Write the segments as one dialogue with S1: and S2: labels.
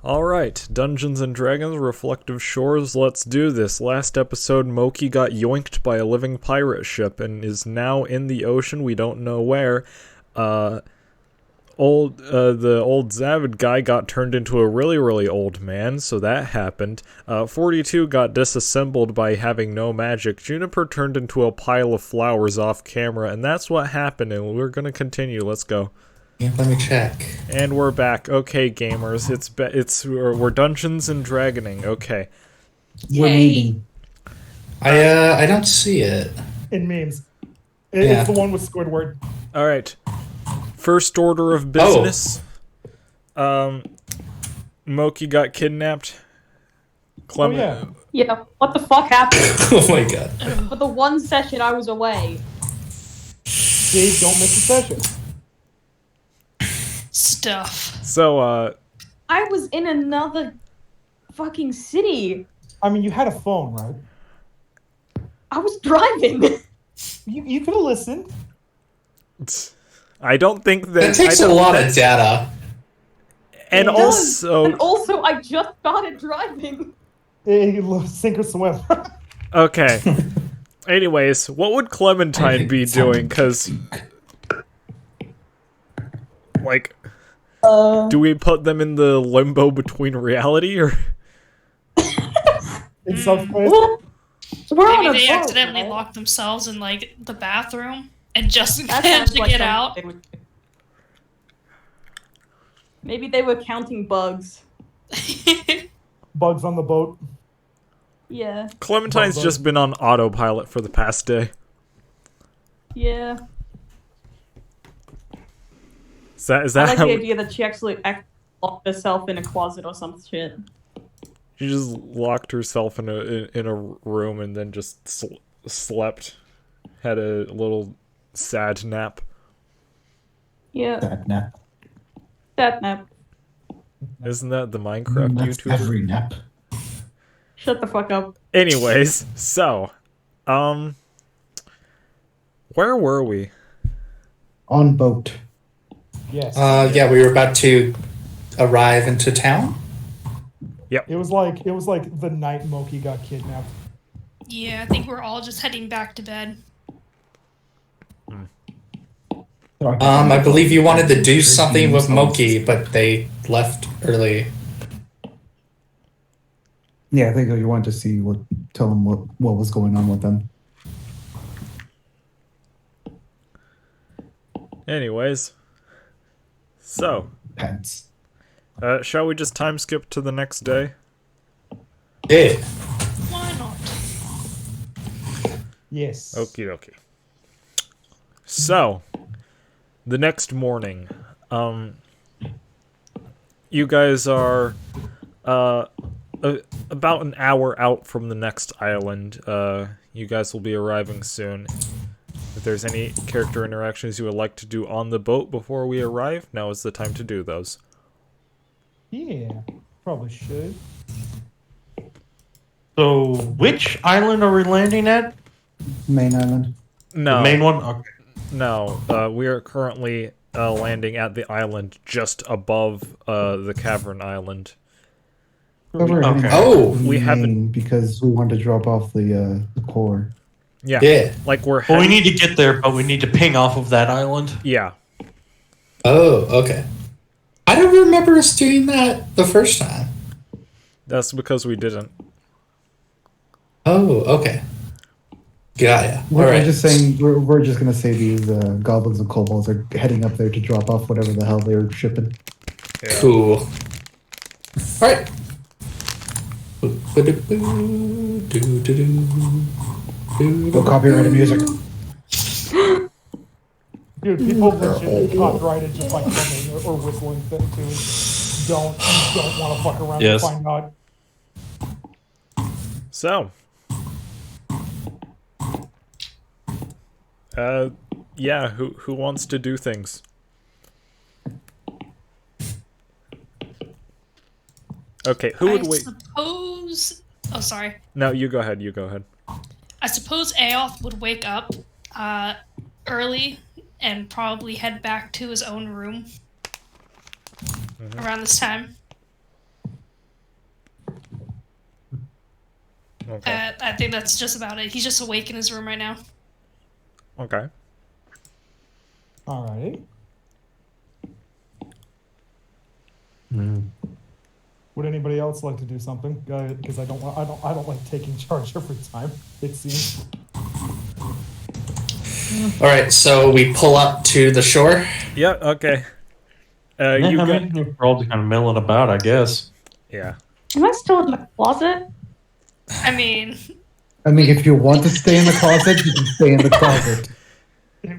S1: Alright, Dungeons and Dragons, Reflective Shores, let's do this. Last episode, Moki got yoinked by a living pirate ship and is now in the ocean, we don't know where. The old Zavid guy got turned into a really old man, so that happened. 42 got disassembled by having no magic. Juniper turned into a pile of flowers off camera, and that's what happened, and we're gonna continue. Let's go.
S2: Yeah, let me check.
S1: And we're back. Okay, gamers, we're Dungeons and Dragoning. Okay.
S3: We're meeting.
S2: I don't see it.
S4: In memes. It's the one with Squidward.
S1: All right. First order of business. Moki got kidnapped. Clement.
S5: Yeah, what the fuck happened?
S2: Oh my god.
S5: For the one session I was away.
S4: Dave, don't miss a session.
S3: Stuff.
S1: So,
S5: I was in another fucking city.
S4: I mean, you had a phone, right?
S5: I was driving.
S4: You could have listened.
S1: I don't think that...
S2: That takes a lot of data.
S1: And
S5: It does.
S1: also...
S5: And also, I just started driving.
S4: Sink or swim.
S1: Okay. Anyways, what would Clementine be doing? Because... Like... do we put them in the limbo between reality, or...?
S4: In some way.
S5: Well, we're on
S3: Maybe
S5: a
S3: they
S5: boat,
S3: accidentally
S5: right?
S3: locked themselves in, like, the bathroom and just
S5: That
S3: managed
S5: sounds
S3: to
S5: like
S3: get
S5: something
S3: out.
S5: they would do. Maybe they were counting bugs.
S4: Bugs on the boat.
S5: Yeah.
S1: Clementine's
S4: Bug.
S1: just been on autopilot for the past day.
S5: Yeah.
S1: Is
S5: I
S1: that
S5: like
S1: how...
S5: the idea that she actually locked herself in a closet or some shit.
S1: She just locked herself in a room and then just slept. Had a little sad nap.
S5: Yeah.
S6: That nap.
S5: That nap.
S1: Isn't that the Minecraft
S6: That's
S1: YouTuber?
S6: every nap.
S5: Shut the fuck up.
S1: Anyways, so, where were we?
S6: On boat.
S4: Yes.
S2: Yeah, we were about to arrive into town.
S4: It was like the night Moki got kidnapped.
S3: Yeah, I think we're all just heading back to bed.
S2: I believe you wanted to do something with Moki, but they left early.
S6: Yeah, I think you wanted to tell them what was going on with them.
S1: Anyways, so,
S6: Pants.
S1: shall we just time skip to the next day?
S2: Yeah.
S3: Why not?
S4: Yes.
S1: Okie dokie. So, the next morning, you guys are, about an hour out from the next island. You guys will be arriving soon. If there's any character interactions you would like to do on the boat before we arrive, now is the time to do those.
S4: Yeah. Probably should.
S7: So, which island are we landing at?
S6: Main island.
S1: No,
S7: The main one? Okay.
S1: no. We are currently landing at the island just above the cavern island.
S6: But we're heading
S7: Okay.
S2: Oh,
S6: to the
S1: we haven't-
S6: main because we wanted to drop off the core.
S1: Yeah,
S2: yeah.
S1: like we're
S7: Well, we
S1: heading.
S7: need to get there, but we need to ping off of that island.
S1: Yeah,
S2: Oh, okay. I don't remember us doing that the first time.
S1: that's because we didn't.
S2: Oh, okay. Got ya.
S6: We're
S2: All right.
S6: just saying we're just gonna say these goblins and kobolds are heading up there to drop off whatever the hell they're shipping.
S1: Yeah.
S2: Cool. All right.
S6: Go copyrighted music.
S4: Dude, people legit copyrighted just like humming or whistling thing too. Don't want to fuck around
S7: Yes.
S4: and find out.
S1: So, yeah. Who wants to do things? Okay, who would
S3: I
S1: wait?
S3: suppose... Oh, sorry.
S1: No, you go ahead. You go ahead.
S3: I suppose Aoth would wake up early and probably head back to his own room around this time.
S1: Okay.
S3: I think that's just about it. He's just awake in his room right now.
S1: Okay.
S4: Alrighty.
S7: Hmm.
S4: Would anybody else like to do something? Because I don't like taking charge every time. It seems.
S2: All right, so we pull up to the shore.
S1: Yeah. Okay.
S7: Yeah,
S1: You
S7: I
S1: got.
S7: mean, we're all just kind of milling about, I guess.
S1: Yeah.
S5: Am I still in the closet?
S3: I mean,
S6: if you want to stay in the closet, you can stay in the closet.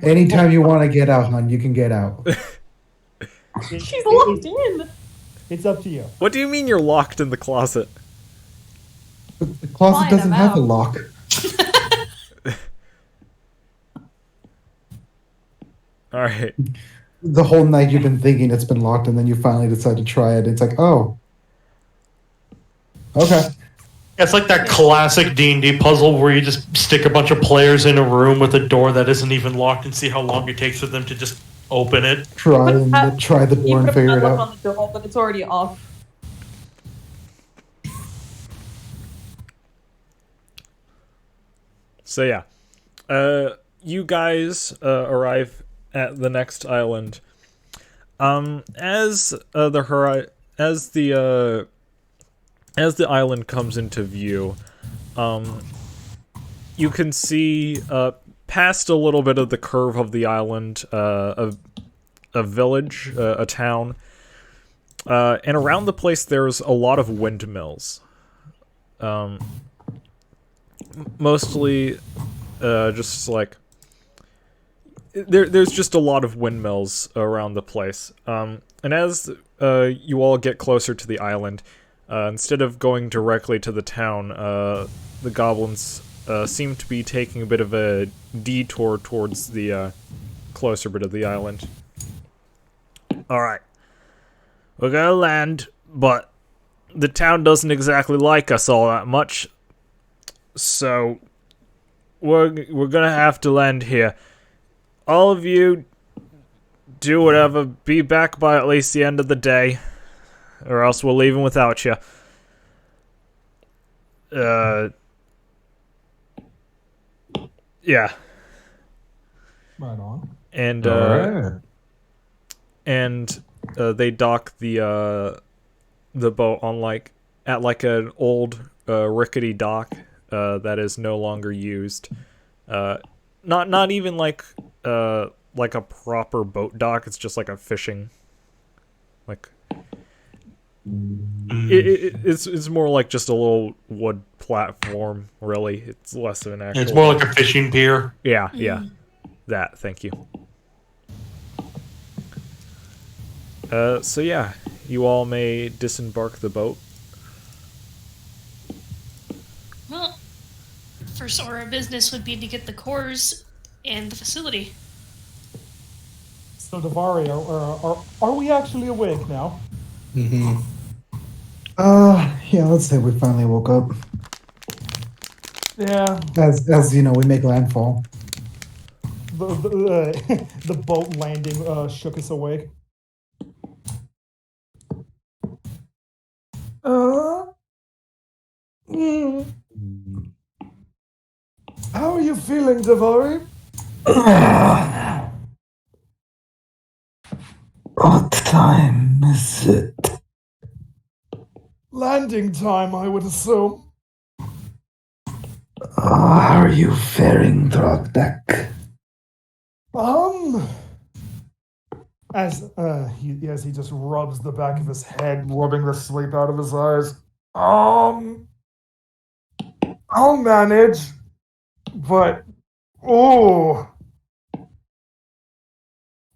S6: Anytime you want to get out, hon, you can get out.
S5: She's locked in.
S4: It's up to you.
S1: What do you mean you're locked in the closet?
S6: The closet
S5: Fine,
S6: doesn't
S5: I'm
S6: have a
S5: out.
S6: lock.
S1: All right.
S6: The whole night you've been thinking it's been locked, and then you finally decide to try it. It's like, oh, okay.
S7: It's like that classic D&D puzzle where you just stick a bunch of players in a room with a door that isn't even locked and see how long it takes for them to just open it.
S6: Try the
S5: You
S6: door and
S5: put a
S6: figure it
S5: padlock
S6: out.
S5: on the door, but it's already off.
S1: So yeah, you guys arrive at the next island. As the island comes into view, you can see past a little bit of the curve of the island, a village, a town, and around the place there's a lot of windmills. Mostly, just like there's just a lot of windmills around the place. And as you all get closer to the island, instead of going directly to the town, the goblins seem to be taking a bit of a detour towards the closer bit of the island. All right, we're gonna land, but the town doesn't exactly like us all that much. So, we're gonna have to land here. All of you, do whatever. Be back by at least the end of the day, or else we're leaving without you. Yeah.
S4: Right on.
S1: And
S7: Alright.
S1: they dock the boat on at an old rickety dock that is no longer used. Not even like a proper boat dock. It's just like a fishing, like it's more like just a little wood platform. Really, it's less of an actual.
S7: It's more like a fishing pier.
S1: Yeah. That. Thank you. So yeah, you all may disembark the boat.
S3: well, first order of business would be to get the cores and the facility.
S4: So Davari, are we actually awake now?
S2: Mm-hmm.
S6: Yeah, let's say we finally woke up.
S4: Yeah.
S6: As you know, we make landfall.
S4: The boat landing shook us awake. How are you feeling, Davari?
S6: What time is it?
S4: Landing time, I would assume.
S6: How are you faring, Drogdak?
S4: As he just rubs the back of his head, rubbing the sleep out of his eyes. I'll manage, but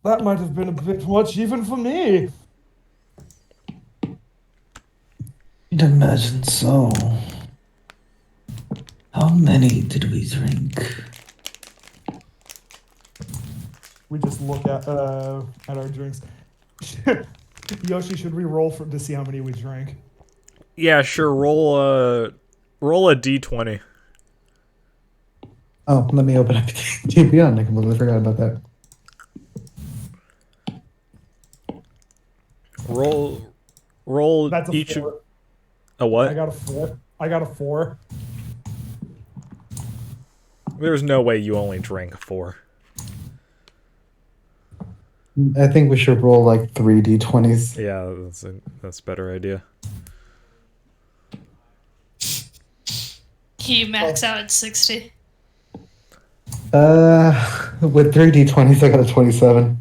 S4: that might have been a bit much even for me.
S8: I'd imagine so. How many did we drink?
S4: We just look at our drinks. Yoshi, should we roll to see how many we drank?
S1: Yeah, sure. Roll a d20.
S6: Oh, let me open up TPN. I completely forgot about that.
S1: Roll
S4: That's a
S1: each.
S4: 4.
S1: A what?
S4: I got a 4.
S1: There's no way you only drank 4.
S6: I think we should roll like 3d20s.
S1: Yeah, that's a better idea.
S3: You max out at 60.
S6: With 3d20s, I got a 27.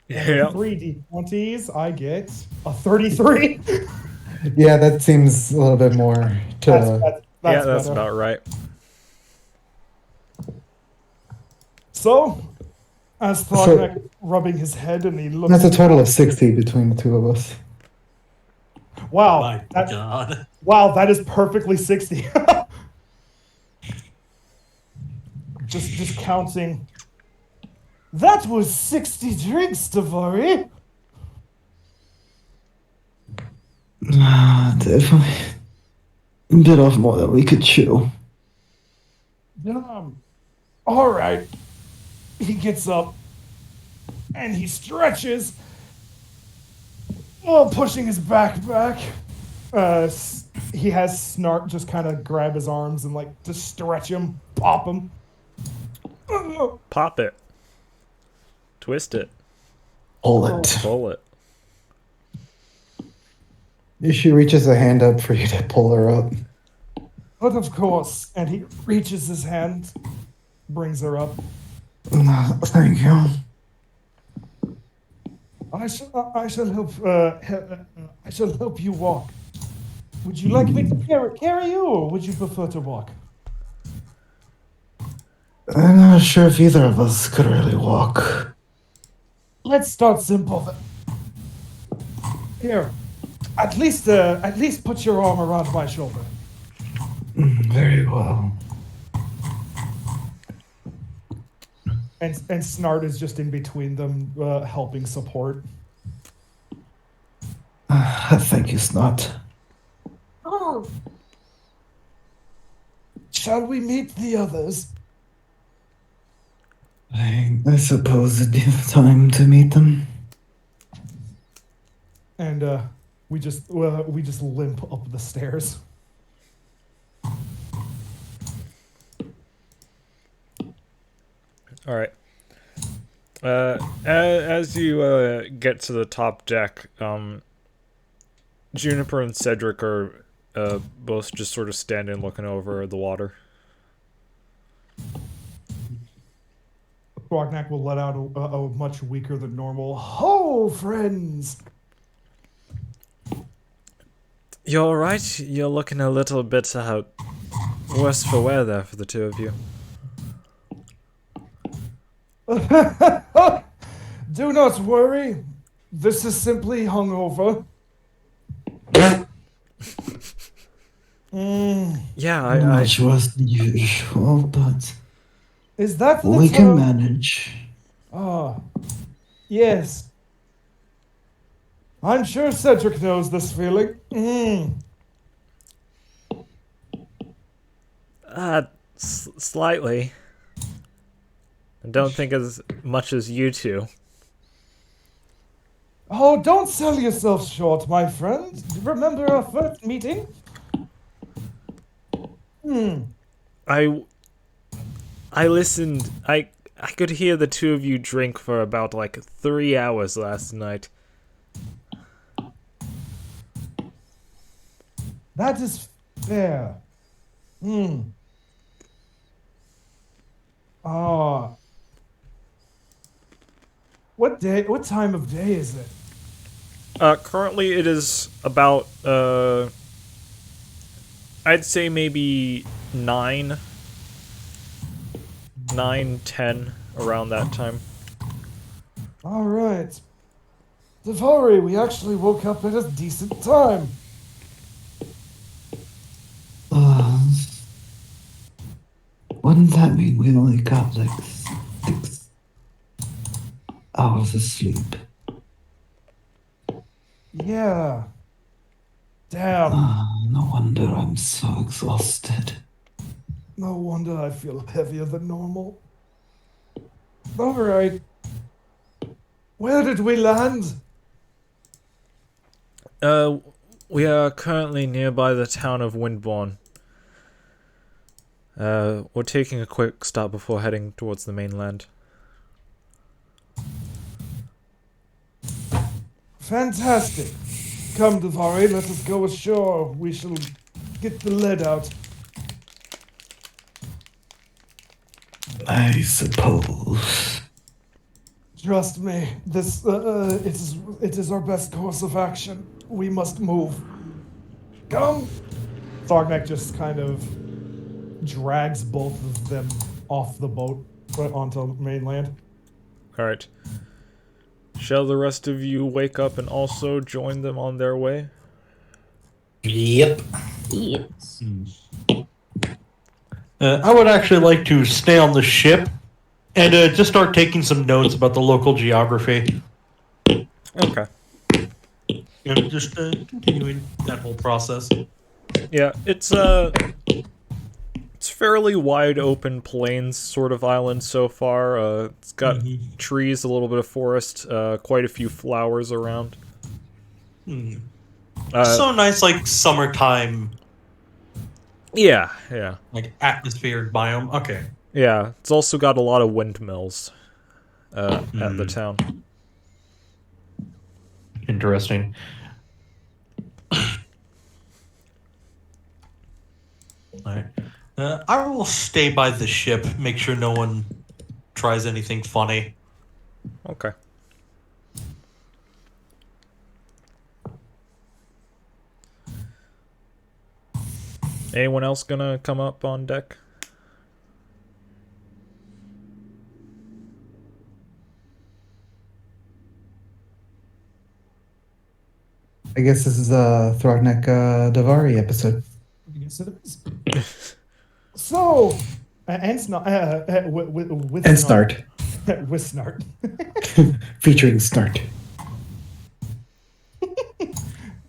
S1: Yeah.
S4: 3d20s, I get a 33.
S6: Yeah, that seems a little bit more to.
S1: That's
S4: better.
S1: about right.
S4: So, as Thornak rubbing his head and he looks.
S6: That's a total of 60 between the two of us.
S4: Wow.
S7: My God.
S4: Wow, that is perfectly 60. just counting. That was 60 drinks, Davari.
S8: Definitely. Bit off more than we could chew.
S4: All right. He gets up and he stretches, pushing his back. He has Snart just kind of grab his arms and like just stretch him, pop him.
S1: Pop it. Twist it.
S8: Pull it.
S1: Pull it.
S6: She reaches a hand up for you to pull her up.
S4: But of course, and he reaches his hand, brings her up.
S8: Thank you.
S4: I shall help you walk. Would you like me to carry you, or would you prefer to walk?
S8: I'm not sure if either of us could really walk.
S4: Let's start simple then. Here, at least put your arm around my shoulder.
S8: Very well.
S4: And Snart is just in between them, helping support.
S8: Thank you, Snot.
S5: Oh,
S4: Shall we meet the others?
S8: I suppose it'd be the time to meet them.
S4: And we just limp up the stairs.
S1: All right. As you get to the top deck, Juniper and Cedric are both just sort of standing looking over the water.
S4: Brognac will let out a much weaker than normal "Ho, friends!"
S1: You alright? You're looking a little bit worse for wear there for the two of you.
S4: Do not worry. This is simply hungover.
S1: Yeah,
S8: Much worse than usual, but
S4: Is that the
S8: we can
S4: term?
S8: manage.
S4: Ah, yes. I'm sure Cedric knows this feeling.
S1: Slightly. I don't think as much as you two.
S4: Oh, don't sell yourself short, my friend. Remember our first meeting?
S1: I listened. I could hear the two of you drink for about like 3 hours last night.
S4: That is fair. Ah. What time of day is it?
S1: Currently it is about I'd say maybe 9, 10 around that time.
S4: All right. Davari, we actually woke up at a decent time.
S8: Wouldn't that mean we only got like 6 hours of sleep?
S4: Yeah. Damn.
S8: No wonder I'm so exhausted.
S4: No wonder I feel heavier than normal. All right. Where did we land?
S1: We are currently nearby the town of Windbourne. We're taking a quick stop before heading towards the mainland.
S4: Fantastic. Come, Davari, let us go ashore. We shall get the lead out.
S8: I suppose.
S4: Trust me, this it is our best course of action. We must move. Come. Thorgneck just kind of drags both of them off the boat onto mainland.
S1: Alright. Shall the rest of you wake up and also join them on their way?
S2: Yep.
S5: Yes.
S7: I would actually like to stay on the ship and just start taking some notes about the local geography.
S1: Okay.
S7: And just continuing that whole process.
S1: Yeah, it's fairly wide open plains sort of island so far. It's got trees, a little bit of forest, quite a few flowers around.
S7: So nice, like summertime,
S1: Yeah.
S7: like atmospheric biome. Okay.
S1: Yeah, it's also got a lot of windmills at the town.
S7: Interesting. Alright. I will stay by the ship, make sure no one tries anything funny.
S1: Okay. Anyone else gonna come up on deck?
S6: I guess this is a Throgneck Davari episode.
S4: Yes, it is. So, and Snart, with
S6: And Snart.
S4: with Snart.
S6: Featuring Snart.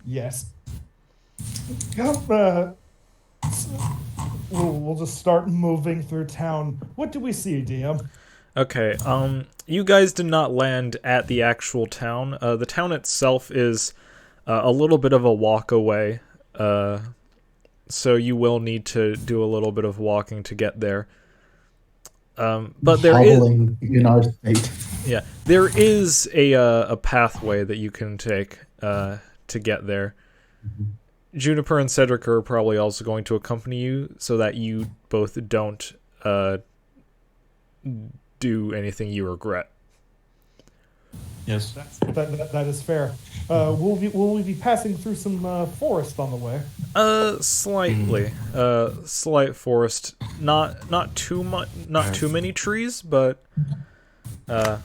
S4: Yes. Come, we'll just start moving through town. What do we see, DM?
S1: Okay, you guys did not land at the actual town. The town itself is a little bit of a walk away, so you will need to do a little bit of walking to get there. But there is,
S6: in our state.
S1: yeah, there is a pathway that you can take to get there. Juniper and Cedric are probably also going to accompany you, so that you both don't do anything you regret.
S7: Yes.
S4: That is fair. Will we be passing through some forest on the way?
S1: Slightly. Slight forest. Not too much. Not too many trees, but yeah.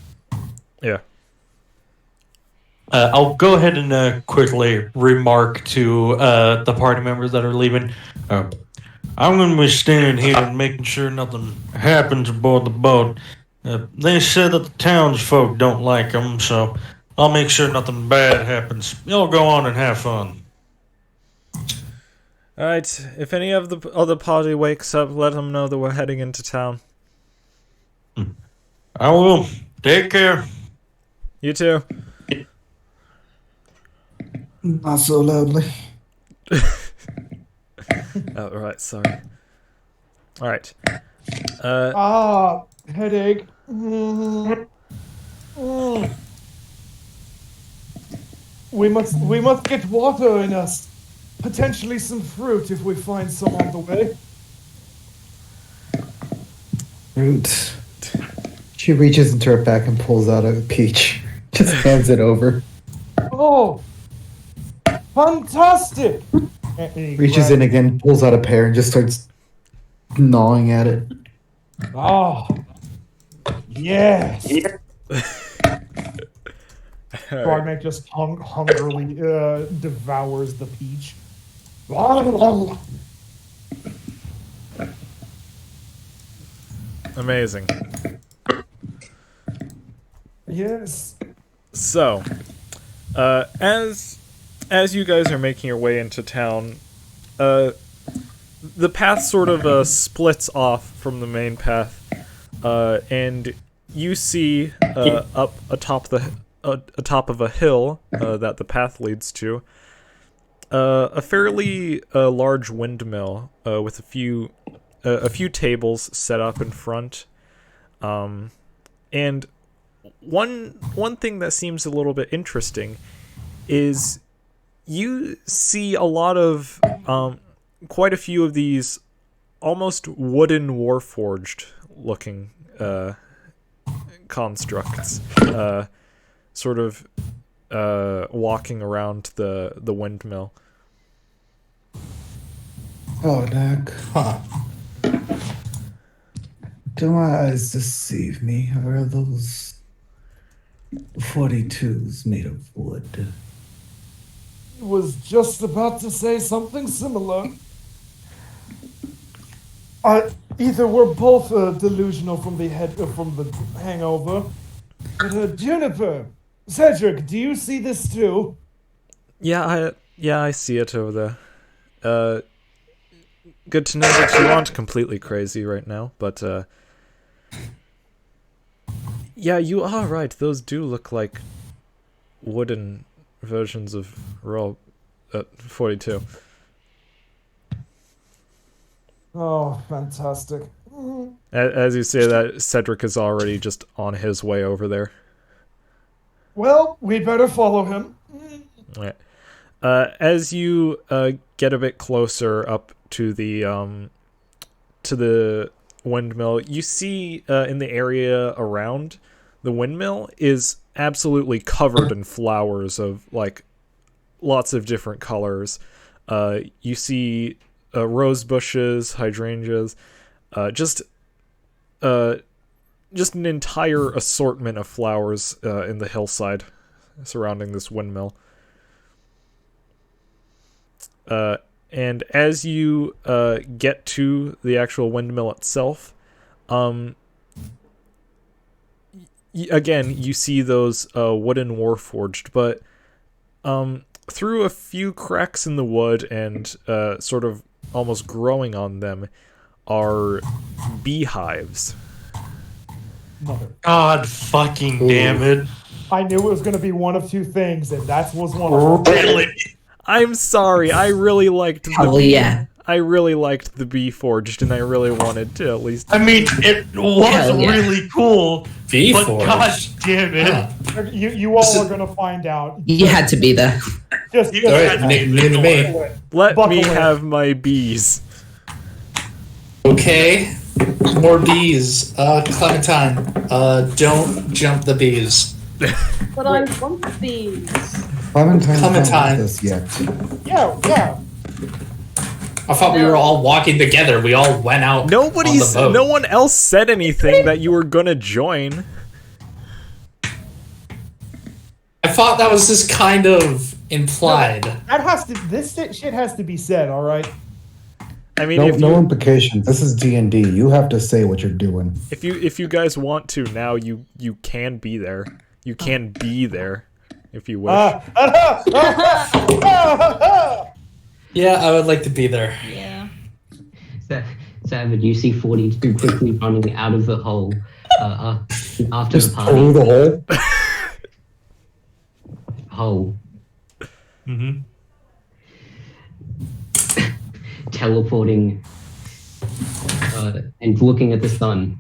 S7: I'll go ahead and quickly remark to the party members that are leaving. I'm going to be staying here and making sure nothing happens aboard the boat. They said that the townsfolk don't like them, so I'll make sure nothing bad happens. Y'all go on and have fun.
S1: Alright, if any of the other party wakes up, let them know that we're heading into town.
S7: I will. Take care.
S1: You too.
S6: Not so loudly.
S1: Oh, right, sorry. Alright.
S4: Headache. We must get water in us. Potentially some fruit if we find some on the way.
S6: Fruit. She reaches into her back and pulls out a peach. Just hands it over.
S4: Oh, fantastic!
S6: Reaches in again, pulls out a pear, and just starts gnawing at it.
S4: Oh, yes. Frogneck just hungrily devours the peach.
S1: Amazing.
S4: Yes.
S1: So, as you guys are making your way into town, the path sort of splits off from the main path, and you see up atop of a hill that the path leads to a fairly large windmill with a few a few tables set up in front, and one thing that seems a little bit interesting is you see a lot of quite a few of these almost wooden warforged looking constructs, sort of walking around the windmill.
S6: Oh, Nick.
S2: Huh.
S6: Do my eyes deceive me, or are those 42s made of wood?
S4: Was just about to say something similar. Either we're both delusional from the hangover, but Juniper, Cedric, do you see this too?
S1: Yeah, I see it over there. Good to know that you aren't completely crazy right now, but yeah, you are right. Those do look like wooden versions of Roll 42.
S4: Oh, fantastic.
S1: As you say that, Cedric is already just on his way over there.
S4: Well, we'd better follow him.
S1: Right. As you get a bit closer up to the windmill, you see in the area around the windmill is absolutely covered in flowers of like lots of different colors. You see rose bushes, hydrangeas, just an entire assortment of flowers in the hillside surrounding this windmill. And as you get to the actual windmill itself, again, you see those wooden warforged, but through a few cracks in the wood and sort of almost growing on them are beehives.
S7: God fucking damn it.
S4: I knew it was going to be one of two things, and that was one of them.
S7: Really?
S1: I'm sorry, I really liked the
S8: Oh yeah.
S1: I really liked the bee forged, and I really wanted to at least.
S7: I mean, it was
S8: Hell yeah.
S7: really cool,
S2: Bee
S7: but
S2: forged.
S7: god damn it.
S2: Huh.
S4: You all are going to find out.
S8: You had to be there.
S4: Just
S7: You
S2: Alright,
S7: had
S2: new to me.
S1: Let
S4: Buckle
S1: me
S4: in.
S1: have my bees.
S2: Okay, more bees. Clementine, don't jump the bees.
S5: But I want these.
S6: Clementine can't
S2: Clementine.
S6: have this yet.
S4: Yeah.
S2: I thought we were all walking together. We all went out. on the boat.
S1: No one else said anything that you were gonna join.
S2: I thought that was just kind of implied.
S4: This shit has to be said, all right?
S1: I mean,
S6: No,
S1: if
S6: no
S1: you
S6: implications. This is D&D. You have to say what you're doing.
S1: if you guys want to now, you can be there. You can be there if you wish.
S2: Yeah, I would like to be there.
S3: Yeah.
S9: Savage, you see 42 quickly running out of the hole after
S6: Just
S9: the
S6: through
S9: party.
S6: the hole.
S9: Hole.
S7: Mm-hmm.
S9: Teleporting and looking at the sun.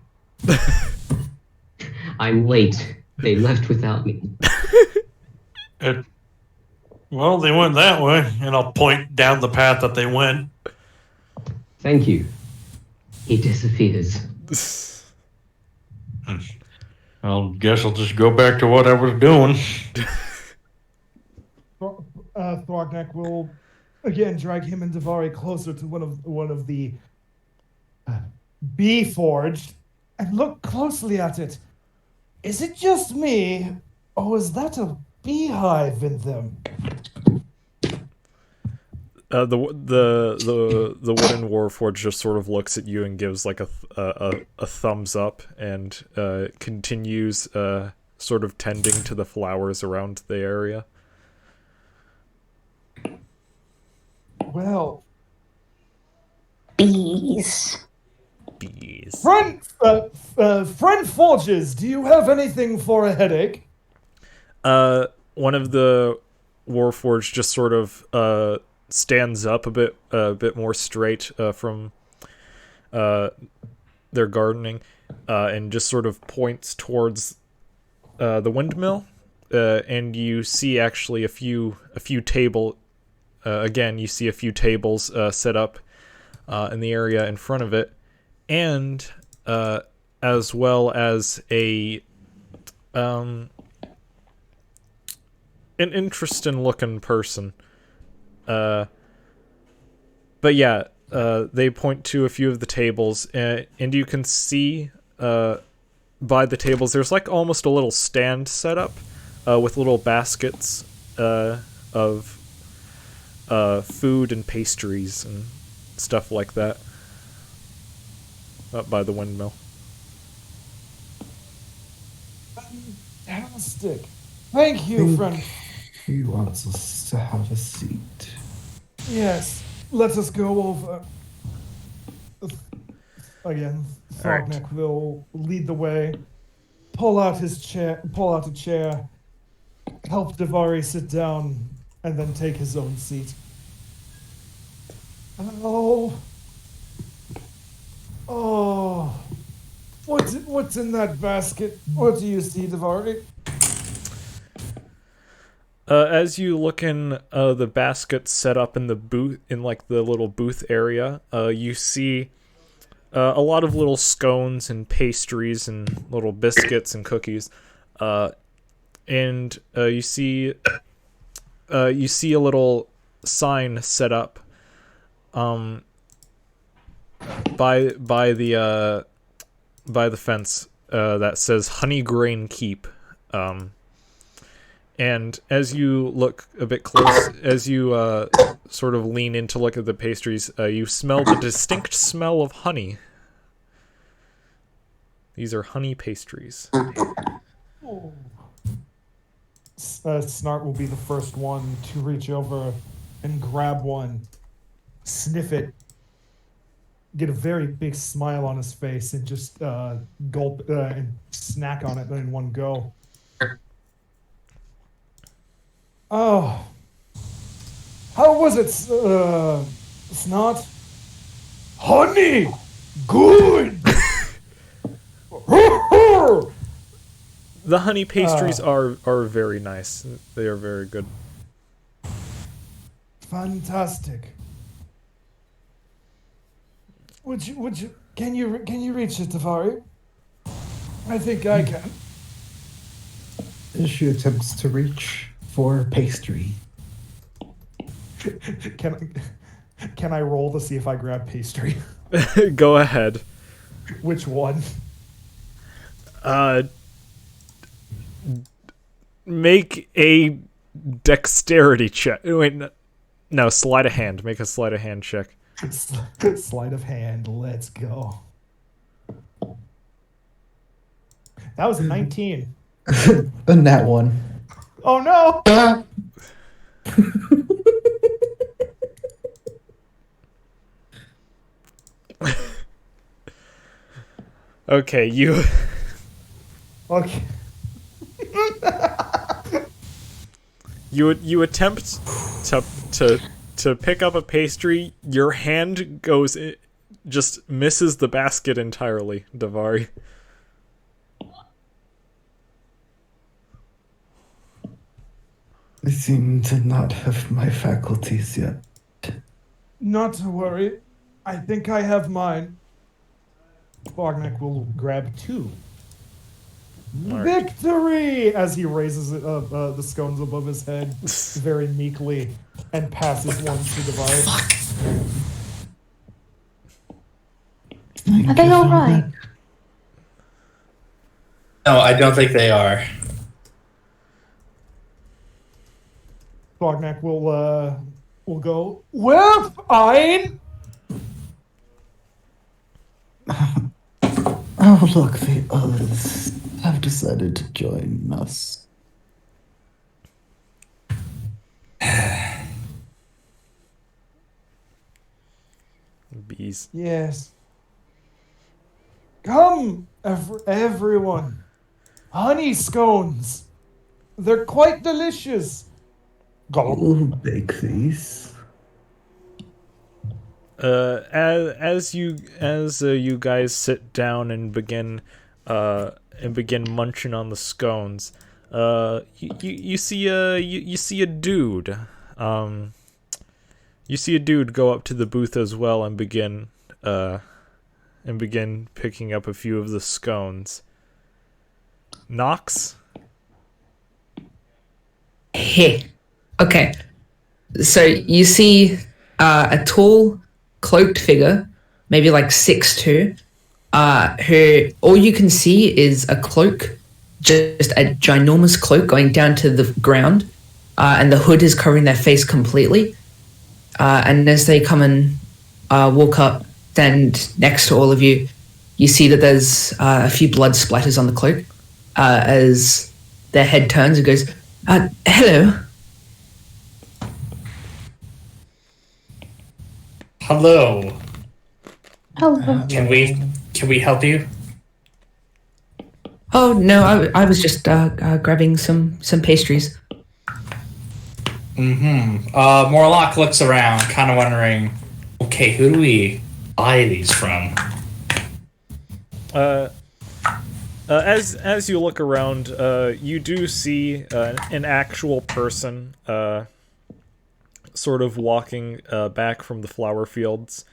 S9: I'm late. They left without me.
S7: Well, they went that way, and I'll point down the path that they went.
S9: Thank you. He disappears.
S7: I guess I'll just go back to what I was doing.
S4: Throgneck will again drag him and Davari closer to one of the bee forged and look closely at it. Is it just me, or is that a beehive in them?
S1: The wooden warforged just sort of looks at you and gives like a thumbs up and continues sort of tending to the flowers around the area.
S4: Well,
S5: Bees.
S4: friend Forges, do you have anything for a headache?
S1: One of the warforged just sort of stands up a bit more straight from their gardening, and just sort of points towards the windmill. And you see actually a few table. Again, you see a few tables set up in the area in front of it, and as well as an interesting looking person. But yeah, they point to a few of the tables, and you can see by the tables there's like almost a little stand set up with little baskets of food and pastries and stuff like that up by the windmill.
S4: Fantastic. Thank you, friend.
S8: He wants us to have a seat.
S4: Yes, let us go over. Again, Thognek will lead the way, pull out a chair, help Davari sit down, and then take his own seat. Oh, what's in that basket? What do you see, Davari?
S1: As you look in the basket set up in the booth, in like the little booth area, you see a lot of little scones and pastries and little biscuits and cookies, and you see a little sign set up by the fence that says Honey Grain Keep. And as you look a bit close, as you sort of lean in to look at the pastries, you smell the distinct smell of honey. These are honey pastries.
S4: Snart will be the first one to reach over and grab one, sniff it, get a very big smile on his face, and just gulp and snack on it in one go. Oh, how was it, Snot? Honey, good.
S1: The honey pastries are very nice. They are very good.
S4: Fantastic. Can you reach it, Davari? I think I can.
S8: She attempts to reach for pastry.
S4: Can I roll to see if I grab pastry?
S1: Go ahead.
S4: Which one?
S1: Make a dexterity check. Wait, no, sleight of hand. Make a sleight of hand check.
S4: Sleight of hand. Let's go. That was a 19.
S8: And that one.
S4: Oh no!
S1: Okay, you.
S4: Okay.
S1: You attempt to pick up a pastry. Your hand goes, just misses the basket entirely, Davari.
S8: I seem to not have my faculties yet.
S4: Not to worry. I think I have mine. Bognek will grab two.
S1: Right.
S4: Victory! As he raises the scones above his head very meekly and passes one to Davari.
S5: Are they all right?
S2: No, I don't think they are.
S4: Bognek will go, well, fine!
S8: Oh, look, the others have decided to join us.
S1: Bees.
S4: Yes. Come, everyone. Honey scones. They're quite delicious.
S8: We'll bake these.
S1: As you guys sit down and begin munching on the scones, you see a dude. You see a dude go up to the booth as well and begin picking up a few of the scones. Knox?
S10: Hey. Okay. So you see a tall, cloaked figure, maybe like 6'2", who all you can see is a cloak, just a ginormous cloak going down to the ground, and the hood is covering their face completely. And as they come and walk up, stand next to all of you, you see that there's a few blood splatters on the cloak. As their head turns and goes, hello.
S2: Hello.
S5: Hello.
S2: Can we help you?
S10: Oh, no, I was just grabbing some pastries.
S2: Morlock looks around, kind of wondering, okay, who do we buy these from?
S1: As you look around, you do see an actual person sort of walking back from the flower fields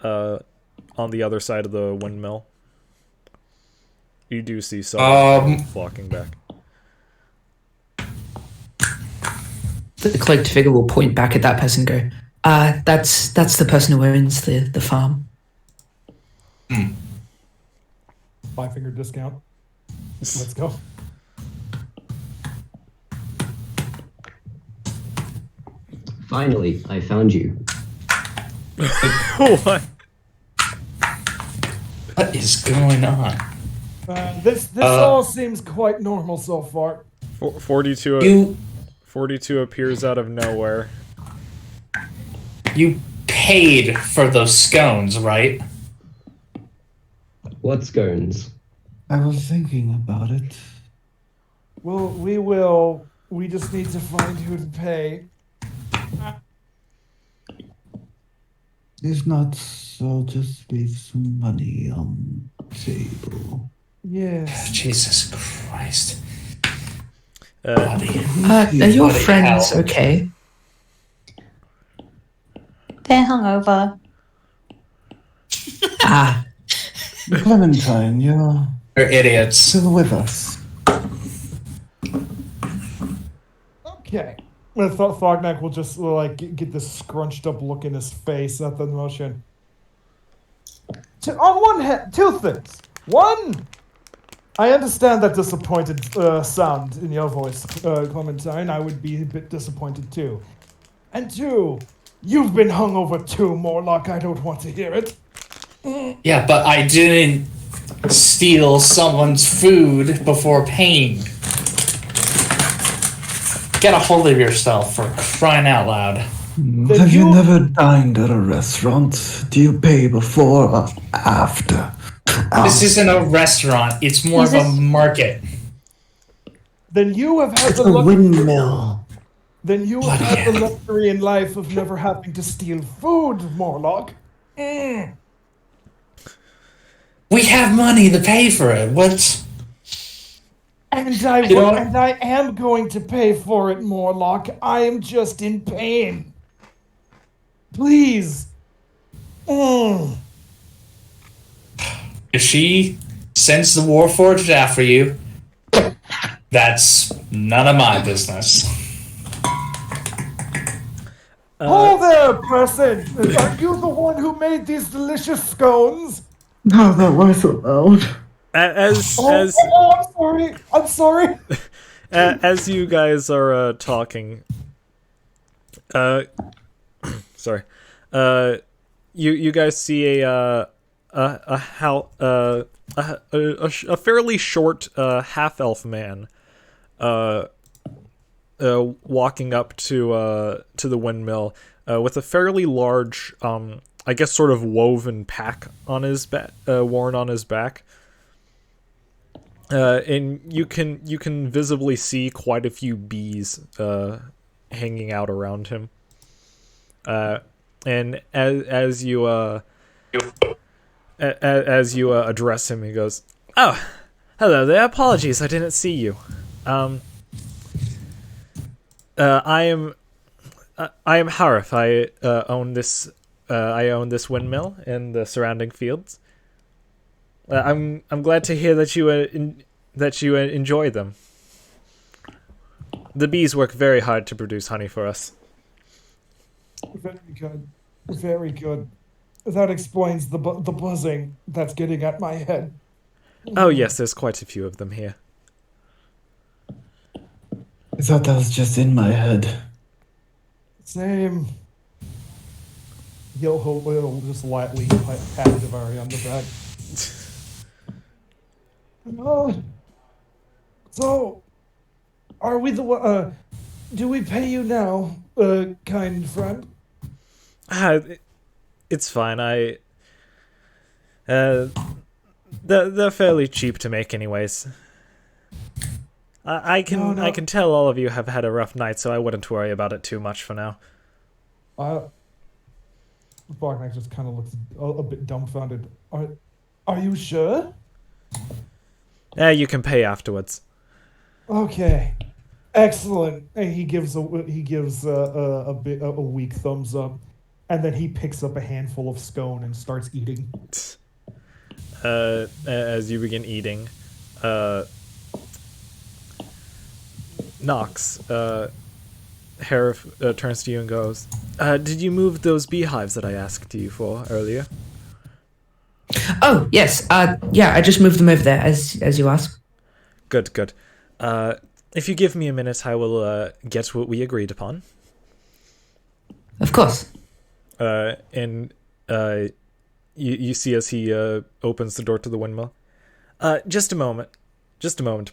S1: on the other side of the windmill. You do see someone walking back.
S10: The cloaked figure will point back at that person and go, that's the person who owns the farm.
S4: 5-finger discount. Let's go.
S9: Finally, I found you.
S1: What?
S2: What is going on?
S4: This all seems quite normal so far.
S1: 42 appears out of nowhere.
S2: You paid for those scones, right?
S9: What scones?
S8: I was thinking about it.
S4: Well, we will. We just need to find who to pay.
S8: If not, so just leave some money on the table.
S4: Yes.
S2: Jesus Christ.
S10: Are your
S2: Bloody
S10: friends
S2: hell.
S10: okay?
S5: They're hungover.
S8: Clementine, you're
S2: You're idiots.
S8: still with us.
S4: Okay. I thought Fognak will just get this scrunched up look in his face at the motion. On one hand, two things. One, I understand that disappointed sound in your voice, Clementine. I would be a bit disappointed too. And two, you've been hungover too, Morlock. I don't want to hear it.
S2: Yeah, but I didn't steal someone's food before paying. Get a hold of yourself, for crying out loud.
S8: Have you never dined at a restaurant? Do you pay before or after?
S2: This isn't a restaurant. It's more of a market.
S4: Then you have had
S8: It's
S4: the
S8: a
S4: luxury.
S8: windmill.
S4: Then you have had the luxury in life of never having to steal food, Morlock.
S2: We have money to pay for it. What?
S4: And I am going to pay for it, Morlock. I am just in pain. Please.
S2: If she sends the Warforged after you, that's none of my business.
S4: Oh there, person! Are you the one who made these delicious scones?
S8: No, that wasn't allowed.
S4: I'm sorry.
S1: As you guys are talking, sorry, you guys see a fairly short half-elf man walking up to the windmill with a fairly large I guess sort of woven pack on his worn on his back. And you can visibly see quite a few bees hanging out around him. And as you address him, he goes, "Oh, hello there. Apologies, I didn't see you. I am Harif. I own this. I own this windmill and the surrounding fields. I'm glad to hear that you enjoy them. The bees work very hard to produce honey for us."
S4: Very good. Very good. That explains the buzzing that's getting at my head.
S1: Oh yes, there's quite a few of them here.
S8: I thought that was just in my head.
S4: Same. He'll just lightly pat Davari on the back. So, are we do we pay you now, kind friend?
S1: It's fine. They're fairly cheap to make, anyways. I can tell all of you have had a rough night, so I wouldn't worry about it too much for now.
S4: Barknack just kind of looks a bit dumbfounded. Are you sure?
S1: Yeah, you can pay afterwards.
S4: Okay, excellent. And he gives a weak thumbs up, and then he picks up a handful of scone and starts eating.
S1: As you begin eating, Nox, Harif turns to you and goes, "Did you move those beehives that I asked you for earlier?"
S10: Oh, yes. Yeah, I just moved them over there, as you asked.
S1: Good. If you give me a minute, I will get what we agreed upon.
S10: Of course.
S1: And you see as he opens the door to the windmill. Just a moment,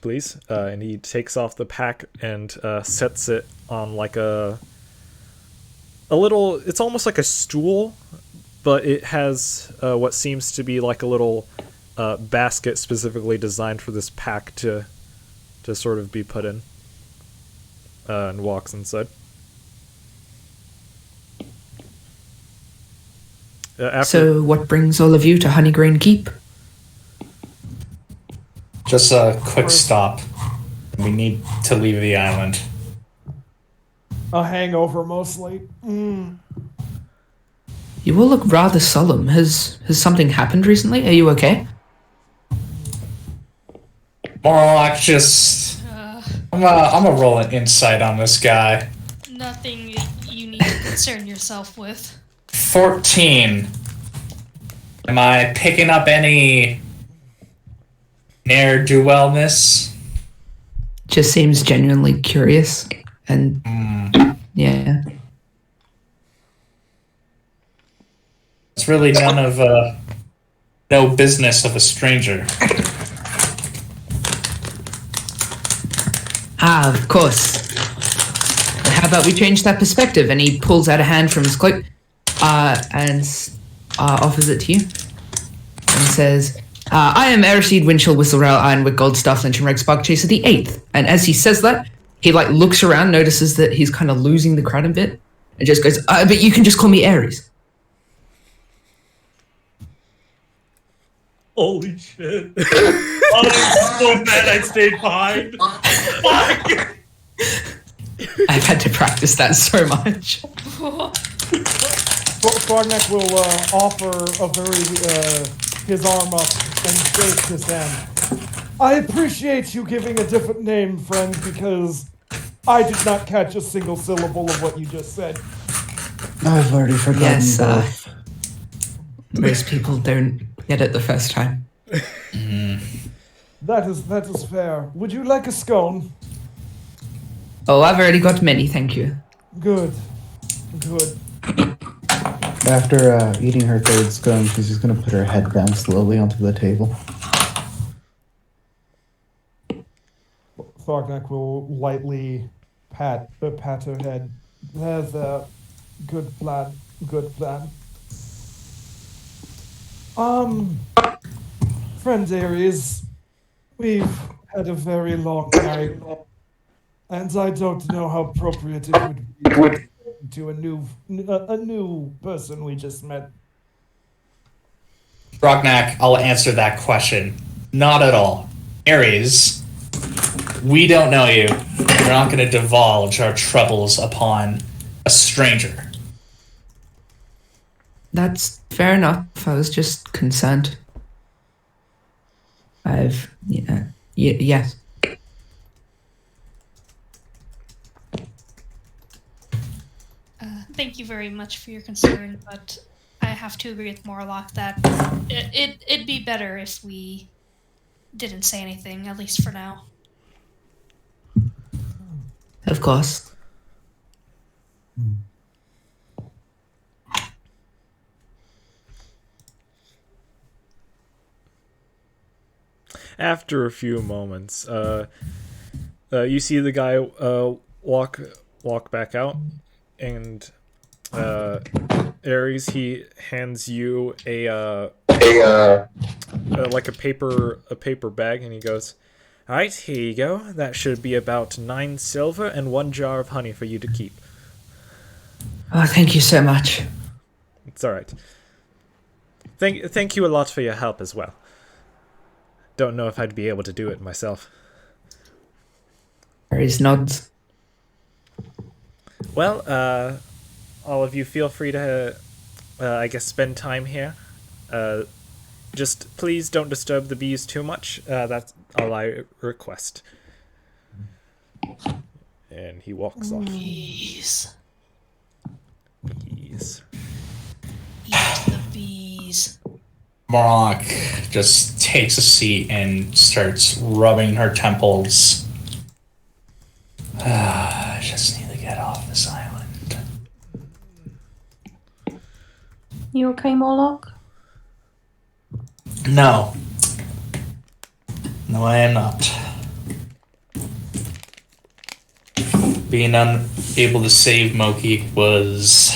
S1: please. And he takes off the pack and sets it on like a little. It's almost like a stool, but it has what seems to be like a little basket specifically designed for this pack to sort of be put in. And walks inside.
S10: So, what brings all of you to Honeygreen Keep?
S2: Just a quick stop. We need to leave the island.
S4: A hangover, mostly.
S10: You all look rather solemn. Has something happened recently? Are you okay?
S2: More like just... I'm a roll an insight on this guy.
S3: Nothing you need to concern yourself with.
S2: 14. Am I picking up any ne'er-do-wellness?
S10: Just seems genuinely curious. And, yeah.
S2: It's really no business of a stranger.
S10: Ah, of course. How about we change that perspective? And he pulls out a hand from his cloak and offers it to you. And says, I am Erishid Winchell Whistlerail Ironwood Goldstaff Lynch and Reg Spark Chaser the 8th. And as he says that, he looks around, notices that he's kind of losing the crowd a bit, and just goes, but you can just call me Ares.
S7: Holy shit. Oh, I'm so bad I stayed behind. Fuck!
S10: I've had to practice that so much.
S4: Barnack will offer his arm up and shake his hand. I appreciate you giving a different name, friend, because I did not catch a single syllable of what you just said.
S8: I've already forgotten.
S10: Yes,
S8: both.
S10: most people don't get it the first time.
S4: That is fair. Would you like a scone?
S10: Oh, I've already got many, thank you.
S4: Good.
S6: After eating her third scone, she's just going to put her head down slowly onto the table.
S4: Tharknak will lightly pat her head. There's a good plan. Friend Ares, we've had a very long night, and I don't know how appropriate it would be to a new person we just met.
S2: Brognak, I'll answer that question. Not at all. Ares, we don't know you. We're not going to divulge our troubles upon a stranger.
S10: That's fair enough. I was just concerned. Yes.
S3: Thank you very much for your concern, but I have to agree with Morlock that it'd be better if we didn't say anything, at least for now.
S10: Of course.
S1: After a few moments, you see the guy walk back out, and Ares, he hands you like a paper bag, and he goes, "All right, here you go. That should be about 9 silver and 1 jar of honey for you to keep."
S10: Oh, thank you so much.
S1: It's all right. Thank you a lot for your help as well. Don't know if I'd be able to do it myself.
S10: Ares nods.
S1: Well, all of you feel free to, I guess, spend time here. Just please don't disturb the bees too much. That's all I request. And he walks off.
S3: Bees.
S1: Bees.
S3: Eat the bees.
S2: Morlock just takes a seat and starts rubbing her temples. I just need to get off this island.
S5: You okay, Morlock?
S2: No. No, I am not. Being unable to save Moki was...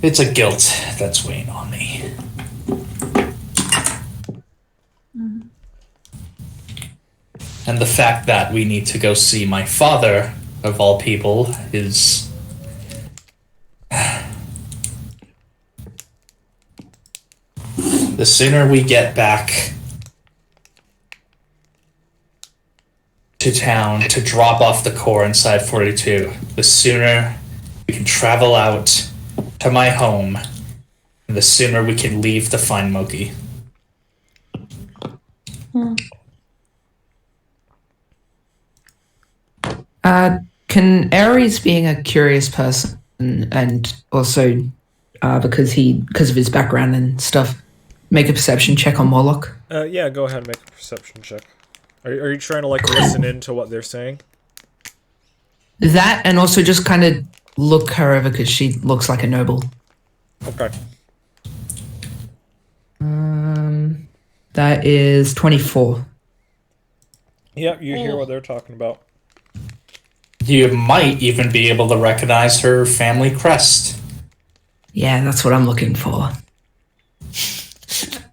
S2: It's a guilt that's weighing on me. And the fact that we need to go see my father, of all people, is... The sooner we get back to town to drop off the core inside 42, the sooner we can travel out to my home, and the sooner we can leave to find Moki.
S10: Can Ares, being a curious person and also because of his background and stuff, make a perception check on Morlock?
S1: Yeah, go ahead and make a perception check. Are you trying to, like, listen into what they're saying?
S10: That, and also just kind of look her over because she looks like a noble.
S1: Okay.
S10: That is 24.
S1: Yep, you hear what they're talking about.
S2: You might even be able to recognize her family crest.
S10: Yeah, that's what I'm looking for.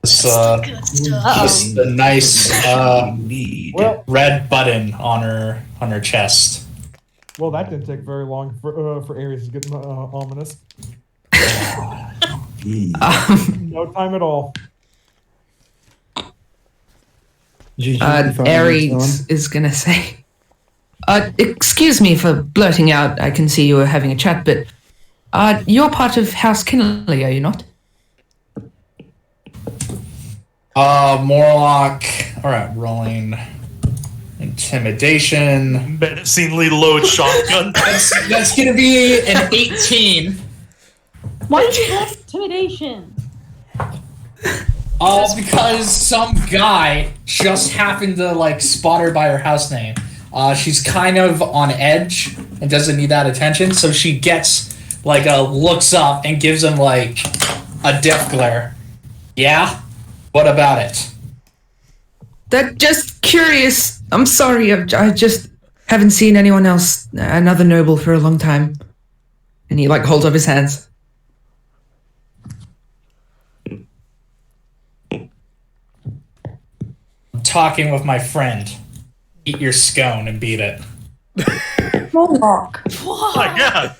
S2: It's just a nice red button on her chest.
S4: Well, that didn't take very long for Ares to get ominous. No time at all.
S10: Ares is gonna say, excuse me for blurting out, I can see you were having a chat, but you're part of House Kinley, are you not?
S2: Morlock. Alright, rolling intimidation.
S7: Menacingly load shotgun.
S2: That's gonna be an 18.
S5: Why did you have intimidation?
S2: Because some guy just happened to, like, spot her by her house name. She's kind of on edge and doesn't need that attention, so she gets, like, looks up and gives him, like, a death glare. Yeah? What about it?
S10: That just curious. I'm sorry, I just haven't seen anyone else, another noble, for a long time. And he, like, holds up his hands.
S2: I'm talking with my friend. Eat your scone and beat it.
S5: Moloch.
S3: Whoa!
S7: My God.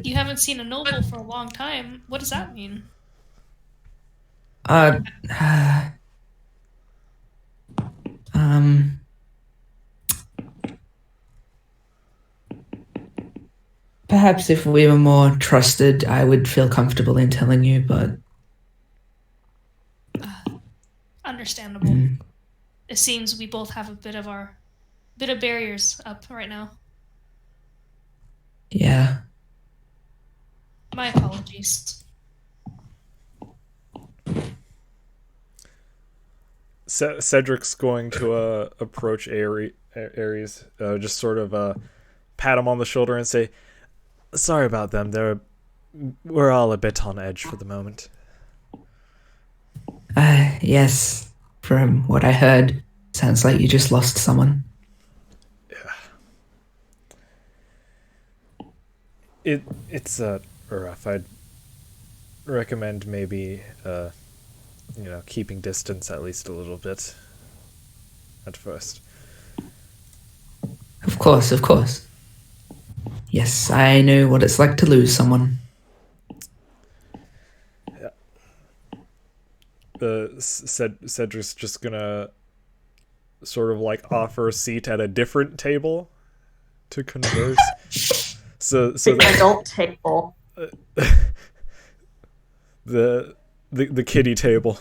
S3: You haven't seen a noble for a long time. What does that mean?
S10: Uh, um, perhaps if we were more trusted, I would feel comfortable in telling you, but
S3: Understandable. It seems we both have a bit of barriers up right now.
S10: yeah.
S3: My apologies.
S1: Cedric's going to approach Ares, just sort of pat him on the shoulder and say, "Sorry about them. We're all a bit on edge for the moment."
S10: Yes. From what I heard, sounds like you just lost someone.
S1: Yeah. It's rough. I'd recommend maybe keeping distance at least a little bit at first.
S10: Of course, of course. Yes, I know what it's like to lose someone.
S1: Cedric's just gonna sort of like offer a seat at a different table to converse. so
S5: The adult table.
S1: the kiddie table.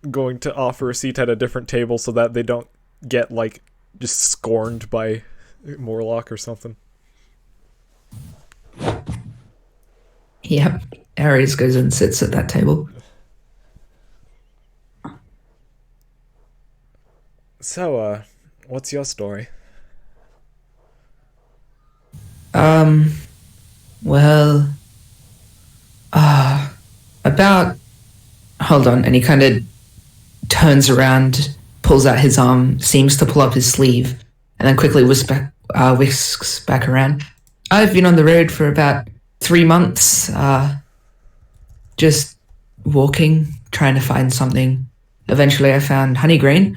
S1: Going to offer a seat at a different table so that they don't get like just scorned by Morlock or something.
S10: Yep. Ares goes and sits at that table.
S1: So, what's your story?
S10: Well, about, hold on, and he kind of turns around, pulls out his arm, seems to pull up his sleeve, and then quickly whisks back around. I've been on the road for about 3 months, just walking, trying to find something. Eventually I found honeygrain,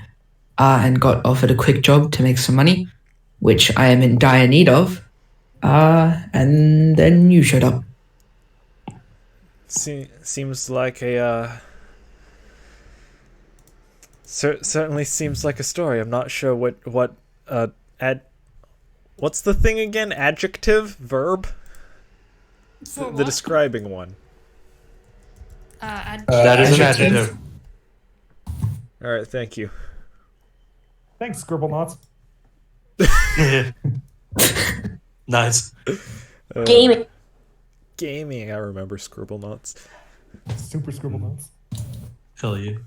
S10: and got offered a quick job to make some money, which I am in dire need of. And then you showed up.
S1: Seems like a certainly seems like a story. I'm not sure what's the thing again? Adjective? Verb? The describing one.
S7: That is an adjective.
S1: Alright, thank you.
S4: Thanks, Scribble Knots.
S7: Nice.
S5: Gaming.
S1: Gaming, I remember Scribble Knots.
S4: Super Scribble Knots.
S7: Hell yeah.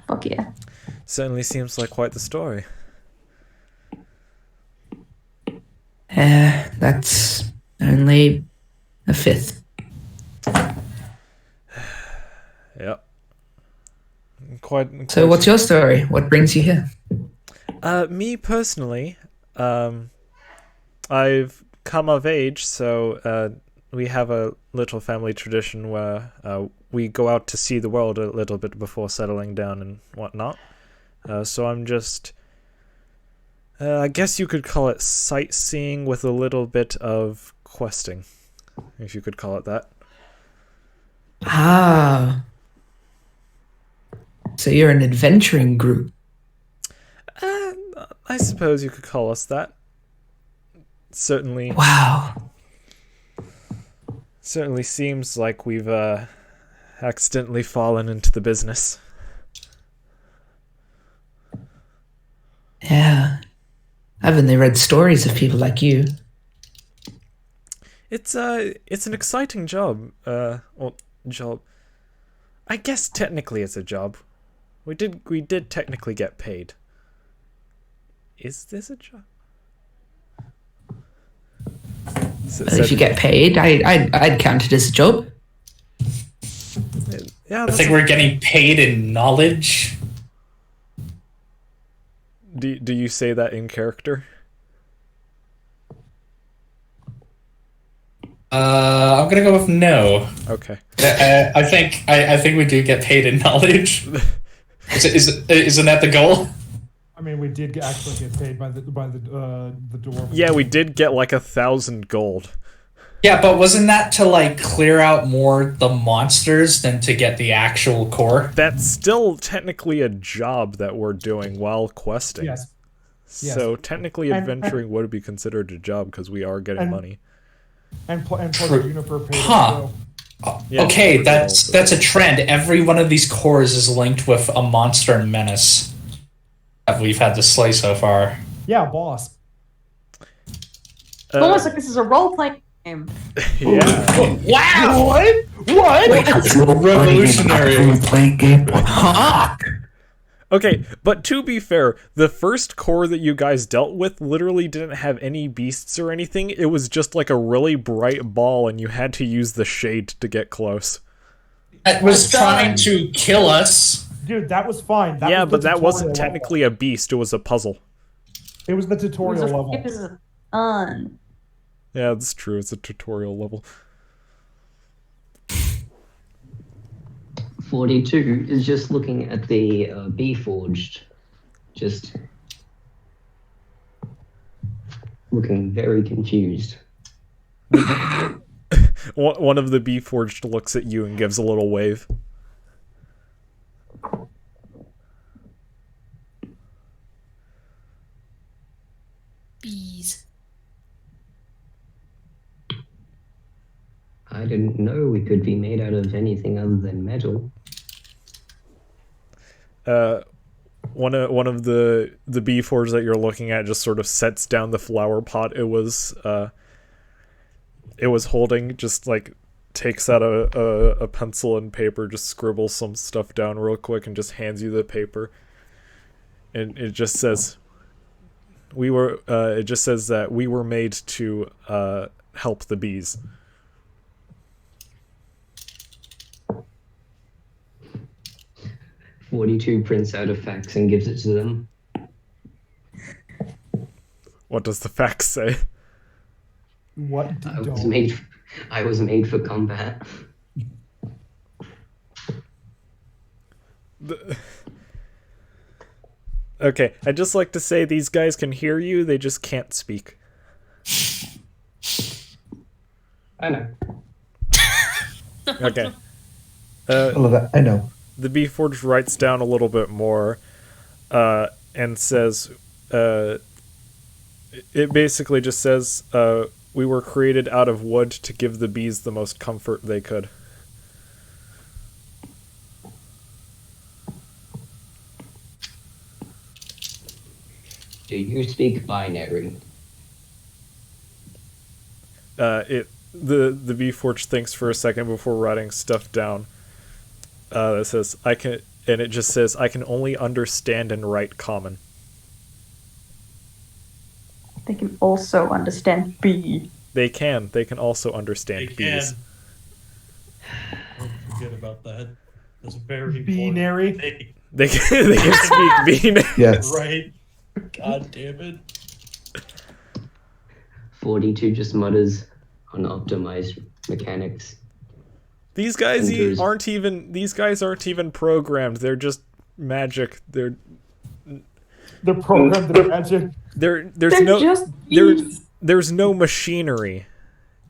S5: Fuck yeah.
S1: Certainly seems like quite the story.
S10: That's only a fifth.
S1: Yep. Quite
S10: So what's your story? What brings you here?
S1: Me personally, I've come of age, so we have a little family tradition where we go out to see the world a little bit before settling down and whatnot. So I'm just, I guess you could call it sightseeing with a little bit of questing, if you could call it that.
S10: Ah. So you're an adventuring group.
S1: I suppose you could call us that. Certainly.
S10: Wow.
S1: Certainly seems like we've accidentally fallen into the business.
S10: Yeah. I've only read stories of people like you.
S1: It's an exciting job. Job. I guess technically it's a job. We did technically get paid. Is this a job?
S10: If you get paid, I'd count it as a job.
S1: Yeah,
S2: I think we're getting paid in knowledge.
S1: Do you say that in character?
S2: I'm gonna go with no.
S1: Okay.
S2: I think we do get paid in knowledge. Isn't that the goal?
S4: I mean, we did actually get paid by the door.
S1: Yeah, we did get like 1,000 gold.
S2: Yeah, but wasn't that to like clear out more the monsters than to get the actual core?
S1: That's still technically a job that we're doing while questing.
S4: Yes.
S1: So technically adventuring would be considered a job because we are getting money.
S4: And plus Juniper paid us,
S2: Huh.
S4: so.
S1: Yeah,
S2: Okay,
S1: Juniper's
S2: that's a trend. Every one of these cores is linked with a monster and menace that we've had to slay so far.
S4: Yeah, boss.
S5: It's almost like this is a role-playing game.
S1: Yeah.
S2: Wow!
S7: What? Revolutionary.
S6: Playing game.
S1: Okay, but to be fair, the first core that you guys dealt with literally didn't have any beasts or anything. It was just like a really bright ball, and you had to use the shade to get close.
S2: It was trying to kill us.
S4: Dude, that was fine.
S1: Yeah,
S4: was
S1: but
S4: the
S1: that wasn't
S4: tutorial
S1: technically a beast, it was a puzzle.
S4: level. It was the tutorial level.
S5: It was a fun.
S1: Yeah, that's true, it's a tutorial level.
S9: 42 is just looking at the Bee Forged, just looking very confused.
S1: One of the Bee Forged looks at you and gives a little wave.
S3: Bees.
S9: I didn't know we could be made out of anything other than metal.
S1: One of the Bee Forge that you're looking at just sort of sets down the flower pot it was holding, just like takes out a pencil and paper, just scribbles some stuff down real quick and just hands you the paper. And it just says it just says that we were made to help the bees.
S9: "42 prints out a fax and gives it to them.
S1: What does the fax say?
S4: What?
S9: I was made for combat.
S1: Okay, I'd just like to say these guys can hear you, they just can't speak.
S9: I know.
S1: Okay.
S6: I love that. I know.
S1: The Bee Forge writes down a little bit more and says, it basically just says, we were created out of wood to give the bees the most comfort they could.
S9: Do you speak binary?
S1: The Bee Forge thinks for a second before writing stuff down. It says, it just says, I can only understand and write common.
S5: They can also understand bee.
S1: They can also understand bees.
S7: Don't forget about that. That's very
S4: Binary.
S7: important.
S1: They can speak binary.
S6: Yes.
S7: Right? God damn it.
S9: 42 just mutters unoptimized mechanics.
S1: These guys aren't even programmed. They're just magic.
S4: They're programmed to magic.
S1: There's no machinery,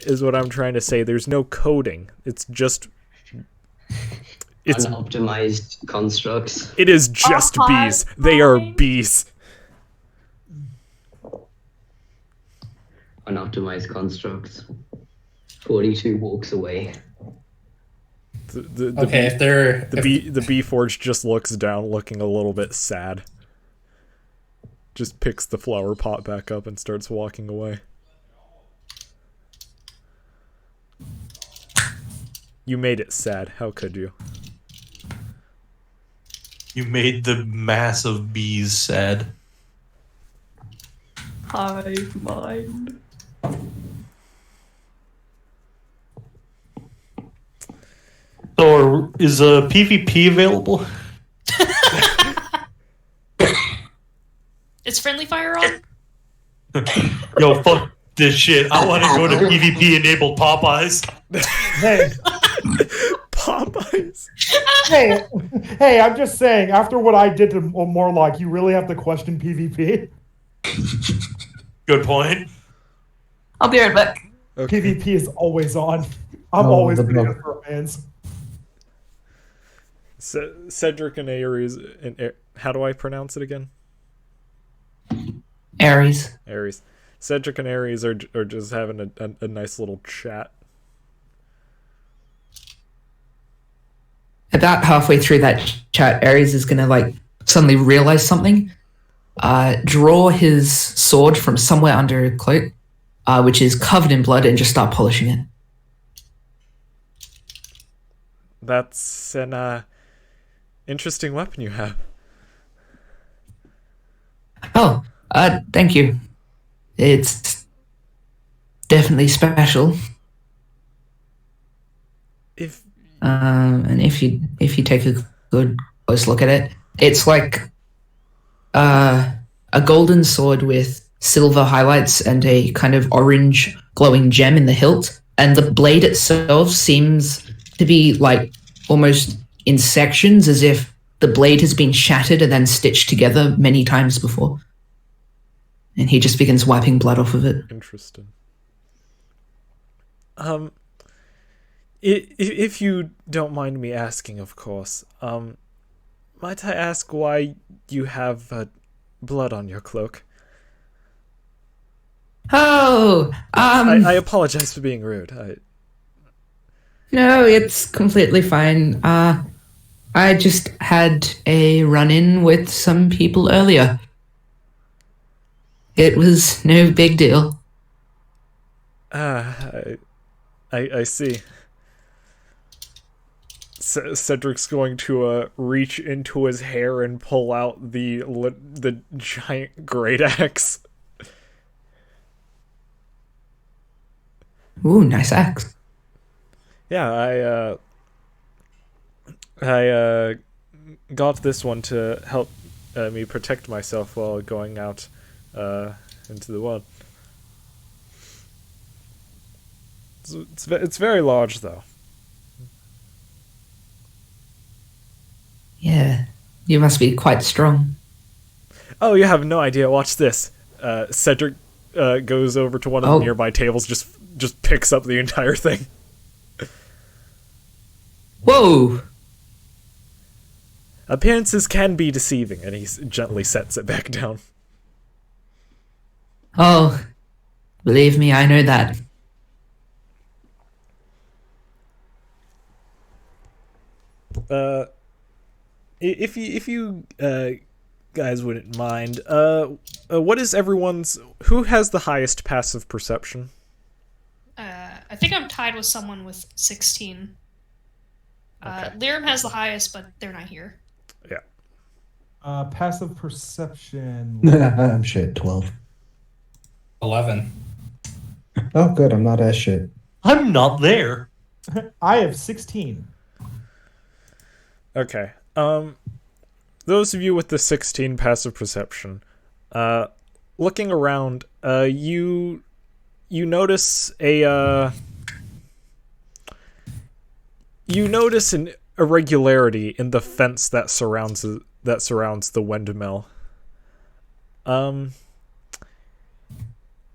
S1: is what I'm trying to say. There's no coding. It's
S9: Unoptimized constructs.
S1: It is just bees. They are bees.
S9: Unoptimized constructs. 42 walks away.
S1: The Bee Forge just looks down, looking a little bit sad. Just picks the flower pot back up and starts walking away. You made it sad. How could you?
S7: You made the mass of bees sad.
S5: Hive mind.
S7: So, is PvP available?
S3: Is friendly fire on?
S7: Yo, fuck this shit. I want to go to PvP enabled Popeyes.
S4: Hey,
S1: Popeyes. Popeyes.
S4: Hey, I'm just saying, after what I did to Morlock, you really have to question PvP.
S7: Good point.
S5: I'll be right back.
S1: Okay.
S4: PvP is always on. I'm
S6: Oh,
S4: always
S6: the
S4: going to
S6: milk.
S4: answer hands.
S1: Cedric and Ares. How do I pronounce it again?
S10: Ares.
S1: Ares. Cedric and Ares are just having a nice little chat.
S10: About halfway through that chat, Ares is gonna like suddenly realize something. Draw his sword from somewhere under a cloak, which is covered in blood, and just start polishing it.
S1: That's an interesting weapon you have.
S10: Oh, thank you. It's definitely special. And if you take a good close look at it, it's like a golden sword with silver highlights and a kind of orange glowing gem in the hilt, and the blade itself seems to be like almost in sections, as if the blade has been shattered and then stitched together many times before. And he just begins wiping blood off of it.
S1: Interesting. If you don't mind me asking, of course, might I ask why you have blood on your cloak?
S10: Oh,
S1: I apologize for being rude.
S10: No, it's completely fine. I just had a run-in with some people earlier. It was no big deal.
S1: I see. Cedric's going to reach into his hair and pull out the giant great axe.
S10: Ooh, nice axe.
S1: Yeah, I got this one to help me protect myself while going out into the world. It's very large, though.
S10: Yeah, you must be quite strong.
S1: Oh, you have no idea. Watch this. Cedric goes over to one of the nearby tables, just picks up the entire thing.
S10: Whoa!
S1: Appearances can be deceiving, and he gently sets it back down.
S10: Oh, believe me, I know that.
S1: If you guys wouldn't mind, what is everyone's? Who has the highest passive perception?
S3: I think I'm tied with someone with 16.
S1: Okay.
S3: Lyrim has the highest, but they're not here.
S1: Yeah.
S4: Passive perception.
S6: I'm shit. 12.
S2: 11.
S6: Oh, good. I'm not as shit.
S7: I'm not there.
S4: I have 16.
S1: Okay. Those of you with the 16 passive perception, looking around, you notice an irregularity in the fence that surrounds the windmill.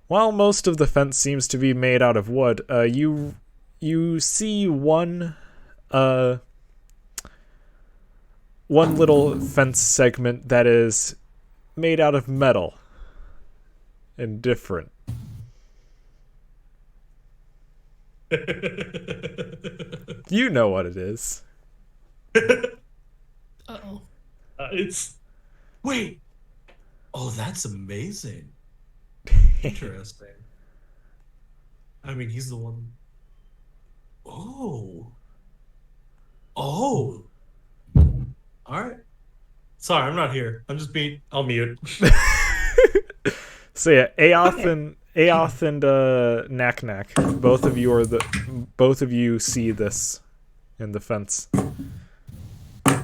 S1: While most of the fence seems to be made out of wood, you see one little fence segment that is made out of metal and different. You know what it is.
S3: Uh-oh.
S11: Wait. Oh, that's amazing. Interesting. I mean, he's the one. Oh. All right. Sorry, I'm not here. I'm just being. I'll mute.
S1: So yeah, Aoth and Knack Knack. Both of you see this in the fence.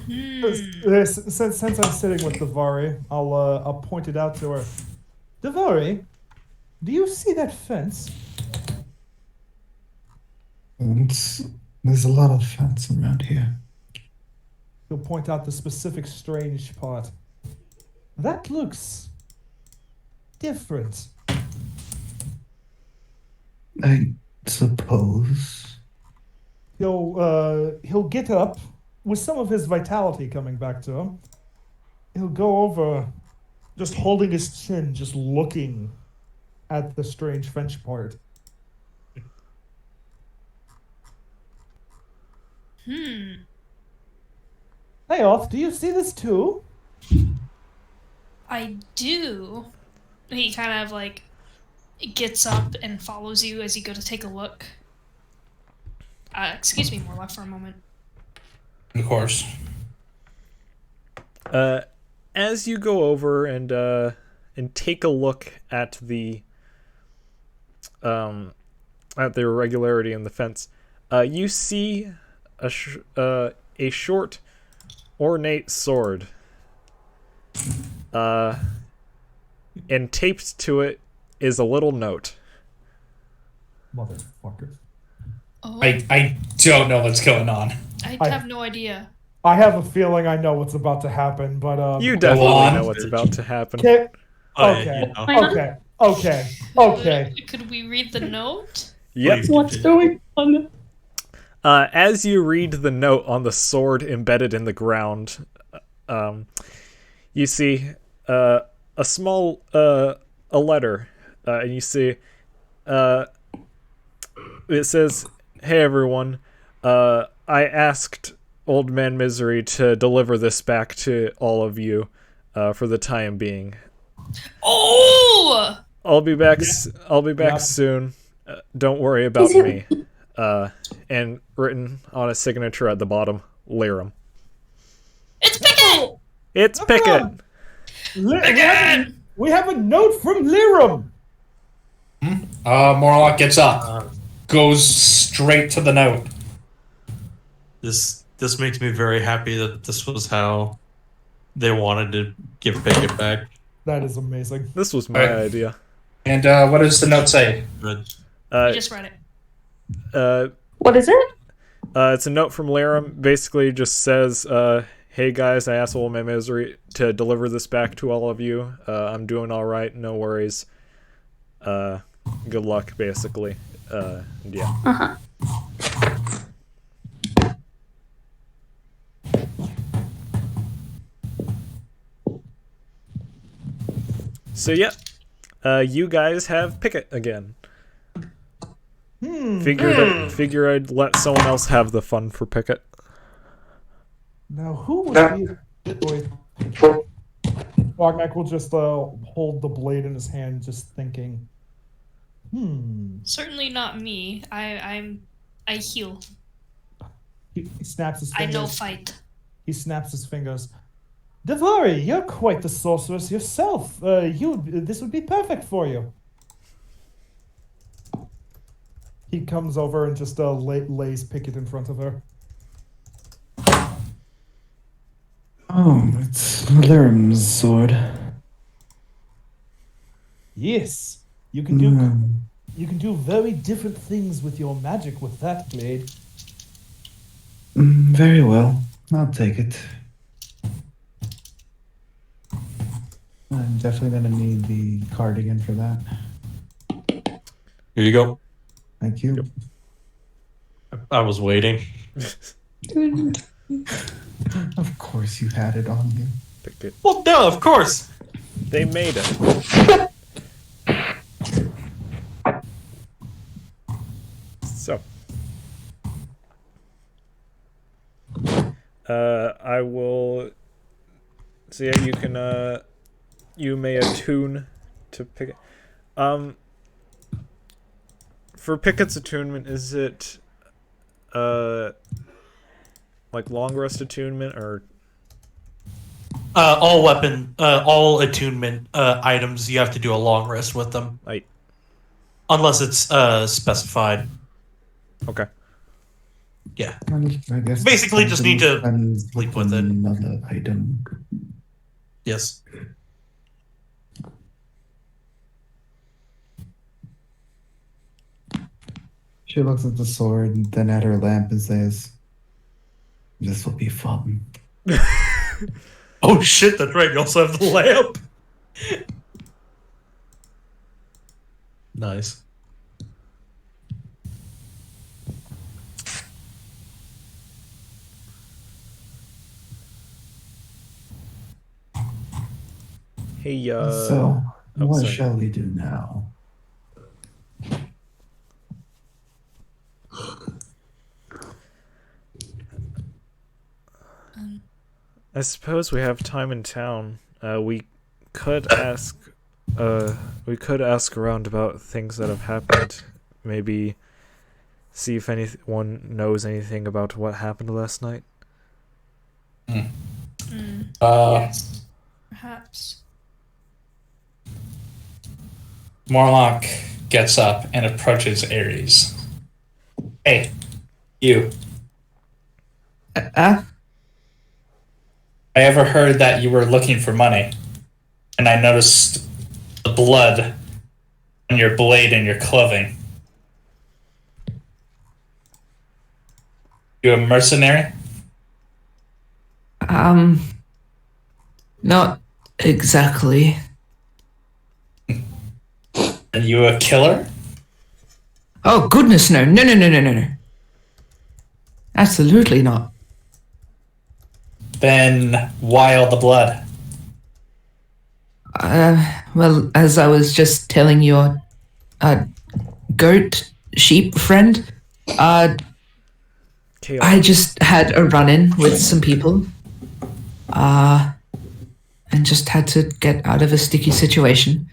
S4: Since I'm sitting with Davari, I'll point it out to her. Davari, do you see that fence?
S8: There's a lot of fence around here.
S4: He'll point out the specific strange part. That looks different.
S8: I suppose.
S4: He'll get up with some of his vitality coming back to him. He'll go over, just holding his chin, just looking at the strange French part. Hey, Off, do you see this too?
S3: I do. He kind of like gets up and follows you as you go to take a look. Excuse me, Morlock, for a moment.
S2: Of course.
S1: As you go over and take a look at the irregularity in the fence, you see a short, ornate sword. And taped to it is a little note.
S4: Motherfucker.
S3: Oh,
S2: I don't know what's going on.
S3: I have no idea.
S4: I have a feeling I know what's about to happen, but
S1: You definitely know what's about to happen.
S4: Okay.
S11: Okay.
S4: Okay.
S3: Could we read the note?
S1: Yep.
S5: What's going on?
S1: As you read the note on the sword embedded in the ground, you see a small a letter, and you see it says, "Hey everyone, I asked Old Man Misery to deliver this back to all of you for the time being.
S3: Oh!
S1: I'll be back soon. Don't worry about me." And written on a signature at the bottom, Lyrum.
S3: It's Pickett!
S1: It's Pickett!
S4: We have a note from Lyrum!
S2: Morlock gets up, goes straight to the note.
S7: This makes me very happy that this was how they wanted to give Pickett back.
S4: That is amazing.
S1: This was my idea.
S2: And what does the note say?
S3: You just read it.
S5: What is it?
S1: It's a note from Lyrum. Basically just says, hey guys, I asked Old Man Misery to deliver this back to all of you. I'm doing alright, no worries. Good luck, basically. Yeah.
S5: Uh-huh.
S1: So yeah, you guys have Pickett again. Figure I'd let someone else have the fun for Pickett.
S4: Now, who would be... Wagnak will just hold the blade in his hand, just thinking,
S3: Certainly not me. I heal.
S4: He snaps his
S3: I
S4: fingers.
S3: know fight.
S4: He snaps his fingers. Devari, you're quite the sorceress yourself. This would be perfect for you. He comes over and just lays Pickett in front of her.
S8: Oh, it's Lyrum's sword.
S4: Yes, you can do very different things with your magic with that blade.
S8: Very well. I'll take it. I'm definitely going to need the cardigan for that.
S7: Here you go.
S8: Thank you.
S7: I was waiting.
S8: Of course you had it on you.
S1: Pickett.
S7: Well, no, of course.
S1: They made it. So. I will... So yeah, you can, you may attune to Pickett. For Pickett's attunement, is it, like long rest attunement, or?
S7: All all attunement items, you have to do a long rest with them.
S1: Right.
S7: Unless it's specified.
S1: Okay.
S7: Yeah.
S8: I guess
S7: Basically just need to
S8: depends
S7: sleep with it.
S8: on another item.
S7: Yes.
S8: She looks at the sword and then at her lamp and says, "This will be fun."
S11: Oh shit, that's right. You also have the lamp. Nice.
S1: Hey,
S8: So, what
S1: sorry.
S8: shall we do now?
S1: I suppose we have time in town. We could ask around about things that have happened. Maybe see if anyone knows anything about what happened last night.
S3: Yes. Perhaps.
S2: Morlock gets up and approaches Ares. Hey, you. I ever heard that you were looking for money, and I noticed the blood on your blade and your clothing. You a mercenary?
S10: Not exactly.
S2: Are you a killer?
S10: Oh, goodness, no. No. Absolutely not.
S2: Then why all the blood?
S10: Well, as I was just telling your goat sheep friend, I just had a run-in with some people, and just had to get out of a sticky situation.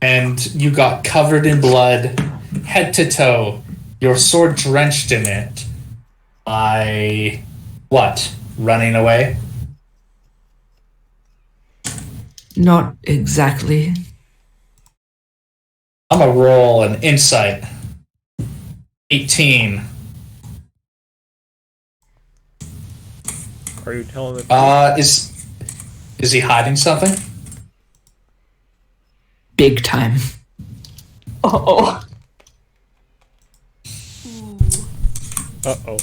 S2: And you got covered in blood, head to toe, your sword drenched in it, by what? Running away?
S10: Not exactly.
S2: I'm gonna roll an insight. 18.
S1: Are you telling the truth?
S2: Is he hiding something?
S10: Big time.
S5: Oh.
S1: Uh-oh.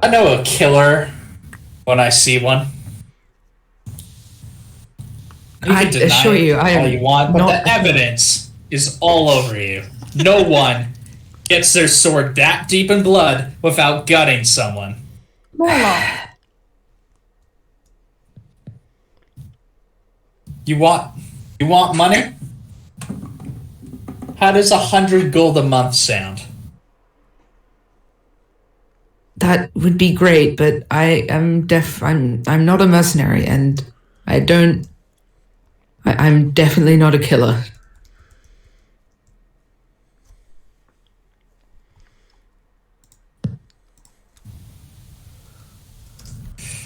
S2: I know a killer when I see one. You
S10: I
S2: can deny
S10: assure you, I
S2: all
S10: am
S2: you want, but
S10: not-
S2: the evidence is all over you. No one gets their sword that deep in blood without gutting someone.
S5: Morlock.
S2: You want money? How does 100 gold a month sound?
S10: That would be great, but I'm not a mercenary, and I'm definitely not a killer.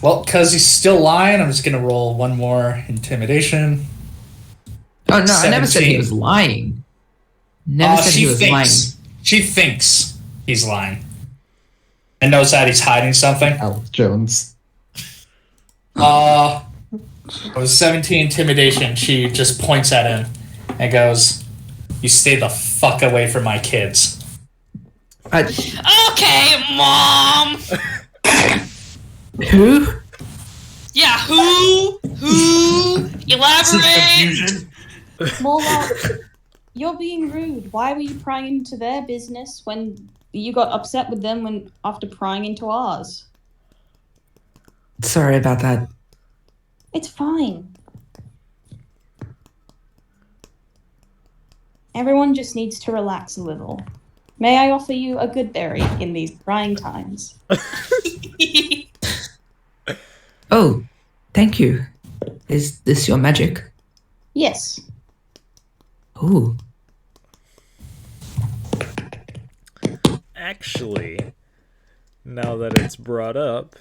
S2: Well, because he's still lying, I'm just gonna roll one more intimidation.
S10: Oh no, I never said he
S2: 17.
S10: was lying. Never said he was lying.
S2: She thinks he's lying. And knows that he's hiding something.
S6: Alex Jones.
S2: It was 17 intimidation. She just points at him and goes, "You stay the fuck away from my kids."
S3: Okay, Mom!
S10: Who?
S3: Yeah, who? Elaborate!
S5: Morlock, you're being rude. Why were you prying into their business when you got upset with them after prying into ours?
S10: Sorry about that.
S5: It's fine. Everyone just needs to relax a little. May I offer you a good berry in these trying times?
S10: Oh, thank you. Is this your magic?
S5: Yes.
S10: Ooh.
S1: Actually, now that it's brought up,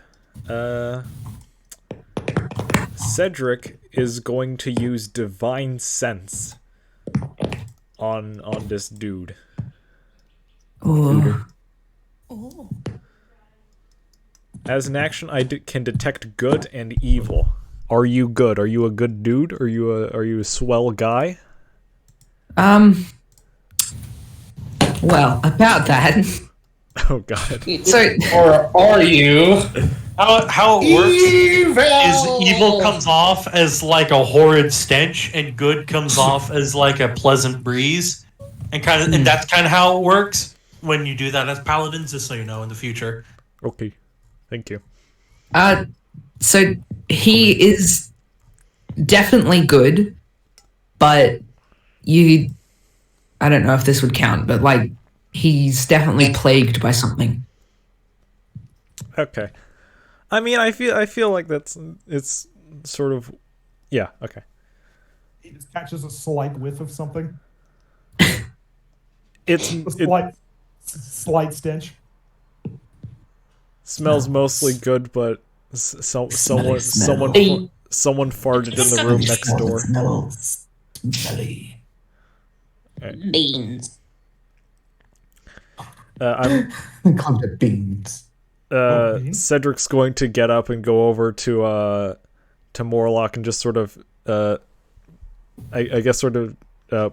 S1: Cedric is going to use divine sense on this dude.
S10: Oh.
S3: Oh.
S1: As an action, I can detect good and evil. Are you good? Are you a good dude? Are you a swell guy?
S10: Well, about that.
S1: Oh god.
S10: So,
S2: Or are you?
S7: How it works
S2: Evil!
S7: is evil comes off as like a horrid stench, and good comes off as like a pleasant breeze, and that's kind of how it works when you do that as paladins. Just so you know in the future.
S1: Okay, thank you.
S10: so he is definitely good, but I don't know if this would count, but like he's definitely plagued by something.
S1: Okay. I mean, I feel like it's sort of, yeah. Okay.
S4: He just catches a slight whiff of something.
S1: It's
S4: A slight stench.
S1: smells mostly good, but someone farted in the room next door.
S8: Smells smelly.
S5: Beans.
S1: I'm
S8: Come to beans.
S1: Cedric's going to get up and go over to Morlock and just sort of I guess sort of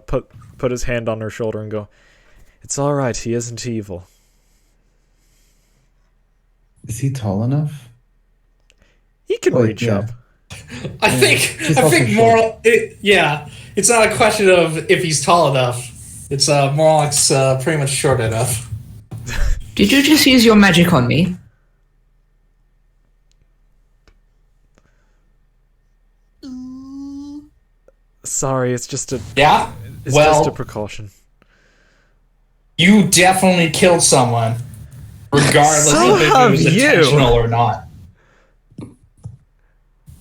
S1: put his hand on her shoulder and go, "It's all right. He isn't evil."
S8: Is he tall enough?
S1: He can reach up.
S2: I think more. It's not a question of if he's tall enough. It's Morlock's pretty much short enough.
S10: Did you just use your magic on me?
S1: Sorry, it's just a
S2: It's
S1: just a precaution.
S2: You definitely killed someone, regardless
S1: So
S2: of if it
S1: have
S2: was
S1: you.
S2: intentional or not.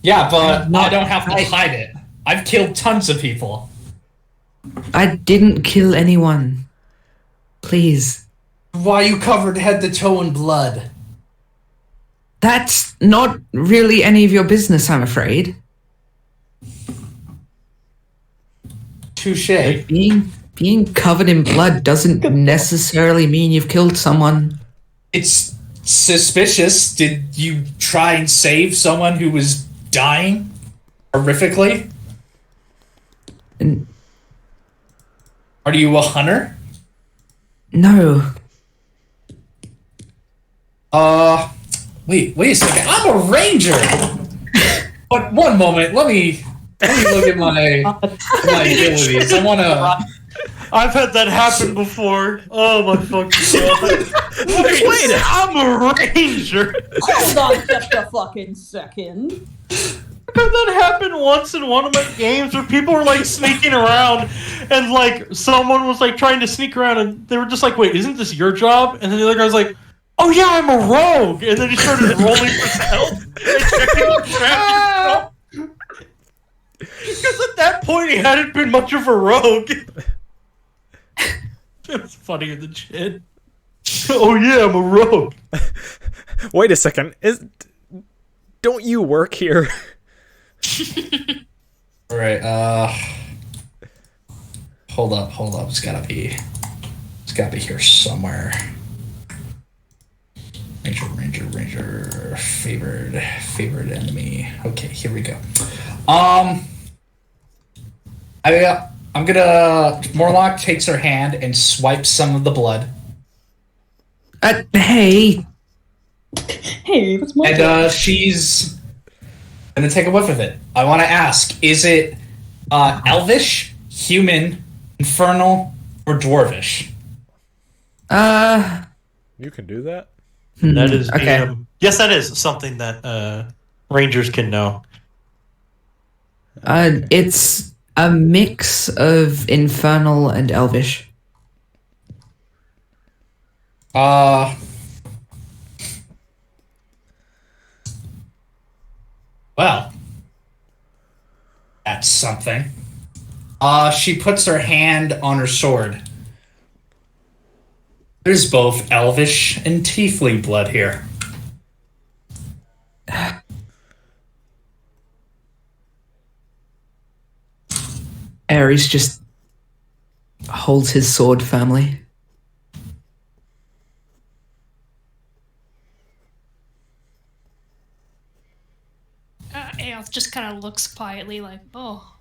S2: Yeah, but I don't have to hide it. I've killed tons of people.
S10: I didn't kill anyone. Please.
S2: Why you covered head to toe in blood?
S10: That's not really any of your business, I'm afraid.
S2: Touche.
S10: Being covered in blood doesn't necessarily mean you've killed someone.
S2: It's suspicious. Did you try and save someone who was dying horrifically?
S10: And
S2: Are you a hunter?
S10: no.
S2: Wait a second. I'm a ranger. But one moment, let me look at my abilities. I wanna.
S7: I've had that happen before. Oh my fucking god!
S1: Wait,
S7: I'm a ranger.
S5: Hold on just a fucking second.
S7: I've had that happen once in one of my games where people were like sneaking around, and like someone was like trying to sneak around, and they were just like, "Wait, isn't this your job?" And then the other guy was like, "Oh yeah, I'm a rogue," and then he started rolling for stealth and checking the traffic. Because at that point he hadn't been much of a rogue. It was funnier than shit. Oh yeah, I'm a rogue.
S1: Wait a second. Don't you work here?
S2: Alright, hold up. It's gotta be here somewhere. Ranger, favored enemy. Okay, here we go. I'm gonna. Morlock takes her hand and swipes some of the blood.
S10: Hey.
S5: Hey, that's my
S2: And she's gonna take a whiff of it. I want to ask: is it elvish, human, infernal, or dwarvish?
S1: You can do that?
S7: That is
S10: okay.
S7: Yes, that is something that rangers can know.
S10: It's a mix of infernal and elvish.
S2: Well, that's something. She puts her hand on her sword. There's both elvish and tiefling blood here.
S10: Ares just holds his sword firmly.
S3: Aoth just kind of looks quietly like, oh,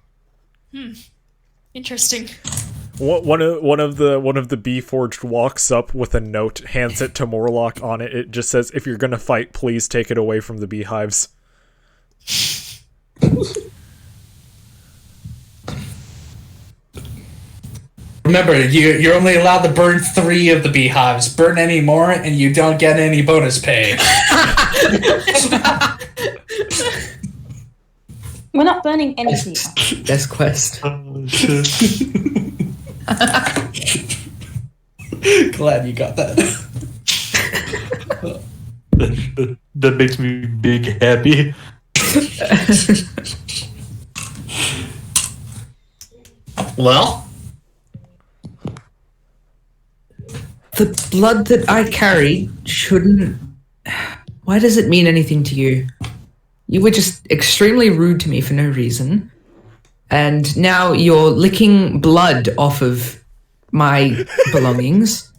S3: interesting.
S1: One of the Bee Forged walks up with a note, hands it to Morlock. On it, it just says, "If you're gonna fight, please take it away from the beehives."
S2: Remember, you're only allowed to burn 3 of the beehives. Burn any more, and you don't get any bonus pay.
S5: We're not burning anything.
S10: Best quest.
S7: Oh, shit.
S2: Glad you got that.
S7: That makes me big happy.
S2: Well,
S10: The blood that I carry shouldn't... Why does it mean anything to you? You were just extremely rude to me for no reason. And now you're licking blood off of my belongings.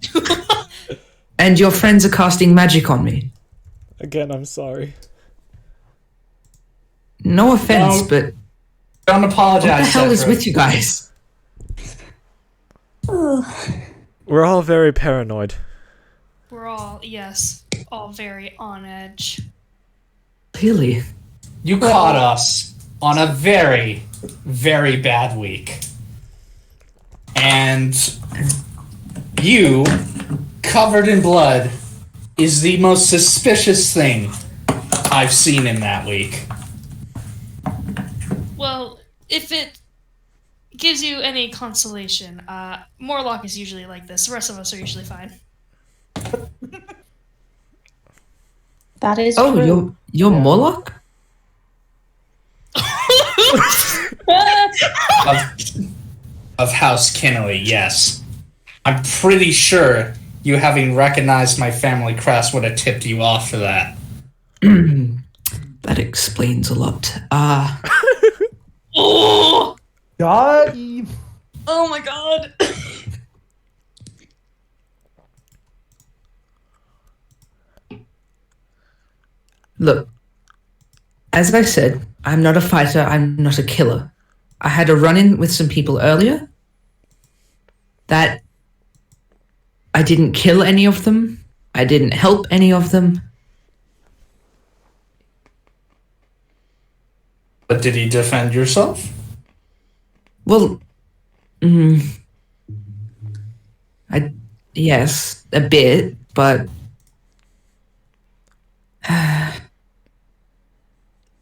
S10: And your friends are casting magic on me.
S1: Again, I'm sorry.
S10: No offense,
S2: No.
S10: but
S2: don't apologize.
S10: what the hell is
S2: Zephyr.
S10: with you guys?
S1: We're all very paranoid.
S3: We're all, yes, all very on edge.
S10: Clearly.
S2: You caught us on a very, very bad week. And you, covered in blood, is the most suspicious thing I've seen in that week.
S3: Well, if it gives you any consolation, Morlock is usually like this. The rest of us are usually fine.
S5: That is
S10: Oh,
S5: true.
S10: you're Morlock?
S2: Of House Kinnelly, yes. I'm pretty sure you having recognized my family crest would have tipped you off for that.
S10: That explains a lot.
S3: Oh!
S4: God, Eve.
S3: Oh my god!
S10: Look, as I said, I'm not a fighter, I'm not a killer. I had a run-in with some people earlier. That I didn't kill any of them. I didn't help any of them.
S2: But did he defend yourself?
S10: Well, yes, a bit, but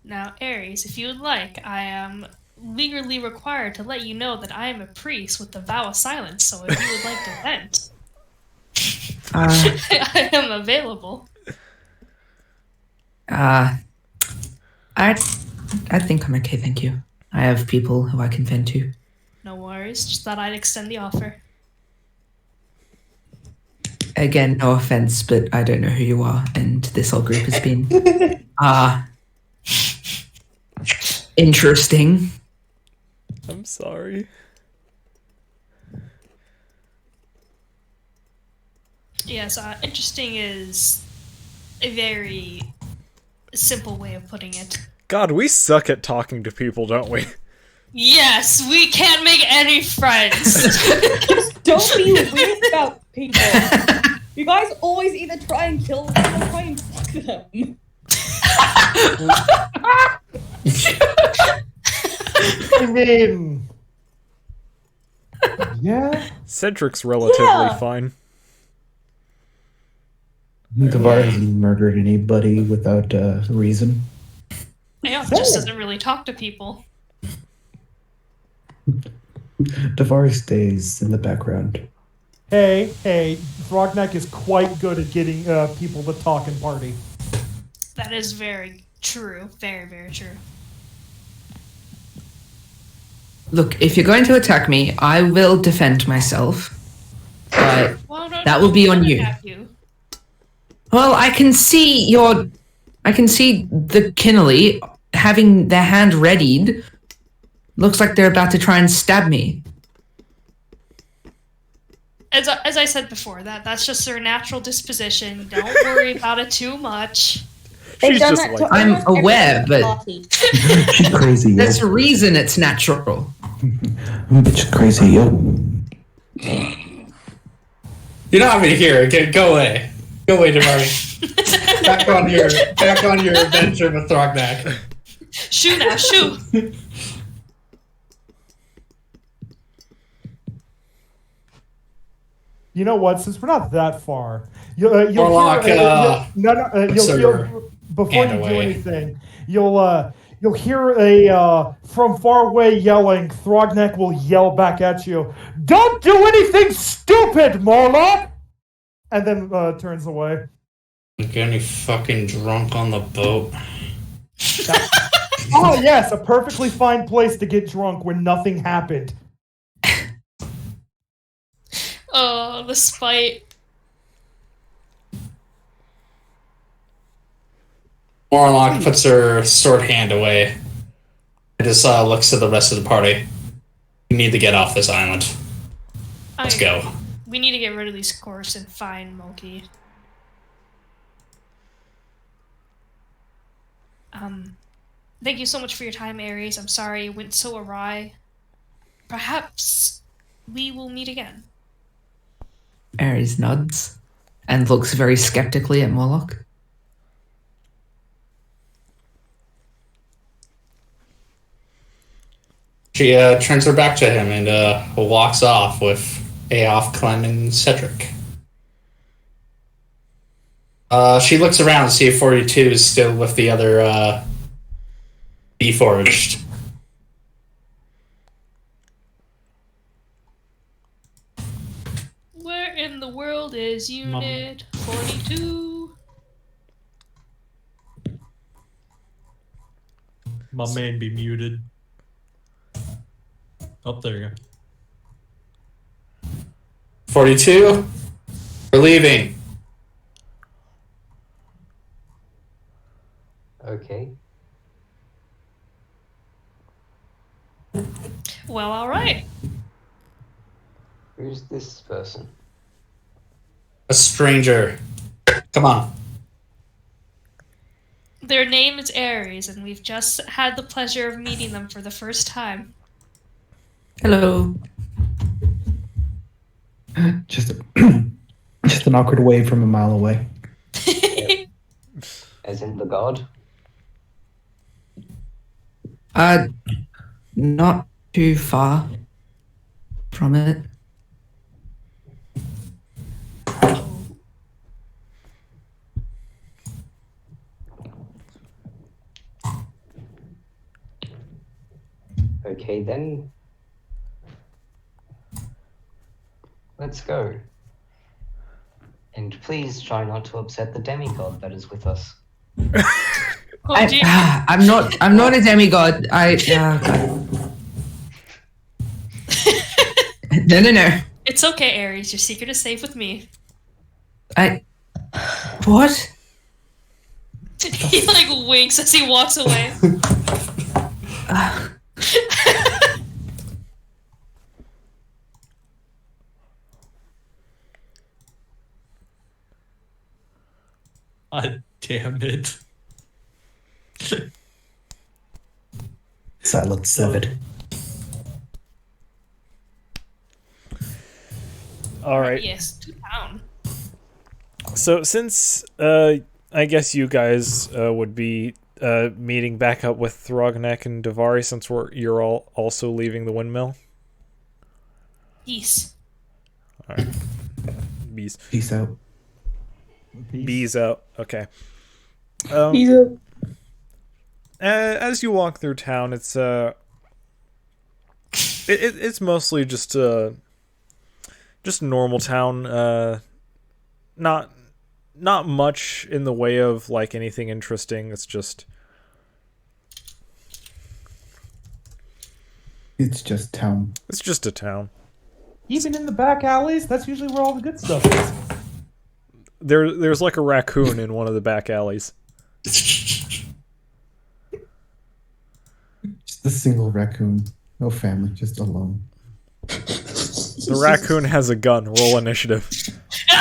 S3: Now, Ares, if you would like, I am legally required to let you know that I am a priest with the vow of silence, so if you would like to vent, I am available.
S10: I think I'm okay, thank you. I have people who I can vent to.
S3: No worries, just thought I'd extend the offer.
S10: Again, no offense, but I don't know who you are, and this whole group has been interesting.
S1: I'm sorry.
S3: Yes, interesting is a very simple way of putting it.
S1: God, we suck at talking to people, don't we?
S3: Yes, we can't make any friends.
S5: Just don't be weird about people. You guys always either try and kill them or try and fuck them.
S4: I mean, yeah.
S1: Cedric's relatively
S5: Yeah.
S1: fine.
S6: Devar hasn't murdered anybody without reason.
S3: Aoth just doesn't really talk to people.
S6: Devar stays in the background.
S4: Hey, Frogneck is quite good at getting people to talk in party.
S3: That is very true. Very, very true.
S10: Look, if you're going to attack me, I will defend myself. But
S3: Well, no,
S10: that will be on you.
S3: attack you.
S10: Well, I can see the Kinnelly having their hand readied. Looks like they're about to try and stab me.
S3: As I said before, that's just their natural disposition. Don't worry about it too much.
S5: They've
S1: She's
S5: done
S1: just
S5: that
S1: like
S5: to
S10: I'm
S5: almost every
S10: aware, but-
S5: party.
S8: She's crazy, yo.
S10: There's a reason it's natural.
S8: I'm a bitch crazy, yo.
S2: You're not even here. Go away. Go away, Davari. back on your adventure with Thrognak.
S3: Shoo now, shoo.
S4: You know what? Since we're not that far, you'll
S2: Warlock,
S4: hear, you'll
S2: sir,
S4: hear before
S2: hand
S4: you do
S2: away.
S4: anything. You'll hear a from far away yelling. Thrognak will yell back at you. Don't do anything stupid, Morlock! And then turns away.
S2: Get any fucking drunk on the boat?
S4: Oh yes, a perfectly fine place to get drunk when nothing happened.
S3: Oh, the spite.
S2: Warlock puts her sword hand away. And just looks at the rest of the party. We need to get off this island. Let's go.
S3: We need to get rid of these cores and find Moki. Thank you so much for your time, Ares. I'm sorry it went so awry. Perhaps we will meet again.
S10: Ares nods and looks very skeptically at Morlock.
S2: She turns her back to him and walks off with Aof, Clem, and Cedric. She looks around to see if 42 is still with the other Deforged.
S3: Where in the world is Unit 42?
S11: My man be muted. Oh, there you go.
S2: 42? We're leaving.
S9: Okay.
S3: Well, alright.
S9: Who's this person?
S2: A stranger. Come on.
S3: Their name is Ares, and we've just had the pleasure of meeting them for the first time.
S10: Hello.
S6: Just an awkward wave from a mile away.
S9: As in the god?
S10: Not too far from it.
S9: Okay then. Let's go. And please try not to upset the demigod that is with us.
S10: I'm not a demigod. No.
S3: It's okay, Ares. Your secret is safe with me.
S10: What?
S3: He like winks as he walks away.
S11: God damn it.
S6: Silence severed.
S1: All right.
S3: Yes, to town.
S1: So since I guess you guys would be meeting back up with Thrognak and Davari, since you're all also leaving the windmill.
S3: Yes.
S1: All right. Bees.
S6: Peace out.
S1: Bees out. Okay.
S5: Peace out.
S1: As you walk through town, it's it's mostly just a normal town. Not much in the way of like anything interesting. It's just
S6: town.
S1: It's just a town.
S4: Even in the back alleys, that's usually where all the good stuff is.
S1: There's like a raccoon in one of the back alleys.
S6: Just a single raccoon. No family, just alone.
S1: The raccoon has a gun. Roll initiative.
S2: Hey,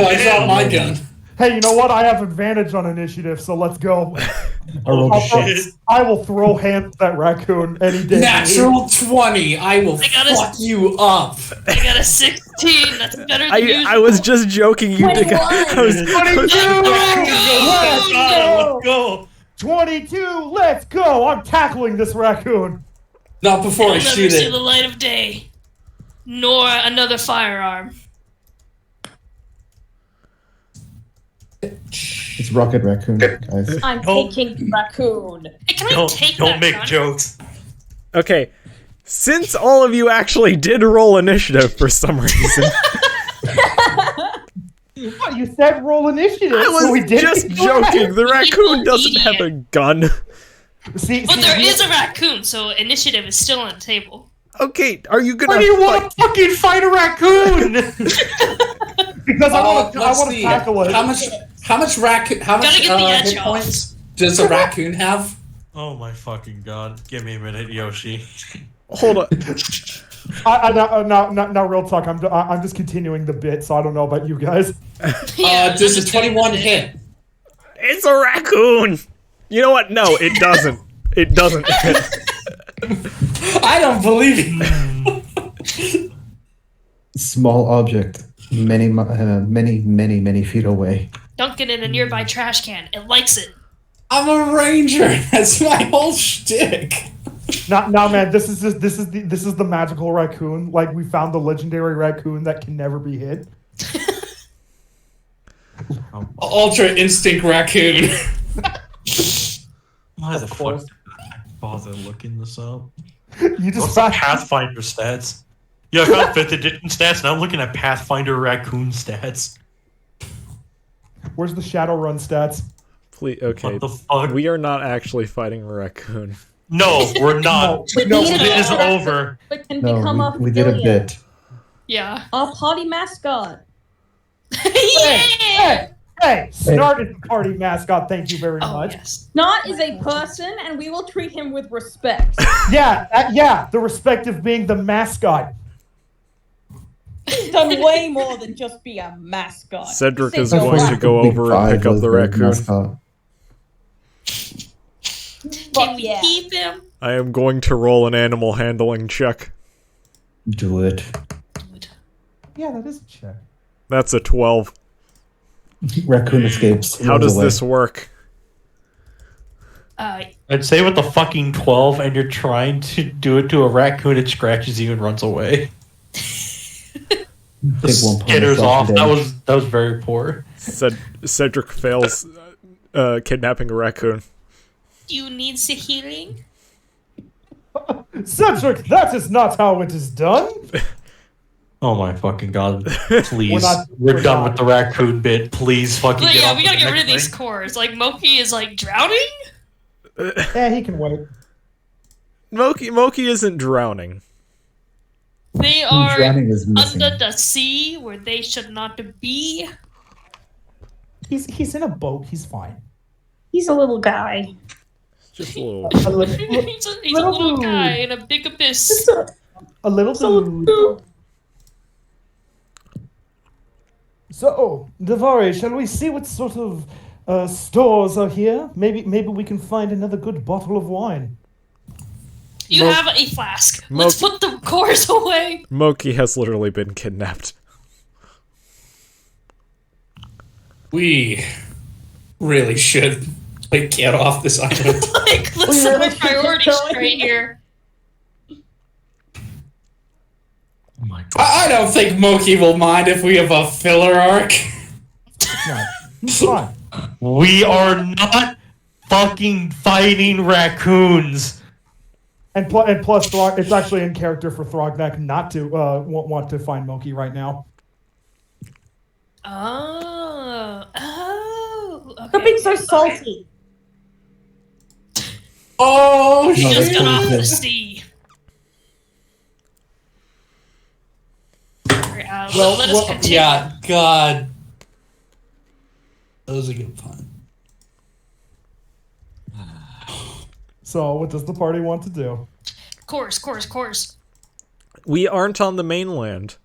S2: I shot my gun.
S4: Hey, you know what? I have advantage on initiative, so let's go.
S6: shit.
S4: I will throw hands at that raccoon any day.
S2: Natural 20. I will fuck you up.
S3: I got a 16. That's better than usual.
S1: I was just joking. You did. I was
S4: 22. Let's go. 22. Let's go. I'm tackling this raccoon.
S2: Not before I
S3: It'll
S2: shoot
S3: never see
S2: it.
S3: the light of day, nor another firearm.
S6: It's Rocket Raccoon, guys.
S5: I'm taking the raccoon.
S3: Hey, can I take that
S11: Don't make
S3: gun?
S11: jokes.
S1: Okay, since all of you actually did roll initiative for some reason,
S4: What, you said roll initiative.
S1: I
S4: so we
S1: was
S4: did
S1: just
S4: it.
S1: joking. The raccoon doesn't have a gun.
S4: See,
S3: But there is a raccoon, so initiative is still on the table.
S1: Okay, are you gonna?
S7: Why do you want to fucking fight a raccoon?
S4: Because I want
S2: let's
S4: to
S2: see.
S4: tackle it.
S2: How much
S3: Gotta get the edge
S2: hit
S3: off.
S2: points does a raccoon have?
S7: Oh my fucking god. Give me a minute, Yoshi.
S1: Hold on.
S4: No, real talk. I'm just continuing the bit, so I don't know about you guys.
S2: Does a 21 hit?
S1: It's a raccoon. You know what? No, it doesn't. It doesn't.
S2: I don't believe you.
S6: Small object, many feet away.
S3: Dunk it in a nearby trash can. It likes it.
S2: I'm a ranger. That's my whole shtick.
S4: No, man. This is the magical raccoon. Like, we found the legendary raccoon that can never be hit.
S2: Ultra instinct raccoon.
S7: Why the fuck did I bother looking this up?
S4: You just
S7: What's
S4: found
S7: Pathfinder stats? Yeah, I found 5th edition stats, and I'm looking at Pathfinder raccoon stats.
S4: Where's the Shadowrun stats?
S1: Please, okay.
S7: What the fuck?
S1: We are not actually fighting a raccoon.
S7: No, we're not.
S4: No,
S5: We
S7: It
S5: need
S7: is
S5: a-
S7: over.
S5: But can become a
S6: we did a
S5: familiar.
S6: bit.
S3: Yeah.
S5: Our party mascot.
S3: Yeah!
S4: Hey, Snart is the party mascot. Thank you very
S3: Oh,
S4: much.
S3: yes.
S5: Snot is a person, and we will treat him with respect.
S4: Yeah. The respect of being the mascot.
S5: He's done way more than just be a mascot.
S1: Cedric
S5: Save
S1: is
S5: your
S1: going to
S5: life.
S1: go
S6: Big
S1: over and pick
S6: Five
S1: up
S6: was
S1: the raccoon.
S6: mascot.
S3: Can we
S5: yeah.
S3: keep him?
S1: I am going to roll an animal handling check.
S6: Do it.
S4: Yeah, that is a check.
S1: That's a 12.
S6: Raccoon escapes.
S1: How
S6: runs
S1: does
S6: away.
S1: this work?
S7: I'd say with the fucking 12 and you're trying to do it to a raccoon, it scratches you and runs away.
S6: Take one point
S7: Skitters
S6: of
S7: off.
S6: damage.
S7: That was very poor.
S1: Cedric fails kidnapping a raccoon.
S3: Do you need some healing?
S4: Cedric, that is not how it is done.
S7: Oh my fucking god. Please.
S4: We're
S7: We're done
S4: not.
S7: with the raccoon bit. Please fucking
S3: But
S7: get
S3: yeah,
S7: off
S3: we
S7: to
S3: gotta
S7: the
S3: get rid
S7: next
S3: of these
S7: thing.
S3: cores. Like, Moki is, like, drowning?
S4: Yeah, he can wait.
S1: Moki isn't drowning.
S3: They are
S6: Drowning is missing.
S3: under the sea where they should not be.
S4: He's in a boat. He's fine.
S5: He's a little guy.
S1: Just a little.
S4: A little,
S3: He's a little guy in a big abyss.
S4: a little dude. So, Davari, shall we see what sort of stores are here? Maybe we can find another good bottle of wine.
S3: You have a flask. Let's put the cores away.
S1: Moki has literally been kidnapped.
S2: We really should get off this island.
S3: Like, let's set our priorities straight here.
S7: Oh my god.
S2: I don't think Moki will mind if we have a filler arc.
S4: No, he's fine.
S7: We are not fucking fighting raccoons.
S4: And plus, it's actually in character for Thrognak not to want to find Moki right now.
S3: Okay.
S5: Stop being so salty.
S2: Oh,
S6: No,
S3: Just
S6: that's
S3: got off
S6: pretty
S3: the
S6: good.
S3: sea. Let us continue.
S2: yeah, God. That was a good pun.
S4: So, what does the party want to do?
S3: Course.
S1: We aren't on the mainland.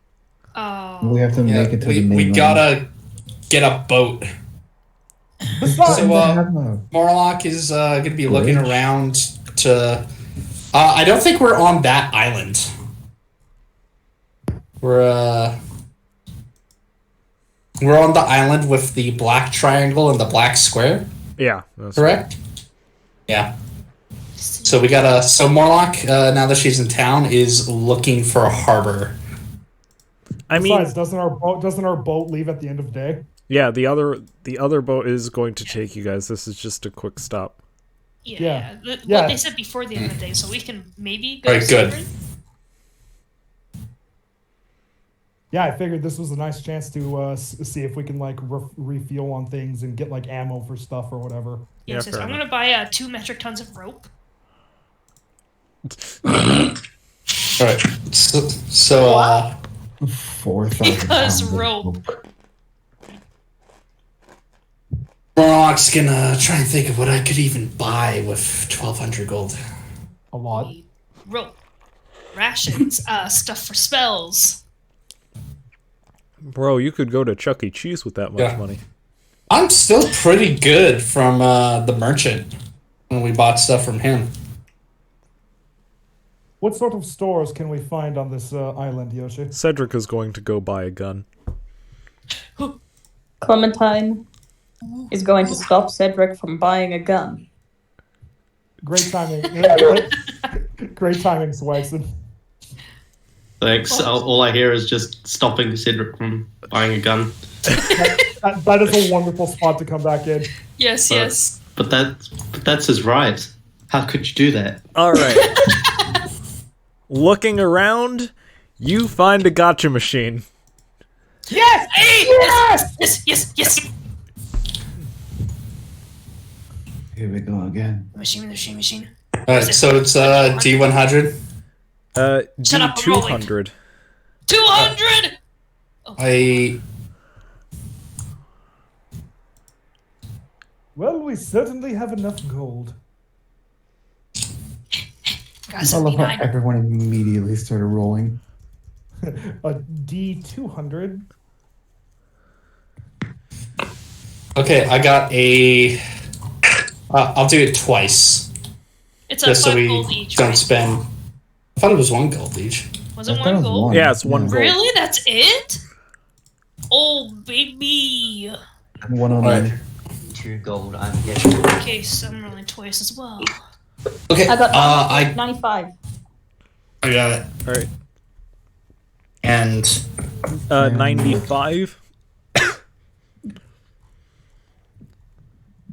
S3: Oh.
S6: We have to make it to the
S2: we
S6: mainland.
S2: gotta get a boat.
S4: Besides,
S2: So, Morlock is going to be looking around to... I don't think we're on that island. We're on the island with the black triangle and the black square.
S1: Yeah. That's
S2: correct? Yeah. So we got so Morlock, now that she's in town, is looking for a harbor.
S4: Besides, doesn't our boat leave at the end of the day?
S1: Yeah, the other boat is going to take you guys. This is just a quick stop.
S3: Yeah. What they said before the end of the day, so we can maybe go.
S2: Alright, good.
S4: Yeah, I figured this was a nice chance to see if we can like refuel on things and get like ammo for stuff or whatever.
S3: Yeah, so I'm gonna buy 2 metric tons of rope.
S2: Alright, so
S8: 4,000
S3: because
S8: pounds of
S3: rope.
S2: Morlock's gonna try and think of what I could even buy with 1,200 gold.
S4: A lot.
S3: Rope, rations, stuff for spells.
S1: Bro, you could go to Chuck E. Cheese with that much money.
S2: I'm still pretty good from the merchant when we bought stuff from him.
S4: What sort of stores can we find on this island, Yoshi?
S1: Cedric is going to go buy a gun.
S5: Clementine is going to stop Cedric from buying a gun.
S4: Great timing. Great timing, Swagson.
S12: Thanks. All I hear is just stopping Cedric from buying a gun.
S4: That is a wonderful spot to come back in.
S3: Yes, yes.
S12: But that's his right. How could you do that?
S1: All right. Looking around, you find a gotcha machine.
S3: Yes! Hey!
S4: Yes!
S3: Yes!
S8: Here we go again.
S3: Machine.
S2: Alright, so it's D100.
S3: Shut up, I'm rolling.
S1: D200.
S3: 200!
S4: Well, we certainly have enough gold.
S8: I love how everyone immediately started rolling.
S4: A D200.
S2: Okay, I got a... I'll do it twice.
S3: It's a
S2: just so
S3: 5
S2: we
S3: gold each,
S2: don't
S3: right?
S2: spend... I thought it was 1 gold each.
S3: Was it 1 gold?
S1: Yeah, it's 1 gold.
S3: Really? That's it? Oh, baby.
S8: 109.
S9: 2 gold, I'm getting.
S3: Okay, so I'm rolling twice as well.
S2: Okay,
S5: I got
S2: I
S5: 95.
S2: got it.
S1: Alright.
S2: And...
S1: 95.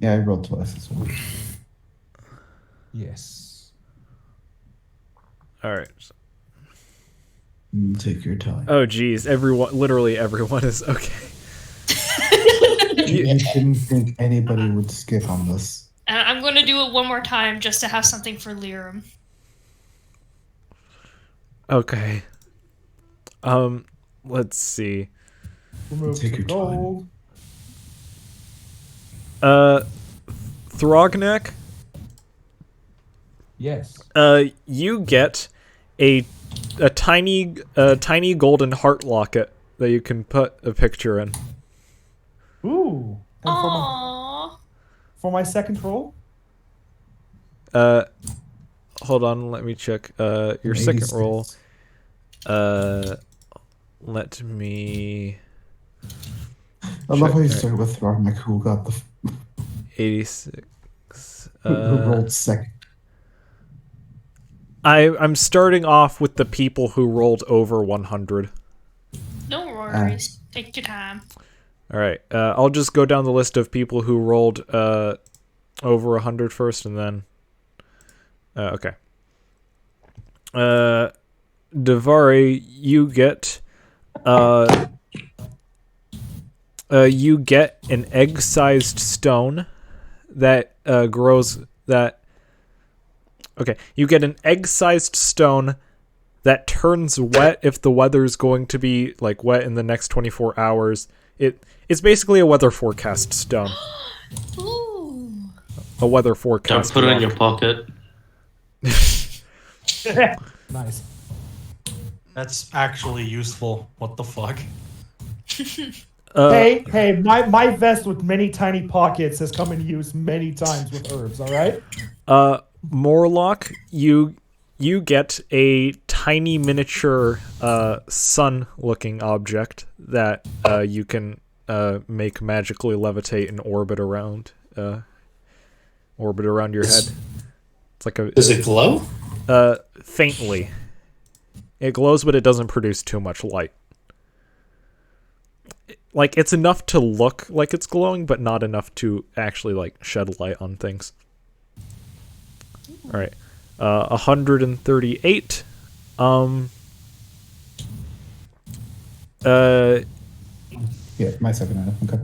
S8: Yeah, I rolled twice as well.
S4: Yes.
S1: Alright.
S8: Take your time.
S1: Oh, geez. Literally everyone is okay.
S8: I didn't think anybody would skip on this.
S3: And I'm going to do it one more time just to have something for Lirum.
S1: Okay. Let's see.
S4: Remove
S8: Take your
S4: gold.
S1: Throgneck?
S4: Yes.
S1: You get a tiny golden heart locket that you can put a picture in.
S4: Ooh. And
S3: Aww.
S4: for my second roll?
S1: Hold on, let me check. Your second
S8: 86.
S1: roll. Let me...
S8: I love how you
S1: check.
S8: start with Throgneck, who got the
S1: 86.
S8: who rolled second.
S1: I'm starting off with the people who rolled over 100.
S3: No worries. Take your time.
S1: All right. I'll just go down the list of people who rolled over 100 first, and then... okay. Davari, you get... you get an egg-sized stone that grows... Okay, you get an egg-sized stone that turns wet if the weather's going to be like wet in the next 24 hours. It's basically a weather forecast stone.
S3: Ooh.
S1: A weather
S12: Don't
S1: forecast.
S12: put it in
S1: block.
S12: your pocket.
S4: Nice.
S11: That's actually useful. What the fuck?
S4: Hey, my vest with many tiny pockets has come in use many times with herbs, alright?
S1: Morlock, you get a tiny miniature sun-looking object that you can make magically levitate and orbit around your head. It's like a.
S2: Does it glow?
S1: Faintly. It glows, but it doesn't produce too much light. Like, it's enough to look like it's glowing, but not enough to actually, like, shed light on things. Alright. 138.
S6: Yeah, my second item. Okay.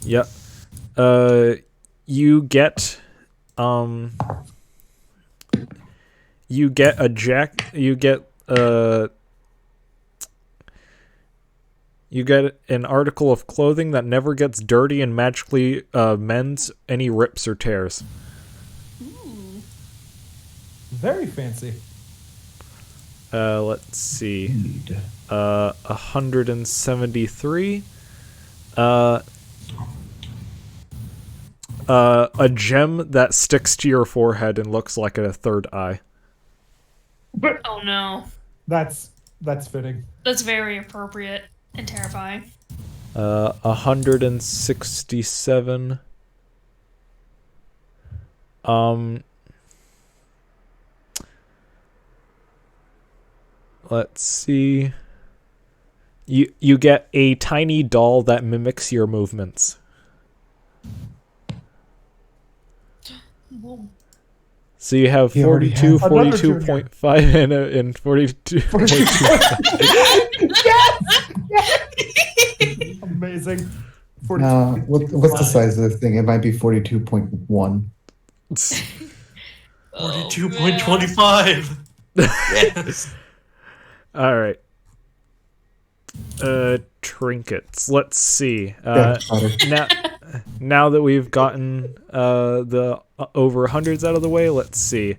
S1: Yep. You get an article of clothing that never gets dirty and magically mends any rips or tears.
S3: Ooh.
S4: Very fancy.
S1: Let's see. 173. A gem that sticks to your forehead and looks like a third eye.
S3: Oh no.
S4: That's fitting.
S3: That's very appropriate and terrifying.
S1: 167. Let's see. You get a tiny doll that mimics your movements.
S3: Whoa.
S1: So you have 42, 42.5, and 42.2.
S4: Yes! Amazing.
S6: No, what's the size of this thing? It might be 42.1.
S11: 42.25. Yes.
S1: All right. Trinkets. Let's see. Now that we've gotten the over hundreds out of the way, let's see.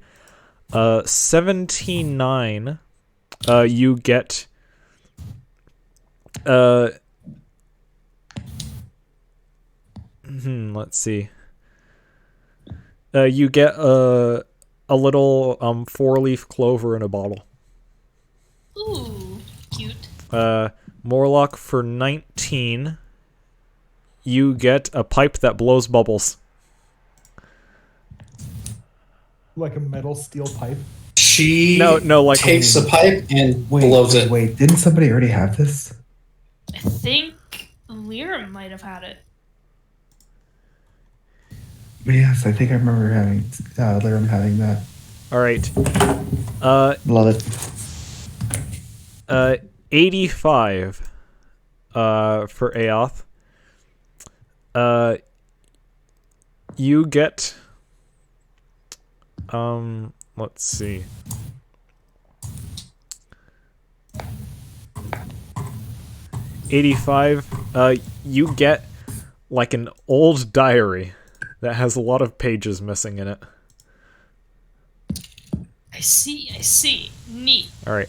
S1: 79. You get. Let's see. You get a little 4-leaf clover in a bottle.
S3: Ooh, cute.
S1: Morlock, for 19, you get a pipe that blows bubbles.
S4: Like a metal steel pipe.
S2: She
S1: like
S2: takes a pipe and blows it.
S6: Wait, didn't somebody already have this?
S3: I think Lyra might have had it.
S6: Yes, I think I remember having Lyram having that.
S1: All right.
S6: Love it.
S1: 85 for Aoth. You get let's see. You get like an old diary that has a lot of pages missing in it.
S3: I see. Neat.
S1: All right.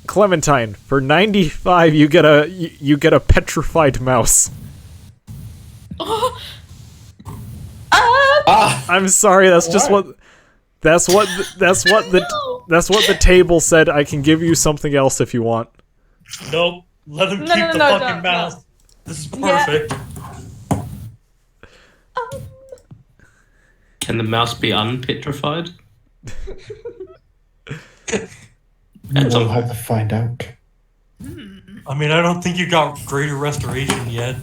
S1: Clementine, for 95, you get a petrified mouse.
S3: Oh.
S1: I'm sorry. That's just what the table said. I can give you something else if you want.
S11: Nope. Let him keep the fucking mouse. This is perfect.
S12: Can the mouse be unpetrified?
S6: We'll have to find out.
S11: I mean, I don't think you got greater restoration yet.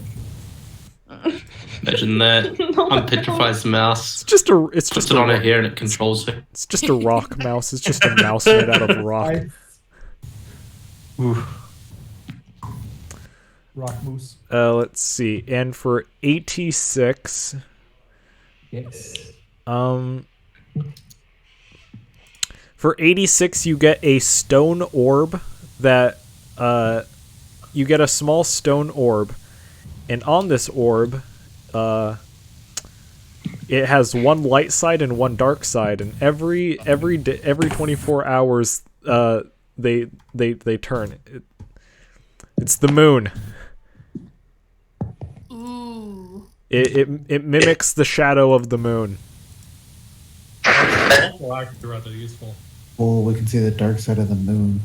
S12: Imagine that. Unpetrifies the mouse.
S1: It's
S12: puts it on her hair and it controls her.
S1: It's just a rock mouse. It's just a mouse made out of rock.
S11: Ooh.
S4: Rock moose.
S1: Let's see. And for 86,
S6: yes.
S1: For 86, you get a stone orb that you get a small stone orb, and on this orb, it has one light side and one dark side, and every 24 hours they turn. It's the moon.
S3: Ooh.
S1: It mimics the shadow of the moon.
S11: Multiple actions are rather useful.
S6: Oh, we can see the dark side of the moon.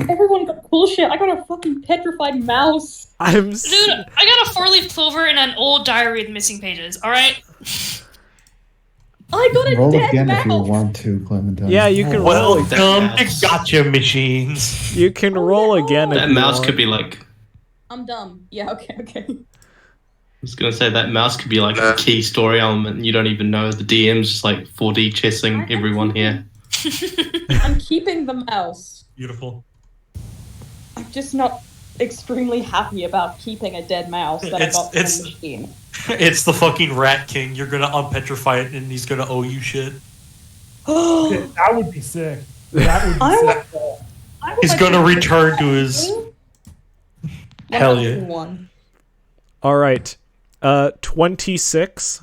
S5: Everyone got cool shit. I got a fucking petrified mouse.
S3: Dude, I got a 4-leaf clover and an old diary with missing pages. All right.
S5: I got a
S6: Roll
S5: dead
S6: again
S5: mouse.
S6: if you want to, Clementine.
S1: Yeah, you can roll
S7: Welcome
S1: again.
S7: to gotcha machines.
S1: You can roll again if
S12: That
S1: you
S12: mouse
S1: want.
S12: could be like.
S5: I'm dumb. Yeah, okay.
S12: I was gonna say that mouse could be like a key story element, and you don't even know. The DM's just like 4D chessing everyone here.
S5: I'm keeping the mouse.
S11: Beautiful.
S5: I'm just not extremely happy about keeping a dead mouse that I got from the machine.
S7: It's the fucking Rat King. You're gonna unpetrify it, and he's gonna owe you shit.
S4: That would be sick. That would be sick.
S7: He's gonna return to his. Hell yeah.
S1: All right. 26.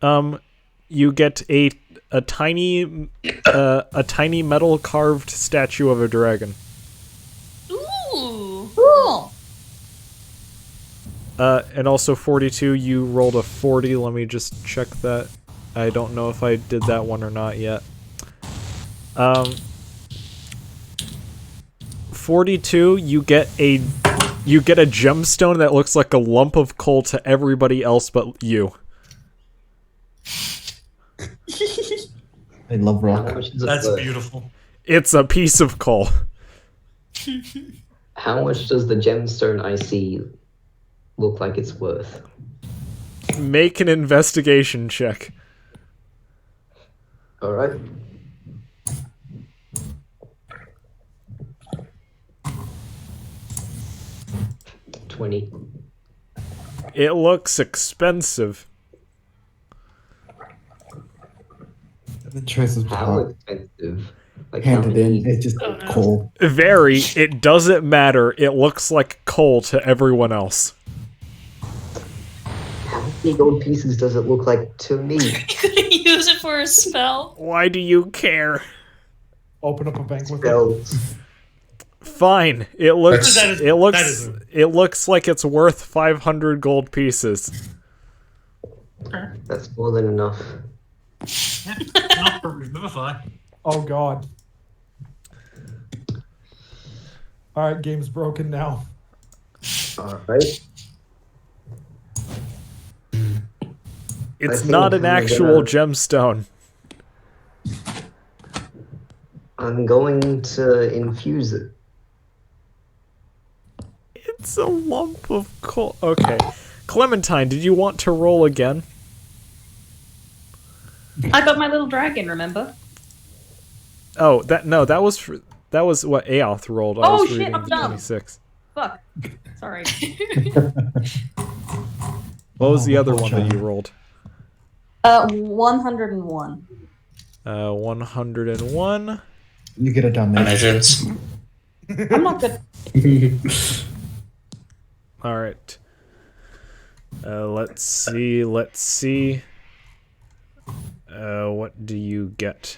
S1: You get a tiny metal carved statue of a dragon.
S3: Ooh.
S5: Cool.
S1: And also 42, you rolled a 40. Let me just check that. I don't know if I did that one or not yet. 42, you get a gemstone that looks like a lump of coal to everybody else but you.
S6: I love rock.
S7: That's beautiful.
S1: It's a piece of coal.
S9: How much does the gemstone I see look like it's worth?
S1: Make an investigation check.
S9: All right. $20.
S1: It looks expensive.
S6: The choice is
S9: How expensive? Like
S6: hand it in. It's just coal.
S1: Very. It doesn't matter. It looks like coal to everyone else.
S9: How many gold pieces does it look like to me?
S3: Use it for a spell.
S1: Why do you care?
S4: Open up a bank with
S9: Spells.
S1: Fine. It looks.
S11: That is-
S1: It looks.
S11: that is-
S1: It looks like it's worth 500 gold pieces.
S9: That's more than enough.
S11: Not for Revivify.
S4: Oh god. Alright, game's broken now.
S9: All right.
S1: It's
S9: think
S1: not an
S9: I'm
S1: actual
S9: gonna-
S1: gemstone.
S9: I'm going to infuse it.
S1: It's a lump of coal. Okay. Clementine, did you want to roll again?
S5: I got my little dragon, remember?
S1: Oh, that was what Aoth rolled. I
S5: Oh,
S1: was
S5: shit,
S1: reading
S5: I'm
S1: the
S5: dumb.
S1: 26.
S5: Fuck. Sorry.
S1: What was the
S6: Oh,
S1: other
S6: poor
S1: one that you
S6: child.
S1: rolled?
S5: 101.
S1: 101.
S6: You get a damage.
S5: I'm not good.
S1: All right. Let's see. What do you get?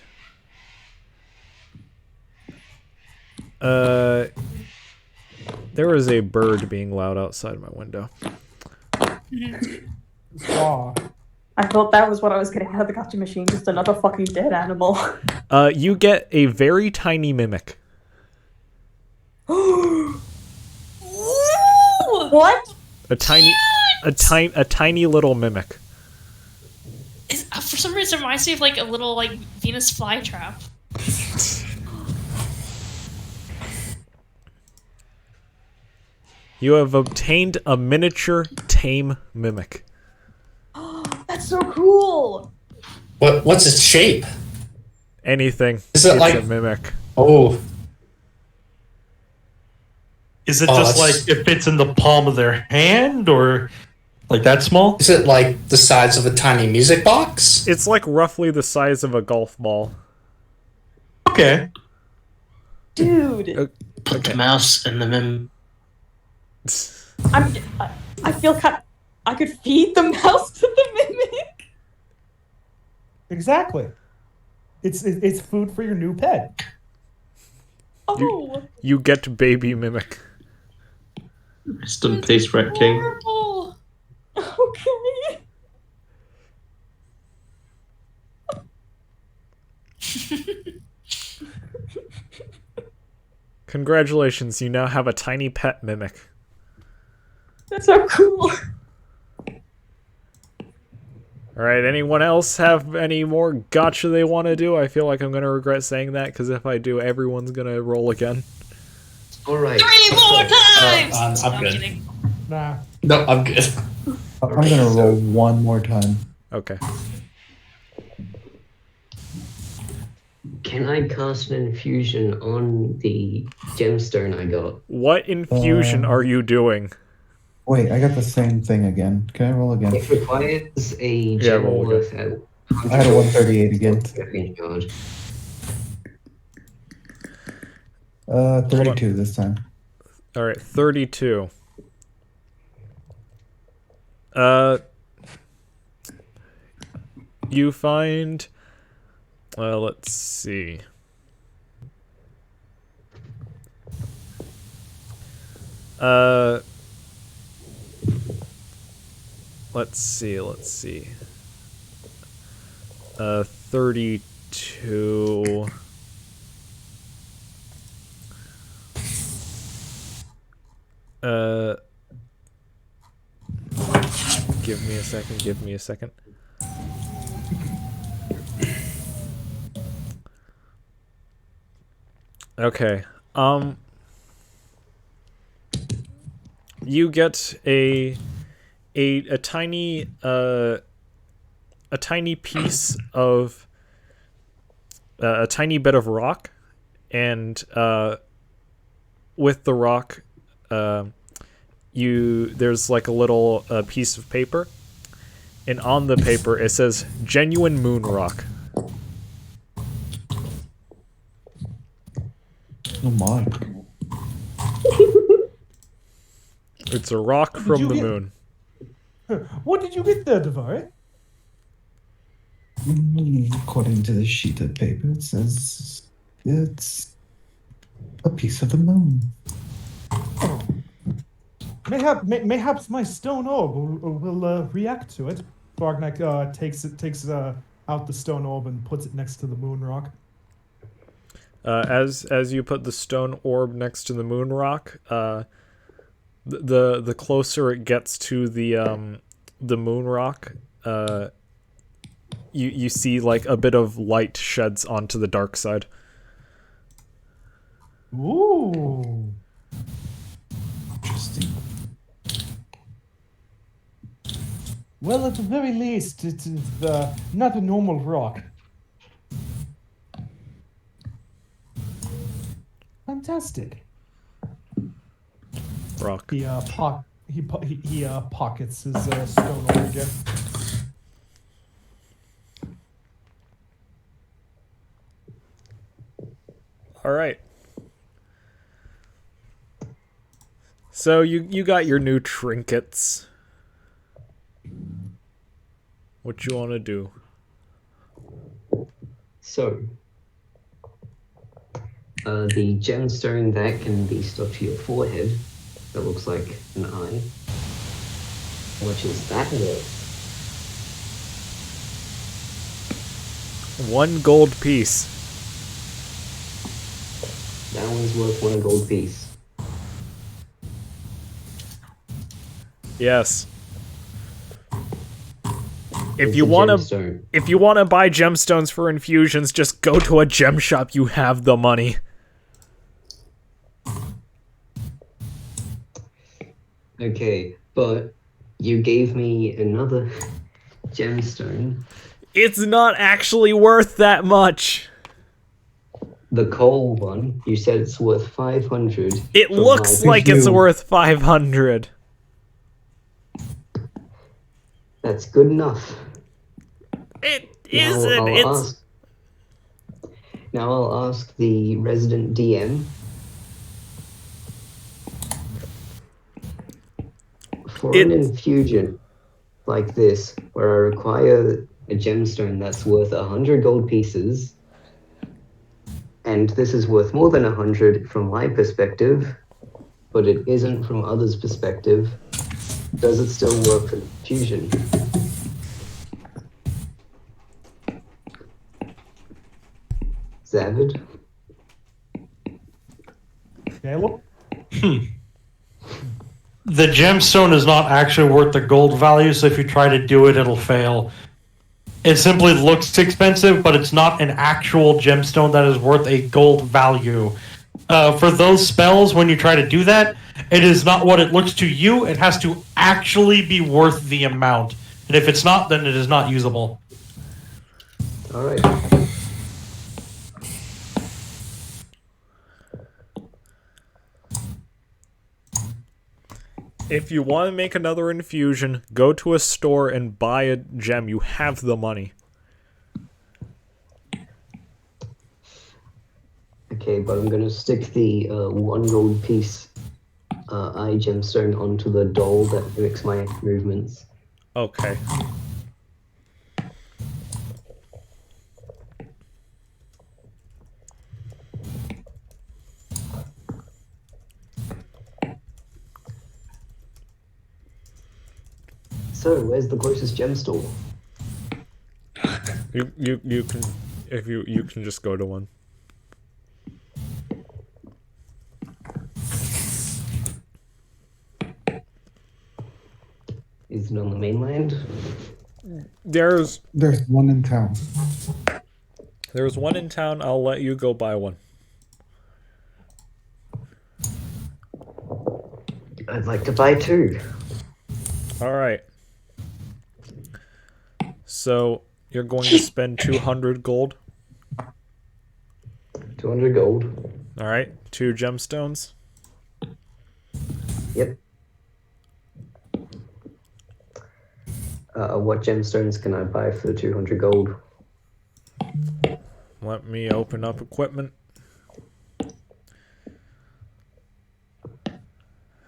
S1: There was a bird being loud outside my window.
S4: Aw.
S5: I thought that was what I was getting out of the gotcha machine, just another fucking dead animal.
S1: You get a very tiny mimic.
S5: What?
S1: A tiny little mimic.
S3: For some reason, it reminds me of like a little like Venus flytrap.
S1: You have obtained a miniature tame mimic.
S5: That's so cool.
S2: What's its shape?
S1: Anything.
S2: Is it
S1: it's
S2: like-
S1: a mimic?
S2: Oh,
S7: Is it
S2: Oh,
S7: just
S2: it's-
S7: like it fits in the palm of their hand, or like that small?
S2: is it like the size of a tiny music box?
S1: It's like roughly the size of a golf ball.
S7: Okay.
S5: Dude.
S12: Put the mouse in the mem.
S5: I feel I could feed the mouse to the mimic.
S4: Exactly. It's food for your new pet.
S5: Oh.
S1: You get baby mimic.
S12: Rest in peace, Rat King.
S3: Horrible.
S5: Okay.
S1: Congratulations, you now have a tiny pet mimic.
S5: That's so cool.
S1: Alright, anyone else have any more gotcha they want to do? I feel like I'm going to regret saying that, because if I do, everyone's going to roll again.
S9: Alright.
S3: 3 more times!
S2: I'm
S3: No,
S2: good.
S3: kidding.
S4: Nah.
S2: No, I'm good.
S6: I'm gonna roll one more time.
S1: Okay.
S9: Can I cast an infusion on the gemstone I got?
S1: What infusion are you doing?
S6: Wait, I got the same thing again. Can I roll again?
S9: It requires a
S1: Yeah,
S9: gem
S1: roll
S9: worth
S6: I had a 138 again.
S9: charge.
S6: 32 this time.
S1: Alright, 32. You find... let's see. Let's see. 32... Give me a second. Okay. You get a tiny piece of a tiny bit of rock, and with the rock there's like a little piece of paper, and on the paper it says genuine moon rock.
S6: Oh my.
S1: It's a rock from the moon.
S4: What did you get there, Devari?
S8: According to the sheet of paper, it says it's a piece of the moon.
S4: Mayhaps my stone orb will react to it. Bargnek takes out the stone orb and puts it next to the moon rock.
S1: As you put the stone orb next to the moon rock, the closer it gets to the moon rock, you see like a bit of light sheds onto the dark side.
S4: Ooh.
S8: Interesting.
S4: Well, at the very least, it's not a normal rock. Fantastic.
S1: Rock.
S4: He pockets his stone orb again.
S1: All right. So you got your new trinkets. What you want to do?
S9: So, the gemstone that can be stuck to your forehead, that looks like an eye. How much is that worth?
S1: 1 gold piece.
S9: That one's worth 1 gold piece.
S1: Yes. If
S9: It's
S1: you
S9: a
S1: want to
S9: gemstone.
S1: buy gemstones for infusions, just go to a gem shop. You have the money.
S9: Okay, but you gave me another gemstone.
S1: It's not actually worth that much.
S9: The coal one, you said it's worth 500.
S1: It looks like it's worth 500.
S9: That's good enough.
S1: It
S9: Now
S1: isn't.
S9: Now I'll ask the resident DM for an infusion like this, where I require a gemstone that's worth 100 gold pieces, and this is worth more than 100 from my perspective, but it isn't from others' perspective, does it still work for fusion? Zavid?
S4: Caleb?
S7: The gemstone is not actually worth the gold value, so if you try to do it, it'll fail. It simply looks expensive, but it's not an actual gemstone that is worth a gold value. For those spells, when you try to do that, it is not what it looks to you. It has to actually be worth the amount. And if it's not, then it is not usable.
S9: Alright.
S1: If you want to make another infusion, go to a store and buy a gem. You have the money.
S9: Okay, but I'm gonna stick the 1 gold piece eye gemstone onto the doll that mimics my movements.
S1: Okay.
S9: So, where's the closest gem store?
S1: You can, if you can just go to one.
S9: Is it on the mainland?
S1: There's
S6: one in town.
S1: There's one in town. I'll let you go buy one.
S9: I'd like to buy 2.
S1: All right. So you're going to spend 200 gold.
S9: 200 gold.
S1: All right. 2 gemstones.
S9: Yep. What gemstones can I buy for 200 gold?
S1: Let me open up equipment.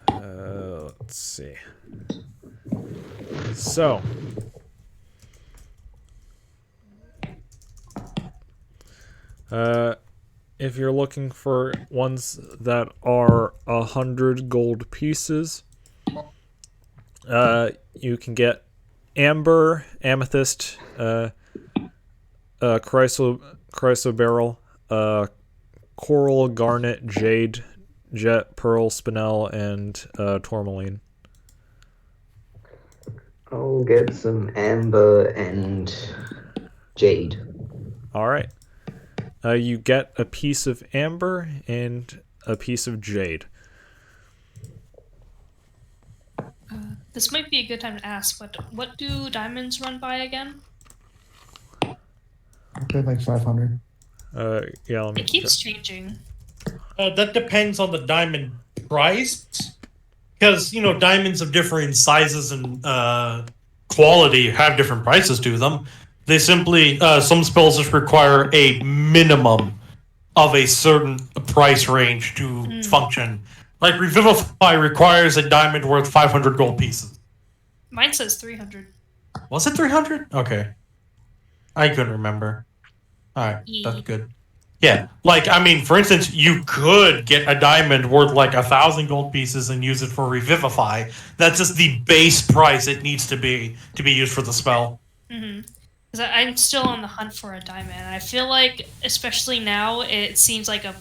S1: Let's see. So. If you're looking for ones that are 100 gold pieces, you can get amber, amethyst, chrysoberyl, coral, garnet, jade, jet, pearl, spinel, and tourmaline.
S9: I'll get some amber and jade.
S1: All right. You get a piece of amber and a piece of jade.
S3: This might be a good time to ask, but what do diamonds run by again?
S6: Okay, like 500.
S1: Yeah, let me
S3: It keeps changing.
S7: That depends on the diamond price. Because, you know, diamonds of differing sizes and quality have different prices to them. They simply, some spells just require a minimum of a certain price range to function. Like Revivify requires a diamond worth 500 gold pieces.
S3: Mine says 300.
S7: Was it 300? Okay. I couldn't remember. Alright, that's good. Yeah, like, I mean, for instance, you could get a diamond worth like 1,000 gold pieces and use it for Revivify. That's just the base price it needs to be used for the spell.
S3: Mm-hmm. Because I'm still on the hunt for a diamond. I feel like, especially now, it seems like a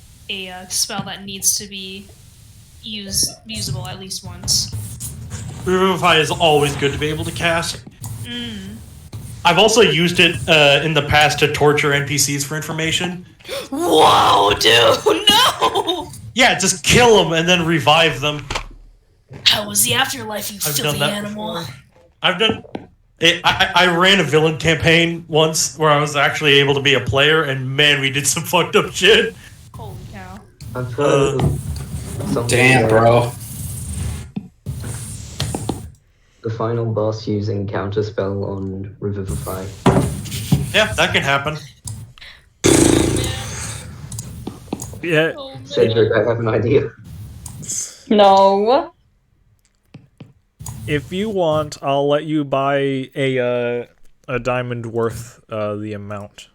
S3: spell that needs to be usable at least once.
S7: Revivify is always good to be able to cast. I've also used it in the past to torture NPCs for information.
S3: Whoa, dude, no!
S7: Yeah, just kill them and then revive them.
S3: How was the afterlife, you filthy animal?
S7: Before. I've done... I ran a villain campaign once where I was actually able to be a player, and man, we did some fucked up shit.
S3: Holy cow.
S9: I've heard
S2: damn, bro.
S9: The final boss using counterspell on Revivify.
S7: Yeah, that can happen.
S1: Yeah.
S9: Cedric, I have an idea.
S5: No.
S1: If you want, I'll let you buy a diamond worth the amount.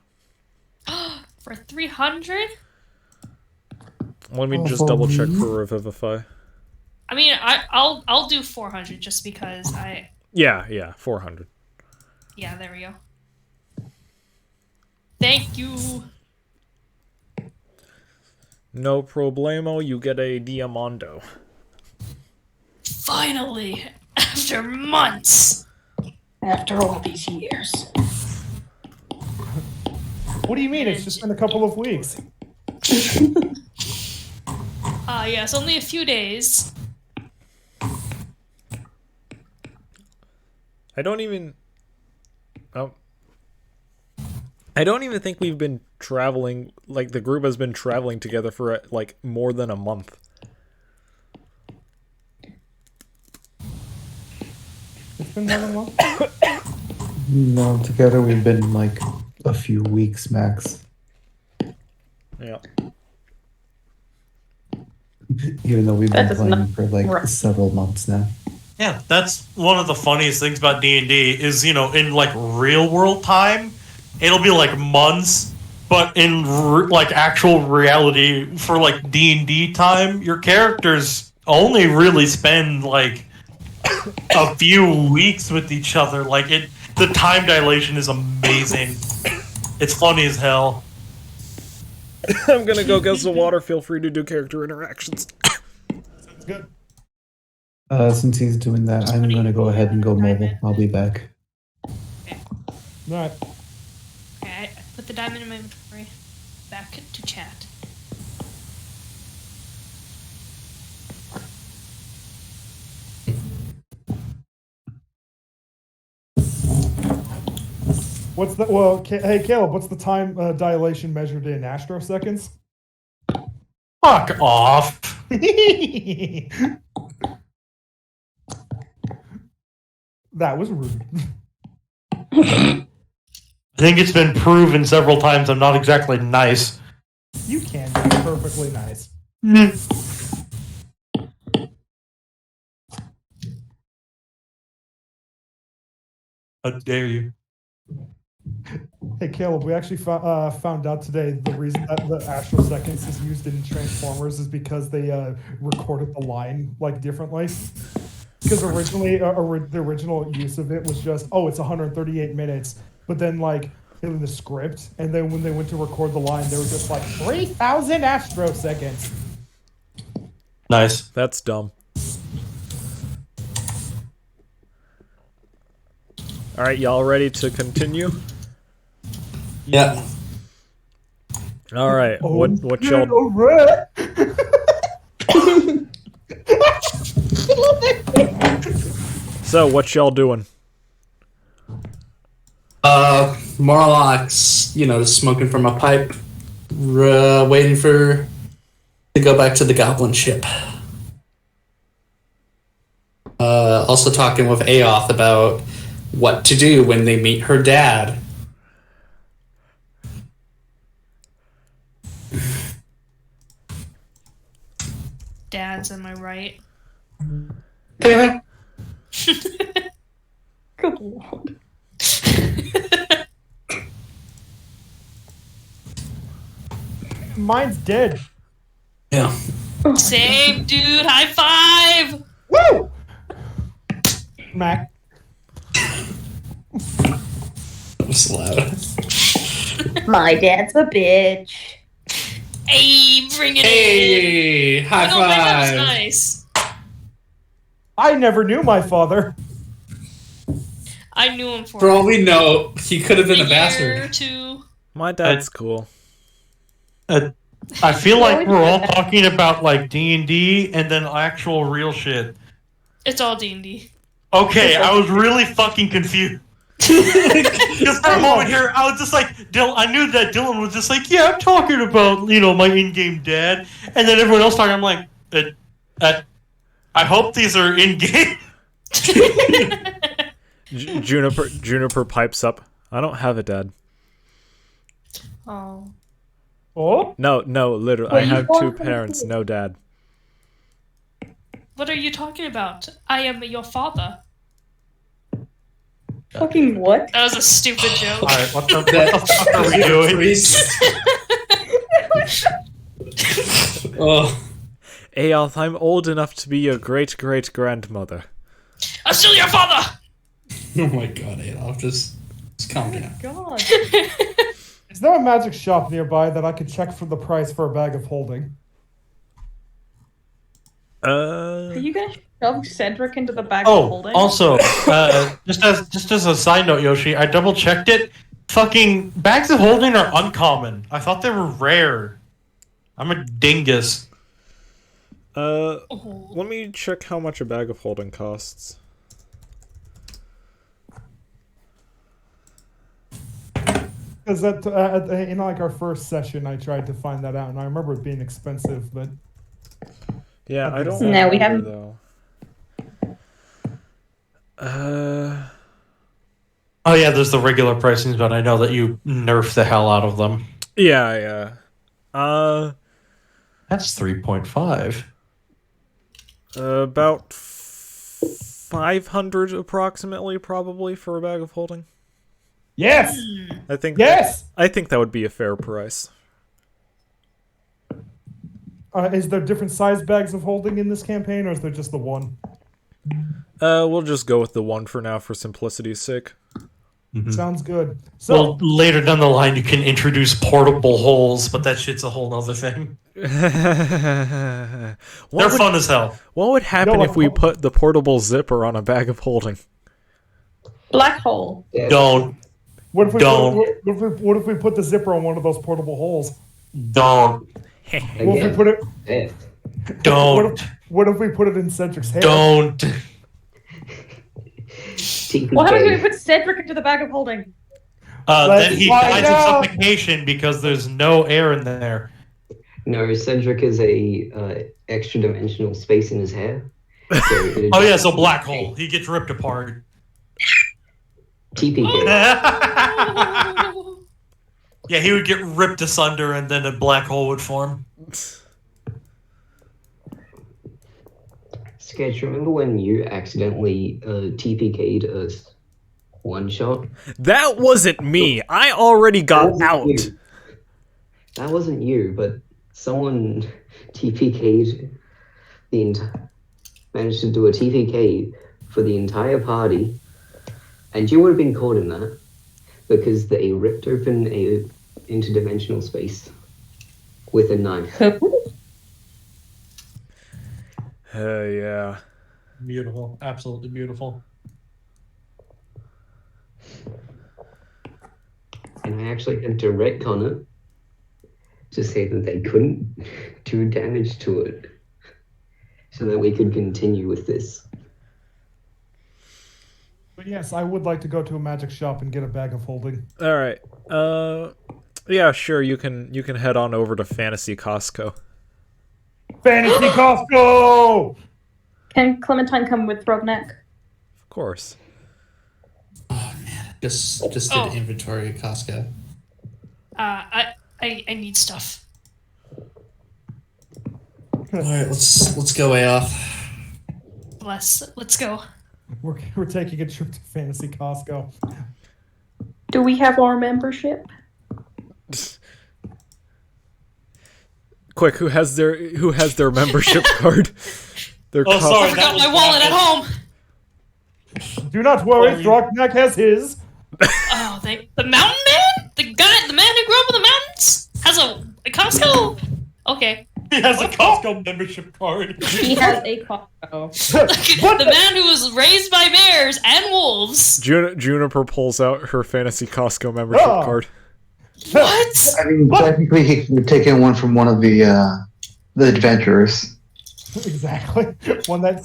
S3: For 300?
S1: Let me just double check for Revivify.
S3: I mean, I'll do 400 just because I.
S1: Yeah, 400.
S3: Yeah, there we go. Thank you.
S1: No problemo, you get a Diamondo.
S3: Finally, after months.
S5: After all these years.
S4: What do you mean? It's just been a couple of weeks.
S3: Yes, only a few days.
S1: I don't even think we've been traveling, like, the group has been traveling together for, like, more than a month.
S4: It's been more than a month?
S6: No, together we've been like a few weeks max.
S1: Yeah.
S6: Even though we've
S5: That
S6: been
S5: does
S6: playing
S5: not
S6: for like
S5: work.
S6: several months now.
S11: Yeah, that's one of the funniest things about D&D is, you know, in like real world time, it'll be like months, but in like actual reality for like D&D time, your characters only really spend like a few weeks with each other. Like the time dilation is amazing. It's funny as hell.
S1: I'm gonna go get some water. Feel free to do character interactions.
S4: Sounds good.
S6: Since he's doing that, I'm going to go ahead and go mobile. I'll be back.
S4: Alright.
S3: Okay, I put the diamond in my inventory. Back to chat.
S4: What's the hey Caleb, what's the time dilation measured in astroseconds?
S11: Fuck off.
S4: That was rude.
S11: I think it's been proven several times I'm not exactly nice.
S4: You can be perfectly nice.
S11: How dare you?
S4: Hey Caleb, we actually found out today the reason that the astroseconds is used in Transformers is because they recorded the line like differently. Because originally, the original use of it was just, oh, it's 138 minutes. But then, like, in the script, and then when they went to record the line, they were just like, 3,000 astroseconds.
S11: Nice.
S1: That's dumb. Alright, y'all ready to continue?
S2: Yeah.
S1: Alright, what y'all... So, what y'all doing?
S2: Morlock's, just smoking from a pipe, waiting to go back to the goblin ship. Also talking with Aoth about what to do when they meet her dad.
S3: Dads, am I right?
S2: Yeah.
S5: Good lord.
S4: Mine's dead.
S2: Yeah.
S3: Same, dude. High five.
S4: Woo! Mac.
S2: That's loud.
S5: My dad's a bitch.
S3: Hey, bring it in.
S2: Hey, high
S3: Oh, that was
S2: five.
S3: nice.
S4: I never knew my father.
S3: I knew him for
S2: For all we know, he could have been a
S3: year
S2: bastard.
S3: or two.
S1: My dad's cool.
S11: I feel like we're all talking about like D&D and then actual real shit.
S3: It's all D&D.
S11: Okay, I was really fucking confused. Because for a moment here, I was just like, I knew that Dylan was just like, yeah, I'm talking about, my in-game dad. And then everyone else talking, I'm like, I hope these are in-game.
S1: Juniper pipes up. I don't have a dad.
S3: Oh.
S4: Oh?
S1: No, literally. I
S5: Wait,
S1: have
S5: you
S1: two
S5: want-
S1: parents, no dad.
S3: What are you talking about? I am your father.
S5: Fucking what?
S3: That was a stupid joke.
S11: Alright, what the fuck are we doing?
S2: Oh.
S1: Aoth, I'm old enough to be your great-great-grandmother.
S3: I'm still your father!
S2: Oh my god, Adolf, just calm down.
S5: God.
S4: Is there a magic shop nearby that I could check for the price for a bag of holding?
S5: Are you gonna shove Cedric into the bag of
S7: Oh,
S5: holding?
S7: also, just as a side note, Yoshi, I double checked it. Fucking bags of holding are uncommon. I thought they were rare. I'm a dingus.
S1: Let me check how much a bag of holding costs.
S4: Because in like our first session, I tried to find that out, and I remember it being expensive. But
S1: Yeah, I don't.
S5: No, we
S1: remember,
S5: haven't.
S1: Though.
S7: Oh yeah, there's the regular pricings, but I know that you nerf the hell out of them.
S1: Yeah.
S7: That's 3.5.
S1: About 500 approximately, probably, for a bag of holding.
S4: yes,
S1: I think.
S4: yes.
S1: I think that would be a fair price.
S4: Is there different size bags of holding in this campaign, or is there just the one?
S1: We'll just go with the one for now, for simplicity's sake.
S4: Sounds good. So
S7: Well, later down the line, you can introduce portable holes, but that shit's a whole other thing. They're fun as hell.
S1: What would happen if we put the portable zipper on a bag of holding?
S5: Black hole.
S7: Don't.
S4: what if we
S7: don't.
S4: what if we put the zipper on one of those portable holes?
S7: Don't.
S4: What if we put it?
S7: Don't.
S4: What if we put it in Cedric's hair?
S7: Don't.
S5: What happens when we put Cedric into the bag of holding?
S7: Then he
S4: find
S7: dies
S4: out.
S7: of suffocation because there's no air in there.
S9: No, Cedric is a extra dimensional space in his hair. So
S7: Oh yeah, so black hole. He gets ripped apart.
S9: TPK.
S7: Yeah, he would get ripped asunder and then a black hole would form.
S9: Sketch, remember when you accidentally TPK'd a one shot?
S1: That wasn't me. I already got out.
S9: You. That wasn't you, but someone TPK'd managed to do a TPK for the entire party, and you would have been caught in that because they ripped open a interdimensional space with a knife.
S1: Yeah.
S7: Beautiful. Absolutely beautiful.
S9: And I actually had to retcon it to say that they couldn't do damage to it so that we could continue with this.
S4: But yes, I would like to go to a magic shop and get a bag of holding.
S1: All right. Yeah, sure. You can head on over to Fantasy Costco.
S4: Fantasy Costco!
S5: Can Clementine come with Throgneck?
S1: Of course.
S2: Just did inventory at Costco.
S3: I need stuff.
S2: All right, let's go off.
S3: Let's go.
S4: We're taking a trip to Fantasy Costco.
S5: Do we have our membership?
S1: Quick, who has their membership card? Sorry,
S3: I forgot my wallet at home.
S4: Do not worry, Throgneck has his.
S3: Oh, the mountain man, the man who grew up in the mountains, has a Costco. Okay.
S7: He has a Costco membership card.
S5: He has a Costco.
S3: The man who was raised by bears and wolves.
S1: Juniper pulls out her Fantasy Costco membership card.
S3: What?
S6: I mean, technically, he could take in one from one of the adventurers.
S4: Exactly. One that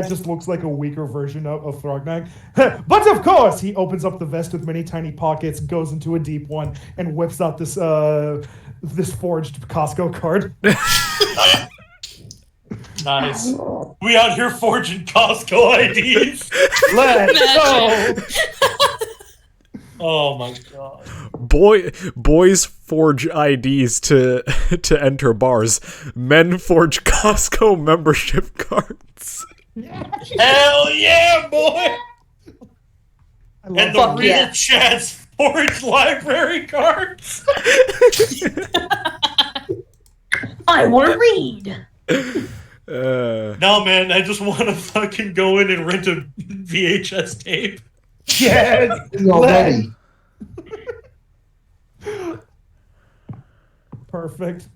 S4: just looks like a weaker version of Throgneck. But of course, he opens up the vest with many tiny pockets, goes into a deep one, and whips out this forged Costco card.
S7: Nice. We out here forging Costco IDs.
S4: Let's go.
S7: Oh my god.
S1: Boys forge IDs to enter bars. Men forge Costco membership cards.
S7: Hell yeah, boy! And the real Chad's forge library cards.
S5: I want to read.
S11: No, man, I just want to fucking go in and rent a VHS tape.
S4: Yes,
S6: Already.
S4: Perfect.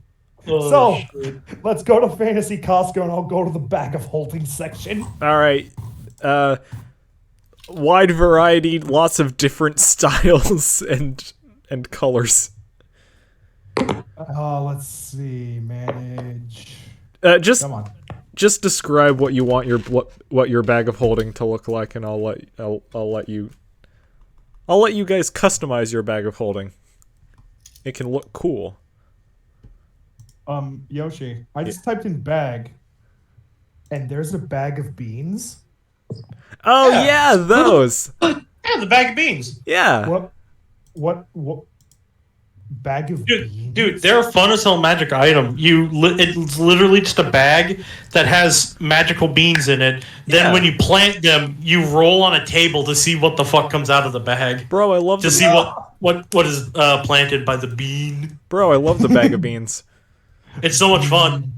S11: Oh,
S4: So,
S11: shit.
S4: let's go to Fantasy Costco and I'll go to the bag of holding section.
S1: All right. Wide variety, lots of different styles and colors.
S4: Let's see. Manage.
S1: Just
S4: Come on.
S1: just describe what you want what your bag of holding to look like, and I'll let you guys customize your bag of holding. It can look cool.
S4: Yoshi, I just typed in bag, and there's a bag of beans.
S1: Oh yeah, those.
S11: Yeah, the bag of beans.
S1: Yeah.
S4: What? Bag of beans?
S11: Dude, they're a fun as hell magic item. It's literally just a bag that has magical beans in it. Then
S1: Yeah.
S11: when you plant them, you roll on a table to see what the fuck comes out of the bag.
S1: Bro, I love
S11: to see what is planted by the bean.
S1: Bro, I love the bag of beans.
S11: It's so much fun.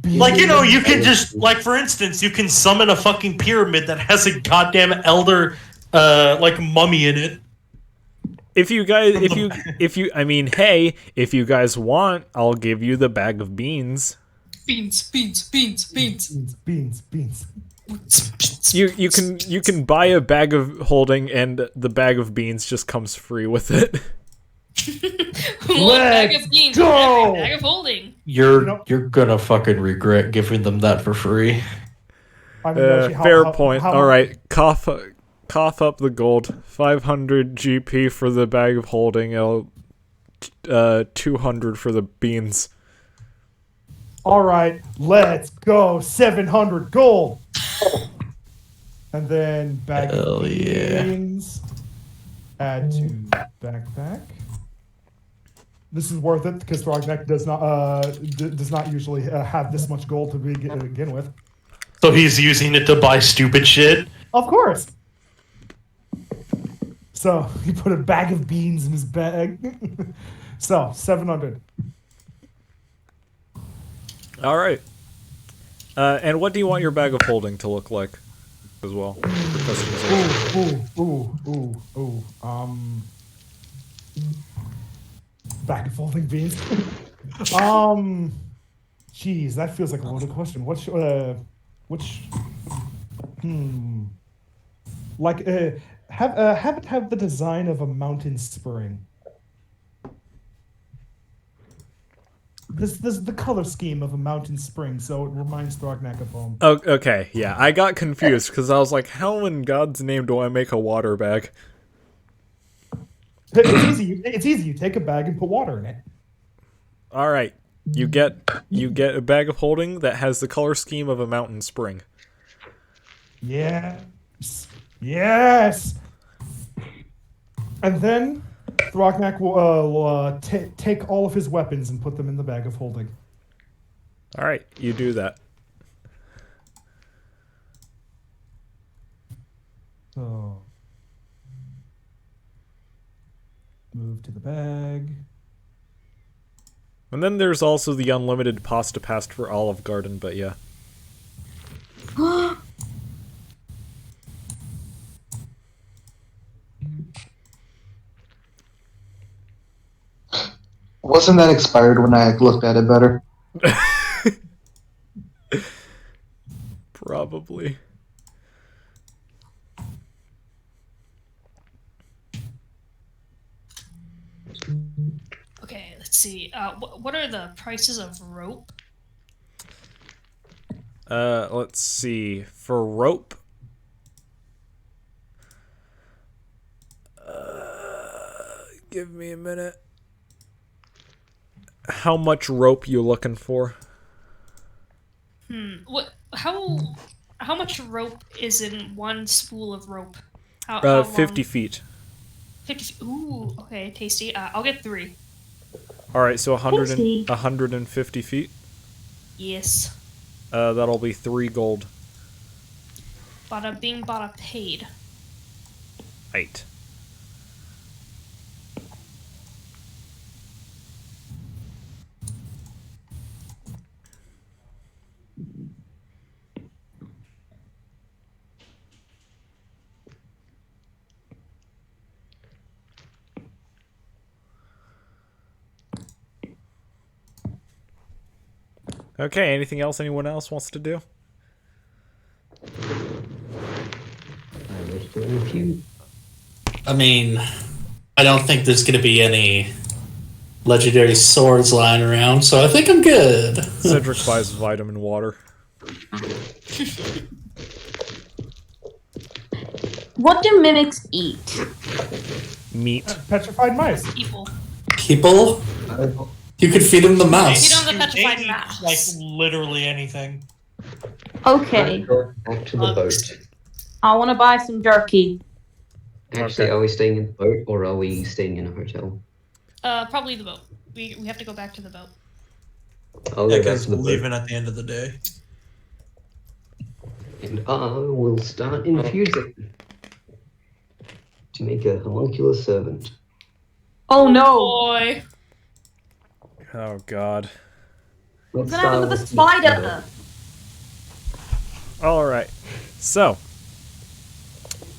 S11: Like, you know, you can just, like, for instance, you can summon a fucking pyramid that has a goddamn elder, like, mummy in it.
S1: If you guys if you guys want, I'll give you the bag of beans.
S2: Beans.
S1: You can buy a bag of holding, and the bag of beans just comes free with it.
S3: One bag of beans for every bag of holding.
S7: You're gonna fucking regret giving them that for free.
S1: Fair point. All right, cough up the gold. 500 GP for the bag of holding. 200 for the beans.
S4: All right, let's go. 700 gold. And then bag of beans. Add to backpack. This is worth it because Throgneck does not usually have this much gold to begin with.
S11: So he's using it to buy stupid shit?
S4: Of course. So he put a bag of beans in his bag. So 700.
S1: All right. And what do you want your bag of holding to look like as well? For customization?
S4: Ooh. Bag of folding beans. Jeez, that feels like a loaded question. Have it have the design of a mountain spring. This is the color scheme of a mountain spring, so it reminds Throgneck of home.
S1: Oh, okay, yeah, I got confused because I was like, how in God's name do I make a water bag?
S4: It's easy. It's easy. You take a bag and put water in it.
S1: All right, you get a bag of holding that has the color scheme of a mountain spring.
S4: Yes. And then Throgneck will take all of his weapons and put them in the bag of holding.
S1: All right, you do that.
S4: So move to the bag.
S1: And then there's also the unlimited pasta paste for Olive Garden, but yeah.
S6: Wasn't that expired when I looked at it better?
S1: Probably.
S3: Okay, let's see. What are the prices of rope?
S1: Let's see. For rope, give me a minute. How much rope you looking for?
S3: What? How much rope is in one spool of rope? How
S1: 50
S3: long?
S1: feet.
S3: 50. Ooh, okay, tasty. I'll get 3.
S1: All right, so 100
S5: Tasty.
S1: 150 feet.
S3: Yes.
S1: That'll be 3 gold.
S3: Bada bing, bada paid.
S1: 8. Okay, anything else anyone else wants to do?
S9: I wish to refute.
S2: I mean, I don't think there's going to be any legendary swords lying around, so I think I'm good.
S1: Cedric buys vitamin water.
S5: What do mimics eat?
S1: Meat.
S4: Petrified mice.
S3: People.
S2: People? You could feed them the mouse.
S3: You know the petrified
S11: They eat,
S3: mouse.
S11: like literally anything.
S5: Okay,
S9: Back to the boat.
S5: I want to buy some jerky.
S9: Actually, are we staying in the boat or are we staying in a hotel?
S3: Probably the boat. We have to go back to the boat.
S9: I'll
S11: Yeah,
S9: go back
S11: because
S9: to the
S11: we're
S9: boat.
S11: leaving at the end of the day.
S9: And I will start infusing to make a homunculus servant.
S5: Oh no!
S3: Boy.
S1: Oh god.
S5: What's gonna happen with the spider?
S1: Alright. So,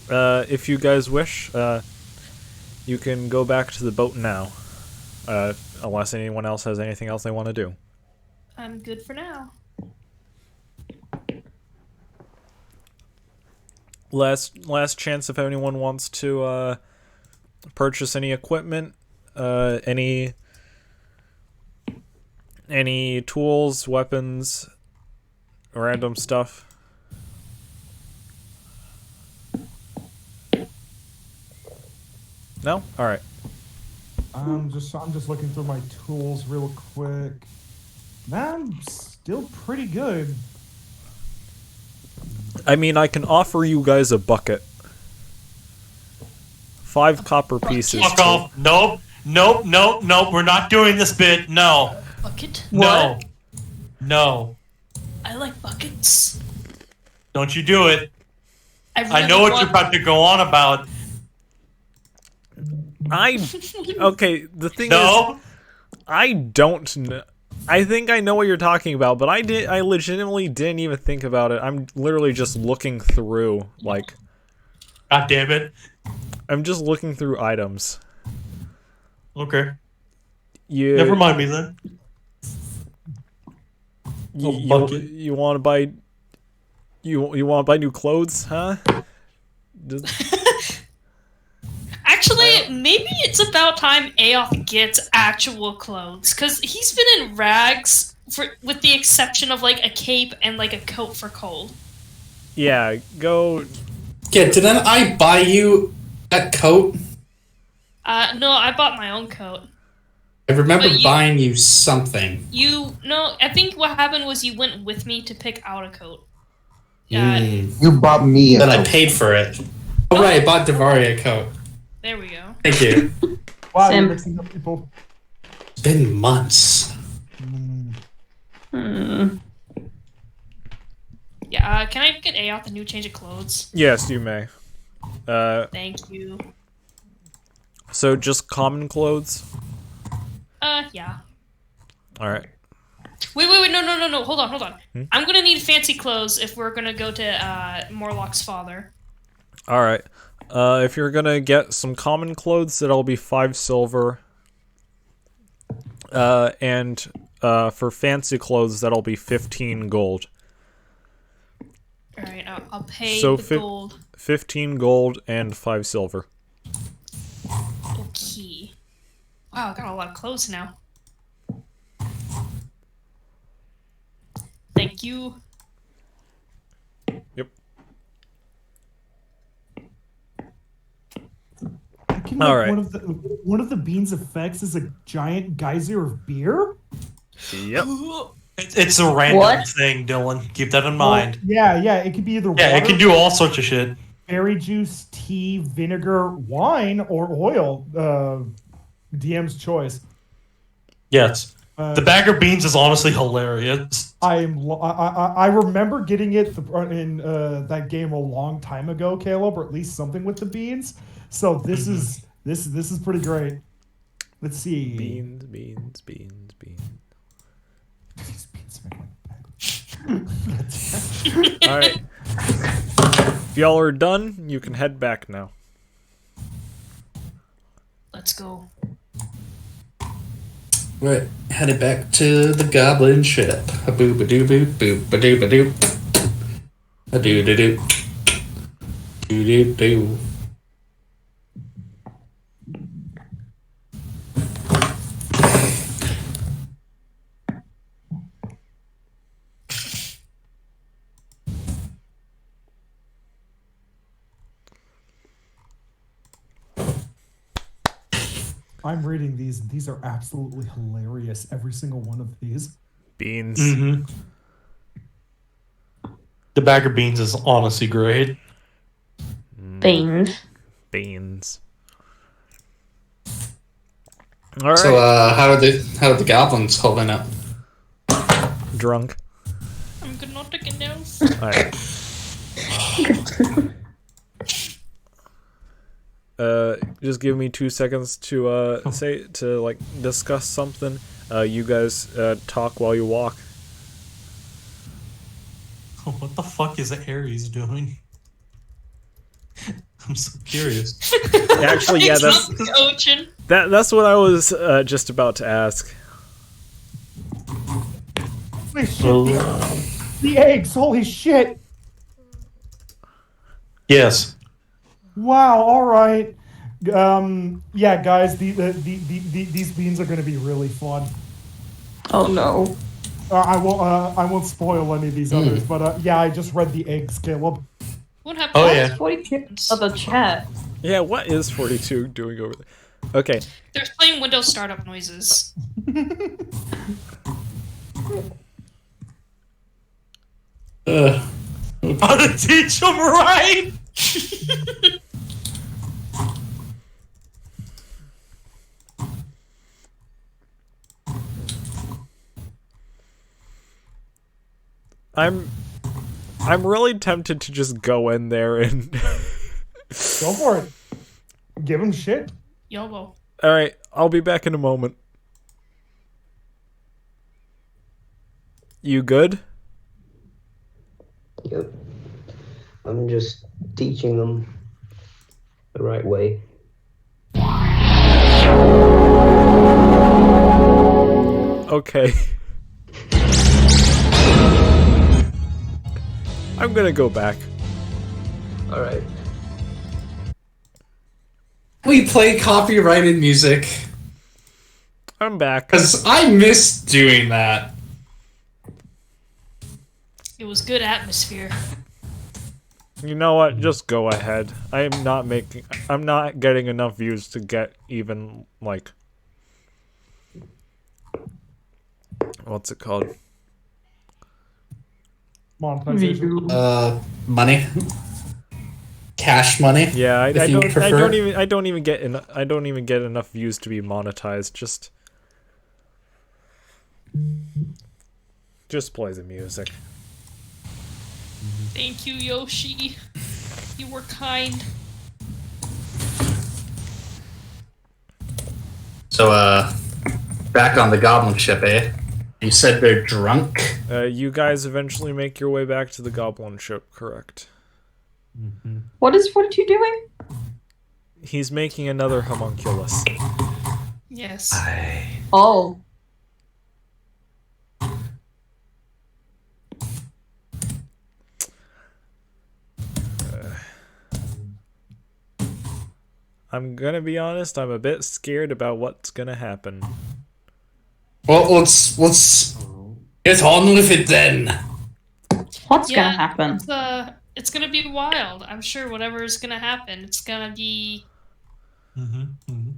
S1: if you guys wish, you can go back to the boat now. Unless anyone else has anything else they want to do.
S3: I'm good for now.
S1: Last chance if anyone wants to purchase any equipment, any tools, weapons, random stuff. No? All right.
S4: I'm just looking through my tools real quick. I'm still pretty good.
S1: I mean, I can offer you guys a bucket. 5 copper pieces.
S11: Fuck off. Nope. Nope. Nope. Nope. We're not doing this bit. No.
S3: Bucket?
S11: No. No.
S3: I like buckets.
S11: Don't you do it.
S3: I
S11: I know what you're about to go on about.
S1: Okay, the thing
S11: No.
S1: is, I don't know. I think I know what you're talking about, but I legitimately didn't even think about it. I'm literally just looking through, like...
S11: God damn it.
S1: I'm just looking through items.
S11: Okay.
S1: You,
S11: Never mind me then.
S1: You want to buy... You want to buy new clothes, huh?
S3: Actually, maybe it's about time Aoth gets actual clothes, because he's been in rags, with the exception of, like, a cape and, like, a coat for cold.
S1: Yeah, go...
S2: Yeah, didn't I buy you that coat?
S3: No, I bought my own coat.
S2: I remember
S3: But you-
S2: buying you something.
S3: No, I think what happened was you went with me to pick out a coat.
S6: You bought me a
S2: Then I
S6: coat.
S2: paid for it. Oh, right, I bought Devari a coat.
S3: There we go.
S2: Thank you.
S4: Wow,
S5: Sim.
S4: you're mixing up people.
S2: It's been months.
S3: Yeah, can I get Aoth a new change of clothes?
S1: Yes, you may.
S3: Thank you.
S1: So just common clothes?
S3: Yeah.
S1: Alright.
S3: Wait, no, hold on. I'm gonna need fancy clothes if we're gonna go to, Morlock's father.
S1: Alright. If you're gonna get some common clothes, that'll be 5 silver. And for fancy clothes, that'll be 15 gold.
S3: Alright, I'll pay
S1: So
S3: the gold.
S1: 15 gold and 5 silver.
S3: Okay. Wow, I got a lot of clothes now. Thank you.
S1: Yep.
S4: I can
S1: All
S4: make
S1: right.
S4: one of the bean's effects is a giant geyser of beer.
S1: Yep.
S11: It's a random
S5: What?
S11: thing, Dylan. Keep that in mind.
S4: Yeah, it could be either
S11: Yeah, it
S4: water,
S11: can do all sorts of shit.
S4: berry juice, tea, vinegar, wine, or oil. DM's choice.
S11: Yes. The bag of beans is honestly hilarious.
S4: I remember getting it in that game a long time ago, Caleb, or at least something with the beans. So this is pretty great. Let's see.
S1: Beans.
S4: These beans make my bag.
S1: Alright. If y'all are done, you can head back now.
S3: Let's go.
S2: We're headed back to the goblin ship. A boop a doo boop boop a doo a doo. A doo doo doo. Doo doo doo.
S4: I'm reading these, and these are absolutely hilarious. Every single one of these.
S1: Beans.
S11: Mm-hmm. The bag of beans is honestly great.
S5: Beans.
S1: Beans. All right.
S2: So, how are the goblins holding up?
S1: Drunk.
S3: I'm good not taking notes.
S1: All right. Just give me 2 seconds to discuss something. You guys talk while you walk.
S11: What the fuck is Ares doing? I'm so curious.
S1: Actually, yeah, that's what I was just about to ask.
S4: Holy shit! The eggs! Holy shit!
S11: Yes.
S4: Wow. All right. Yeah, guys. These beans are going to be really fun.
S5: Oh no.
S4: I won't spoil any of these others, but yeah, I just read the eggs, Caleb.
S3: What happened?
S11: Oh yeah.
S5: 42 of the chat.
S1: Yeah, what is 42 doing over there? Okay.
S3: They're playing Windows startup noises.
S11: How to teach them right?
S1: I'm really tempted to just go in there and
S4: Go for it. Give him shit.
S3: YOLO.
S1: All right, I'll be back in a moment. You good?
S9: Yep. I'm just teaching them the right way.
S1: Okay. I'm gonna go back.
S9: Alright.
S2: We play copyrighted music.
S1: I'm back.
S2: Because I miss doing that.
S3: It was good atmosphere.
S1: You know what? Just go ahead. I'm not getting enough views to get even, like... What's it called?
S4: Monetization.
S2: Money. Cash money.
S1: Yeah, I
S2: if you prefer.
S1: don't even get enough views to be monetized. Just play the music.
S3: Thank you, Yoshi. You were kind.
S2: So, back on the goblin ship, eh? You said they're drunk?
S1: You guys eventually make your way back to the goblin ship, correct?
S11: Mm-hmm.
S5: What is 42 doing?
S1: He's making another homunculus.
S3: Yes.
S5: Oh.
S1: I'm gonna be honest, I'm a bit scared about what's gonna happen.
S2: Well, let's get on with it then.
S5: What's gonna happen?
S3: It's gonna be wild. I'm sure whatever is gonna happen, it's gonna be...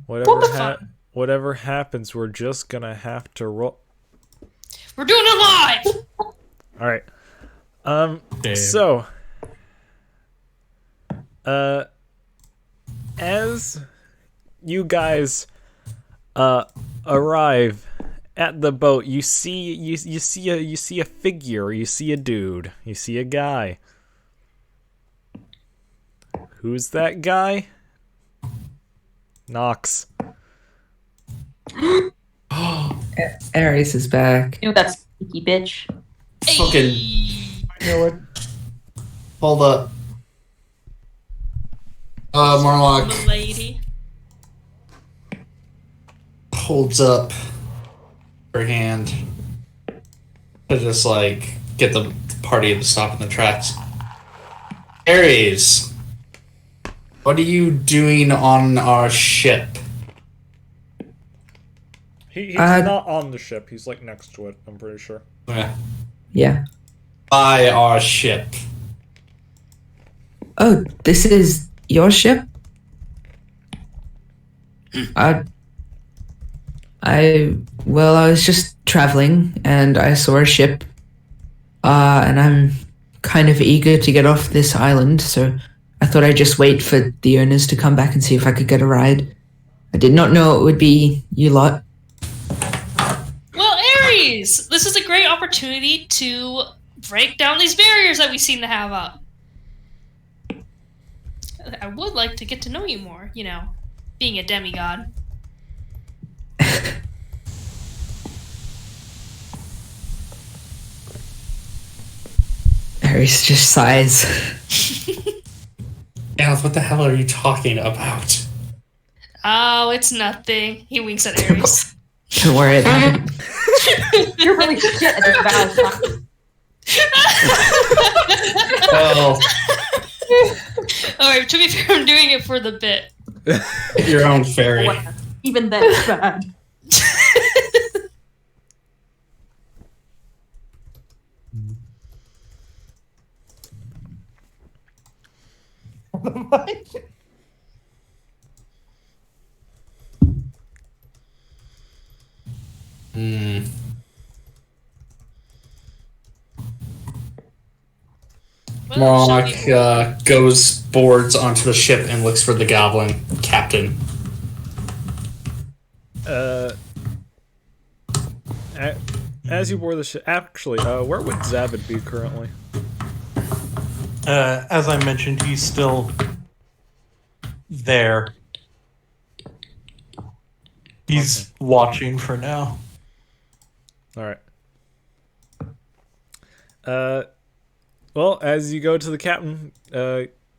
S1: Whatever happens, we're just gonna have to roll.
S3: We're doing it live!
S1: Alright. So... as you guys arrive at the boat, you see a figure, you see a dude, you see a guy. Who's that guy? Nox.
S10: Ares is back.
S5: Ew, that sneaky bitch.
S2: Fucking.
S4: I know it.
S2: Hold up. Marlock.
S3: Lady.
S2: Holds up. her hand to just like get the party to stop in the tracks. Ares, what are you doing on our ship?
S1: He's not on the ship. He's like next to it. I'm pretty sure.
S10: Yeah.
S2: By our ship.
S10: Oh, this is your ship? I was just traveling and I saw a ship. And I'm kind of eager to get off this island, so I thought I'd just wait for the owners to come back and see if I could get a ride. I did not know it would be you lot.
S3: Well, Ares, this is a great opportunity to break down these barriers that we seem to have up. I would like to get to know you more, you know, being a demigod.
S10: Ares just sighs.
S2: Alice, what the hell are you talking about?
S3: Oh, it's nothing. He winks at Ares.
S10: Don't worry about it.
S5: You're really shit at this battle.
S2: Well,
S3: alright, to be fair, I'm doing it for the bit.
S2: your own fairy.
S5: Even then, it's bad.
S2: Morlock goes boards onto the ship and looks for the goblin captain.
S1: As you board the ship, actually, where would Zavid be currently?
S11: As I mentioned, he's still there. He's watching for now.
S1: Alright. Well, as you go to the captain,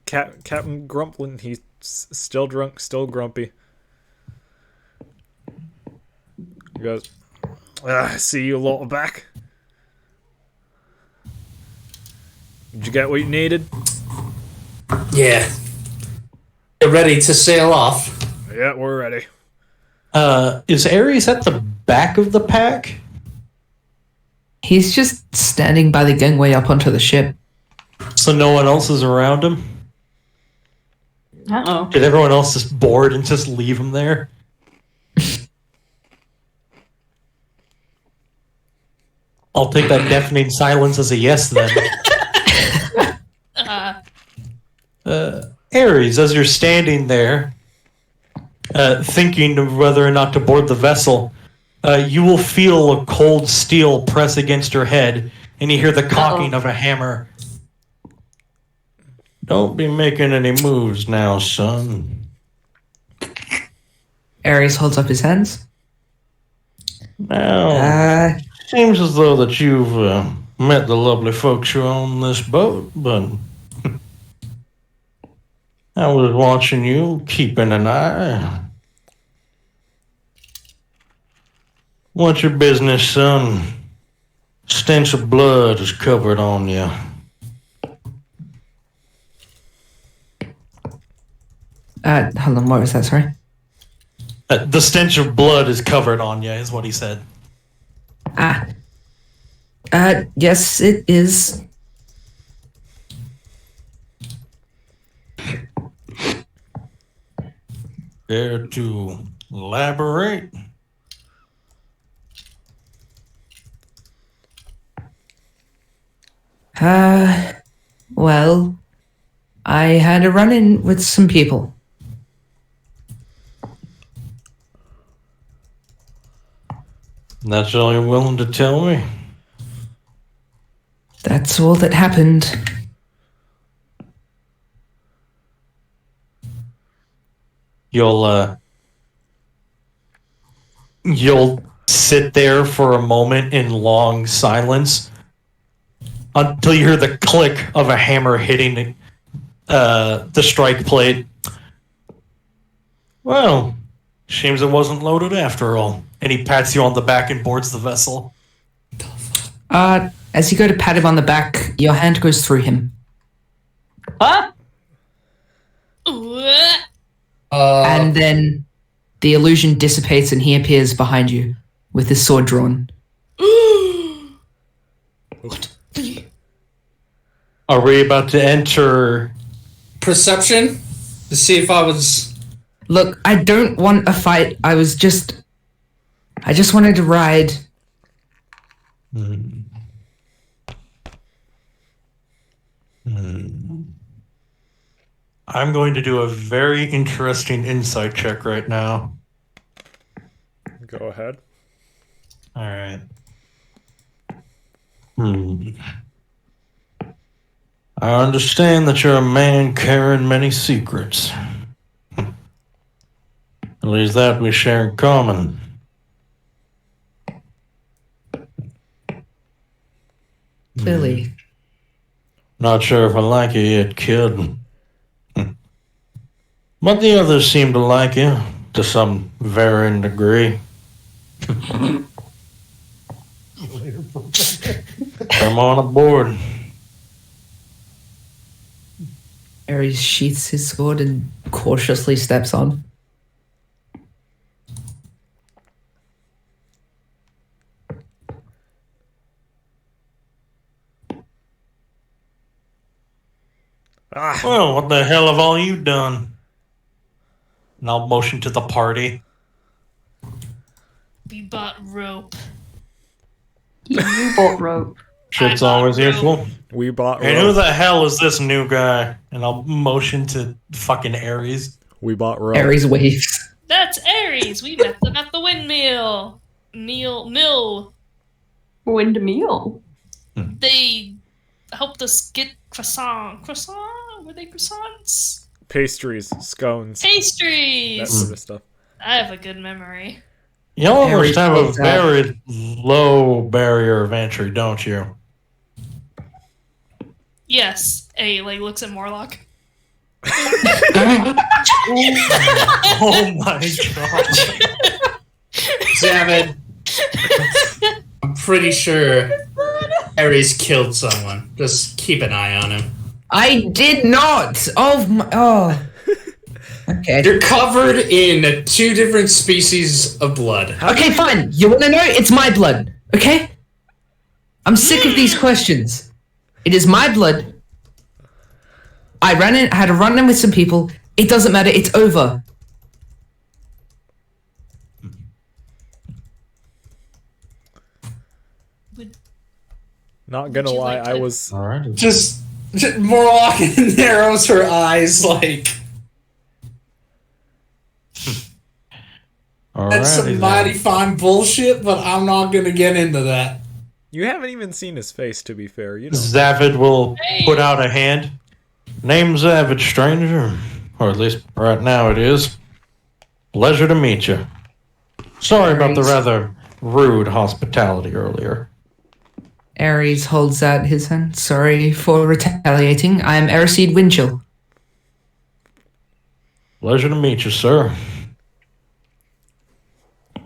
S1: Captain Grumplin, he's still drunk, still grumpy. He goes, I see you lot back. Did you get what you needed?
S2: Yeah. You're ready to sail off?
S1: Yeah, we're ready.
S7: Is Ares at the back of the pack?
S10: He's just standing by the gangway up onto the ship.
S7: So no one else is around him?
S5: Uh-oh.
S7: Did everyone else just board and just leave him there? I'll take that deafening silence as a yes then. Ares, as you're standing there, thinking of whether or not to board the vessel, you will feel a cold steel press against your head, and you hear the cocking of a hammer. Don't be making any moves now, son.
S10: Ares holds up his hands.
S7: Now, seems as though that you've met the lovely folks who own this boat, but I was watching you, keeping an eye. What's your business, son? Stench of blood is covered on you.
S10: Hold on, what was that, sorry?
S7: The stench of blood is covered on you, is what he said.
S10: Yes, it is.
S7: Care to elaborate?
S10: Well, I had a run-in with some people.
S7: That's all you're willing to tell me?
S10: That's all that happened.
S7: You'll sit there for a moment in long silence until you hear the click of a hammer hitting the strike plate. Well, seems it wasn't loaded after all.
S11: And he pats you on the back and boards the vessel.
S10: As you go to pat him on the back, your hand goes through him.
S5: Huh?
S10: And then the illusion dissipates and he appears behind you with his sword drawn.
S7: Are we about to enter?
S2: Perception? To see if I was...
S10: Look, I don't want a fight. I just wanted to ride.
S11: I'm going to do a very interesting insight check right now.
S1: Go ahead.
S11: All right. I understand that you're a man carrying many secrets. At least that we share in common.
S10: Clearly.
S11: Not sure if I like you yet, kid. But the others seem to like you, to some varying degree. Come on aboard.
S10: Ares sheaths his sword and cautiously steps on.
S11: Well, what the hell have all you done? And I'll motion to the party.
S3: We bought rope.
S5: You bought rope.
S11: Shit's always useful.
S1: We bought
S11: And who
S1: rope.
S11: the hell is this new guy? And I'll motion to fucking Ares.
S1: We bought rope.
S10: Ares waves.
S3: That's Ares. We met them at the windmill. Mill.
S5: Windmill.
S3: They helped us get croissant. Were they croissants?
S1: Pastries, scones,
S3: Pastries.
S1: that sort of stuff.
S3: I have a good memory.
S11: Y'all
S10: Ares
S11: must have a
S10: pulls out-
S11: very low barrier of entry, don't you?
S3: Yes. A looks at Morlock.
S11: Oh my god.
S2: Damn it. I'm pretty sure Ares killed someone. Just keep an eye on him.
S10: I did not! Oh. Okay.
S2: You're covered in 2 different species of blood.
S10: Okay, fine. You want to know? It's my blood. Okay? I'm sick of these questions. It is my blood. I had a run-in with some people. It doesn't matter. It's over.
S1: Not gonna
S3: Would you
S1: lie,
S3: like
S1: I
S3: to-
S1: was.
S11: Alright.
S2: Just Morlock narrows her eyes like... That's some mighty fine bullshit, but I'm not gonna get into that.
S1: You haven't even seen his face, to be fair. You know.
S11: Zavid will put out a hand. Name's Zavid, stranger. Or at least right now it is. Pleasure to meet you. Sorry about the rather rude hospitality earlier.
S10: Ares holds out his hand. Sorry for retaliating. I am Ariseed Windchill.
S11: Pleasure to meet you, sir.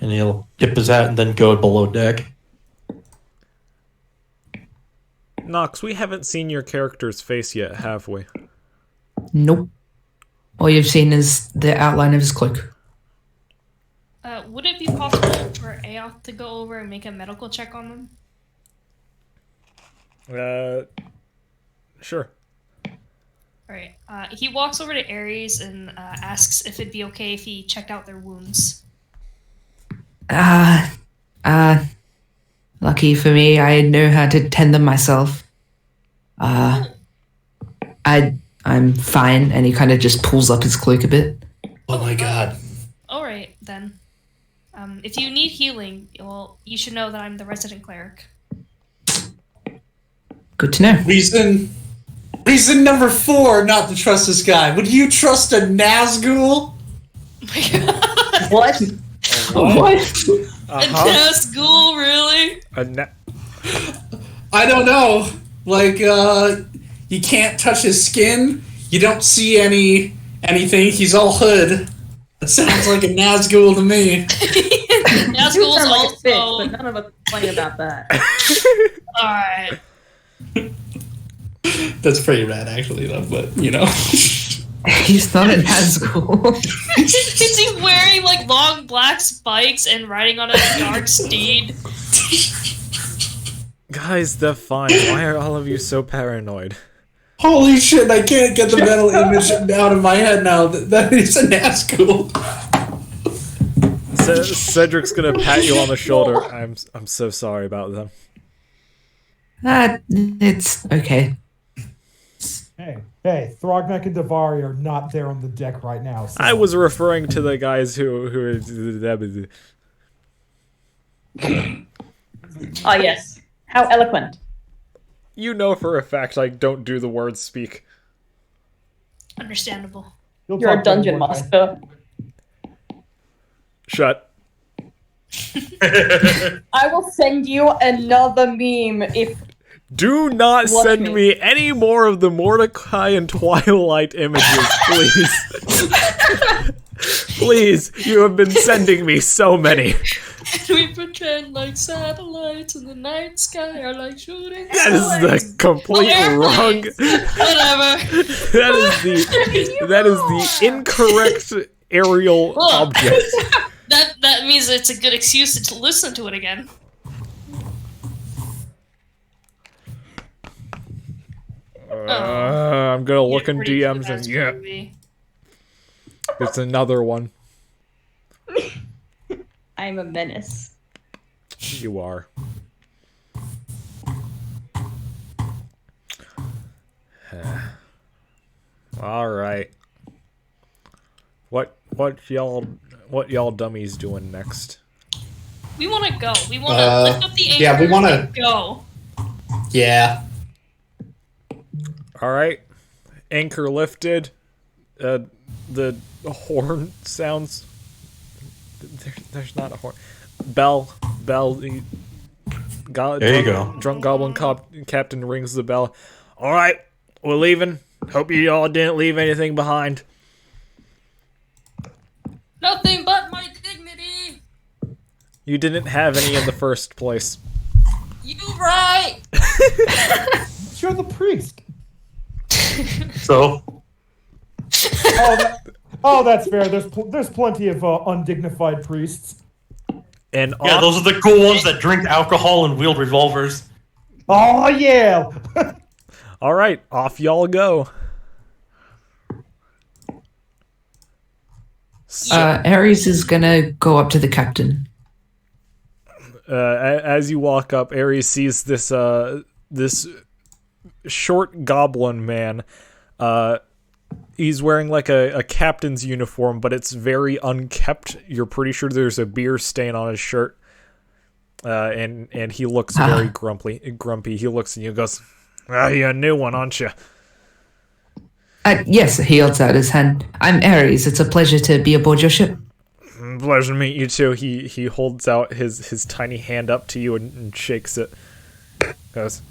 S11: And he'll tip his hat and then go below deck.
S1: Nox, we haven't seen your character's face yet, have we?
S10: Nope. All you've seen is the outline of his cloak.
S3: Would it be possible for Aoth to go over and make a medical check on them?
S1: Sure.
S3: Alright. He walks over to Ares and asks if it'd be okay if he checked out their wounds.
S10: Lucky for me, I know how to tend them myself. I'm fine, and he kind of just pulls up his cloak a bit.
S2: Oh my god.
S3: Alright, then. If you need healing, well, you should know that I'm the resident cleric.
S10: Good to know.
S2: Reason number 4 not to trust this guy. Would you trust a Nazgul?
S5: What? What?
S3: A Nazgul, really?
S2: I don't know. Like, you can't touch his skin. You don't see anything. He's all hood. That sounds like a Nazgul to me.
S3: That's
S5: You
S3: cool.
S5: sound like a fish,
S3: Also,
S5: but none of us complain about that.
S3: alright.
S2: That's pretty rad, actually, though. But you know,
S10: He's not in Nazgul.
S3: Is he wearing like long black spikes and riding on a dark steed?
S1: Guys, they're fine. Why are all of you so paranoid?
S2: holy shit! I can't get the mental image out of my head now. That is a Nazgul.
S1: Cedric's gonna pat you on the shoulder. I'm so sorry about them.
S10: It's okay.
S4: Hey, Throgneck and Davari are not there on the deck right now. So.
S1: I was referring to the guys who
S5: Oh, yes. How eloquent.
S1: You know for a fact I don't do the word speak.
S3: Understandable.
S5: You're a dungeon master.
S1: Shut.
S5: I will send you another meme if...
S1: Do not
S5: Watch
S1: send
S5: me.
S1: me any more of the Mordecai and Twilight images, please. Please, you have been sending me so many.
S3: We pretend like satellites in the night sky are like shooting
S1: That is the complete wrong.
S3: Whatever.
S1: That is the incorrect aerial object.
S3: That means it's a good excuse to listen to it again.
S1: I'm gonna look in
S3: Pretty
S1: DMs
S3: sure
S1: and
S3: that's
S1: yeah,
S3: movie.
S1: it's another one.
S5: I'm a menace.
S1: You are. All right. What y'all dummies doing next?
S3: We want to go. We want to lift up the anchor.
S2: yeah, we wanna-
S3: and go.
S2: Yeah.
S1: All right. Anchor lifted. The horn sounds. There's not a horn. Bell.
S7: There you go.
S1: Drunk Goblin Captain rings the bell. All right, we're leaving. Hope you all didn't leave anything behind.
S3: Nothing but my dignity.
S1: You didn't have any in the first place.
S3: You right.
S4: You're the priest.
S7: So,
S4: Oh, that's fair. There's plenty of undignified priests.
S1: And
S7: yeah, those are the cool ones that drink alcohol and wield revolvers.
S4: Oh yeah.
S1: all right, off y'all go.
S10: Ares is gonna go up to the captain.
S1: As you walk up, Ares sees this short goblin man. He's wearing like a captain's uniform, but it's very unkept. You're pretty sure there's a beer stain on his shirt. And he looks very grumpy. He looks at you and goes, you're a new one, aren't you?
S10: Yes, he holds out his hand. I'm Ares. It's a pleasure to be aboard your ship.
S1: Pleasure to meet you too. He holds out his tiny hand up to you and shakes it. Goes,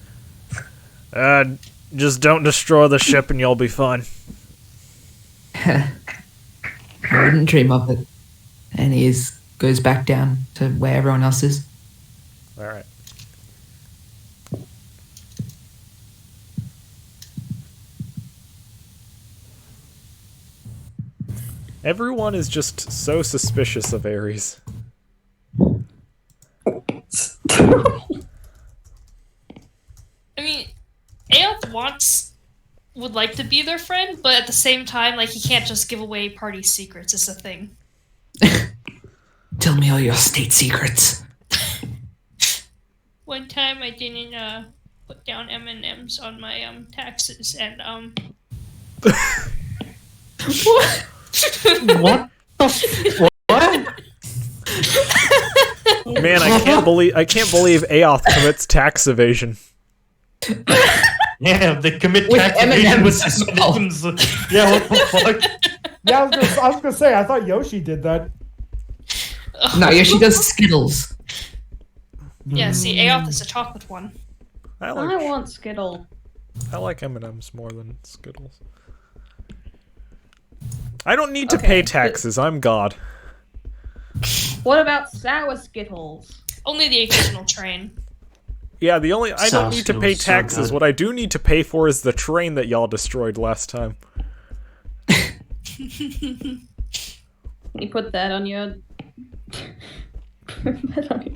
S1: just don't destroy the ship and you'll be fine.
S10: I wouldn't dream of it. And he goes back down to where everyone else is.
S1: All right. Everyone is just so suspicious of Ares.
S3: I mean, Aoth would like to be their friend, but at the same time, like, he can't just give away party secrets. It's a thing.
S10: Tell me all your state secrets.
S3: One time I didn't put down M&Ms on my taxes, and
S10: What?
S7: What the what?
S1: Man, I can't believe Aoth commits tax evasion.
S7: Yeah, they commit
S10: With
S7: tax evasion
S10: M&Ms
S7: with
S10: as well.
S7: M&Ms. Yeah, what the fuck?
S4: Yeah, I was gonna say. I thought Yoshi did that.
S10: No, yeah, she does Skittles.
S3: yeah, see, Aoth is a chocolate one.
S1: I
S5: I want Skittle.
S1: like M&Ms more than Skittles. I don't need to pay taxes. I'm God.
S5: What about sour Skittles?
S3: Only the occasional train.
S1: Yeah, I don't
S12: Sounds
S1: need to pay
S12: so
S1: taxes.
S12: good.
S1: What I do need to pay for is the train that y'all destroyed last time.
S5: You put that on your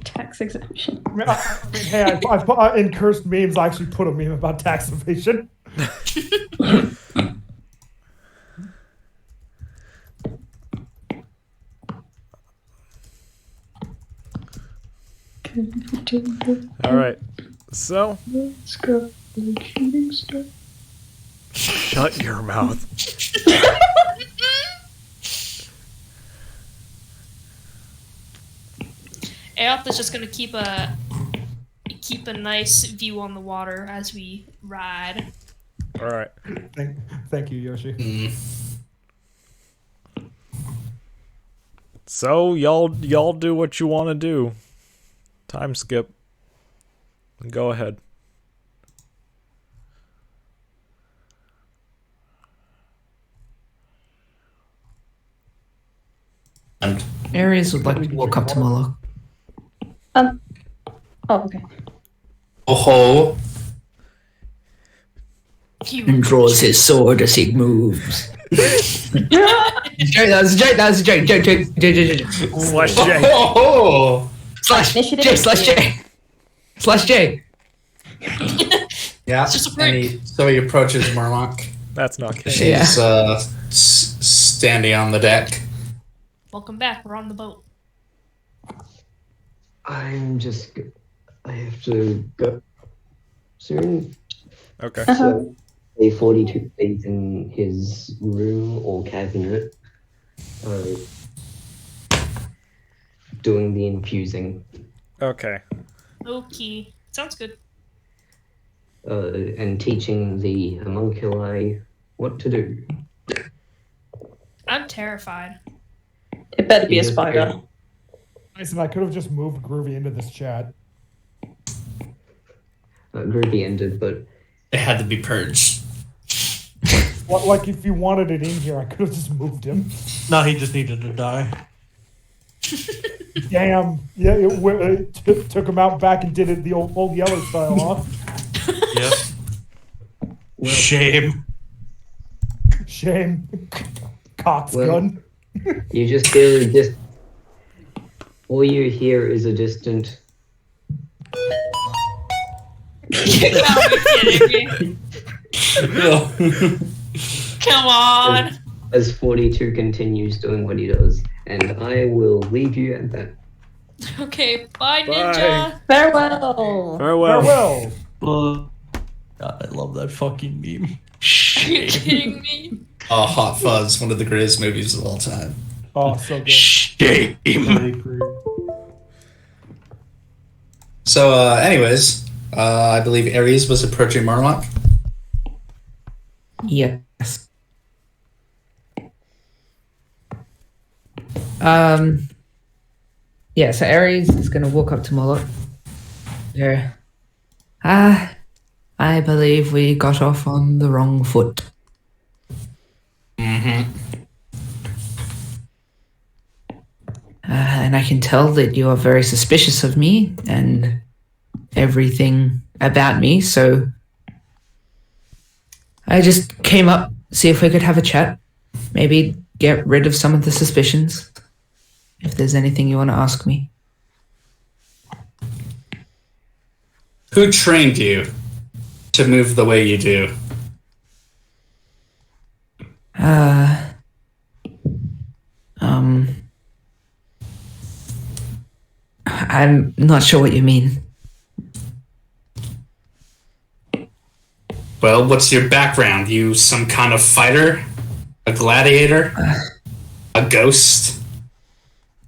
S5: tax exemption.
S4: Hey, in cursed memes, I actually put a meme about tax evasion.
S1: All right. So, shut your mouth.
S3: Aoth is just gonna keep a nice view on the water as we ride.
S1: All right.
S4: Thank you, Yoshi.
S1: So y'all do what you want to do. Time skip. Go ahead.
S10: Aries would like to walk up to Moloch.
S5: Oh, okay.
S2: Oh,
S10: And draws his sword as he moves. That was a joke. Joke.
S1: Slash J.
S2: oh.
S10: Slash J. Slash J.
S2: Yeah.
S3: It's just a break.
S2: So he approaches Murloc.
S1: That's not canon.
S2: She's standing on the deck.
S3: Welcome back. We're on the boat.
S9: I have to go soon.
S1: Okay.
S9: So, a 42 stays in his room or cabinet, doing the infusing.
S1: Okay.
S3: Okay. Sounds good.
S9: And teaching the homunculi what to do.
S3: I'm terrified.
S5: It better be a spider.
S4: Listen, I could have just moved Groovy into this chat.
S9: Groovy ended, but
S2: It had to be purged.
S4: Like, if you wanted it in here, I could have just moved him.
S11: No, he just needed to die.
S4: Damn. Yeah, it took him out back and did it the old yellow style, huh?
S11: Yep. Shame.
S4: Shame. Cock's
S9: Well,
S4: gun.
S9: you just hear all you hear is a distant.
S3: Come on.
S9: As 42 continues doing what he does, and I will leave you at that.
S3: Okay. Bye, Ninja.
S5: Farewell.
S1: Farewell.
S11: God, I love that fucking meme.
S3: Are you kidding me?
S2: Oh, Hot Fuzz, one of the greatest movies of all time.
S4: Oh, so good.
S11: Shame.
S2: So, anyways, I believe Ares was approaching Murloc.
S10: Yes. Yeah, so Ares is going to walk up to Moloch. There. I believe we got off on the wrong foot.
S2: Mm-hmm.
S10: And I can tell that you are very suspicious of me and everything about me, so I just came up, see if we could have a chat. Maybe get rid of some of the suspicions. If there's anything you want to ask me.
S2: Who trained you to move the way you do?
S10: I'm not sure what you mean.
S2: Well, what's your background? You some kind of fighter? A gladiator? A ghost?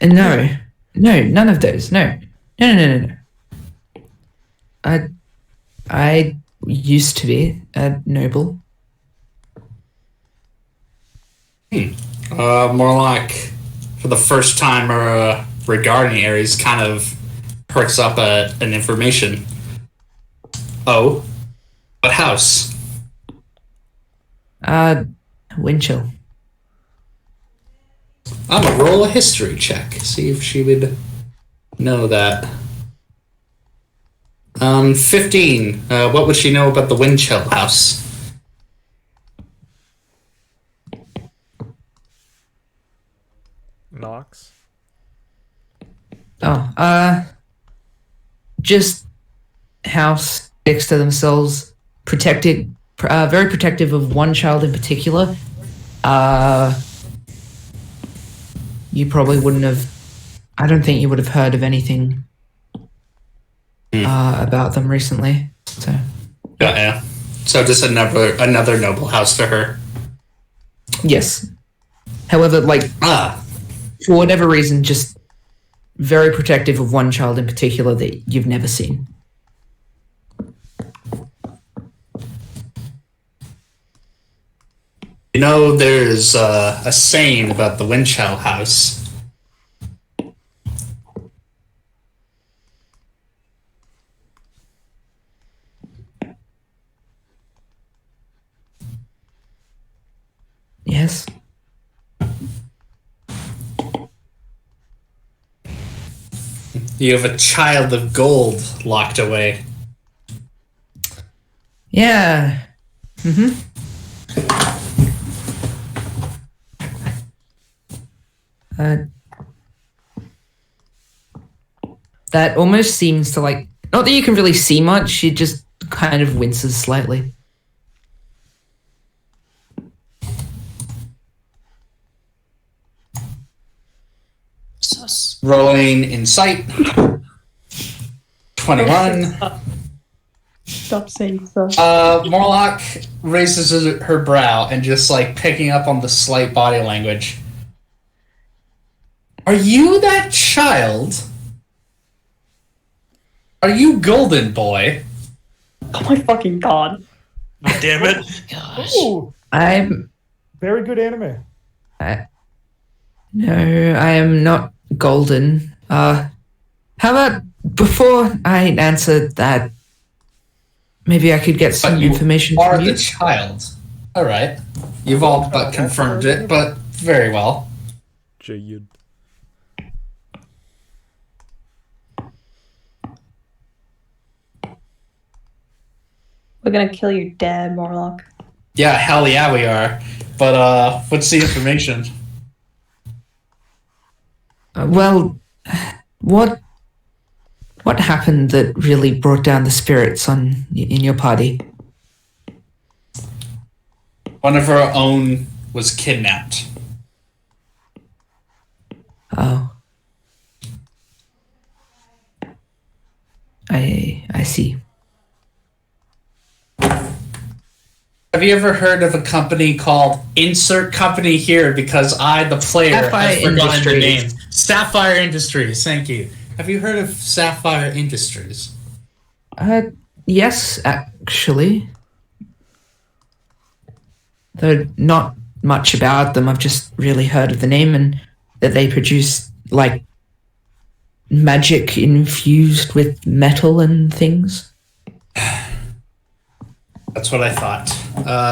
S10: No, none of those. No. I used to be a noble.
S2: More like for the first time regarding Ares, kind of perks up an information. Oh, what house?
S10: Winchell.
S2: I'm gonna roll a history check. See if she would know that. 15. What would she know about the wind chill house?
S1: Knox.
S10: Just house next to themselves, protected, very protective of one child in particular. You probably wouldn't have. I don't think you would have heard of anything about them recently. So.
S2: Yeah. So just another noble house to her.
S10: Yes. However, for whatever reason, just very protective of one child in particular that you've never seen.
S2: You know, there's a saying about the Winchell house.
S10: Yes.
S2: You have a child of gold locked away.
S10: Yeah. Mm-hmm. That almost seems to not that you can really see much, she just kind of winces slightly.
S3: Sus.
S2: Rolling insight. 21.
S5: Stop saying so.
S2: Morlock raises her brow and just picking up on the slight body language. Are you that child? Are you Golden Boy?
S5: Oh my fucking god.
S11: Damn it.
S3: Gosh.
S4: Ooh,
S10: I'm...
S4: very good anime.
S10: No, I am not golden. How about, before I answer that, maybe I could get some information
S2: Are
S10: from you?
S2: the child. Alright. You've all but confirmed it, but very well.
S1: Jayud.
S5: We're gonna kill your dad, Morlock.
S2: Yeah, hell yeah we are. But what's the information?
S10: Well, what happened that really brought down the spirits in your party?
S2: One of our own was kidnapped.
S10: Oh. I see.
S2: Have you ever heard of a company called Insert Company Here because I, the player, have forgotten the name? Sapphire Industries, thank you. Have you heard of Sapphire Industries?
S10: Yes, actually. Though not much about them, I've just really heard of the name and that they produce, magic infused with metal and things.
S2: That's what I thought.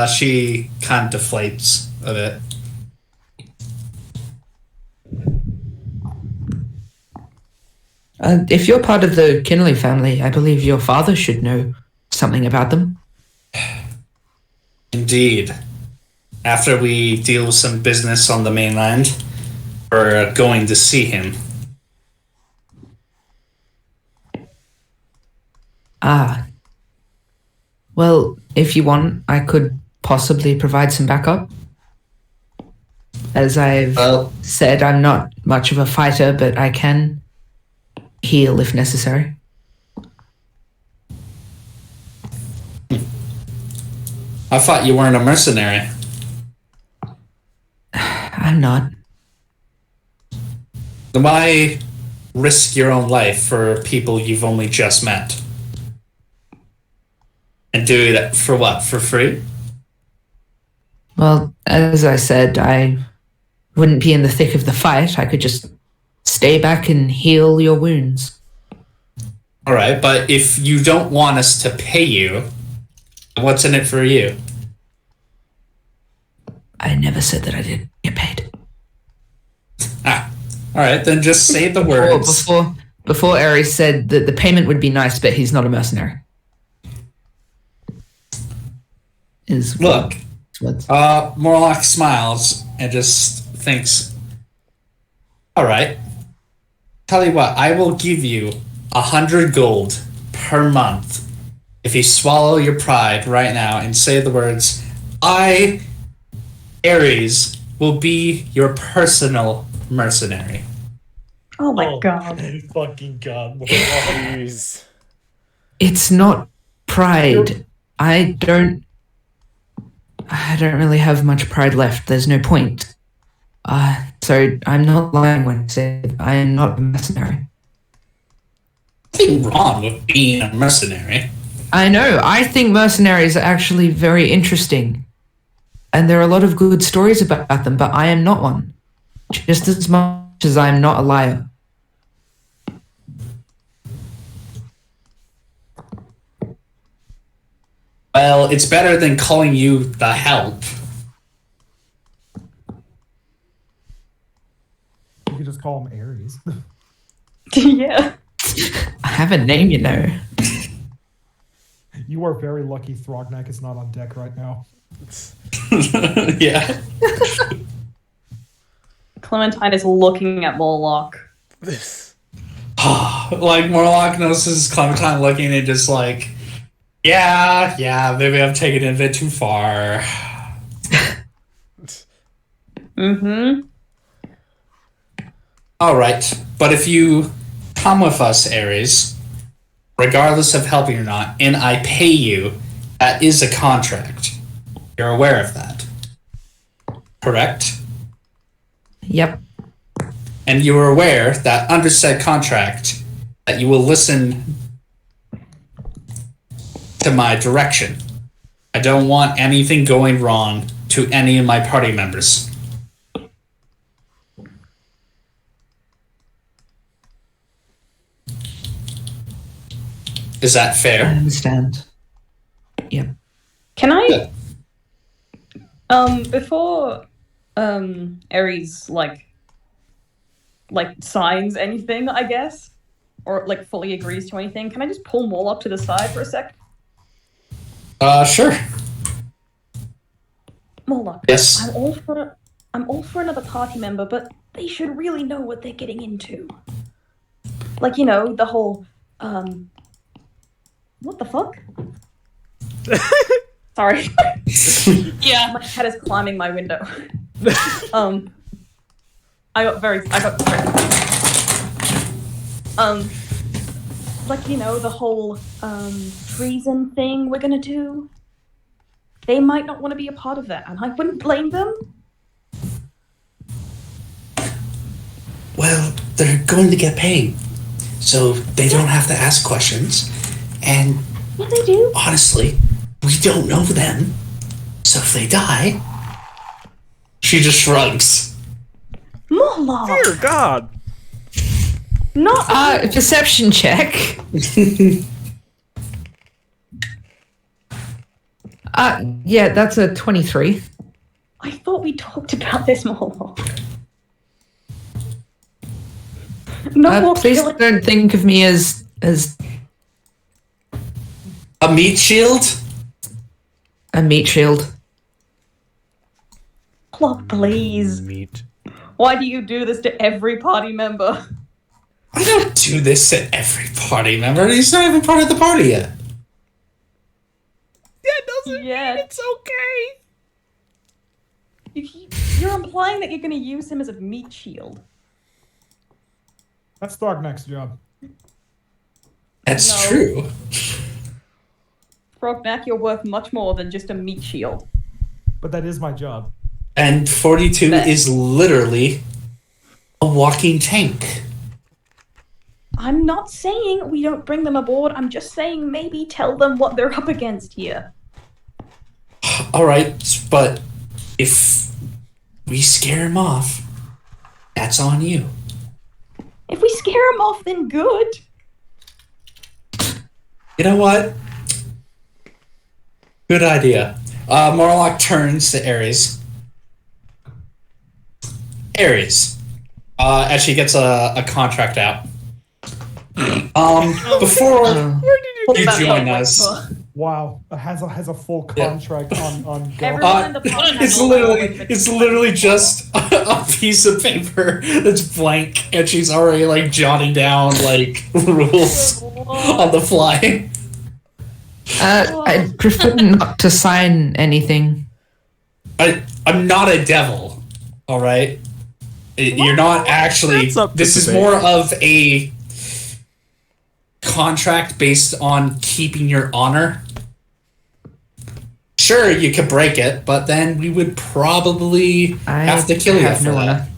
S2: She kind of deflates a bit.
S10: If you're part of the Kinley family, I believe your father should know something about them.
S2: Indeed. After we deal with some business on the mainland, we're going to see him.
S10: Ah. Well, if you want, I could possibly provide some backup. As I've said, I'm not much of a fighter, but I can heal if necessary.
S2: I thought you weren't a mercenary.
S10: I'm not.
S2: Then why risk your own life for people you've only just met? And do it for what? For free?
S10: Well, as I said, I wouldn't be in the thick of the fight. I could just stay back and heal your wounds.
S2: Alright, but if you don't want us to pay you, what's in it for you?
S10: I never said that I didn't get paid.
S2: All right, then just say the words.
S10: Before Ares said that the payment would be nice, but he's not a mercenary.
S2: Look, Morlock smiles and just thinks, all right, tell you what, I will give you 100 gold per month if you swallow your pride right now and say the words, I, Ares, will be your personal mercenary.
S5: Oh my god.
S1: Fucking god. Jeez.
S10: It's not pride. I don't really have much pride left. There's no point. So I'm not lying when I say I am not a mercenary.
S2: Nothing wrong with being a mercenary.
S10: I know. I think mercenaries are actually very interesting. And there are a lot of good stories about them, but I am not one. Just as much as I am not a liar.
S2: Well, it's better than calling you the help.
S4: You could just call him Ares.
S5: Yeah.
S10: I have a name, you know.
S4: You are very lucky Thrognak is not on deck right now.
S2: Yeah.
S5: Clementine is looking at Morlock.
S2: Like, Morlock notices Clementine looking and just like, yeah, maybe I'm taking it a bit too far.
S5: Mm-hmm.
S2: Alright, but if you come with us, Ares, regardless of helping or not, and I pay you, that is a contract. You're aware of that. Correct?
S10: Yep.
S2: And you are aware that under said contract, that you will listen to my direction. I don't want anything going wrong to any of my party members. Is that fair?
S10: I understand. Yep.
S5: Can I
S2: Good.
S5: before Ares like signs anything, I guess, or like fully agrees to anything, can I just pull Morlock to the side for a sec?
S2: Sure.
S5: Morlock.
S2: Yes.
S5: I'm all for another party member, but they should really know what they're getting into. Like, you know, the whole what the fuck? Sorry.
S3: Yeah.
S5: My cat is climbing my window. I got very like, you know, the whole treason thing we're gonna do. They might not want to be a part of that, and I wouldn't blame them.
S2: Well, they're going to get paid, so they don't have to ask questions. And
S5: yeah, they do.
S2: Honestly, we don't know them, so if they die, she just shrugs.
S5: Morlock.
S1: Dear God.
S5: Not
S10: perception check. Yeah, that's a 23.
S5: I thought we talked about this, Morlock. No more
S10: Please
S5: killing.
S10: don't think of me as
S2: a meat shield.
S10: A meat shield.
S5: Morlock, please.
S1: Meat.
S5: Why do you do this to every party member?
S2: I don't do this to every party member. He's not even part of the party yet.
S1: That doesn't mean it's okay.
S5: You're implying that you're going to use him as a meat shield.
S4: That's Thrognack's job.
S2: That's
S5: No.
S2: true.
S5: Frognack, you're worth much more than just a meat shield.
S4: But that is my job.
S2: And 42 is literally a walking tank.
S5: I'm not saying we don't bring them aboard. I'm just saying maybe tell them what they're up against here.
S2: All right, but if we scare him off, that's on you.
S5: If we scare him off, then good.
S2: You know what? Good idea. Morlock turns to Ares. Ares, As she gets a contract out. Before you join us,
S4: Wow, has a full contract on go.
S5: Everyone in the party has
S2: it's literally just a piece of paper that's blank, and she's already like jotting down like rules on the fly.
S10: I'd prefer not to sign anything.
S2: I'm not a devil, all right. You're not actually.
S1: That's up to
S2: This is
S1: debate.
S2: more of a contract based on keeping your honor. Sure, you could break it, but then we would probably have to kill you
S10: have
S2: for
S10: no
S2: that.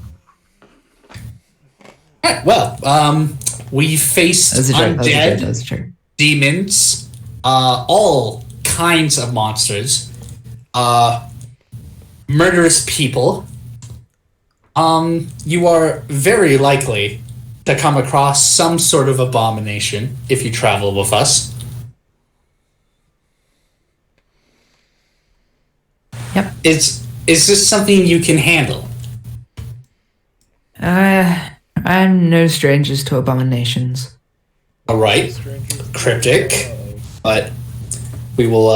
S2: Alright, well, we faced
S10: That's a joke.
S2: undead,
S10: That's a joke.
S2: demons, all kinds of monsters, murderous people. You are very likely to come across some sort of abomination if you travel with us.
S10: Yep.
S2: Is this something you can handle?
S10: I'm no strangers to abominations.
S2: All right, cryptic, but we will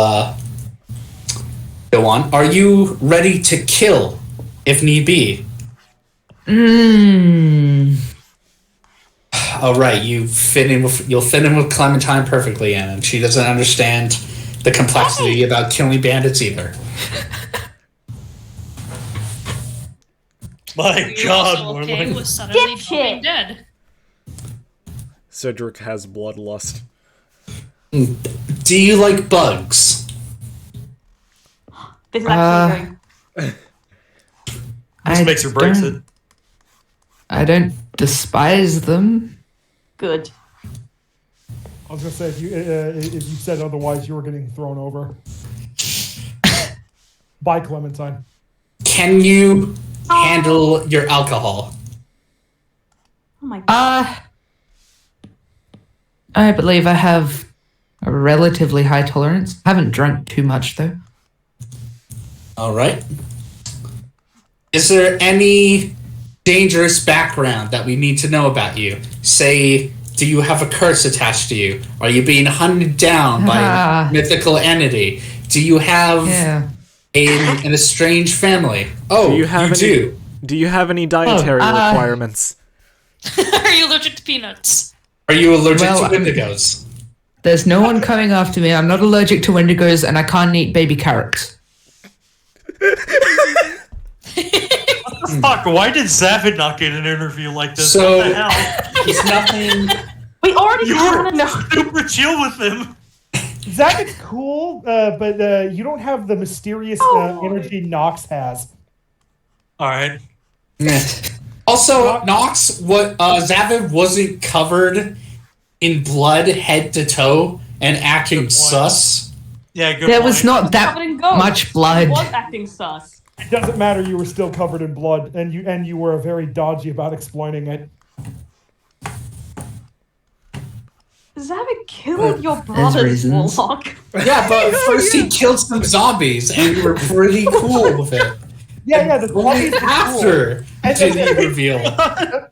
S2: go on. Are you ready to kill if need be? All right, you'll fit in with Clementine perfectly, Anna, and she doesn't understand the complexity about killing bandits either.
S11: My
S3: Are you
S11: God,
S3: also okay
S11: Moreland.
S3: with suddenly
S5: Dipshit.
S3: being dead?
S1: Cedric has bloodlust.
S2: Do you like bugs?
S5: This is actually going.
S11: This makes or breaks it.
S10: I don't despise them.
S5: Good.
S4: I was gonna say if you said otherwise, you were getting thrown over. By Clementine.
S2: Can you handle your alcohol?
S5: Oh my god.
S10: I believe I have a relatively high tolerance. Haven't drunk too much though.
S2: All right. Is there any dangerous background that we need to know about you? Say, do you have a curse attached to you? Are you being hunted down by a mythical entity? Do you have an estranged family? Oh,
S1: Do you have
S2: do.
S1: Do you have any dietary requirements?
S3: Are you allergic to peanuts?
S2: Are you allergic to indigos?
S10: There's no one coming after me. I'm not allergic to wendigos, and I can't eat baby carrots.
S11: Fuck, why did Zavid not get an interview like this?
S2: So,
S11: what the hell?
S2: It's nothing.
S5: We already
S11: You
S5: have
S11: were super chill with him.
S4: Zach is cool, but you don't have the mysterious energy Nox has.
S11: Alright.
S2: Also, Nox, Zavid wasn't covered in blood head to toe and acting sus.
S11: Yeah, good
S10: There
S11: point.
S10: was not that
S5: covered in gold.
S10: much blood.
S5: He was acting sus.
S4: It doesn't matter. You were still covered in blood, and you were very dodgy about exploiting it.
S5: Zavik killed your brother's
S10: reasons.
S5: warlock.
S2: Yeah, but first he killed some zombies, and you were pretty cool with it.
S4: Yeah, the
S2: Only
S4: zombies were cool.
S2: after did he reveal.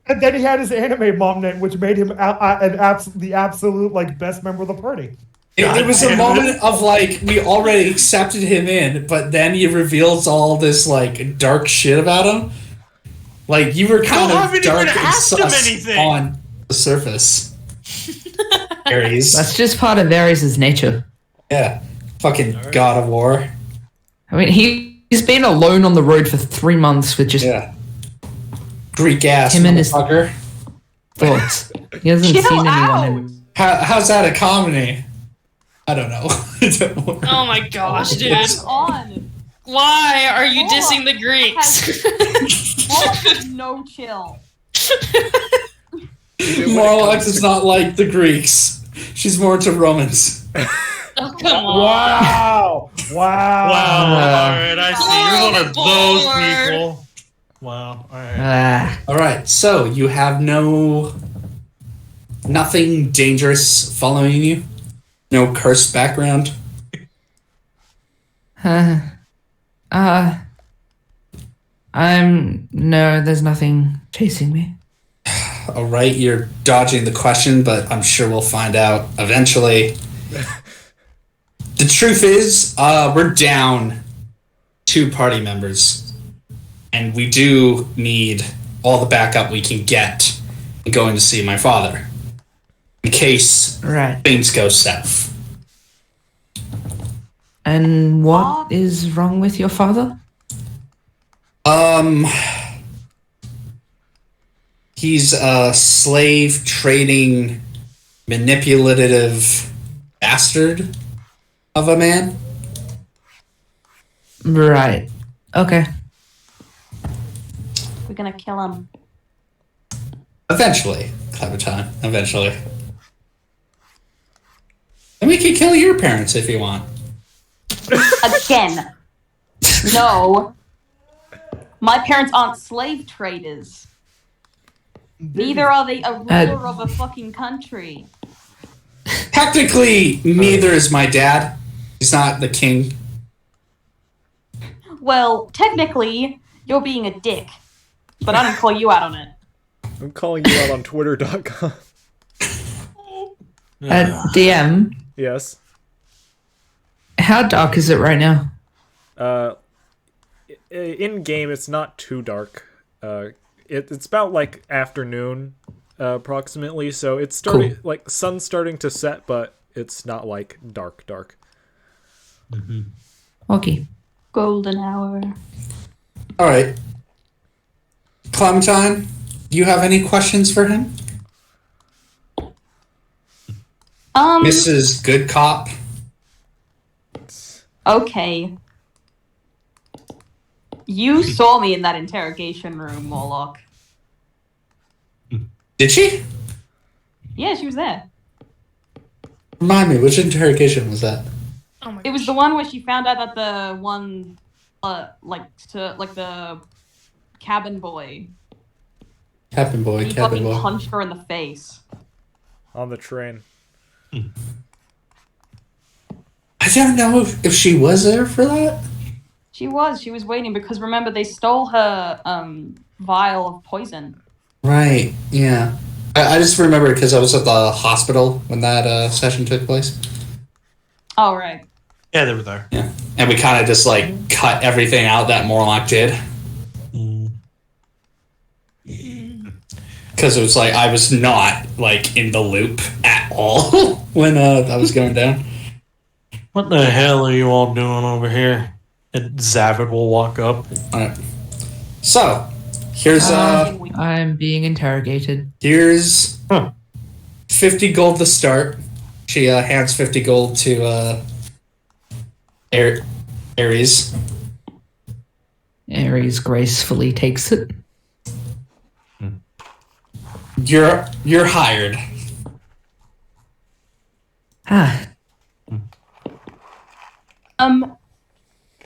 S4: And then he had his anime mom name, which made him the absolute like best member of the party.
S2: It was a moment of like we already accepted him in, but then he reveals all this like dark shit about him. Like you were kind of
S11: haven't
S2: dark
S11: even
S2: and
S11: asked him
S2: sus
S11: anything.
S2: on the surface. Ares.
S10: That's just part of Ares' nature.
S2: Yeah. Fucking God of War.
S10: I mean, he's been alone on the road for 3 months with just
S2: Greek ass
S10: him and his
S2: motherfucker.
S10: thoughts. He hasn't
S5: Chill
S10: seen
S5: out.
S10: anyone. In,
S2: How's that a comedy? I don't know.
S3: Oh my gosh, dude.
S5: On.
S3: Why are you dissing the Greeks?
S5: Warlock has no chill.
S2: Morlock is not like the Greeks. She's more into Romans.
S3: Oh, come on.
S4: Wow!
S11: Wow. Alright, I see. You're one of those
S3: Lord.
S11: people. Wow. Alright.
S2: Alright, so you have nothing dangerous following you? No cursed background?
S10: I No, there's nothing chasing me.
S2: All right, you're dodging the question, but I'm sure we'll find out eventually. The truth is, we're down 2 party members, and we do need all the backup we can get in going to see my father, in case things go south.
S10: And what is wrong with your father?
S2: He's a slave trading, manipulative bastard of a man.
S10: Right. Okay.
S5: We're gonna kill him.
S2: Eventually, Clementine. Eventually. And we can kill your parents if you want.
S5: Again. No. My parents aren't slave traders. Neither are they a ruler of a fucking country.
S2: Technically, neither is my dad. He's not the king.
S5: Well, technically, you're being a dick. But I didn't call you out on it.
S1: I'm calling you out on Twitter.com.
S10: DM?
S1: Yes.
S10: How dark is it right now?
S1: In game, it's not too dark. It's about like afternoon, approximately. So it's starting like sun's starting to set, but it's not like dark.
S10: Okay.
S5: Golden hour.
S2: All right, Clementine, do you have any questions for him? Mrs. Good Cop.
S5: Okay. You saw me in that interrogation room, Morlock.
S2: Did she?
S5: Yeah, she was there.
S2: Remind me, which interrogation was that?
S3: Oh my
S5: It was the one where she found out that the one, the cabin boy.
S2: Cabin boy,
S5: He
S2: cabin
S5: fucking
S2: boy.
S5: punched her in the face.
S1: On the train.
S2: I don't know if she was there for that.
S5: She was waiting because remember they stole her vial of poison.
S2: Right, yeah. I just remember because I was at the hospital when that session took place.
S5: Oh, right.
S11: Yeah, they were there.
S2: Yeah. And we kind of just like cut everything out that Morlock did. Because it was like I was not like in the loop at all when that was going down.
S11: What the hell are you all doing over here? And Zavid will walk up.
S2: Alright. So, here's
S10: I'm being interrogated.
S2: Here's 50 gold to start. She hands 50 gold to Ares.
S10: Ares gracefully takes it.
S2: You're hired.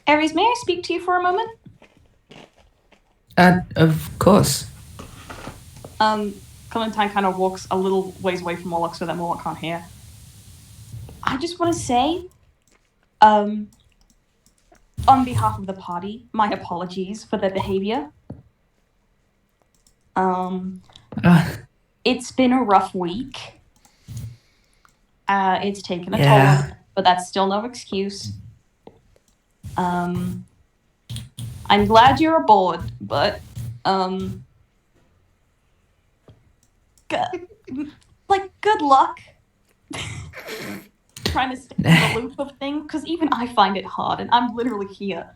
S5: Ares, may I speak to you for a moment?
S10: Of course.
S5: Clementine kind of walks a little ways away from Morlock so that Morlock can't hear. I just want to say, on behalf of the party, my apologies for their behavior. It's been a rough week. It's taken a toll, but that's still no excuse. I'm glad you're aboard, but good luck trying to stay in the loop of things, because even I find it hard, and I'm literally here.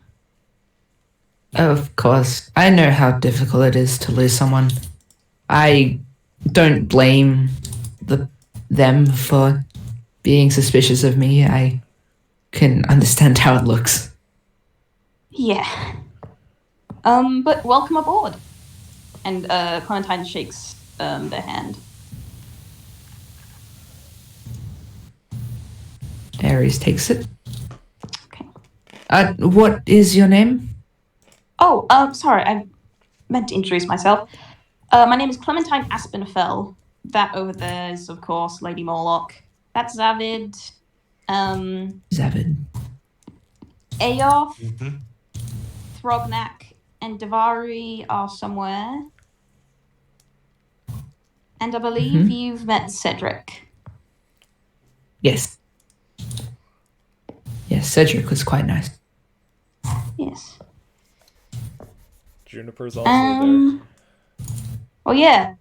S10: Of course. I know how difficult it is to lose someone. I don't blame them for being suspicious of me. I can understand how it looks.
S5: Yeah. But welcome aboard. And Clementine shakes their hand.
S10: Ares takes it. Okay. What is your name?
S5: Oh, sorry, I meant to introduce myself. My name is Clementine Aspenfell. That over there is, of course, Lady Morlock. That's Zavid.
S10: Zavid.
S5: Aoth, Thrognak, and Davari are somewhere. And I believe you've met Cedric.
S10: Yes. Yes, Cedric was quite nice.
S5: Yes.
S1: Juniper's also there.
S5: Oh yeah.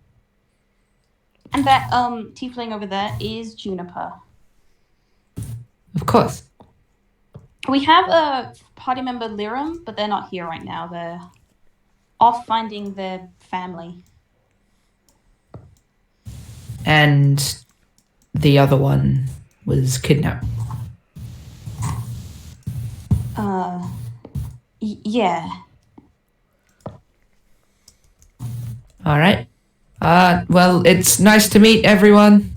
S5: And that tiefling over there is Juniper.
S10: Of course.
S5: We have a party member, Liram, but they're not here right now. They're off finding their family.
S10: And the other one was kidnapped.
S5: Yeah.
S10: All right. Well, it's nice to meet everyone.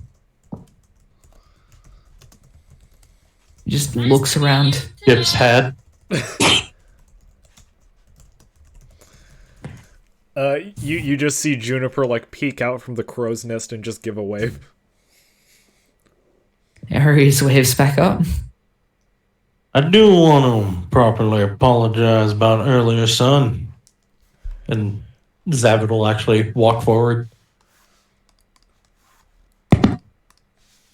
S10: He just looks around.
S7: Dip's head.
S1: You just see Juniper like peek out from the crow's nest and just give a wave.
S10: Ares waves back up.
S7: I do want to properly apologize about earlier, son. And Zavid will actually walk forward.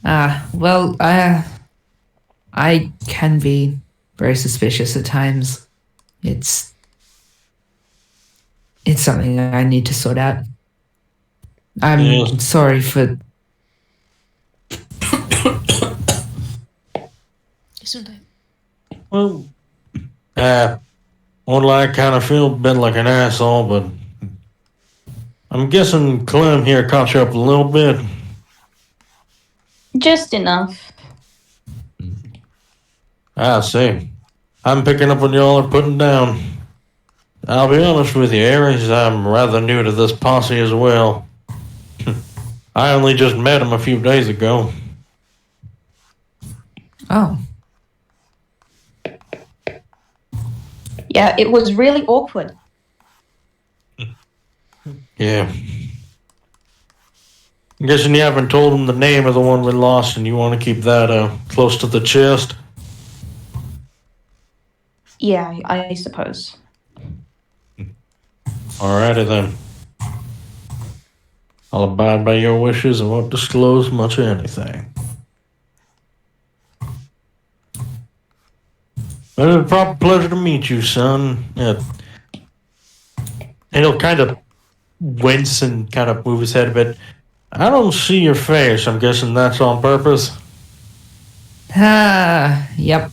S10: Well, I can be very suspicious at times. It's something that I need to sort out. I'm sorry for...
S7: Well, won't I kind of feel a bit like an asshole, but I'm guessing Clem here caught you up a little bit.
S5: Just enough.
S7: I see. I'm picking up what y'all are putting down. I'll be honest with you, Ares, I'm rather new to this posse as well. I only just met him a few days ago.
S10: Oh.
S5: Yeah, it was really awkward.
S7: Yeah. I'm guessing you haven't told him the name of the one we lost and you want to keep that close to the chest?
S5: Yeah, I suppose.
S7: Alrighty then. I'll abide by your wishes and won't disclose much of anything. But it's a proper pleasure to meet you, son. Yeah. And he'll kind of wince and kind of move his head a bit. I don't see your face. I'm guessing that's on purpose.
S10: Yep.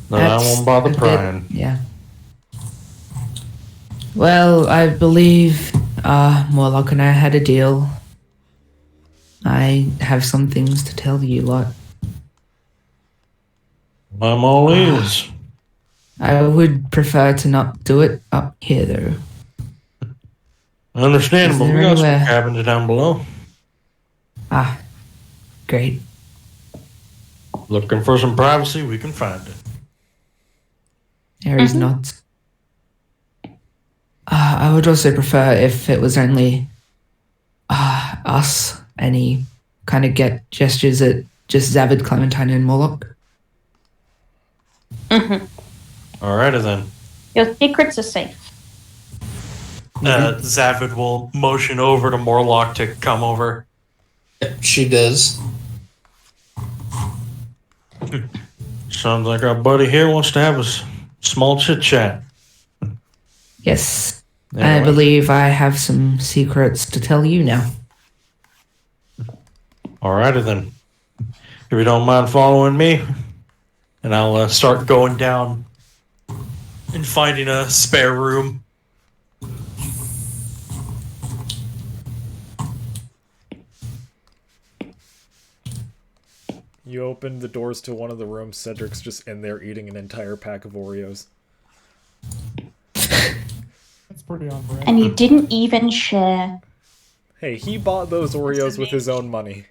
S7: No, I won't bother prying.
S10: Yeah. Well, I believe Morlock and I had a deal. I have some things to tell you lot.
S7: I'm all ears.
S10: I would prefer to not do it up here, though.
S7: Understandable.
S10: Is
S7: We
S10: there
S7: got some
S10: anywhere-
S7: cabins down below.
S10: Great.
S7: Looking for some privacy, we can find it.
S10: Ares nods. I would also prefer if it was only us. Any kind of get gestures at just Zavid, Clementine, and Morlock.
S7: Alrighty then.
S5: Your secrets are safe.
S11: Zavid will motion over to Morlock to come over.
S2: She does.
S7: Sounds like our buddy here wants to have a small chit chat.
S10: Yes. I
S7: Anyway.
S10: believe I have some secrets to tell you now.
S7: Alrighty then. If you don't mind following me,
S11: And I'll start going down and finding a spare room.
S1: You open the doors to one of the rooms. Cedric's just in there eating an entire pack of Oreos.
S4: That's pretty on brand.
S5: And you didn't even share.
S1: Hey, he bought those Oreos with his own money.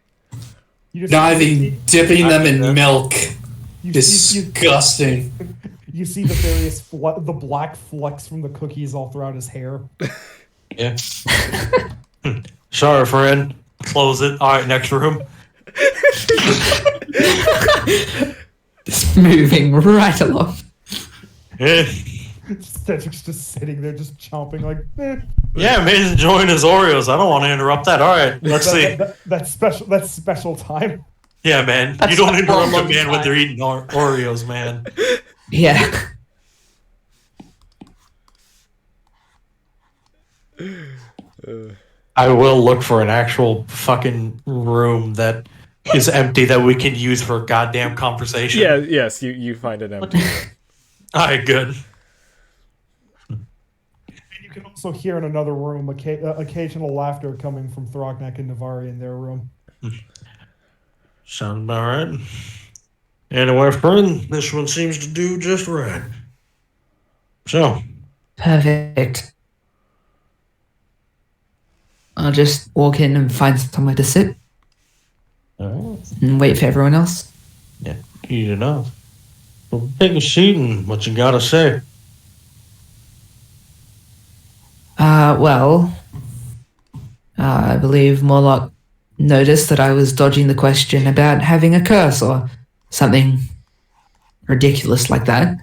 S4: You
S2: Not even dipping them in milk.
S4: you
S2: Disgusting.
S4: You see the various the black flecks from the cookies all throughout his hair.
S7: yeah. Sorry, friend.
S11: Close it. Alright, next room.
S10: Just moving right along.
S7: Yeah.
S4: Cedric's just sitting there, just chomping like.
S11: Yeah, man, he's enjoying his Oreos. I don't want to interrupt that. All right, let's see.
S4: That's special. That's special time.
S11: Yeah, man,
S5: That's
S11: you don't
S5: like
S11: interrupt a
S5: one
S11: man when
S5: time.
S11: they're eating Oreos, man.
S10: Yeah.
S7: I will look for an actual fucking room that is empty that we can use for a goddamn conversation.
S1: Yeah, yes, you find an empty room.
S7: All right, good.
S4: And you can also hear in another room occasional laughter coming from Thrognak and Navari in their room.
S7: Sounds about right. Anyway, friend, this one seems to do just right. So,
S10: Perfect. I'll just walk in and find somewhere to sit and wait for everyone else.
S7: yeah, easy enough. Well, take a seat and what you gotta say.
S10: I believe Morlock noticed that I was dodging the question about having a curse or something ridiculous like that.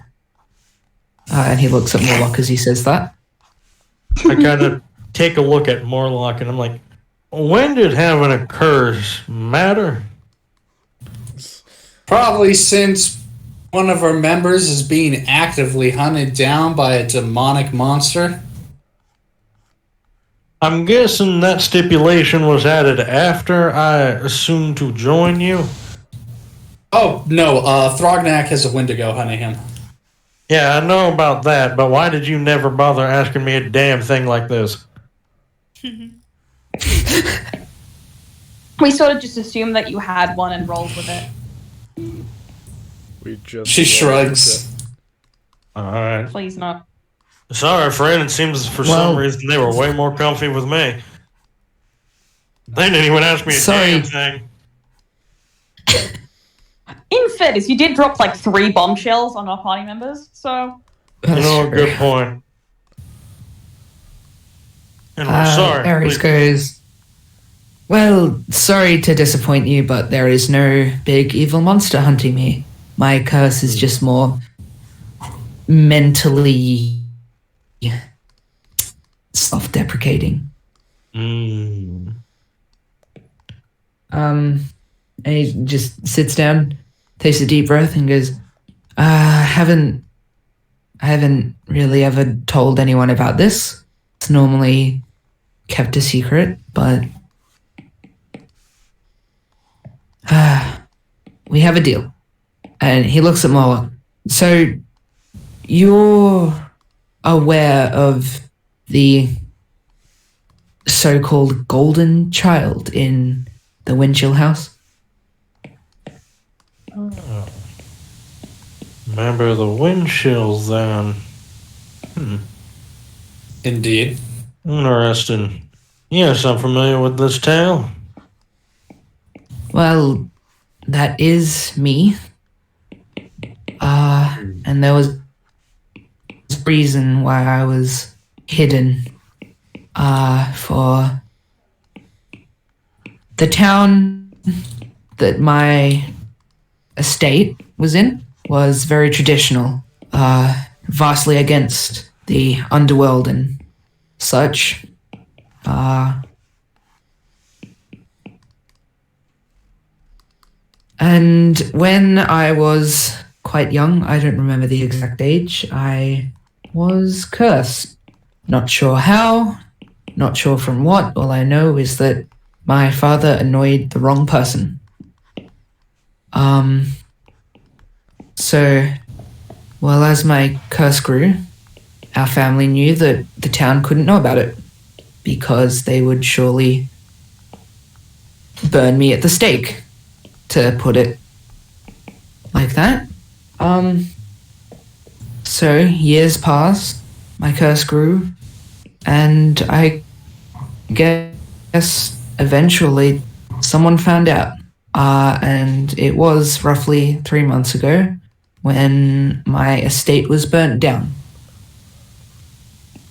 S10: And he looks at Morlock as he says that.
S7: I kind of take a look at Morlock and I'm like, when did having a curse matter?
S2: Probably since one of our members is being actively hunted down by a demonic monster.
S7: I'm guessing that stipulation was added after I assumed to join you.
S2: Oh, no, Thrognak has a Wendigo hunting him.
S7: Yeah, I know about that, but why did you never bother asking me a damn thing like this?
S5: We sort of just assumed that you had one and rolled with it.
S1: We just
S2: She shrugs.
S7: Alright.
S5: Please not.
S7: Sorry, friend, it seems for some reason they were way more comfy with me. They didn't even ask me a damn thing.
S5: In fairness, you did drop like 3 bombshells on our party members, so.
S7: You know, a good point. And we're sorry.
S10: Ares goes, well, sorry to disappoint you, but there is no big evil monster hunting me. My curse is just more mentally self-deprecating.
S7: Mm.
S10: And he just sits down, takes a deep breath, and goes, I haven't really ever told anyone about this. It's normally kept a secret, but we have a deal. And he looks at Moa. So you're aware of the so-called golden child in the Windchill house?
S7: Oh. Remember the wind chills then.
S2: Indeed.
S7: Interesting. Yes, I'm familiar with this tale.
S10: Well, that is me. And there was a reason why I was hidden for the town that my estate was in was very traditional, vastly against the underworld and such. And when I was quite young, I don't remember the exact age, I was cursed. Not sure how, not sure from what. All I know is that my father annoyed the wrong person. So, well, as my curse grew, our family knew that the town couldn't know about it because they would surely burn me at the stake, to put it like that. So years passed, my curse grew, and I guess eventually someone found out. And it was roughly 3 months ago when my estate was burnt down.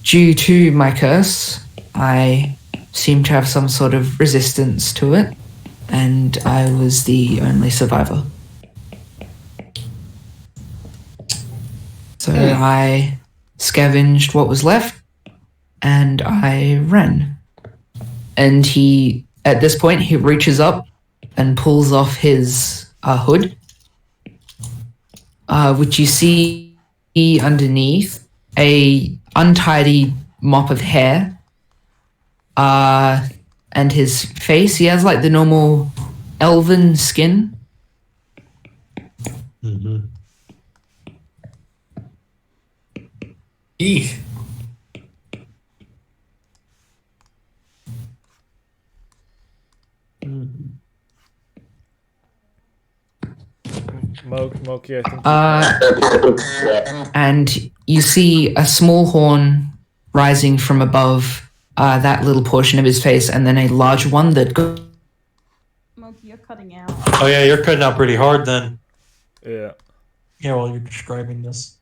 S10: Due to my curse, I seem to have some sort of resistance to it, and I was the only survivor. So I scavenged what was left, and I ran. And at this point, he reaches up and pulls off his hood, which you see underneath a untidy mop of hair, and his face. He has like the normal elven skin.
S7: Mm-hmm.
S2: Eek.
S1: Moki, I think.
S10: And you see a small horn rising from above that little portion of his face, and then a large one that goes.
S5: Moki, you're cutting out.
S7: Oh yeah, you're cutting out pretty hard then.
S1: Yeah.
S11: Yeah, while you're describing this.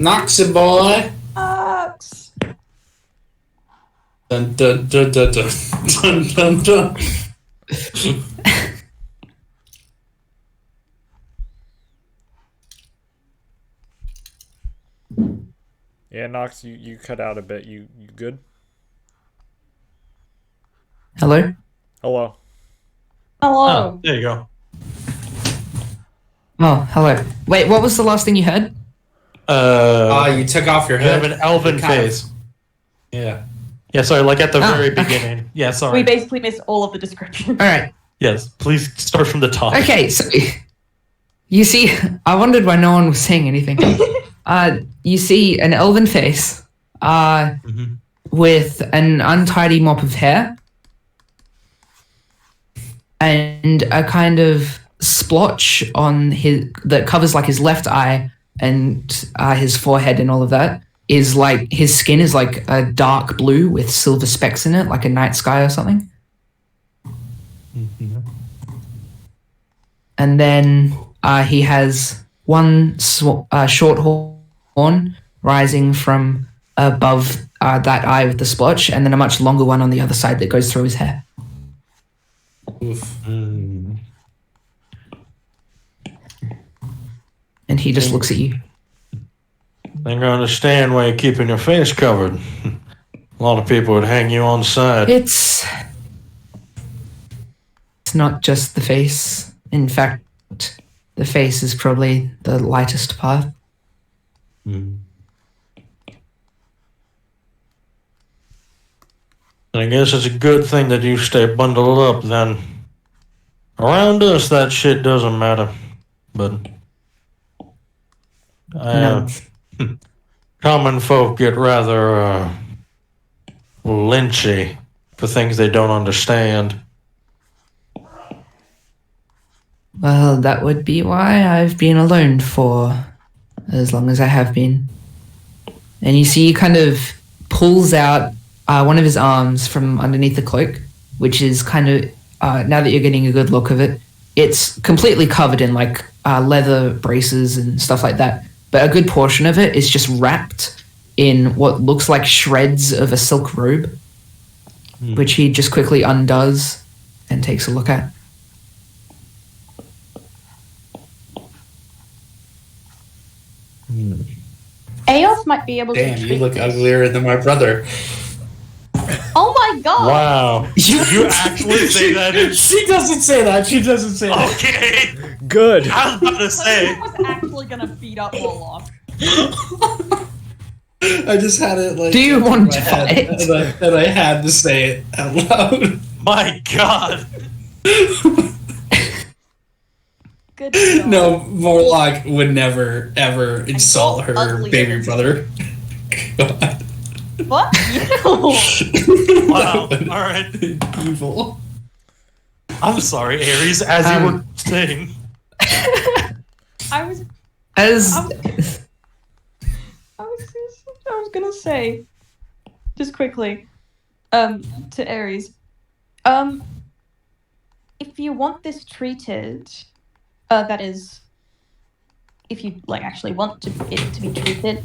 S2: Noxy boy.
S5: Ox.
S2: Dun dun dun dun dun dun dun dun.
S1: Yeah, Nox, you cut out a bit. You good?
S10: Hello?
S1: Hello.
S5: Hello.
S11: Oh, there you go.
S10: Oh, hello. Wait, what was the last thing you heard?
S2: You took off your
S7: You have
S2: head.
S7: an elven
S2: Kind of-
S7: face.
S2: Yeah.
S7: Yeah, sorry, like at the
S10: Oh,
S7: very
S10: okay.
S7: beginning. Yeah, sorry.
S5: We basically missed all of the description.
S10: All right.
S7: Yes, please start from the top.
S10: Okay, so you see, I wondered why no one was saying anything. You see an elven face with an untidy mop of hair and a kind of splotch on that covers like his left eye and his forehead and all of that. Is like his skin is like a dark blue with silver specks in it, like a night sky or something. And then he has one short horn rising from above that eye with the splotch, and then a much longer one on the other side that goes through his hair. And he just looks at you.
S7: I think I understand why you're keeping your face covered. A lot of people would hang you on side.
S10: It's not just the face. In fact, the face is probably the lightest part.
S7: I guess it's a good thing that you stay bundled up then. Around us, that shit doesn't matter. But
S10: No.
S7: common folk get rather lynchy for things they don't understand.
S10: Well, that would be why I've been alone for as long as I have been. And you see he kind of pulls out one of his arms from underneath the cloak, which is kind of, now that you're getting a good look of it, it's completely covered in like leather braces and stuff like that. But a good portion of it is just wrapped in what looks like shreds of a silk robe, which he just quickly undoes and takes a look at.
S5: Aoth might be able
S2: Damn,
S5: to.
S2: you look uglier than my brother.
S5: Oh my god!
S7: Wow. You actually say that?
S2: She doesn't say that. She doesn't say that.
S11: Okay.
S1: Good.
S11: I was about to say.
S5: I was actually gonna beat up Warlock.
S2: I just had it like.
S10: Do you want to
S2: fight? And I had to say it out loud.
S11: My God.
S5: Good job.
S2: No, Morlock would never ever insult her
S5: ugly
S2: baby
S5: energy.
S2: brother. God.
S5: What?
S11: Wow. All right.
S2: Evil.
S11: I'm sorry, Ares, as you were saying.
S5: I was
S10: As
S5: gonna say, just quickly, to Ares, if you want this treated, that is, if you like actually want it to be treated,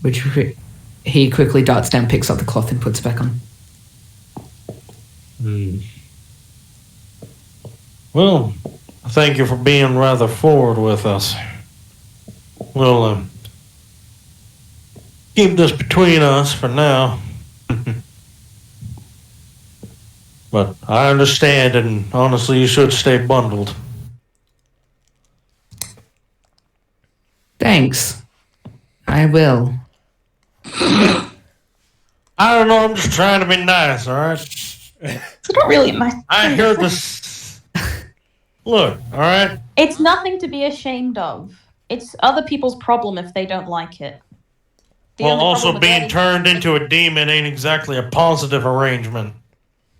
S10: which he quickly darts down, picks up the cloth, and puts it back on.
S7: Well, thank you for being rather forward with us. We'll keep this between us for now. But I understand, and honestly, you should stay bundled.
S10: Thanks. I will.
S7: I don't know, I'm just trying to be nice, alright?
S5: It's not really my.
S7: I hear this. Look, alright?
S5: It's nothing to be ashamed of. It's other people's problem if they don't like it.
S7: Well, also being turned into a demon ain't exactly a positive arrangement.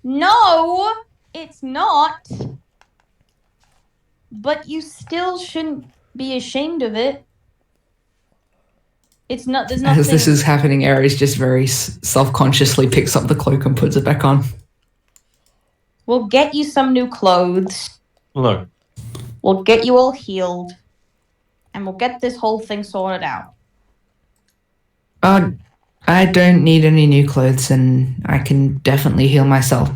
S5: No, it's not. But you still shouldn't be ashamed of it. It's not. There's nothing.
S10: As this is happening, Ares just very self-consciously picks up the cloak and puts it back on.
S5: We'll get you some new clothes.
S7: Look.
S5: We'll get you all healed. And we'll get this whole thing sorted out.
S10: I don't need any new clothes, and I can definitely heal myself.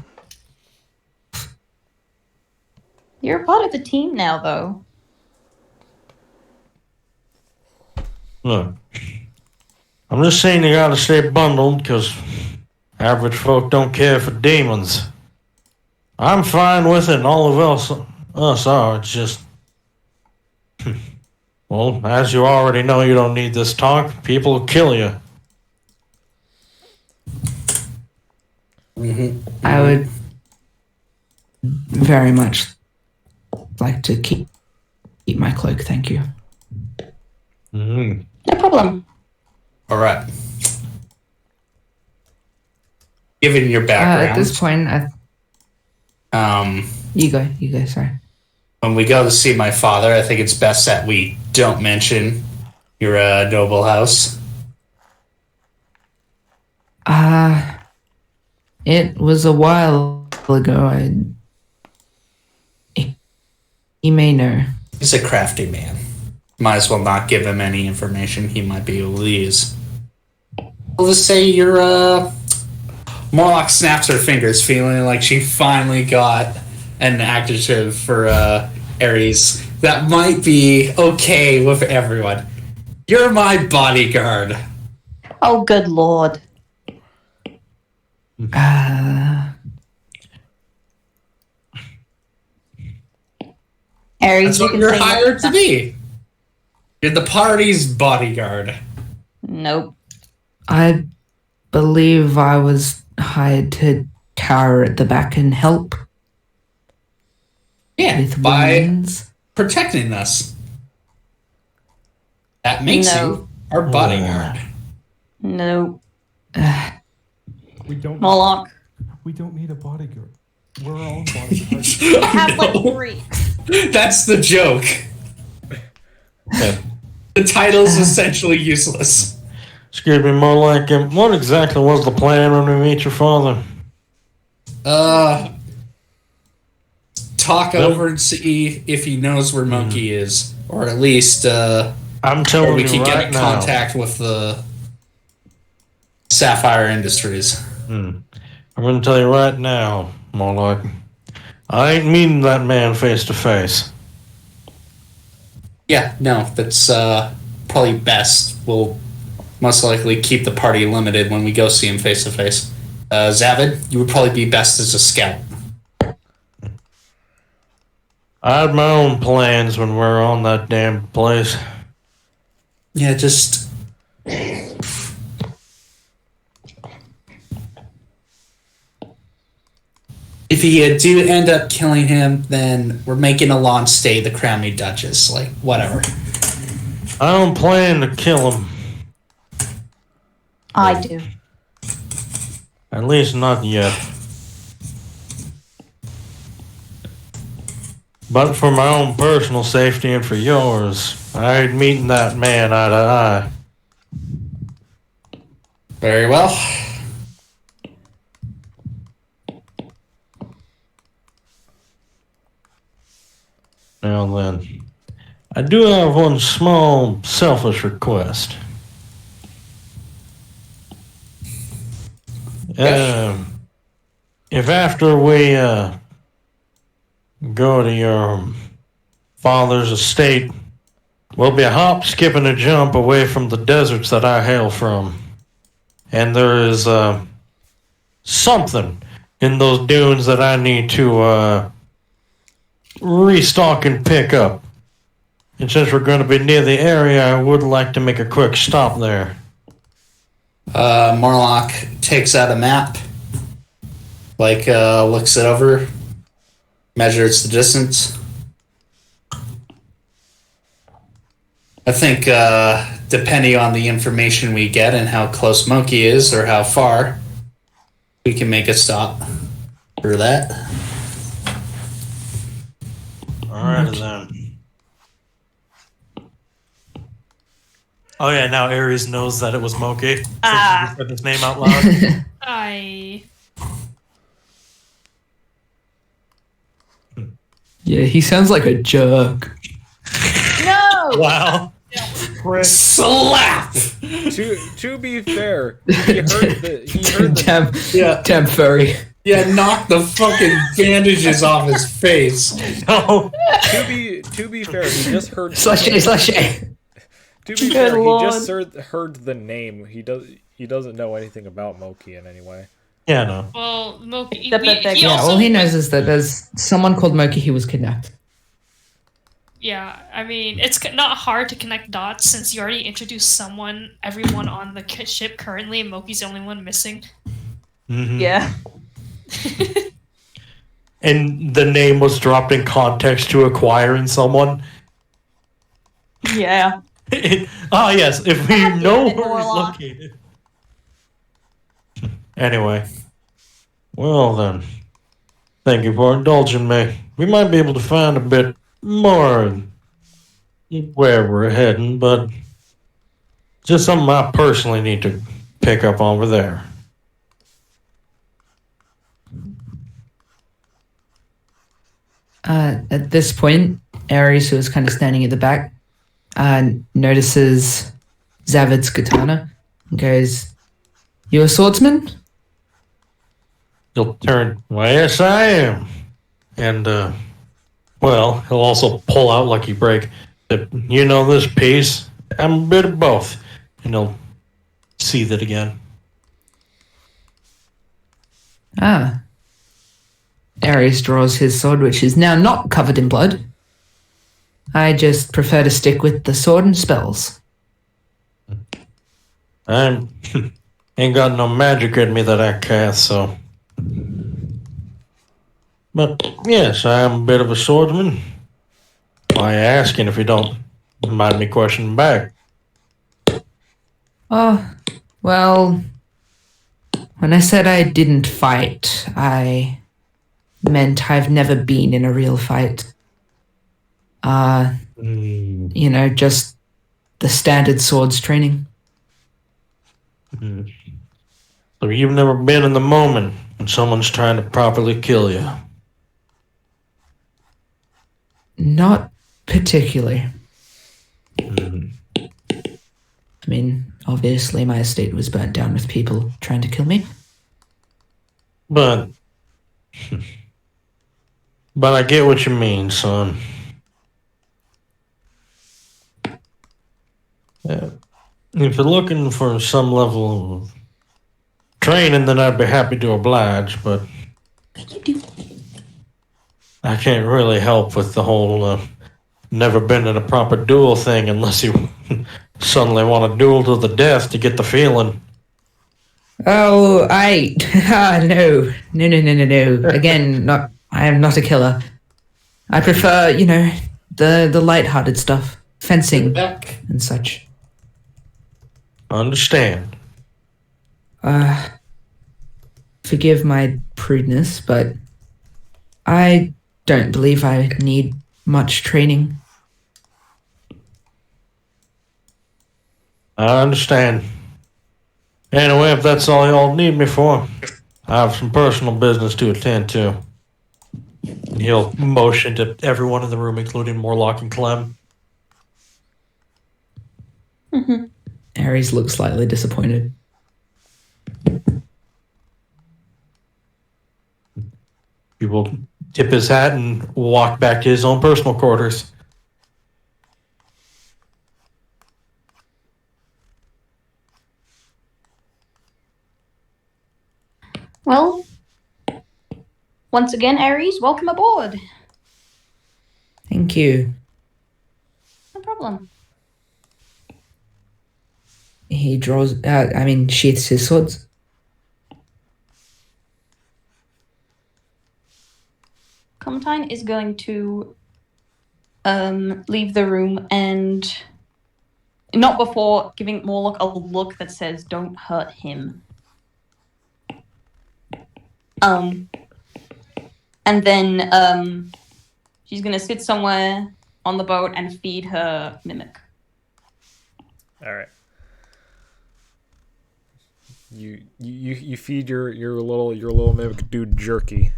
S5: You're a part of the team now, though.
S7: Look. I'm just saying you gotta stay bundled, because average folk don't care for demons. I'm fine with it, and all of us are. It's just... Well, as you already know, you don't need this talk. People will kill you.
S10: I would very much like to keep my cloak, thank you.
S5: No problem.
S13: All right. Given your background,
S10: At this point, you go, sorry.
S13: When we go to see my father, I think it's best that we don't mention your noble house.
S10: It was a while ago. He may know.
S13: He's a crafty man. Might as well not give him any information he might be able to use. Well, let's say your Morlock snaps her fingers, feeling like she finally got an adjective for Ares that might be okay with everyone. You're my bodyguard.
S5: Oh, good lord. Ares,
S13: that's what you're hired to be. You're the party's bodyguard.
S5: Nope.
S10: I believe I was hired to cower at the back and help.
S13: Yeah, by protecting us. That makes you our bodyguard.
S5: No.
S4: We don't.
S5: Moloch.
S4: We don't need a bodyguard. We're all bodyguards.
S5: We have like 3.
S13: That's the joke. The title's essentially useless.
S7: Excuse me, more like, what exactly was the plan when we meet your father?
S13: Talk over and see if he knows where Monkey is, or at least
S7: I'm telling
S13: we
S7: you
S13: can
S7: right
S13: get in
S7: now.
S13: contact with the Sapphire Industries.
S7: I'm going to tell you right now, more like, I ain't meeting that man face to face.
S13: Yeah, no, that's probably best. We'll most likely keep the party limited when we go see him face to face. Zavid, you would probably be best as a scout.
S7: I had my own plans when we were on that damn place.
S13: Yeah, just... If you do end up killing him, then we're making a launch stay the Crowny Duchess. Like, whatever.
S7: I don't plan to kill him.
S5: I do.
S7: At least not yet. But for my own personal safety and for yours, I ain't meeting that man eye to eye.
S13: Very well.
S7: Now then, I do have one small selfish request. If after we go to your father's estate, we'll be a hop, skip, and a jump away from the deserts that I hail from. And there is something in those dunes that I need to restock and pick up. And since we're going to be near the area, I would like to make a quick stop there.
S13: Morlock takes out a map, looks it over, measures the distance. I think, depending on the information we get and how close Monkey is or how far, we can make a stop for that.
S7: Alright then.
S11: Oh yeah, now Ares knows that it was Moki. So she just said his name out loud.
S10: Yeah, he sounds like a jerk.
S5: No!
S11: Wow.
S13: Slap!
S1: To be fair, he heard the
S10: Temp furry.
S13: Yeah, knock the fucking bandages off his face.
S11: No.
S1: To be fair, he just heard
S10: Slash A.
S1: To be fair, he just heard the name. He doesn't know anything about Moki in any way.
S7: Yeah, no.
S3: Well, Moki.
S10: All he knows is that there's someone called Moki who was kidnapped.
S3: Yeah, I mean, it's not hard to connect dots since you already introduced everyone on the ship currently, and Moki's the only one missing.
S7: Mm-hmm.
S5: Yeah.
S7: And the name was dropped in context to acquiring someone.
S5: Yeah.
S7: Yes, if we know where he's located. Anyway. Well then. Thank you for indulging me. We might be able to find a bit more where we're heading, but just something I personally need to pick up over there.
S10: At this point, Ares, who is kind of standing at the back, notices Zavid's katana and goes, "You a swordsman?"
S7: He'll turn, "Why, yes, I am." And, well, he'll also pull out Lucky Break. You know this piece? I'm a bit of both. And he'll seethe it again.
S10: Ares draws his sword, which is now not covered in blood. I just prefer to stick with the sword and spells.
S7: I ain't got no magic in me that I cast, so... But, yes, I am a bit of a swordsman. Why asking if you don't mind me questioning back?
S10: Oh, well... When I said I didn't fight, I meant I've never been in a real fight. You know, just the standard swords training.
S7: So you've never been in the moment when someone's trying to properly kill you?
S10: Not particularly. I mean, obviously my estate was burnt down with people trying to kill me.
S7: But I get what you mean, son. If you're looking for some level of training, then I'd be happy to oblige, but I can't really help with the whole never been in a proper duel thing unless you suddenly want to duel to the death to get the feeling.
S10: Oh, no. Again, I am not a killer. I prefer, you know, the light-hearted stuff, fencing and such.
S7: Understand.
S10: Forgive my prudeness, but I don't believe I need much training.
S7: I understand. Anyway, if that's all y'all need me for, I have some personal business to attend to.
S11: He'll motion to everyone in the room, including Morlock and Clem.
S10: Ares looks slightly disappointed.
S7: He will tip his hat and walk back to his own personal quarters.
S5: Well, once again, Aries, welcome aboard.
S10: Thank you.
S5: No problem.
S10: He draws out, sheaths his swords.
S5: Clementine is going to leave the room and not before giving Morlock a look that says, "Don't hurt him." And then she's gonna sit somewhere on the boat and feed her mimic.
S1: All right. You feed your little mimic dude jerky.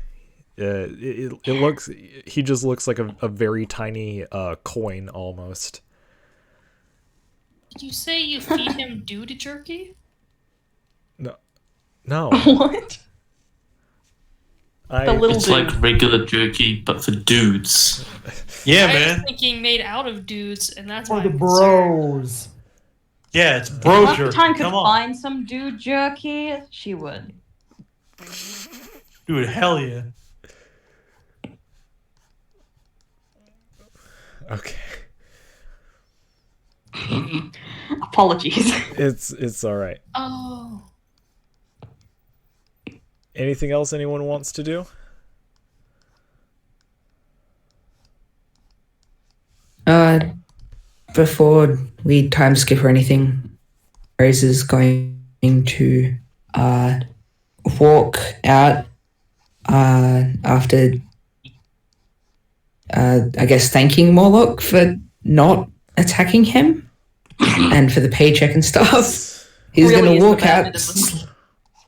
S1: He just looks like a very tiny coin almost.
S3: Did you say you feed him dude jerky?
S1: No.
S5: What?
S12: It's like regular jerky, but for dudes.
S7: Yeah,
S3: I
S7: man.
S3: was thinking made out of dudes, and that's
S4: For
S3: my
S4: the
S3: concern.
S4: bros.
S7: Yeah, it's bro
S5: If
S7: jerky.
S5: Clementine could
S7: Come on.
S5: find some dude jerky, she would.
S7: Dude, hell yeah.
S1: Okay.
S5: Apologies.
S1: It's all right.
S3: Oh.
S1: Anything else anyone wants to do?
S10: Before we time skip or anything, Rose is going to walk out after I guess thanking Morlock for not attacking him and for the paycheck and stuff. He's
S5: Really
S10: going
S5: is
S10: to
S5: the
S10: walk
S5: bad
S10: out,
S5: bit of this.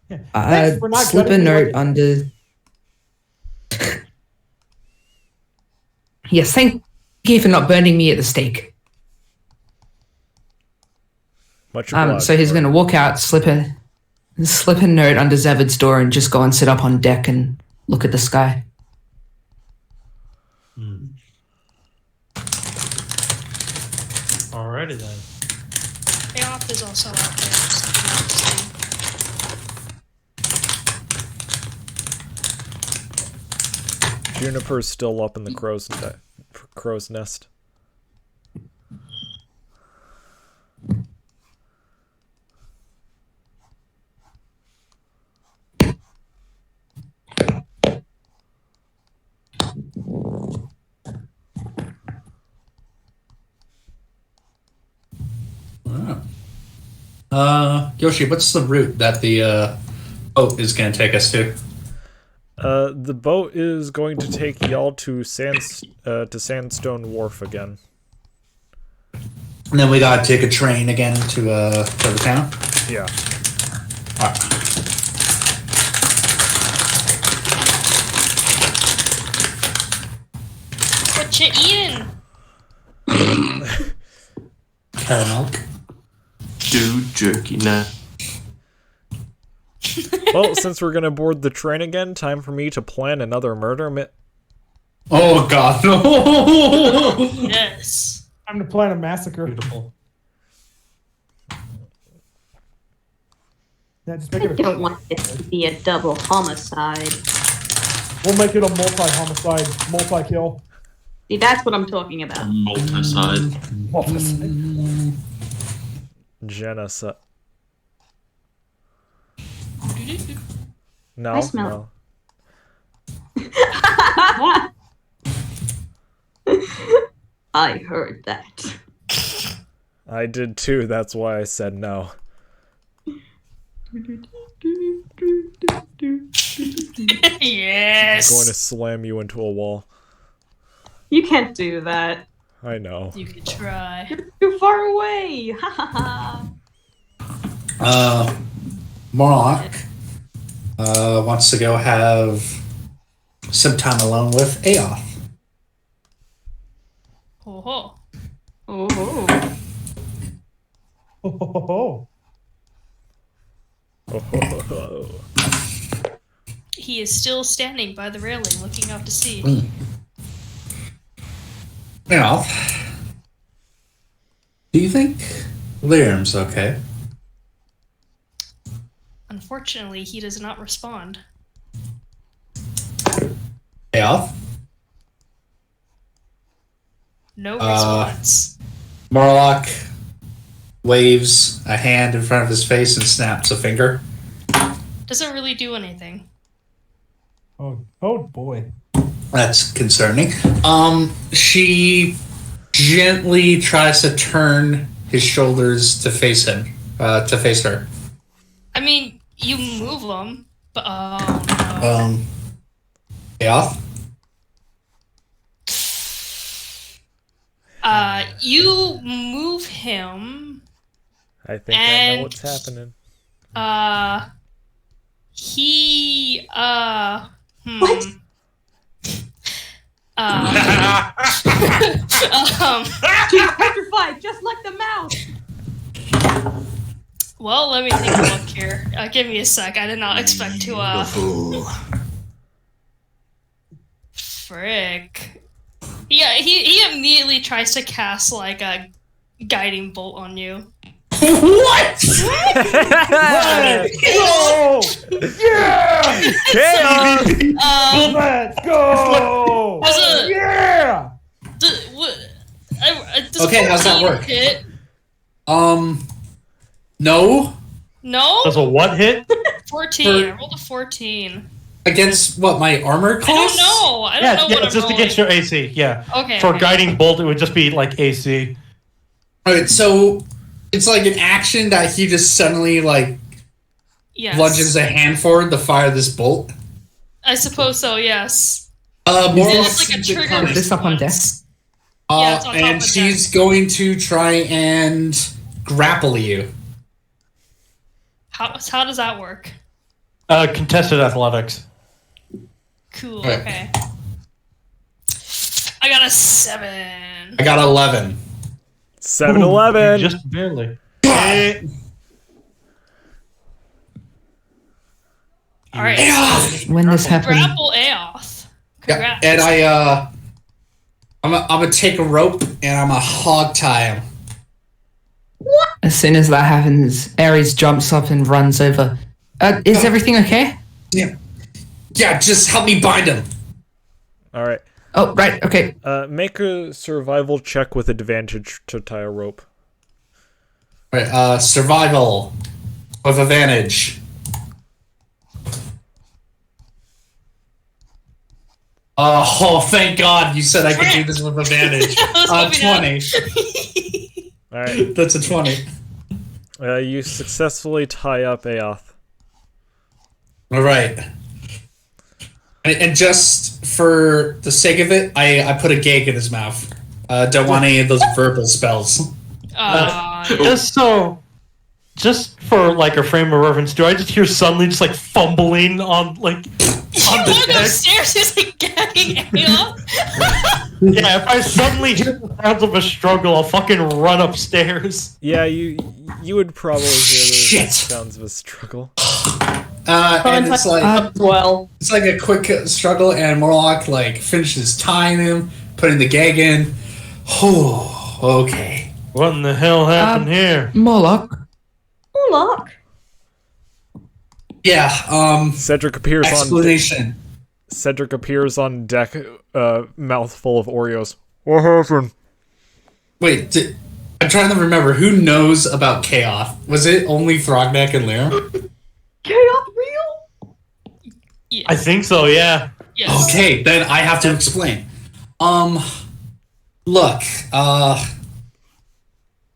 S4: Thanks for not
S10: slip a
S4: cutting me
S10: note
S4: like-
S10: under. Yes, thank you for not burning me at the stake.
S1: Much obliged.
S10: So he's going to walk out, slip a note under Zavid's door, and just go and sit up on deck and look at the sky.
S7: Alrighty then.
S3: Payoff is also out there.
S1: Juniper's still up in the crow's nest.
S13: Yoshi, what's the route that the boat is going to take us to?
S1: The boat is going to take y'all to Sandstone Wharf again.
S13: And then we got to take a train again to the town?
S1: Yeah.
S13: Alright.
S3: What you eating?
S13: Caramel.
S12: Dude jerky now.
S1: Well, since we're gonna board the train again, time for me to plan another murder.
S13: Oh god, no!
S3: Yes.
S4: Time to plan a massacre.
S13: Beautiful.
S4: Yeah, just make
S5: I
S4: it
S5: don't want this to be a double homicide.
S4: We'll make it a multi-homicide, multi-kill.
S5: See, that's what I'm talking about.
S12: Multi-side.
S4: Multi-side.
S1: Genocide. No,
S5: I smell
S1: no.
S5: I heard that.
S1: I did too. That's why I said no.
S3: Yes.
S1: I'm going to slam you into a wall.
S5: You can't do that.
S1: I know.
S3: You could try.
S5: You're too far away. Ha ha ha.
S13: Morlock wants to go have some time alone with Aoth.
S3: Oh.
S5: Oh.
S4: Oh.
S1: Oh.
S3: he is still standing by the railing, looking out to sea.
S13: Now, do you think Liam's okay?
S3: Unfortunately, he does not respond.
S13: Yeah.
S3: No response.
S13: Morlock waves a hand in front of his face and snaps a finger.
S3: Doesn't really do anything.
S4: Oh boy.
S13: That's concerning. She gently tries to turn his shoulders to face him, to face her.
S3: I mean, you move them, but
S13: Yeah.
S3: You move him.
S1: I think I know what's happening.
S3: He
S5: What? She's petrified, just like the mouse.
S3: Well, let me take a look here. Give me a sec. I did not expect to, Frick. Yeah, he immediately tries to cast, like, a guiding bolt on you.
S13: What?
S4: Let's go! Yeah!
S1: Chaos!
S4: Let's go! Yeah!
S13: Okay, how's that work?
S3: Hit?
S13: No.
S3: No?
S11: Does a what hit?
S3: 14. I rolled a 14.
S13: Against what, my armor
S3: I don't
S13: cost?
S3: know. I don't know what I'm
S11: just
S3: rolling.
S11: against your AC. Yeah.
S3: Okay.
S11: For
S3: okay.
S11: guiding bolt, it would just be like AC.
S13: Alright, so it's like an action that he just suddenly like
S3: Yes.
S13: lunges a hand forward to fire this bolt.
S3: I suppose so, yes.
S13: More
S3: It's like a trigger.
S10: Put this up on deck.
S3: Yeah, it's on top
S13: and
S3: of the
S13: she's going to try and grapple you.
S3: How does that work?
S11: Contested athletics.
S3: Cool,
S13: Right.
S3: okay. I got a 7.
S13: I got 11.
S1: 7-Eleven.
S11: Just barely.
S3: Alright.
S10: When this happened,
S3: Grapple Aoth.
S13: Yeah,
S3: Congrats.
S13: and I'm gonna take a rope and I'm gonna hog tie him.
S10: as soon as that happens, Ares jumps up and runs over. Is everything okay?
S13: Yeah, just help me bind him.
S1: Alright.
S10: Oh, right, okay.
S1: Make a survival check with advantage to tie a rope.
S13: Alright, survival with advantage. Oh, thank God you said I could do this with advantage. 20.
S1: Alright.
S13: That's a 20.
S1: You successfully tie up Aoth.
S13: Alright. And just for the sake of it, I put a gag in his mouth. Don't want any of those verbal spells.
S11: Just for like a frame of reference, do I just hear suddenly just like fumbling on like on the
S3: Look
S11: deck?
S3: upstairs, he's like gagging Aoth.
S11: Yeah, if I suddenly hear the sounds of a struggle, I'll fucking run upstairs.
S1: Yeah, you would probably hear the
S13: Shit.
S1: sounds of a struggle.
S13: And it's like
S5: well.
S13: it's like a quick struggle, and Morlock like finishes tying him, putting the gag in. Oh, okay.
S11: What in the hell happened here?
S10: Morlock.
S5: Look.
S13: Yeah.
S1: Cedric appears
S13: explanation.
S1: Cedric appears on deck, mouthful of Oreos. What happened?
S13: Wait, I'm trying to remember who knows about Chaos. Was it only Throgneck and Lyra?
S5: Chaos real?
S3: Yes.
S11: I think so, yeah.
S3: Yes.
S13: Okay, then I have to explain. Look,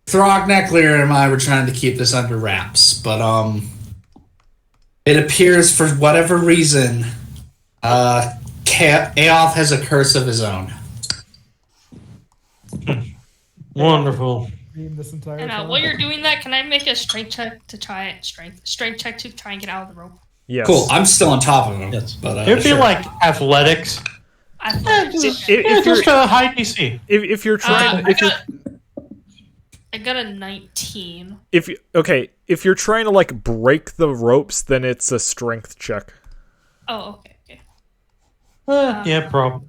S13: Throgneck, Lyra, and I were trying to keep this under wraps, but it appears for whatever reason, Aoth has a curse of his own.
S11: Wonderful.
S4: This entire
S3: And
S4: time.
S3: while you're doing that, can I make a strength check to try strength check to try and get out of the rope?
S1: Yes.
S13: Cool, I'm still on top of him.
S11: Yes.
S13: But,
S11: It'd be
S13: sure.
S11: like athletics.
S3: Athletics.
S1: If
S11: Just
S1: you're
S11: a high DC.
S1: if you're trying
S3: I got a 19.
S1: if you're trying to like break the ropes, then it's a strength check.
S3: Oh, okay, okay.
S11: Yeah, probably.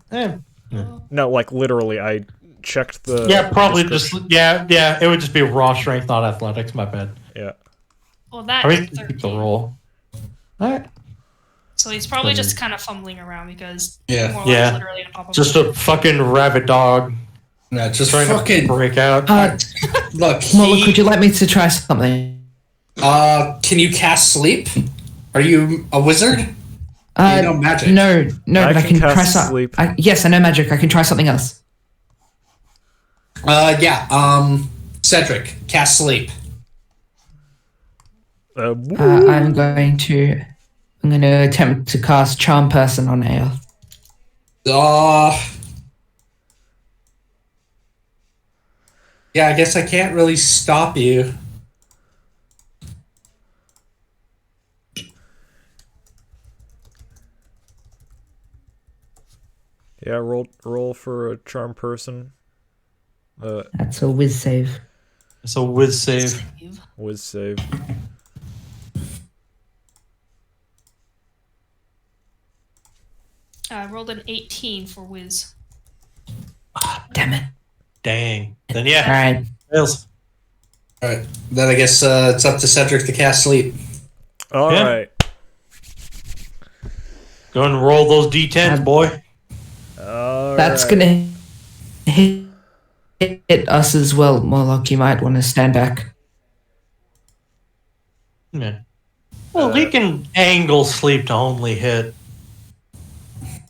S1: No, like literally, I checked the.
S11: Yeah, probably
S1: description.
S11: just it would just be raw strength, not athletics. My bad.
S1: Yeah.
S3: Well, that
S11: I
S3: is
S11: mean, keep
S3: 13.
S11: the roll. Alright.
S3: So he's probably just kind of fumbling around because Morlock's
S11: Yeah.
S3: literally on top of
S11: Just
S3: him.
S11: a fucking rabid dog.
S13: Yeah, just
S11: trying
S13: fucking
S11: to break out.
S13: Look,
S10: Morlock, would you like me to try something?
S13: Can you cast sleep? Are you a wizard? You know magic.
S10: No, but I can try
S1: cast
S10: something.
S1: sleep.
S10: Yes, I know magic. I can try something else.
S13: Cedric, cast sleep.
S10: I'm going to attempt to cast Charm Person on Aeoth.
S13: Yeah, I guess I can't really stop you.
S1: Yeah, roll for a charm person.
S10: That's a whiz save.
S11: It's a whiz save.
S1: Whiz save.
S3: I rolled an 18 for Wiz.
S10: Damn it.
S11: Dang. Then yeah.
S10: Alright.
S11: Fails.
S13: Alright. Then I guess it's up to Cedric to cast sleep.
S1: Alright.
S11: Go and roll those d10s, boy.
S10: That's gonna hit us as well, Morlock. You might want to stand back.
S11: Yeah. Well, he can angle sleep to only hit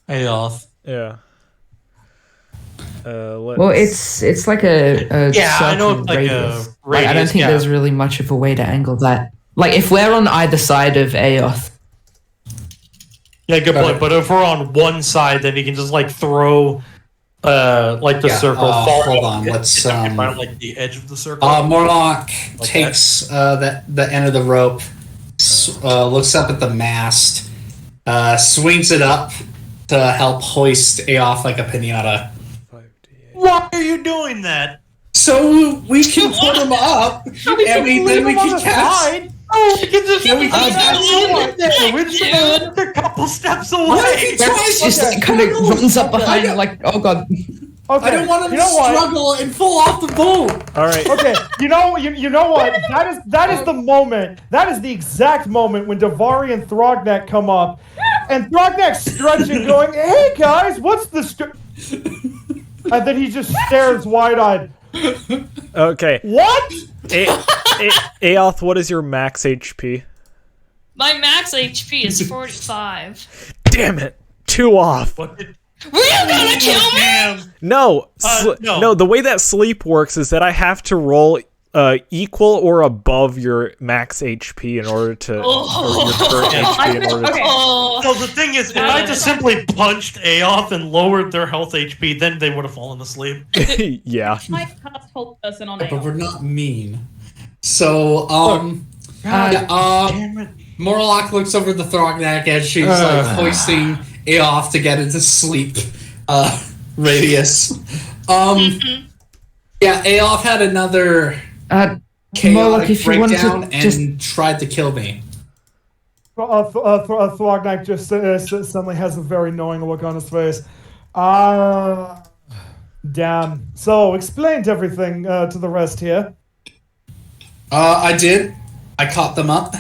S11: Aeoth.
S1: Yeah.
S10: Well, it's like a
S11: Yeah, I know
S10: circle
S11: it's like a
S10: radius. Like, I don't
S11: radius,
S10: think
S11: yeah.
S10: there's really much of a way to angle that. Like, if we're on either side of Aeoth,
S11: Yeah, good point. But if we're on one side, then he can just like throw, like the circle. Fall
S13: hold on, let's
S11: around like the edge of the circle.
S13: Morlock takes the end of the rope, looks up at the mast, swings it up to help hoist Aeoth like a pinata.
S11: Why are you doing that?
S13: So we can put him up, and then we can cast.
S11: Oh, we can just
S13: Then we can cast.
S11: We're just a couple steps away.
S10: it's just like, kind of runs up behind it like, oh god.
S4: Okay.
S13: I don't want him to struggle and fall off the boat.
S1: All right.
S4: Okay, you know what? That is the moment. That is the exact moment when Davari and Thrognak come up, and Thrognak's stretching, going, "Hey guys, what's the?" And then he just stares wide-eyed.
S1: Okay.
S4: What?
S1: Aeoth, what is your max HP?
S3: My max HP is 45.
S1: Damn it! 2 off.
S3: Were you gonna kill me?
S1: No,
S11: no.
S1: no. The way that sleep works is that I have to roll equal or above your max HP in order to or your current HP in order to.
S11: So the thing is, if I just simply punched Aeoth and lowered their health HP, then they would have fallen asleep.
S1: Yeah.
S5: I cast whole person on
S13: But
S5: Aeon.
S13: we're not mean. So, Morlock looks over the Thrognak as she's like hoisting Aeoth to get into sleep radius. Yeah, Aeoth had another
S10: Morlock,
S13: chaotic
S10: if you want
S13: breakdown
S10: to
S13: and
S10: just
S13: tried to kill me.
S4: Thrognak just suddenly has a very knowing look on his face. Damn. So, explained everything to the rest here.
S13: I did. I caught them up.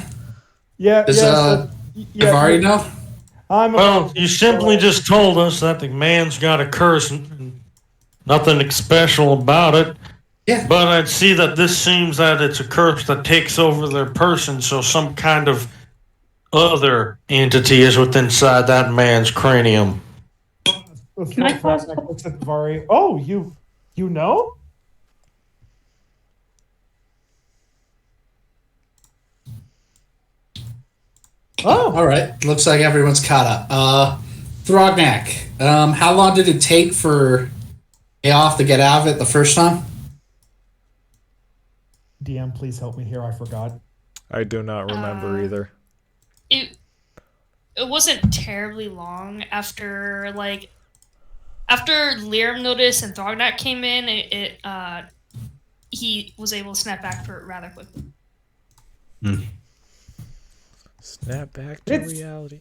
S4: Yeah.
S13: Does Davari know?
S11: Well, you simply just told us that the man's got a curse and nothing special about it.
S13: Yeah.
S11: But I'd see that this seems that it's a curse that takes over their person, so some kind of other entity is within inside that man's cranium.
S5: Can I cast-
S4: Looks at Davari. Oh, you know?
S13: Oh, all right. Looks like everyone's caught up. Thrognak, how long did it take for Aeoth to get out of it the first time?
S4: DM, please help me here. I forgot.
S1: I do not remember either.
S3: It wasn't terribly long after Liam noticed and Thrognak came in. He was able to snap back for it rather quickly.
S1: Snap back to reality.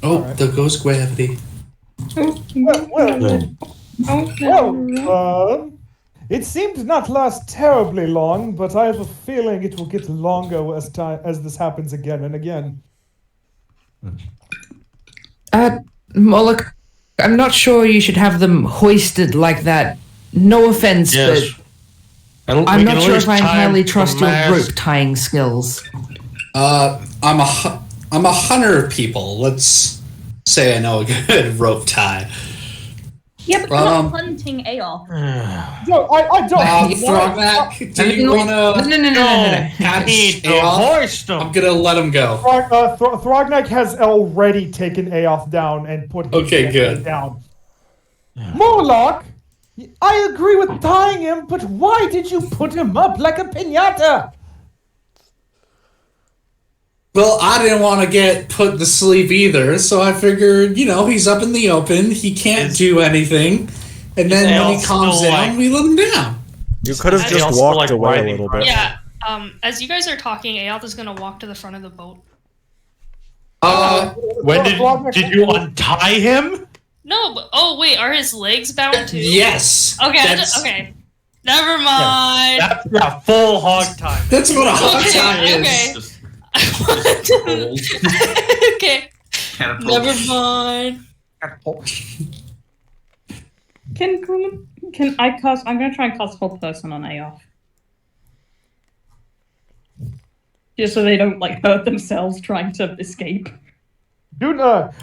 S13: Oh, there goes gravity.
S4: It seemed to not last terribly long, but I have a feeling it will get longer as this happens again and again.
S10: Moloch, I'm not sure you should have them hoisted like that. No offense,
S7: Yes.
S10: but
S7: And
S10: I'm
S7: we
S10: not
S7: can
S10: sure
S7: always
S10: if I
S7: tie
S10: entirely
S7: the
S10: trust your
S7: mast.
S10: rope tying skills.
S13: I'm a hunter of people. Let's say I know a good rope tie.
S5: Yeah, but you're not hunting Aeol.
S4: No, I don't.
S13: Thrognak, do you wanna
S10: No.
S13: catch
S7: Need to
S13: Aeol?
S7: hoist them.
S13: I'm gonna let him go.
S4: Thrognak has already taken Aoth down and put his
S13: Okay,
S4: head
S13: good.
S4: down. Morlock, I agree with tying him, but why did you put him up like a piñata?
S13: Well, I didn't want to get put to sleep either, so I figured, he's up in the open, he can't do anything, and then when he calms down, we let him down.
S1: You could have
S3: Is
S1: just
S7: also,
S1: walked
S7: like,
S1: away a
S7: riding
S1: little bit.
S3: Yeah. As you guys are talking, Aoth is gonna walk to the front of the boat.
S7: When did you untie him?
S3: No, but wait, are his legs bound too?
S13: Yes.
S3: Okay. Okay. Never mind.
S7: That's a full hog tie.
S13: That's what a hog tie is.
S3: Okay. Okay. Never mind.
S5: Can I cast? I'm going to try and cast Whole Person on Aoth. Just so they don't hurt themselves trying to escape.
S4: Do not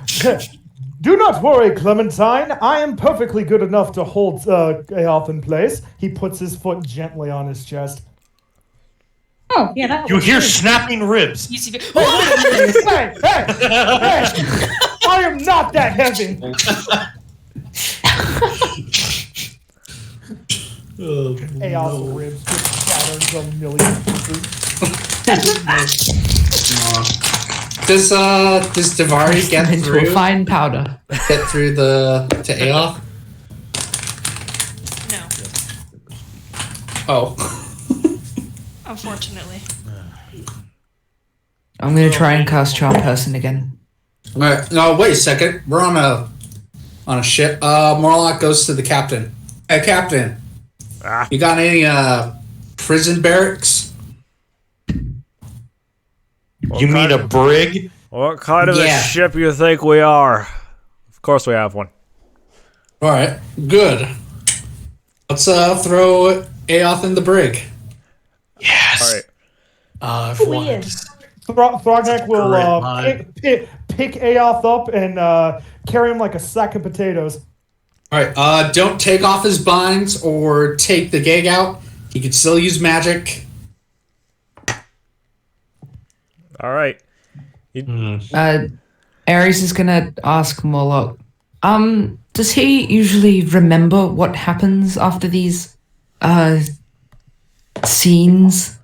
S4: worry, Clementine. I am perfectly good enough to hold Aoth in place. He puts his foot gently on his chest.
S5: Oh, yeah, that
S7: You hear snapping ribs.
S4: Hey! I am not that heavy. Aoth's ribs just shattered a million pieces.
S13: Does Davari get
S10: Into
S13: through?
S10: a fine powder.
S13: Get through to Aeol?
S3: No.
S13: Oh.
S3: Unfortunately.
S10: I'm gonna try and cast Charm Person again.
S13: Alright, no, wait a second. We're on a ship. Morlock goes to the captain. Hey, Captain. You got any prison barracks?
S7: You mean a brig?
S1: What kind of
S13: Yeah.
S1: a ship you think we are? Of course we have one.
S13: Alright, good. Let's throw Aoth in the brig.
S7: Yes.
S1: Alright.
S5: weird.
S4: Thrognak will
S7: Great line.
S4: pick Aoth up and carry him like a sack of potatoes.
S13: Alright, don't take off his binds or take the gag out. He can still use magic.
S1: Alright.
S10: Ares is gonna ask Moloch, does he usually remember what happens after these, scenes?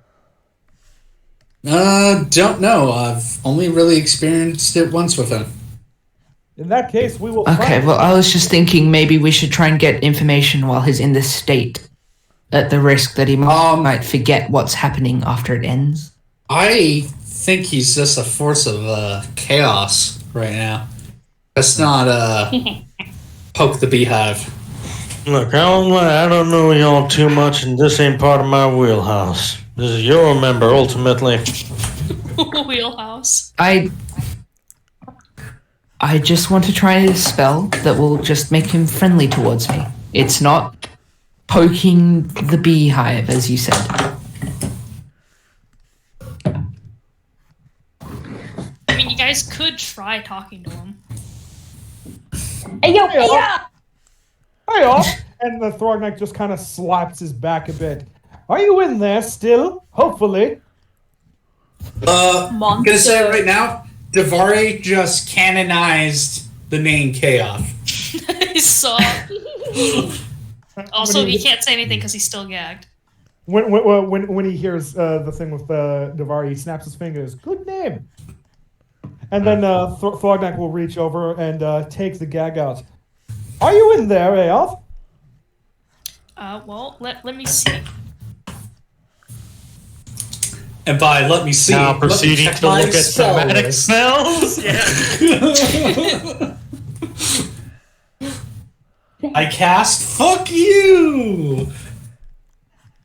S13: Don't know. I've only really experienced it once with him.
S4: In that case, we will.
S10: Okay,
S4: find
S10: well, I was just thinking maybe we should try and get information while he's in this state, at the risk that he might forget what's happening after it ends.
S13: I think he's just a force of chaos right now. Let's not poke the beehive.
S7: Look, I don't know y'all too much, and this ain't part of my wheelhouse. This is your member, ultimately.
S3: Wheelhouse.
S10: I just want to try a spell that will just make him friendly towards me. It's not poking the beehive, as you said.
S3: I mean, you guys could try talking to him.
S5: Hey, yo, yeah!
S4: Aoth! And the Thrognak just kind of slaps his back a bit. Are you in there still? Hopefully.
S13: I'm gonna say it right now. Davari just canonized the name Chaos.
S3: I saw. Also, he can't say anything because he's still gagged.
S4: When he hears the thing with Davari, he snaps his fingers. Good name. And then Thrognak will reach over and take the gag out. Are you in there, Aoth?
S3: Well, let me see.
S13: And by let me see,
S11: Now
S13: let me
S11: proceeding
S13: check
S11: to
S13: my
S11: look at
S13: spell
S11: thematic
S13: list.
S11: spells. Yeah.
S13: I cast Fuck You!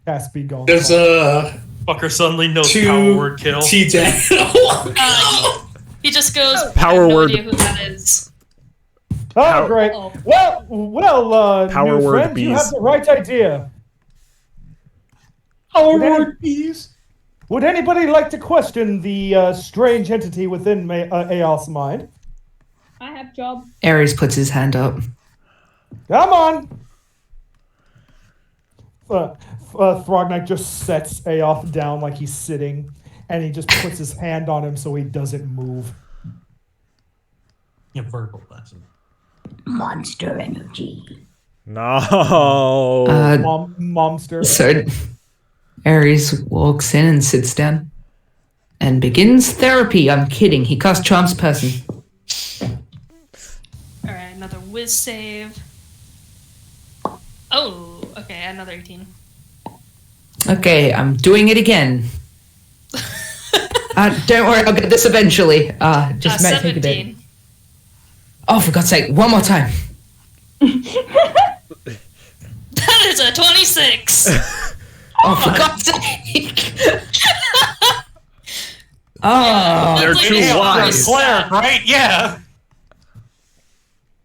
S4: Cast be gone.
S13: There's a
S11: Fucker suddenly knows
S13: two
S11: power word kill.
S13: T10.
S3: He just goes,
S1: Power
S3: I have no
S1: word.
S3: idea who that is.
S4: Oh, great. Well,
S1: Power
S4: new
S1: word
S4: friend, you
S1: bees.
S4: have the right idea.
S13: Power word bees.
S4: Would anybody like to question the strange entity within Ael's mind?
S5: I have job.
S10: Ares puts his hand up.
S4: Come on! Thrognak just sets Aoth down like he's sitting, and he just puts his hand on him so he doesn't move.
S11: Yeah, verbal lesson.
S5: Monster energy.
S1: No.
S4: Momster.
S10: So Ares walks in and sits down and begins therapy. I'm kidding. He casts Charms Person.
S3: Alright, another whiz save. Oh, okay, another 18.
S10: Okay, I'm doing it again. Don't worry, I'll get this eventually. Just might take a bit.
S3: 17.
S10: Oh, for God's sake, one more time.
S3: That is a 26!
S10: Oh, for God's sake. Oh,
S1: They're too wise.
S11: Cleric, right? Yeah.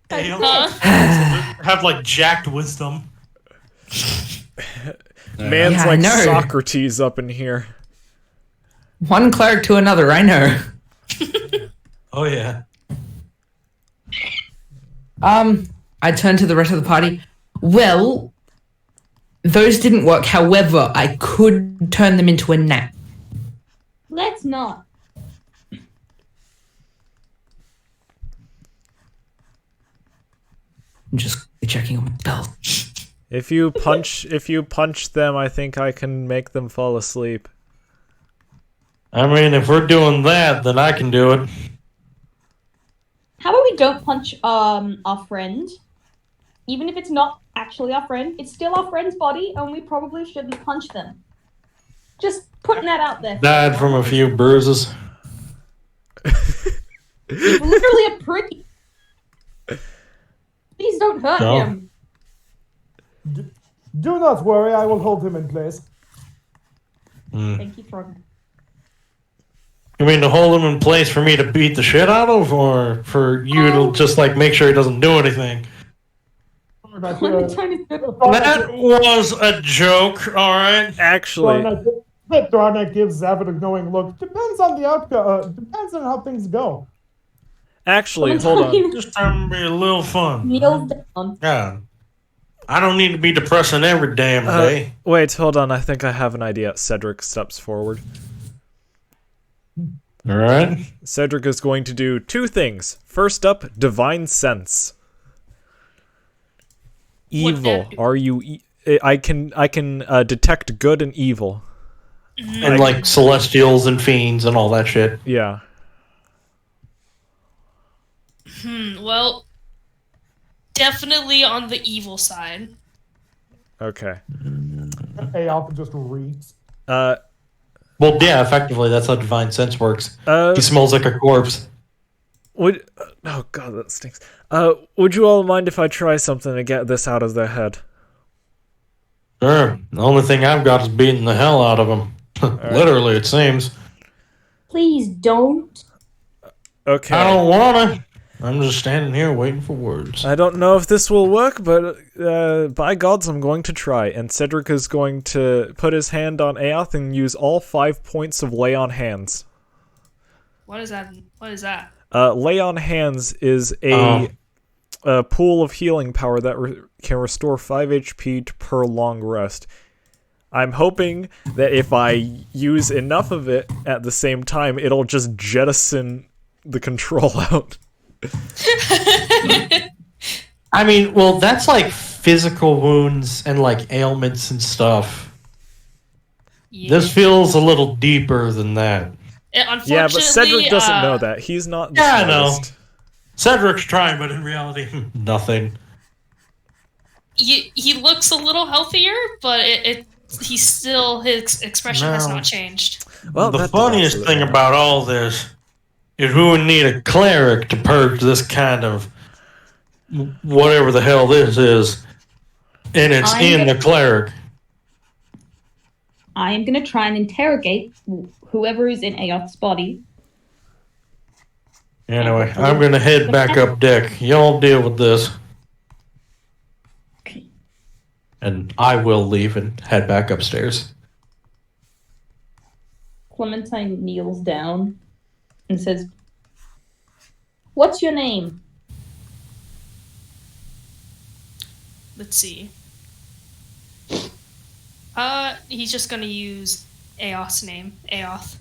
S11: They have like jacked wisdom.
S1: Man's
S10: Yeah, I
S1: like
S10: know.
S1: Socrates up in here.
S10: One cleric to another, I know.
S11: Oh yeah.
S10: I turn to the rest of the party. Well, those didn't work. However, I could turn them into a gnat.
S5: Let's not.
S10: I'm just checking on my belt.
S1: If you punch them, I think I can make them fall asleep.
S7: I mean, if we're doing that, then I can do it.
S5: How about we don't punch our friend? Even if it's not actually our friend, it's still our friend's body, and we probably shouldn't punch them. Just putting that out there.
S7: Died from a few bruises.
S5: He's literally a prick. Please don't hurt
S7: No.
S5: him.
S4: Do not worry, I will hold him in place.
S5: Thank you, Frog.
S7: You mean to hold him in place for me to beat the shit out of, or for you to just like make sure he doesn't do anything?
S5: That
S7: That was a joke, alright?
S1: Actually,
S4: Thrognak gives Zavid a knowing look. Depends on the outcome. Depends on how things go.
S1: hold on.
S7: Just trying to be a little fun.
S5: Kneel down.
S7: God. I don't need to be depressing every damn day.
S1: Wait, hold on. I think I have an idea. Cedric steps forward.
S7: Alright.
S1: Cedric is going to do two things. First up, divine sense. Evil. Are you? I can detect good and evil.
S7: And like celestials and fiends and all that shit.
S1: Yeah.
S3: Well, definitely on the evil side.
S1: Okay.
S4: Aelf just reeks.
S7: Well, yeah, effectively, that's how divine sense works. He smells like a corpse.
S1: Oh god, that stinks. Would you all mind if I try something to get this out of their head?
S7: Sure. The only thing I've got is beating the hell out of them. Literally, it seems.
S5: Please don't.
S1: Okay.
S7: I don't wanna. I'm just standing here waiting for words.
S1: I don't know if this will work, but by gods, I'm going to try. And Cedric is going to put his hand on Aoth and use all 5 points of Lay on Hands.
S3: What is that? What is that?
S1: Lay on Hands is a pool of healing power that can restore 5 HP per long rest. I'm hoping that if I use enough of it at the same time, it'll just jettison the control out.
S7: I mean, well, that's like physical wounds and like ailments and stuff.
S3: Yeah.
S7: This feels a little deeper than that.
S3: Unfortunately,
S1: Yeah, but Cedric doesn't know that. He's not the
S7: Yeah, I know.
S1: smartest.
S7: Cedric's trying, but in reality, nothing.
S3: He looks a little healthier, but he's still, his expression has not changed.
S1: Well,
S7: the funniest thing about all this is we would need a cleric to purge this kind of whatever the hell this is, and it's in the cleric.
S5: I am going to try and interrogate whoever is in Aoth's body.
S7: Anyway, I'm going to head back up deck. Y'all deal with this.
S5: Okay.
S7: And I will leave and head back upstairs.
S5: Clementine kneels down and says, "What's your name?"
S3: Let's see. He's just gonna use Aoth's name. Aoth.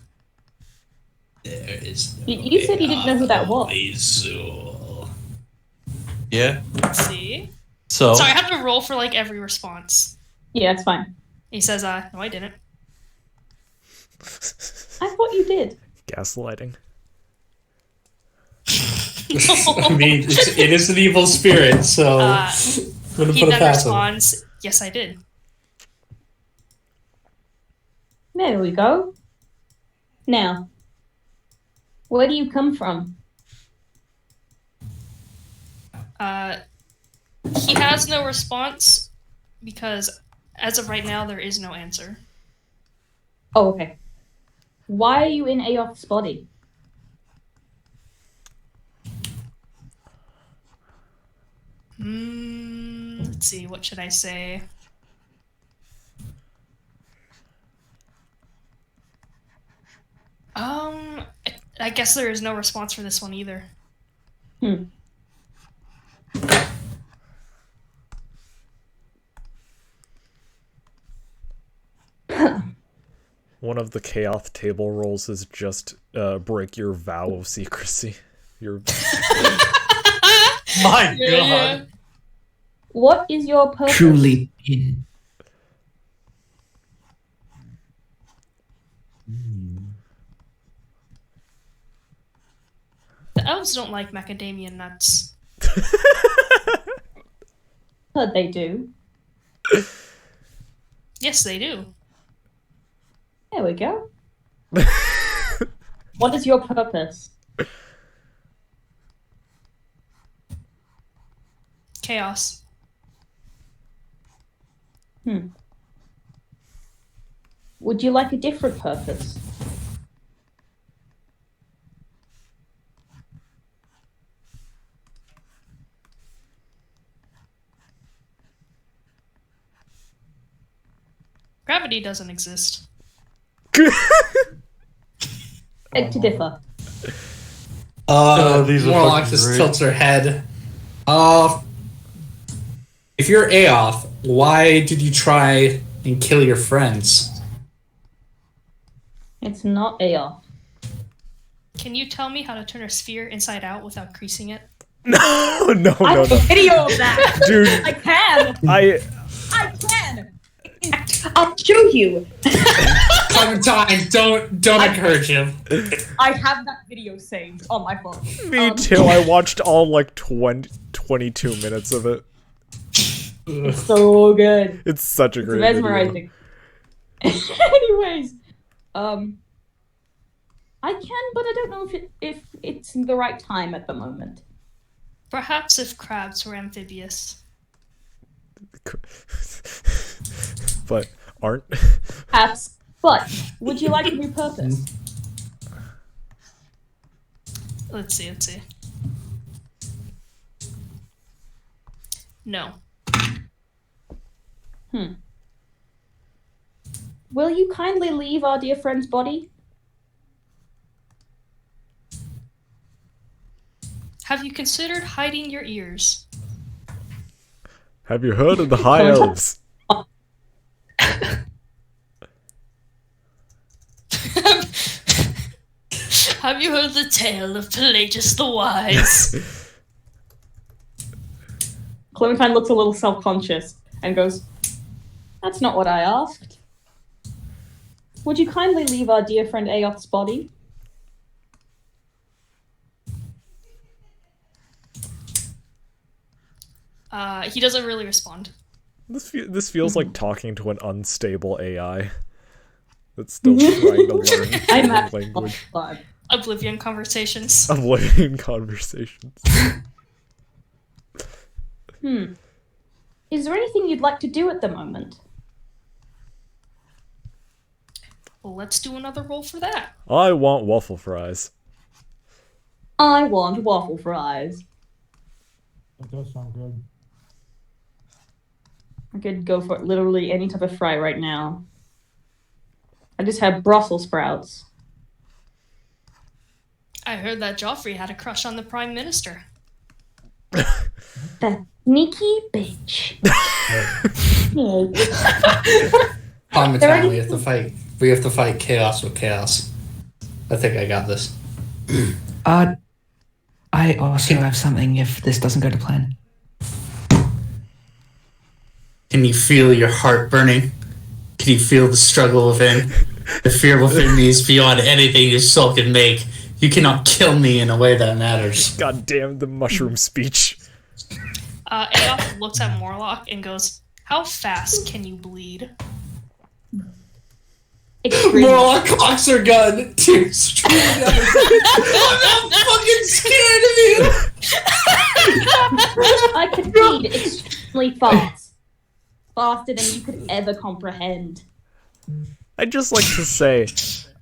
S13: There is no
S5: You said you didn't know who that was.
S13: Azul.
S7: Yeah.
S3: Let's see.
S7: So.
S3: Sorry, I have to roll for like every response.
S5: Yeah, it's fine.
S3: He says, no, I didn't.
S5: I thought you did.
S1: Gaslighting.
S13: I mean, it is an evil spirit, so I'm gonna
S3: He
S13: put a
S3: then
S13: pass on.
S3: responds, yes, I did.
S5: There we go. Now, where do you come from?
S3: He has no response because as of right now, there is no answer.
S5: Oh, okay. Why are you in Aoth's body?
S3: Let's see, what should I say? I guess there is no response for this one either.
S1: One of the Chaos table rolls is just break your vow of secrecy. Your
S11: My
S3: Yeah,
S11: God.
S3: yeah.
S5: What is your purpose?
S10: Truly in.
S3: The elves don't like macadamia nuts.
S5: Heard they do.
S3: Yes, they do.
S5: There we go. What is your purpose?
S3: Chaos.
S5: Would you like a different purpose?
S3: Gravity doesn't exist.
S5: Beg to differ.
S7: These are
S13: Warlock
S7: fucking
S13: just
S7: great.
S13: tilts her head. If you're Aoth, why did you try and kill your friends?
S5: It's not Aoth.
S3: Can you tell me how to turn a sphere inside out without creasing it?
S1: No, no,
S5: I
S1: no,
S5: have a
S1: no.
S5: video of that!
S1: Dude.
S5: I can!
S1: I
S5: can! I'll show you!
S13: Clementine, don't encourage him.
S5: I have that video saved on my phone.
S1: Me too. I watched all like 22 minutes of it.
S5: It's so good.
S1: It's such a
S5: It's
S1: great
S5: mesmerizing. Anyways, I can, but I don't know if it's the right time at the moment.
S3: Perhaps if crabs were amphibious.
S1: video. But aren't.
S5: Perhaps. But would you like a new purpose?
S3: Let's see. No.
S5: Will you kindly leave our dear friend's body?
S3: Have you considered hiding your ears?
S1: Have you heard of the high elves?
S3: Have you heard the tale of Pelagius the Wise?
S5: Clementine looks a little self-conscious and goes, "That's not what I asked. Would you kindly leave our dear friend Aoth's body?"
S3: He doesn't really respond.
S1: This feels like talking to an unstable AI. That's still trying to learn
S5: I'm at
S1: language.
S3: Oblivion conversations.
S1: Oblivion conversations.
S5: Is there anything you'd like to do at the moment?
S3: Well, let's do another roll for that.
S1: I want waffle fries.
S5: I want waffle fries.
S4: That does sound good.
S5: I could go for literally any type of fry right now. I just had Brussels sprouts.
S3: I heard that Joffrey had a crush on the Prime Minister.
S5: That sneaky bitch.
S13: On the time, we have to fight. We have to fight chaos with chaos. I think I got this.
S10: I also have something if this doesn't go to plan.
S13: Can you feel your heart burning? Can you feel the struggle within? The fear within me is beyond anything your soul can make. You cannot kill me in a way that matters.
S1: God damn the mushroom speech.
S3: Aoth looks at Morlock and goes, "How fast can you bleed?"
S13: Morlock cocks her gun. Tears streaming down her face. I'm fucking scared of you.
S5: I could bleed extremely fast. Faster than you could ever comprehend.
S1: I'd just like to say,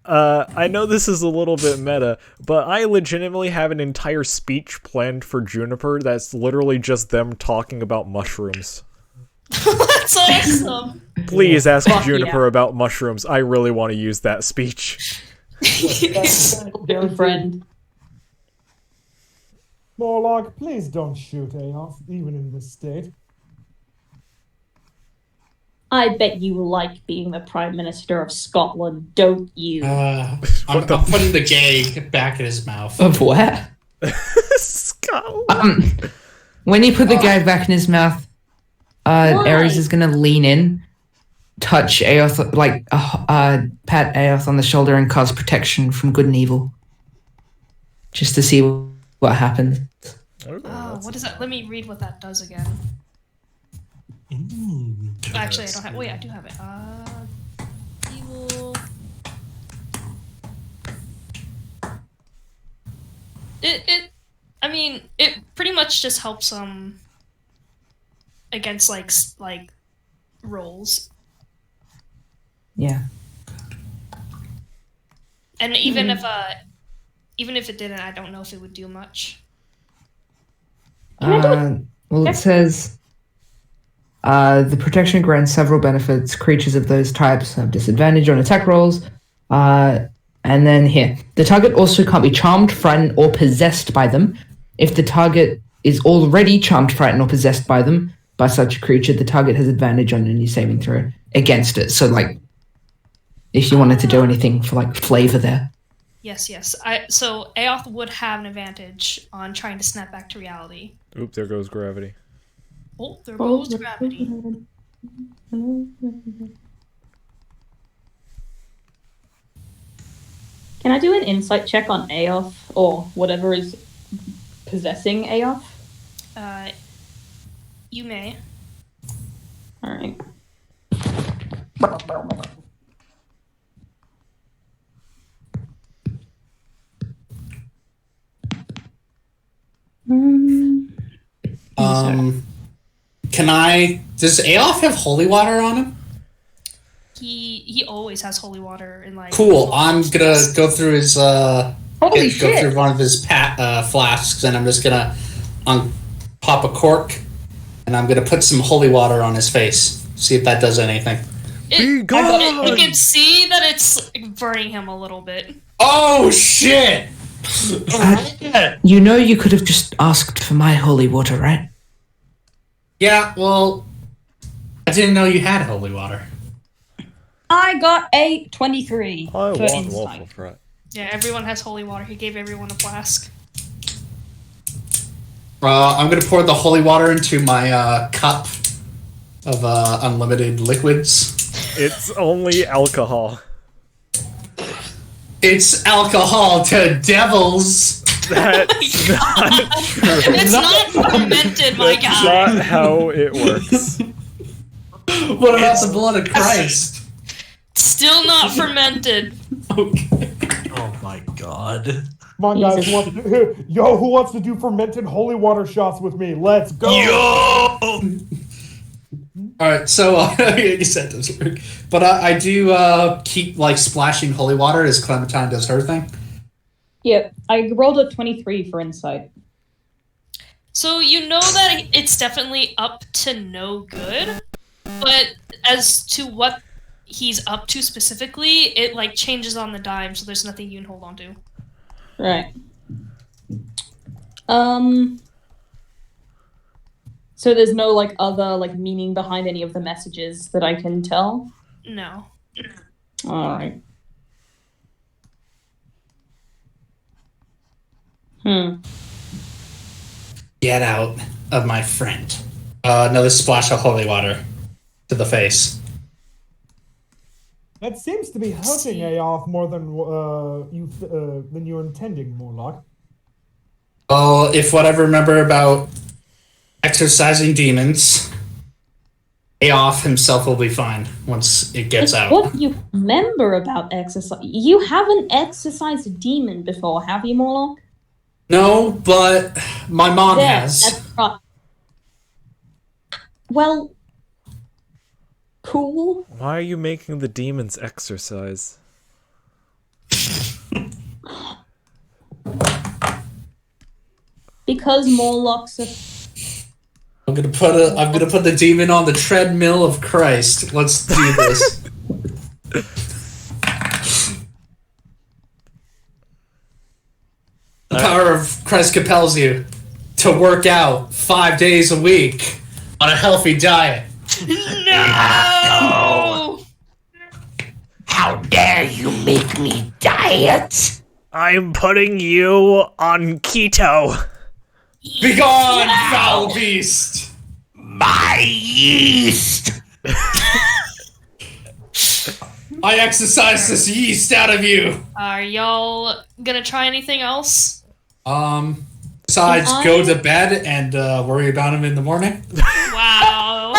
S1: I know this is a little bit meta, but I legitimately have an entire speech planned for Juniper that's literally just them talking about mushrooms.
S3: That's awesome.
S1: Please ask
S5: Fuck
S1: Juniper
S5: yeah.
S1: about mushrooms. I really want to use that speech.
S5: Dear friend.
S4: Morlock, please don't shoot Aoth, even in this state.
S5: I bet you like being the Prime Minister of Scotland, don't you?
S13: I'm putting the gag back in his mouth.
S10: Of what?
S1: Scotland.
S10: When you put the gag back in his mouth, Ares is gonna lean in, touch Aoth, pat Aoth on the shoulder and cast protection from good and evil. Just to see what happens.
S3: Oh, what is that? Let me read what that does again. Actually, I don't have. Wait, I do have it. Evil. I mean, it pretty much just helps against like rolls.
S10: Yeah.
S3: And even if it didn't, I don't know if it would do much.
S10: Well, it says the protection grants several benefits. Creatures of those types have disadvantage on attack rolls. And then here, the target also can't be charmed, frightened, or possessed by them. If the target is already charmed, frightened, or possessed by them, by such a creature, the target has advantage on any saving throw against it. So, like, if you wanted to do anything for, like, flavor there.
S3: Yes. So Aoth would have an advantage on trying to snap back to reality.
S1: Oop, there goes gravity.
S3: Oh, there goes gravity.
S5: Can I do an insight check on Aoth, or whatever is possessing Aoth?
S3: You may.
S5: Alright.
S13: Does Aoth have holy water on him?
S3: He always has holy water in like.
S13: Cool. I'm gonna go through his
S5: Holy
S13: go
S5: shit.
S13: through one of his flasks, and I'm just gonna pop a cork, and I'm gonna put some holy water on his face. See if that does anything.
S3: You can see that it's burning him a little bit.
S13: Oh shit!
S10: You know you could have just asked for my holy water, right?
S13: Yeah, well, I didn't know you had holy water.
S5: I got a 23
S1: I
S5: for
S1: want
S5: insight.
S1: waffle fry.
S3: Yeah, everyone has holy water. He gave everyone a flask.
S13: I'm gonna pour the holy water into my cup of unlimited liquids.
S1: It's only alcohol.
S13: It's alcohol to devils.
S1: That's not true.
S3: It's not fermented, my
S1: That's
S3: guy.
S1: not how it works.
S13: What about the blood of Christ?
S3: Still not fermented.
S11: Oh my god.
S4: Come on, guys. Who wants to do fermented holy water shots with me? Let's go.
S11: Yo!
S13: Alright, so you said this work. But I do keep like splashing holy water as Clementine does her thing.
S5: Yep, I rolled a 23 for insight.
S3: So you know that it's definitely up to no good, but as to what he's up to specifically, it like changes on the dime, so there's nothing you can hold on to.
S5: Right. So there's no like other like meaning behind any of the messages that I can tell?
S3: No.
S5: Alright.
S13: Get out of my friend. Another splash of holy water to the face.
S4: That seems to be hurting Aoth more than you're intending, Morlock.
S13: Oh, if what I remember about exorcising demons, Aoth himself will be fine once it gets out.
S5: What you remember about exercise? You haven't exercised a demon before, have you, Morlock?
S13: No, but my mom has.
S5: That's right. Well, cool.
S1: Why are you making the demons exercise?
S5: Because Morlocks are...
S13: I'm gonna put the demon on the treadmill of Christ. Let's do this. The power of Christ compels you to work out 5 days a week on a healthy diet.
S3: No!
S14: How dare you make me diet?
S1: I'm putting you on keto.
S13: Begone, foul beast!
S14: My yeast!
S13: I exercise this yeast out of you!
S3: Are y'all gonna try anything else?
S13: Besides, go to bed and worry about him in the morning.
S3: Wow.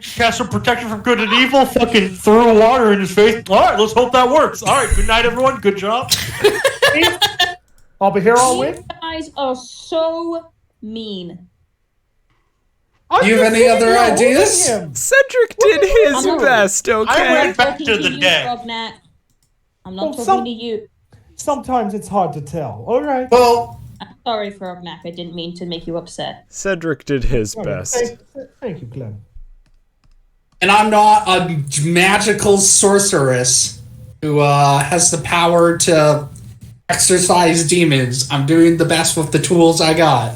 S11: Cast some protection from good and evil, fucking threw water in his face. Alright, let's hope that works. Alright, good night everyone, good job.
S4: I'll be here all
S5: You
S4: week.
S5: guys are so mean.
S13: Do you have any other ideas?
S1: Cedric did his best, okay?
S11: I went back to
S5: Talking
S11: the
S5: you,
S11: dead.
S5: Frognack. I'm not
S4: Well,
S5: talking to you.
S4: Sometimes it's hard to tell. All right.
S13: Well,
S5: I'm sorry, Frognack. I didn't mean to make you upset.
S1: Cedric did his best.
S4: Thank you, Glenn.
S13: and I'm not a magical sorceress who has the power to exorcise demons. I'm doing the best with the tools I got.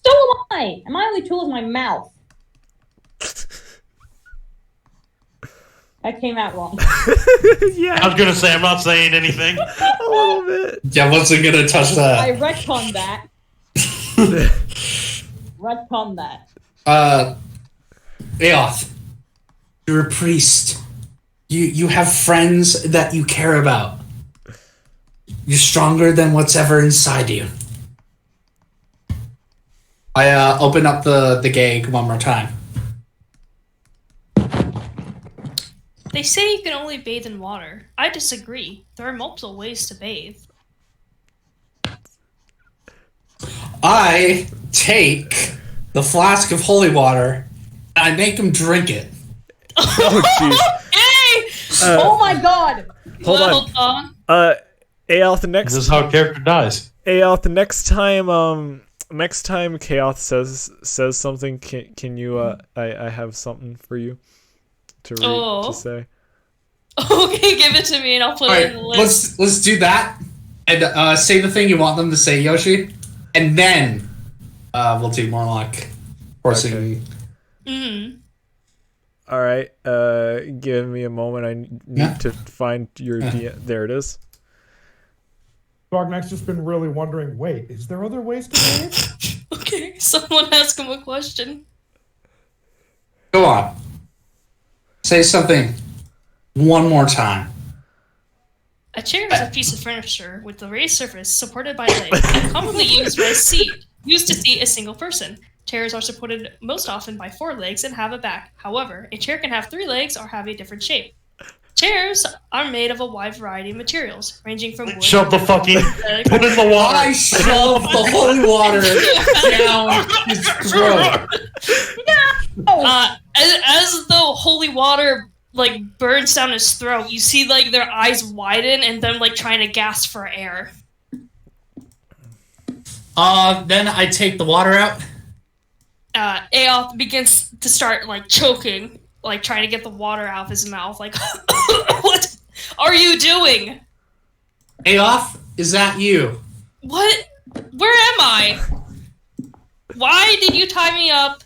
S5: So am I. And my only tool is my mouth. That came out wrong.
S1: Yeah.
S11: I was gonna say, I'm not saying anything.
S1: A little bit.
S13: Yeah, wasn't gonna touch that.
S5: I retconned that. Retconned that.
S13: Aoth, you're a priest. You have friends that you care about. You're stronger than what's ever inside you. I open up the gag one more time.
S3: They say you can only bathe in water. I disagree. There are multiple ways to bathe.
S13: I take the flask of holy water and I make him drink it.
S1: Oh, jeez.
S3: Hey!
S5: Oh my god!
S1: Hold
S3: Well
S1: on.
S3: done.
S1: Aoth, the next.
S11: This is how a character dies.
S1: Aoth, the next time Chaos says something, can you I have something for you to read
S3: Oh.
S1: to say.
S3: Okay, give it to me and I'll put it in the list.
S13: Let's do that and say the thing you want them to say, Yoshi, and then we'll do more like forcing.
S1: Okay.
S3: Mm-hmm.
S1: All right, give me a moment. I need to find your there it is.
S4: Dognack's just been really wondering, wait, is there other ways to bathe?
S3: Okay, someone ask him a question.
S13: Go on. Say something one more time.
S3: A chair is a piece of furniture with a raised surface supported by legs, commonly used to seat a single person. Chairs are supported most often by 4 legs and have a back. However, a chair can have 3 legs or have a different shape. Chairs are made of a wide variety of materials, ranging from wood.
S11: Shove the fucking. Put in the water.
S13: I shove the holy water down his throat.
S3: As the holy water like burns down his throat, you see like their eyes widen and them like trying to gasp for air.
S13: Then I take the water out.
S3: Aoth begins to start like choking, like trying to get the water out of his mouth. Like, what are you doing?
S13: Aoth, is that you?
S3: What? Where am I? Why did you tie me up?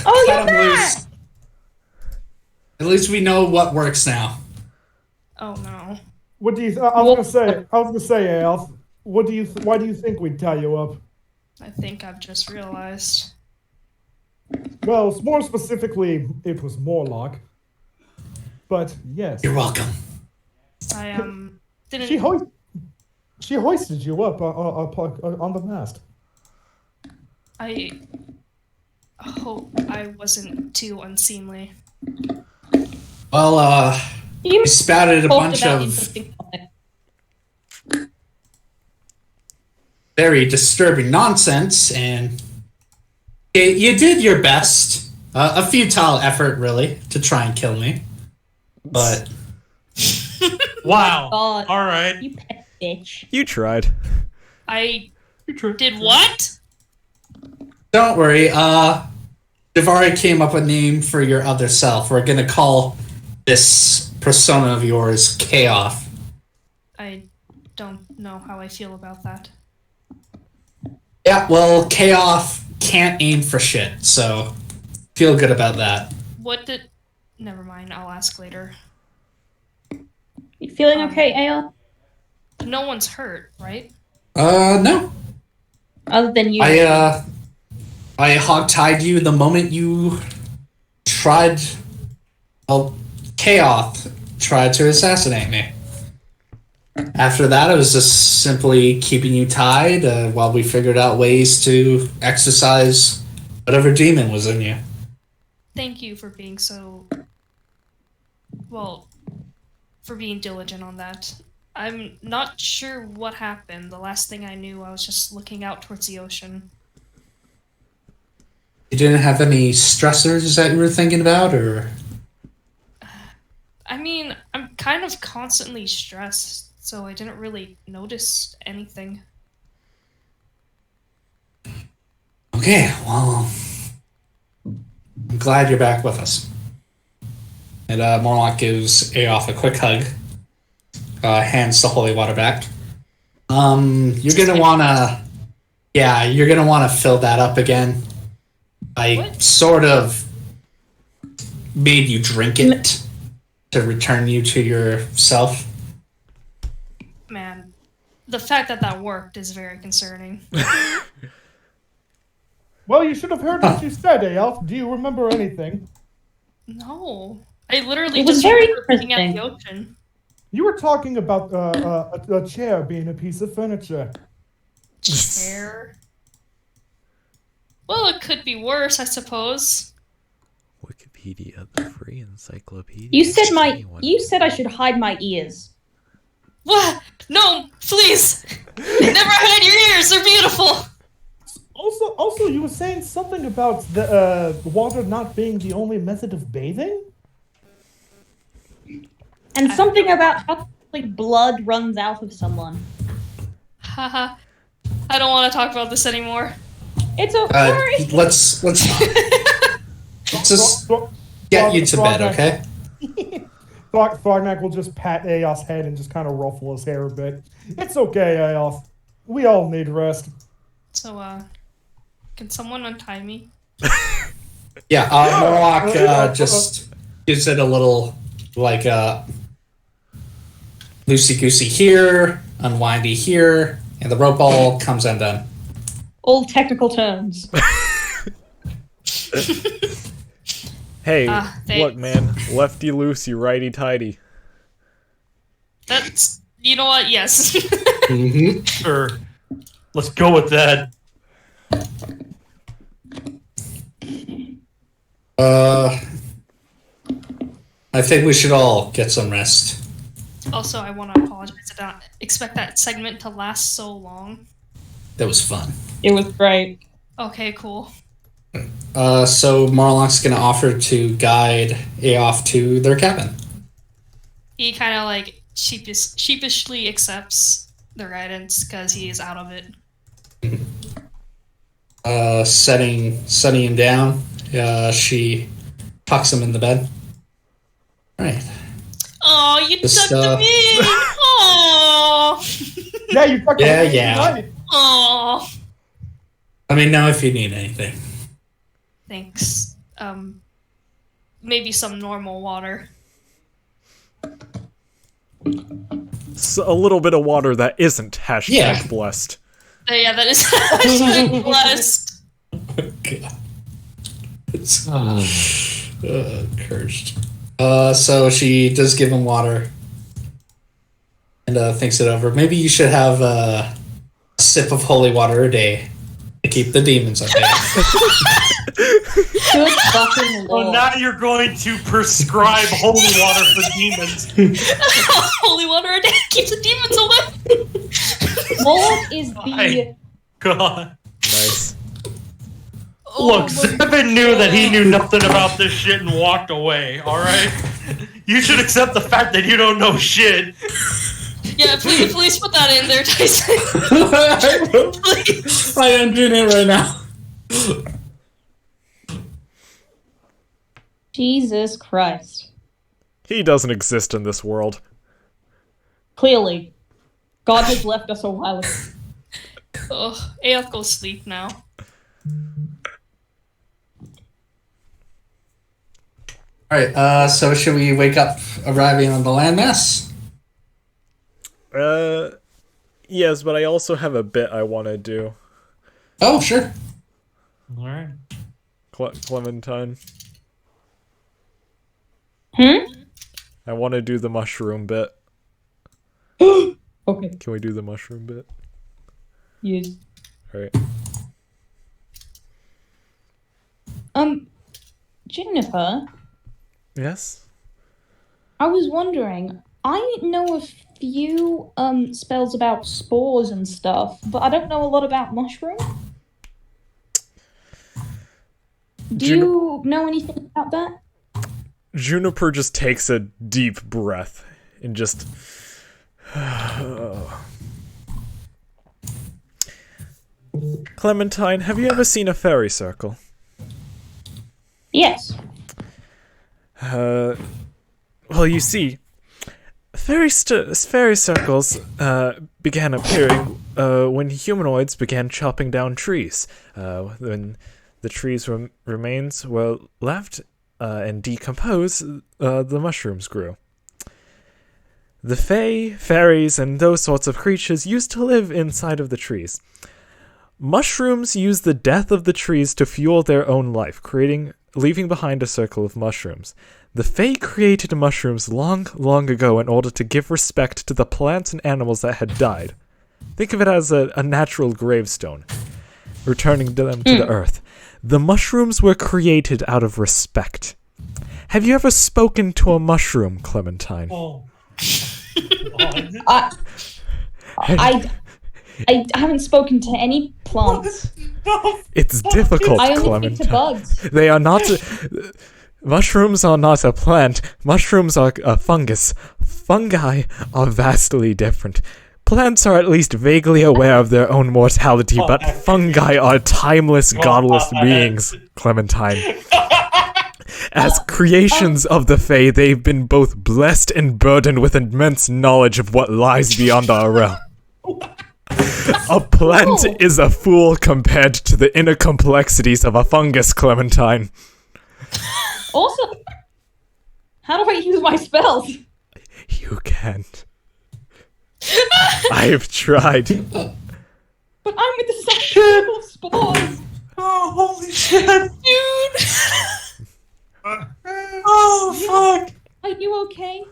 S5: Oh,
S13: Cut
S5: you're
S13: him
S5: back!
S13: loose. At least we know what works now.
S3: Oh no.
S4: What do you? I was gonna say, Alf. What do you? Why do you think we'd tie you up?
S3: I think I've just realized.
S4: Well, more specifically, it was Morlock. But yes.
S13: You're welcome.
S3: I didn't.
S4: She hoisted you up on the mast.
S3: I hope I wasn't too unseemly.
S13: Well, you spouted a bunch
S5: about
S13: of
S5: interesting topics.
S13: very disturbing nonsense, and you did your best. A futile effort, really, to try and kill me. But
S11: Wow.
S5: God.
S11: All right.
S5: You pet bitch.
S1: You tried.
S3: I did what?
S13: don't worry. Devari came up with a name for your other self. We're gonna call this persona of yours Chaos.
S3: I don't know how I feel about that.
S13: Yeah, well, Chaos can't aim for shit, so feel good about that.
S3: What did... Never mind, I'll ask later.
S5: You feeling okay, Aya?
S3: No one's hurt, right?
S13: No.
S5: Other than you.
S13: I hogtied you the moment you tried... Well, Chaos tried to assassinate me. After that, I was just simply keeping you tied while we figured out ways to exercise whatever demon was in you.
S3: Thank you for being so... Well, for being diligent on that. I'm not sure what happened. The last thing I knew, I was just looking out towards the ocean.
S13: You didn't have any stressors that you were thinking about, or...?
S3: I mean, I'm kind of constantly stressed, so I didn't really notice anything.
S13: Okay, well... I'm glad you're back with us. And Morlock gives Aoth a quick hug. Hands the holy water back. You're gonna wanna... Yeah, you're gonna wanna fill that up again. I sort of made you drink it to return you to yourself.
S3: Man, the fact that that worked is very concerning.
S4: Well, you should have heard what you said, Aelf. Do you remember anything?
S3: No. I literally
S5: It was
S3: just
S5: very
S3: remember looking at the
S5: interesting.
S3: ocean.
S4: You were talking about a chair being a piece of furniture.
S3: Chair? Well, it could be worse, I suppose.
S1: Wikipedia, the free encyclopedia.
S5: You said
S1: Anyone.
S5: you said I should hide my ears.
S3: What? No, please! Never hide your ears, they're beautiful!
S4: Also, you were saying something about the water not being the only method of bathing?
S5: And something about how like blood runs out of someone.
S3: Haha. I don't want to talk about this anymore.
S5: It's okay.
S13: Let's just get you to bed, okay?
S4: Tharnak will just pat Aos' head and just kind of ruffle his hair a bit. It's okay, Aos. We all need rest.
S3: So, can someone untie me?
S13: Yeah, Morlock just gives it a little, like, loosey-goosey here, unwindy here, and the rope all comes undone.
S5: All technical terms.
S1: Hey,
S3: Thanks.
S1: look, man. Lefty loosey, righty tighty.
S3: That's... You know what? Yes.
S13: Mm-hmm.
S11: Sure. Let's go with that.
S13: I think we should all get some rest.
S3: Also, I want to apologize. I did not expect that segment to last so long.
S13: That was fun.
S5: It was great.
S3: Okay, cool.
S13: So Marlock's gonna offer to guide Aoff to their cabin.
S3: He kind of like sheepishly accepts their guidance because he is out of it.
S13: Setting him down, she tucks him in the bed. Right.
S3: Oh, you
S13: Just,
S3: tucked him in! Oh.
S4: Yeah, you fucking
S13: Yeah.
S3: Oh.
S13: Let me know if you need anything.
S3: Thanks. Maybe some normal water.
S1: So a little bit of water that isn't hashtag blessed.
S3: Yeah, that is hashtag blessed.
S13: God. It's cursed. So she does give him water and thinks it over. Maybe you should have a sip of holy water a day to keep the demons at bay.
S5: Good fucking
S11: Well,
S5: lord.
S11: now you're going to prescribe holy water for demons.
S3: Holy water a day keeps the demons away.
S5: Moloch is the...
S11: God.
S1: Nice.
S11: Look, Zevin knew that he knew nothing about this shit and walked away, alright? You should accept the fact that you don't know shit.
S3: Yeah, please put that in there, Tyson.
S13: I am doing it right now.
S5: Jesus Christ.
S1: He doesn't exist in this world.
S5: Clearly. God has left us a while ago.
S3: Ugh, Aoth go sleep now.
S13: Alright, so should we wake up arriving on the landmass?
S1: Yes, but I also have a bit I want to do.
S13: Oh, sure.
S11: Alright.
S1: Clementine.
S5: Hmm?
S1: I want to do the mushroom bit.
S5: Okay.
S1: Can we do the mushroom bit?
S5: Yes.
S1: Alright.
S5: Jennifer,
S1: Yes?
S5: I was wondering, I know a few spells about spores and stuff, but I don't know a lot about mushroom. Do you know anything about that?
S1: Juniper just takes a deep breath and just... Clementine, have you ever seen a fairy circle?
S5: Yes.
S1: Well, you see, fairy circles began appearing when humanoids began chopping down trees. When the trees' remains were left and decomposed, the mushrooms grew. The fae, fairies, and those sorts of creatures used to live inside of the trees. Mushrooms use the death of the trees to fuel their own life, leaving behind a circle of mushrooms. The Fae created mushrooms long, long ago in order to give respect to the plants and animals that had died. Think of it as a natural gravestone, returning them to the earth. The mushrooms were created out of respect. Have you ever spoken to a mushroom, Clementine?
S11: Oh.
S5: I haven't spoken to any plants.
S1: It's difficult,
S5: I only
S1: Clementine.
S5: speak to bugs.
S1: They are not... Mushrooms are not a plant. Mushrooms are a fungus. Fungi are vastly different. Plants are at least vaguely aware of their own mortality, but fungi are timeless, godless beings, Clementine. As creations of the Fae, they've been both blessed and burdened with immense knowledge of what lies beyond our realm. A plant is a fool compared to the inner complexities of a fungus, Clementine.
S5: Also, how do I use my spells?
S1: You can't. I've tried.
S5: But I'm with the same of spores.
S11: Oh, holy shit.
S3: Dude!
S11: Oh, fuck.
S5: Are you okay?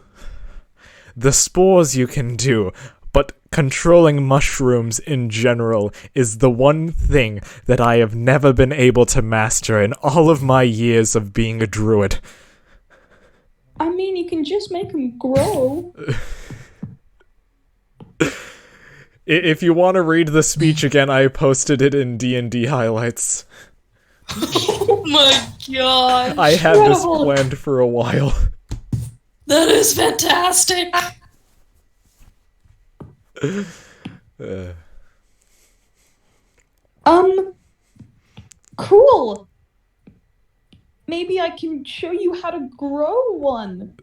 S1: The spores you can do, but controlling mushrooms in general is the one thing that I have never been able to master in all of my years of being a druid.
S5: I mean, you can just make them grow.
S1: If you want to read the speech again, I posted it in D&D highlights.
S3: Oh my god.
S1: I had this planned for a while.
S3: That is fantastic.
S5: Cool. Maybe I can show you how to grow one.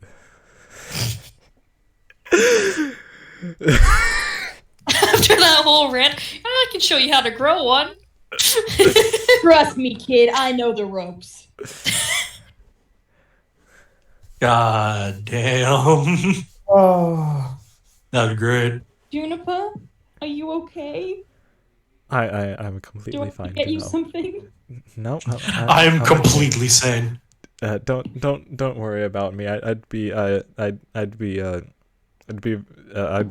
S3: After that whole rant, I can show you how to grow one.
S5: Trust me, kid. I know the ropes.
S11: God damn.
S4: Oh.
S11: That was great.
S5: Juniper, are you okay?
S1: I'm
S5: Do I
S1: completely
S5: have to
S1: fine.
S5: get you
S1: know.
S5: something?
S1: No,
S11: I'm completely sane.
S1: Don't worry about me. I'd be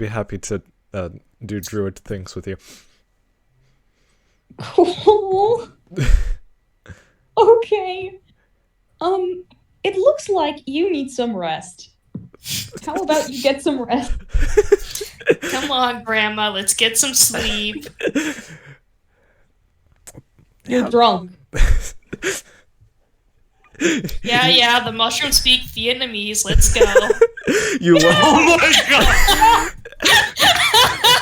S1: happy to do druid things with you.
S5: Oh. Okay. It looks like you need some rest. How about you get some rest?
S3: Come on, Grandma, let's get some sleep.
S5: You're drunk.
S3: Yeah, the mushrooms speak Vietnamese. Let's go.
S1: You look.
S11: Oh my god!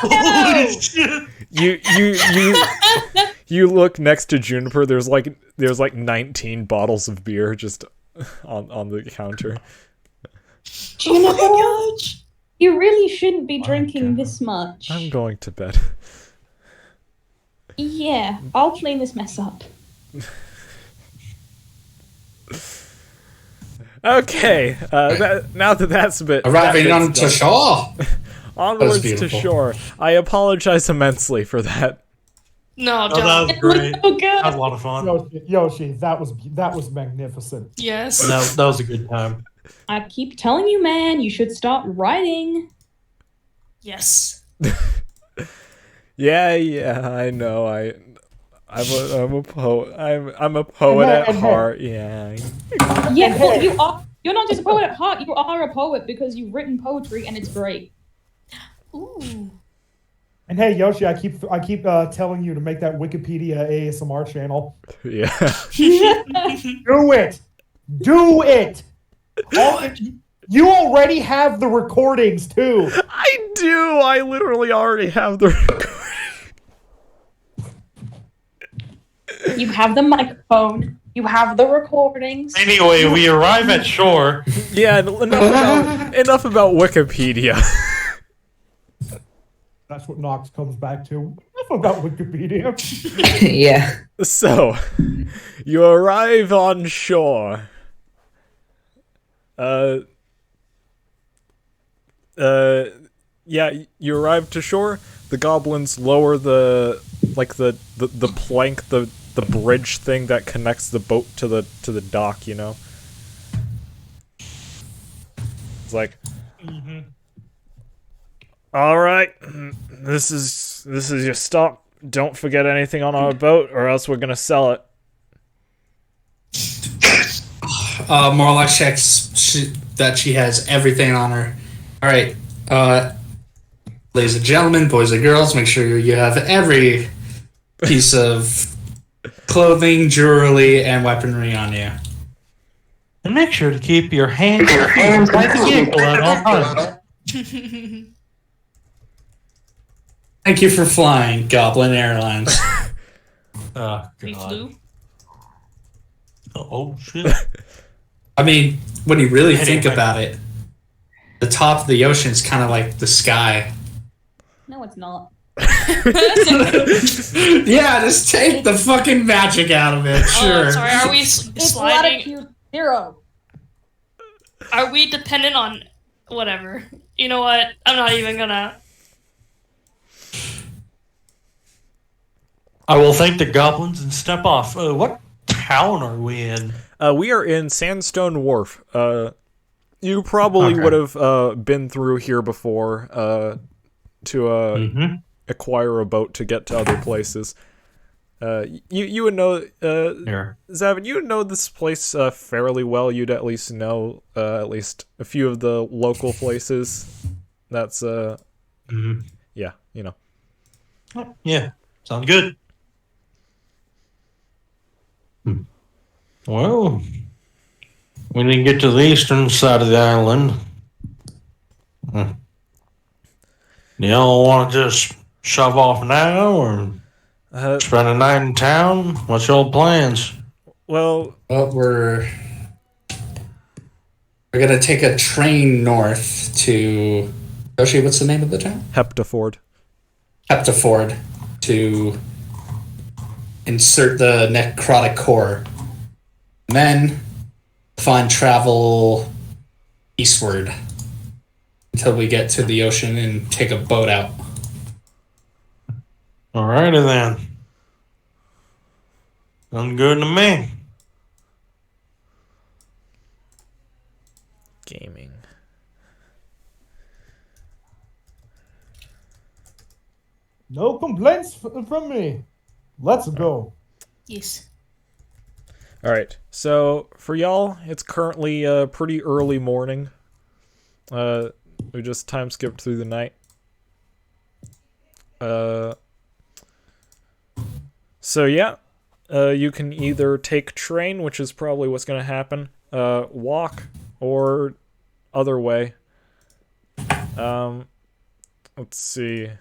S11: Holy shit!
S1: You look next to Juniper. There's like 19 bottles of beer just on the counter.
S5: Juniper, you really shouldn't be drinking this much.
S1: I'm going to bed.
S5: Yeah, I'll clean this mess up.
S1: Okay, now that that's a bit...
S13: Arriving on to shore!
S1: Onwards to shore. I apologize immensely for that.
S3: No,
S11: Oh,
S3: don't.
S11: that was great.
S5: So good.
S11: That was a lot of fun.
S4: Yoshi, that was magnificent.
S3: Yes.
S11: That was a good time.
S5: I keep telling you, man, you should start writing.
S3: Yes.
S1: Yeah, I know. I'm a poet. I'm a poet at heart. Yeah.
S5: Yeah, well, you are. You're not just a poet at heart. You are a poet because you've written poetry and it's great.
S3: Ooh.
S4: And hey, Yoshi, I keep telling you to make that Wikipedia ASMR channel.
S1: Yeah.
S4: Do it. Do it. You already have the recordings too.
S1: I do. I literally already have the recording.
S5: You have the microphone. You have the recordings.
S11: Anyway, we arrive at shore.
S1: Yeah, enough about Wikipedia.
S4: That's what Nox comes back to. Enough about Wikipedia.
S10: Yeah.
S1: So, you arrive on shore. Yeah, you arrive to shore. The goblins lower the plank, the bridge thing that connects the boat to the dock, you know? It's like, all right, this is your stop. Don't forget anything on our boat, or else we're gonna sell it.
S13: Morlock checks that she has everything on her. All right, ladies and gentlemen, boys and girls, make sure you have every piece of clothing, jewelry, and weaponry on you.
S11: And make sure to keep your hands inside the vehicle at all times.
S13: Thank you for flying, Goblin Airlines.
S11: Oh,
S3: We
S11: God.
S3: flew.
S11: Oh, shit.
S13: I mean, when you really think about it, the top of the ocean is kind of like the sky.
S5: No, it's not.
S13: Yeah, just take the fucking magic out of it. Sure.
S3: Oh, sorry. Are we
S5: It's
S3: sliding?
S5: latitude 0.
S3: Are we dependent on whatever? You know what? I'm not even gonna.
S11: I will thank the goblins and step off. What town are we in?
S1: We are in Sandstone Wharf. You probably would have been through here before. to acquire a boat to get to other places. You would know, Zavin, you would know this place fairly well. You'd at least know at least a few of the local places. That's yeah, you know.
S11: Yeah, sounds good.
S7: Well, we need to get to the eastern side of the island. Do y'all want to just shove off now, or spend a night in town? What's your plans?
S1: Well,
S13: we're gonna take a train north to Yoshi. What's the name of the town?
S1: Heptaford.
S13: Heptaford, to insert the necrotic core, and then find travel eastward until we get to the ocean and take a boat out.
S7: Alrighty then. Sounds good to me.
S1: Gaming.
S4: No complaints from me. Let's go.
S3: Yes.
S1: All right. So for y'all, it's currently pretty early morning. We just time skipped through the night. So yeah, you can either take train, which is probably what's gonna happen, walk, or other way. Let's see.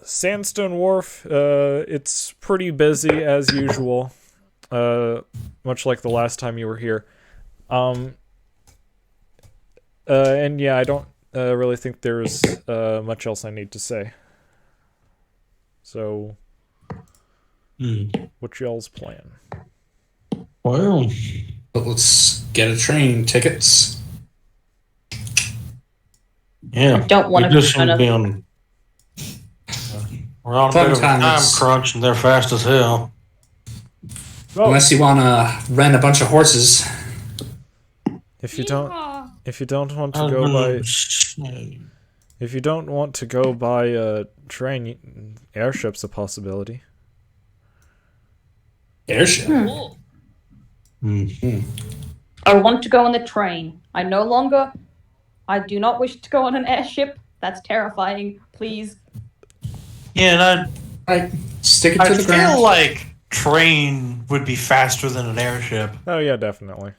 S1: Sandstone Wharf, it's pretty busy as usual, much like the last time you were here. And yeah, I don't really think there's much else I need to say. So, what's y'all's plan?
S7: Well,
S13: let's get a train tickets.
S7: Yeah,
S5: don't wanna
S7: we just
S5: be
S7: be on. We're on a bit of a time
S13: Sometimes-
S7: crunch, and they're fast as hell.
S13: Unless you want to rent a bunch of horses.
S1: If you don't want to go by, if you don't want to go by train, airship's a possibility.
S13: Airship.
S5: I want to go on the train. I do not wish to go on an airship. That's terrifying. Please.
S11: Yeah, and
S13: stick it
S11: I
S13: to the
S11: feel
S13: ground.
S11: like train would be faster than an airship.
S1: Oh yeah, definitely.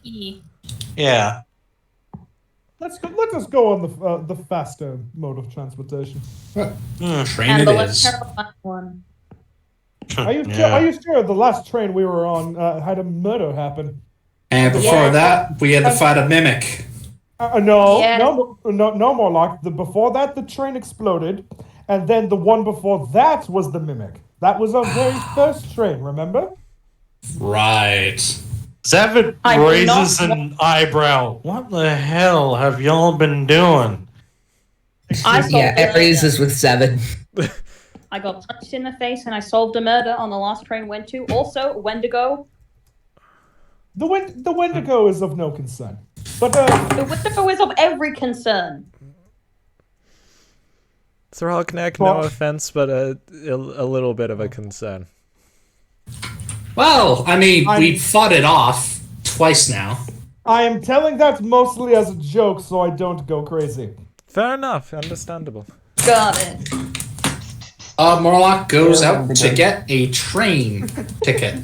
S11: Yeah.
S4: Let us go on the faster mode of transportation.
S13: Train
S5: And
S13: it
S5: the less
S13: is.
S5: terrifying one.
S4: Are you sure the last train we were on had a murder happen?
S13: And before that, we had to fight a mimic.
S4: No,
S5: Yes.
S4: no more like before that the train exploded, and then the one before that was the mimic. That was our very first train, remember?
S13: Right.
S11: Zavin
S5: I do
S11: raises
S5: not
S11: an eyebrow. What the hell have y'all been doing?
S10: Yeah, Aries is with Zavin.
S5: I got punched in the face and I solved a murder on the last train we went to. Also, Wendigo.
S4: The Wendigo is of no concern. But
S5: The Wendigo is of every concern.
S1: Throgneck, no offense, but a little bit of a concern.
S13: Well, I mean, we fought it off twice now.
S4: I am telling that mostly as a joke so I don't go crazy.
S1: Fair enough, understandable.
S5: Got it.
S13: Morlock goes out to get a train ticket.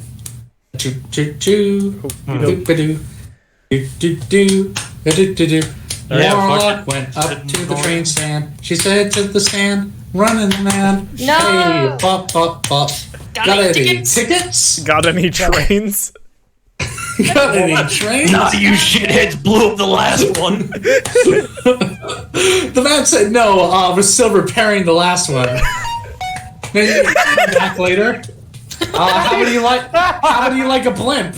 S13: Morlock went up to the train stand. She said to the stand, running the man.
S5: No!
S13: Hey, bop, bop, bop. Got any tickets?
S1: Got any trains?
S13: Got any trains?
S11: Nah, you shitheads blew up the last one.
S13: The man said, no, we're still repairing the last one. Maybe back later. How would you like a blimp?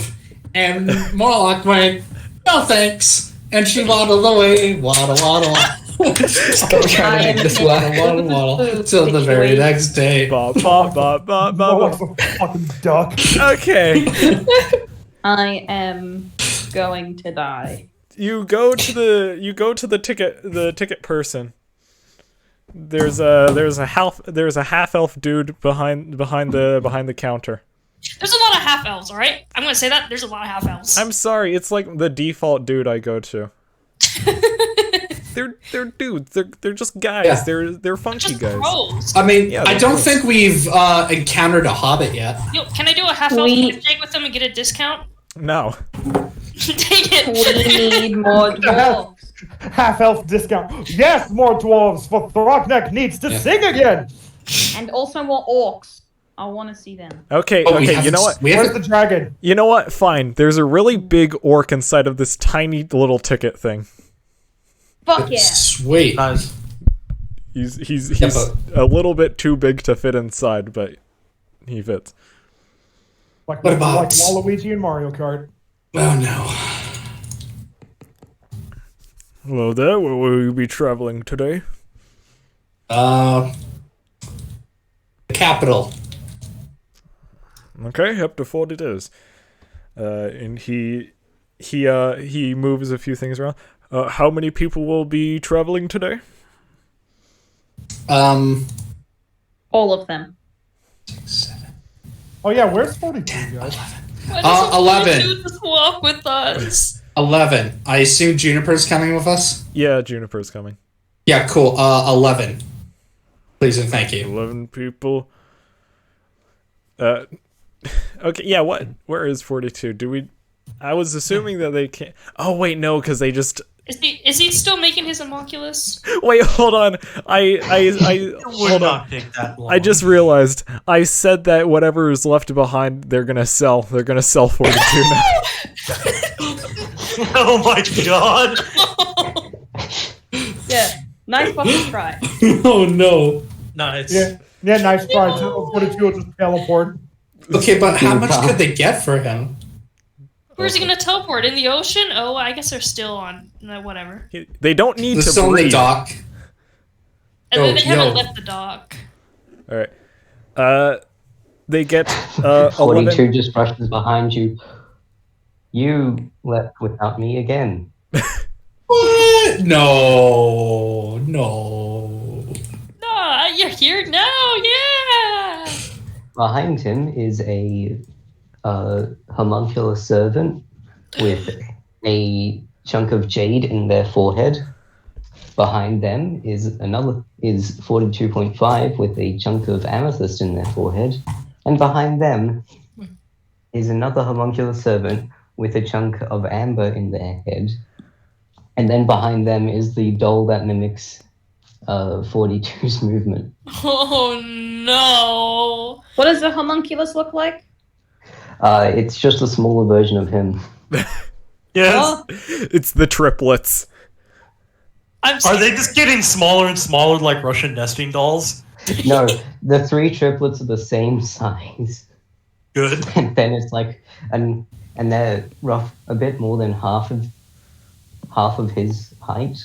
S13: And Morlock went, no thanks. And she waddled away, waddle, waddle, waddle.
S10: Still trying to make this work.
S13: Waddle, waddle, waddle. Till the very next day.
S1: Bob, bob, bob, bob, bob.
S4: Like a fucking duck.
S1: Okay.
S5: I am going to die.
S1: You go to the ticket person. There's a half elf dude behind the counter.
S3: There's a lot of half elves, alright? I'm gonna say that. There's a lot of half elves.
S1: I'm sorry, it's like the default dude I go to. They're dudes. They're just guys.
S13: Yeah.
S1: They're funky guys.
S3: Gross.
S13: I mean,
S1: Yeah,
S13: I
S1: they're
S13: don't
S1: gross.
S13: think we've encountered a hobbit yet.
S3: Yo, can I do a half elf handshake with them and get a discount?
S1: No.
S3: Dang it.
S5: We need more dwarves.
S4: Half-elf discount. Yes, more dwarves, for Throgneck needs to sing again!
S5: And also more orcs. I want to see them.
S1: Okay,
S13: Oh, we
S1: okay, you
S13: haven't-
S1: know what?
S13: we
S4: Where's
S13: haven't-
S4: the dragon?
S1: You know what? Fine. There's a really big orc inside of this tiny little ticket thing.
S5: Fuck yeah.
S13: Sweet.
S11: Nice.
S1: He's
S13: Yeah, but-
S1: a little bit too big to fit inside, but he fits.
S4: Like
S13: What about-
S4: Waluigi and Mario Kart.
S13: Oh no.
S1: Hello there. Where will you be traveling today?
S13: The capital.
S1: Okay, up to 40 days. And he moves a few things around. How many people will be traveling today?
S5: All of them.
S4: Oh yeah, where's 42, guys?
S3: Why doesn't
S13: 11.
S3: you just walk with us?
S13: 11. I assume Juniper's coming with us?
S1: Yeah, Juniper's coming.
S13: Yeah, cool. 11. Please and thank you.
S1: 11 people. Okay, yeah, what? Where is 42? Do we... I was assuming that they can't... Oh, wait, no, because they just...
S3: Is he still making his homunculus?
S1: Wait, hold on.
S11: It
S1: Hold
S11: would
S1: on.
S11: not take that long.
S1: I just realized I said that whatever is left behind, they're gonna sell. They're gonna sell 42 now.
S11: Oh my god!
S5: Yeah. Nice fucking try.
S13: Oh no.
S11: Nice.
S4: Yeah, nice try. 42 will just teleport.
S13: Okay, but how much could they get for him?
S3: Where's he gonna teleport? In the ocean? Oh, I guess they're still on. No, whatever.
S1: They don't need
S13: They're
S1: to
S13: still on the
S1: breathe.
S13: dock.
S3: And then they
S13: Oh,
S3: haven't
S13: no.
S3: left the dock.
S1: All right. They get 11.
S9: 42 just brushes behind you. You left without me again.
S13: What? No. No.
S3: No, you're here now. Yeah.
S9: Behind him is a homunculus servant with a chunk of jade in their forehead. Behind them is 42.5 with a chunk of amethyst in their forehead. And behind them is another homunculus servant with a chunk of amber in their head. And then behind them is the doll that mimics 42's movement.
S3: Oh no.
S5: What does the homunculus look like?
S9: It's just a smaller version of him.
S11: Yes.
S5: Oh.
S1: It's the triplets.
S11: Are they just getting smaller and smaller like Russian nesting dolls?
S9: No, the three triplets are the same size.
S11: Good.
S9: And then it's like, and they're a bit more than half of his height,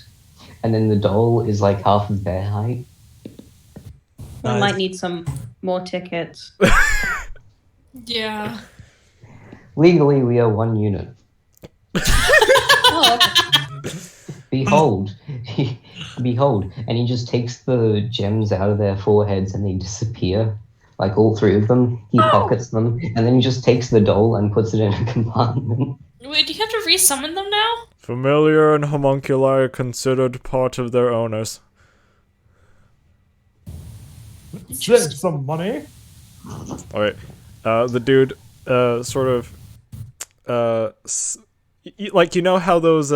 S9: and then the doll is like half of their height.
S5: We might need some more tickets.
S3: Yeah.
S9: Legally, we are one unit.
S5: Oh,
S9: Behold, and he just takes the gems out of their foreheads and they disappear. Like all three of them, he pockets them, and then he just takes the doll and puts it in a compartment.
S3: Wait, do you have to resummon them now?
S1: Familiar and homunculi are considered part of their owners.
S4: Save some money.
S1: Alright. The dude, sort of, like, you know how those,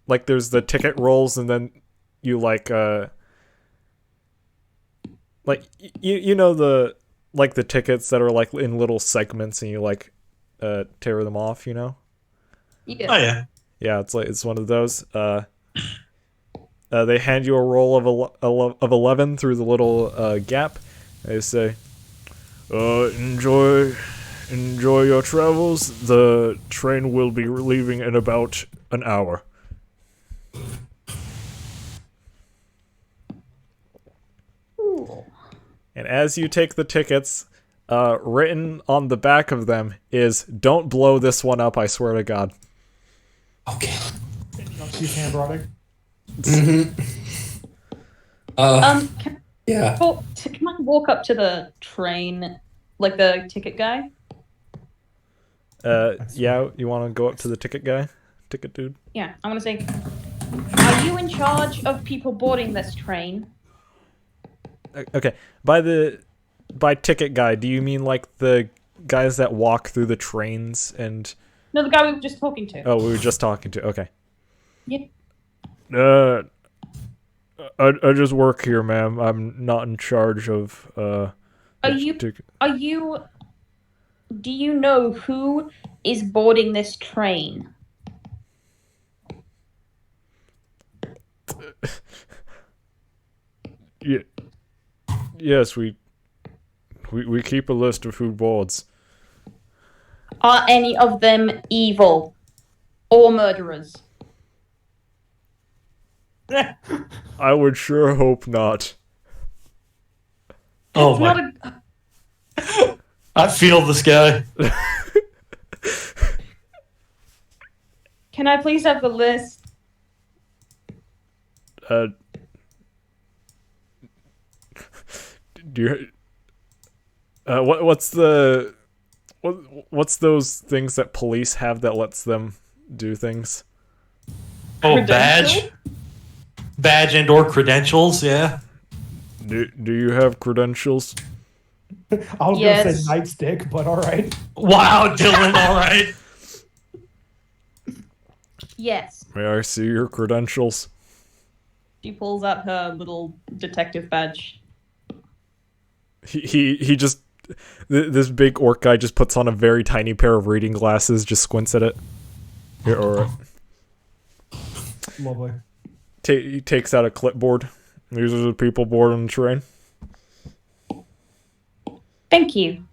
S1: like, there's the ticket rolls and then you, like, you know the, like, the tickets that are, like, in little segments and you, like, tear them off, you know?
S5: yeah.
S11: Oh yeah.
S1: Yeah, it's one of those. They hand you a roll of 11 through the little gap. They say, enjoy your travels. The train will be leaving in about an hour. And as you take the tickets, written on the back of them is, "Don't blow this one up, I swear to God."
S13: Okay.
S4: She's handwriting.
S13: Mm-hmm.
S5: Can I walk up to the train, like the ticket guy?
S1: Yeah, you want to go up to the ticket guy? Ticket dude?
S5: Yeah, I want to say, are you in charge of people boarding this train?
S1: Okay, by ticket guy, do you mean like the guys that walk through the trains and...
S5: No, the guy we were just talking to.
S1: Oh, we were just talking to, okay.
S5: Yeah.
S1: I just work here, ma'am. I'm not in charge of,
S5: Do you know who is boarding this train?
S1: Yeah. Yes, we keep a list of who boards.
S5: Are any of them evil or murderers?
S1: I would sure hope not.
S11: Oh my! I feel this guy.
S5: Can I please have the list?
S1: Do you? What's those things that police have that lets them do things?
S11: Oh, badge and or credentials, yeah.
S1: Do you have credentials?
S4: I was gonna say nightstick, but all right.
S11: Wow, Dylan, all right.
S5: Yes.
S1: May I see your credentials?
S5: She pulls out her little detective badge.
S1: He just this big orc guy just puts on a very tiny pair of reading glasses, just squints at it. Here, alright.
S4: Lovely.
S1: He takes out a clipboard. These are the people boarding the train.
S5: Thank you.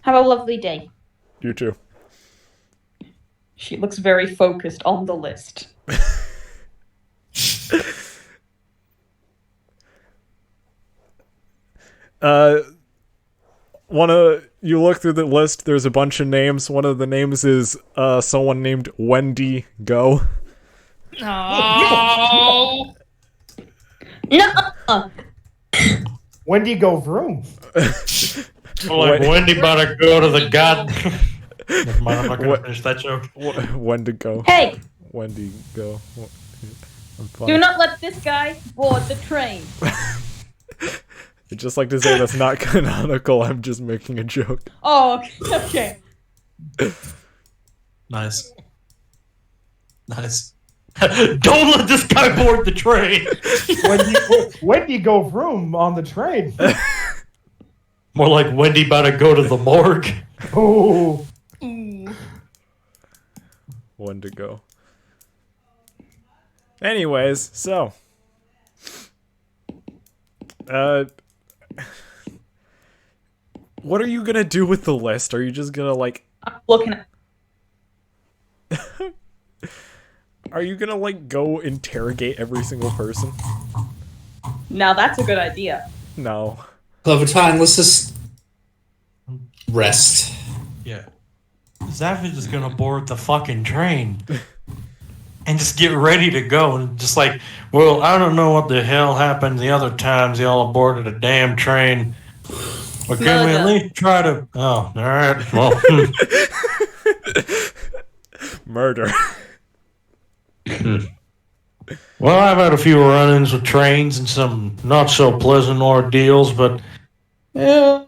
S5: Have a lovely day.
S1: You too.
S5: She looks very focused on the list.
S1: You look through the list, there's a bunch of names. One of the names is someone named Wendy Go.
S3: No.
S5: No.
S4: Wendy Go Vroom.
S11: Like Wendy about to go to the god. Never mind, I'm not gonna finish that joke.
S1: Wendy Go.
S5: Hey.
S1: Wendy Go. I'm fine.
S5: Do not let this guy board the train.
S1: I'd just like to say that's not canonical. I'm just making a joke.
S5: Oh, okay.
S11: Nice. Don't let this guy board the train.
S4: Wendy Go Vroom on the train.
S11: More like Wendy about to go to the morgue.
S4: Oh.
S1: Wendy Go. Anyways, so. What are you gonna do with the list? Are you just gonna like...
S5: I'm looking at...
S1: Are you gonna like go interrogate every single person?
S5: Now that's a good idea.
S1: No.
S13: Clementine, let's just rest.
S11: Yeah. Zavage is gonna board the fucking train. And just get ready to go. And just like, well, I don't know what the hell happened the other times y'all boarded a damn train. But can we at least try to... Oh, alright. Well...
S1: Murder.
S11: Well, I've had a few run-ins with trains and some not-so-pleasant ordeals, but... Yeah...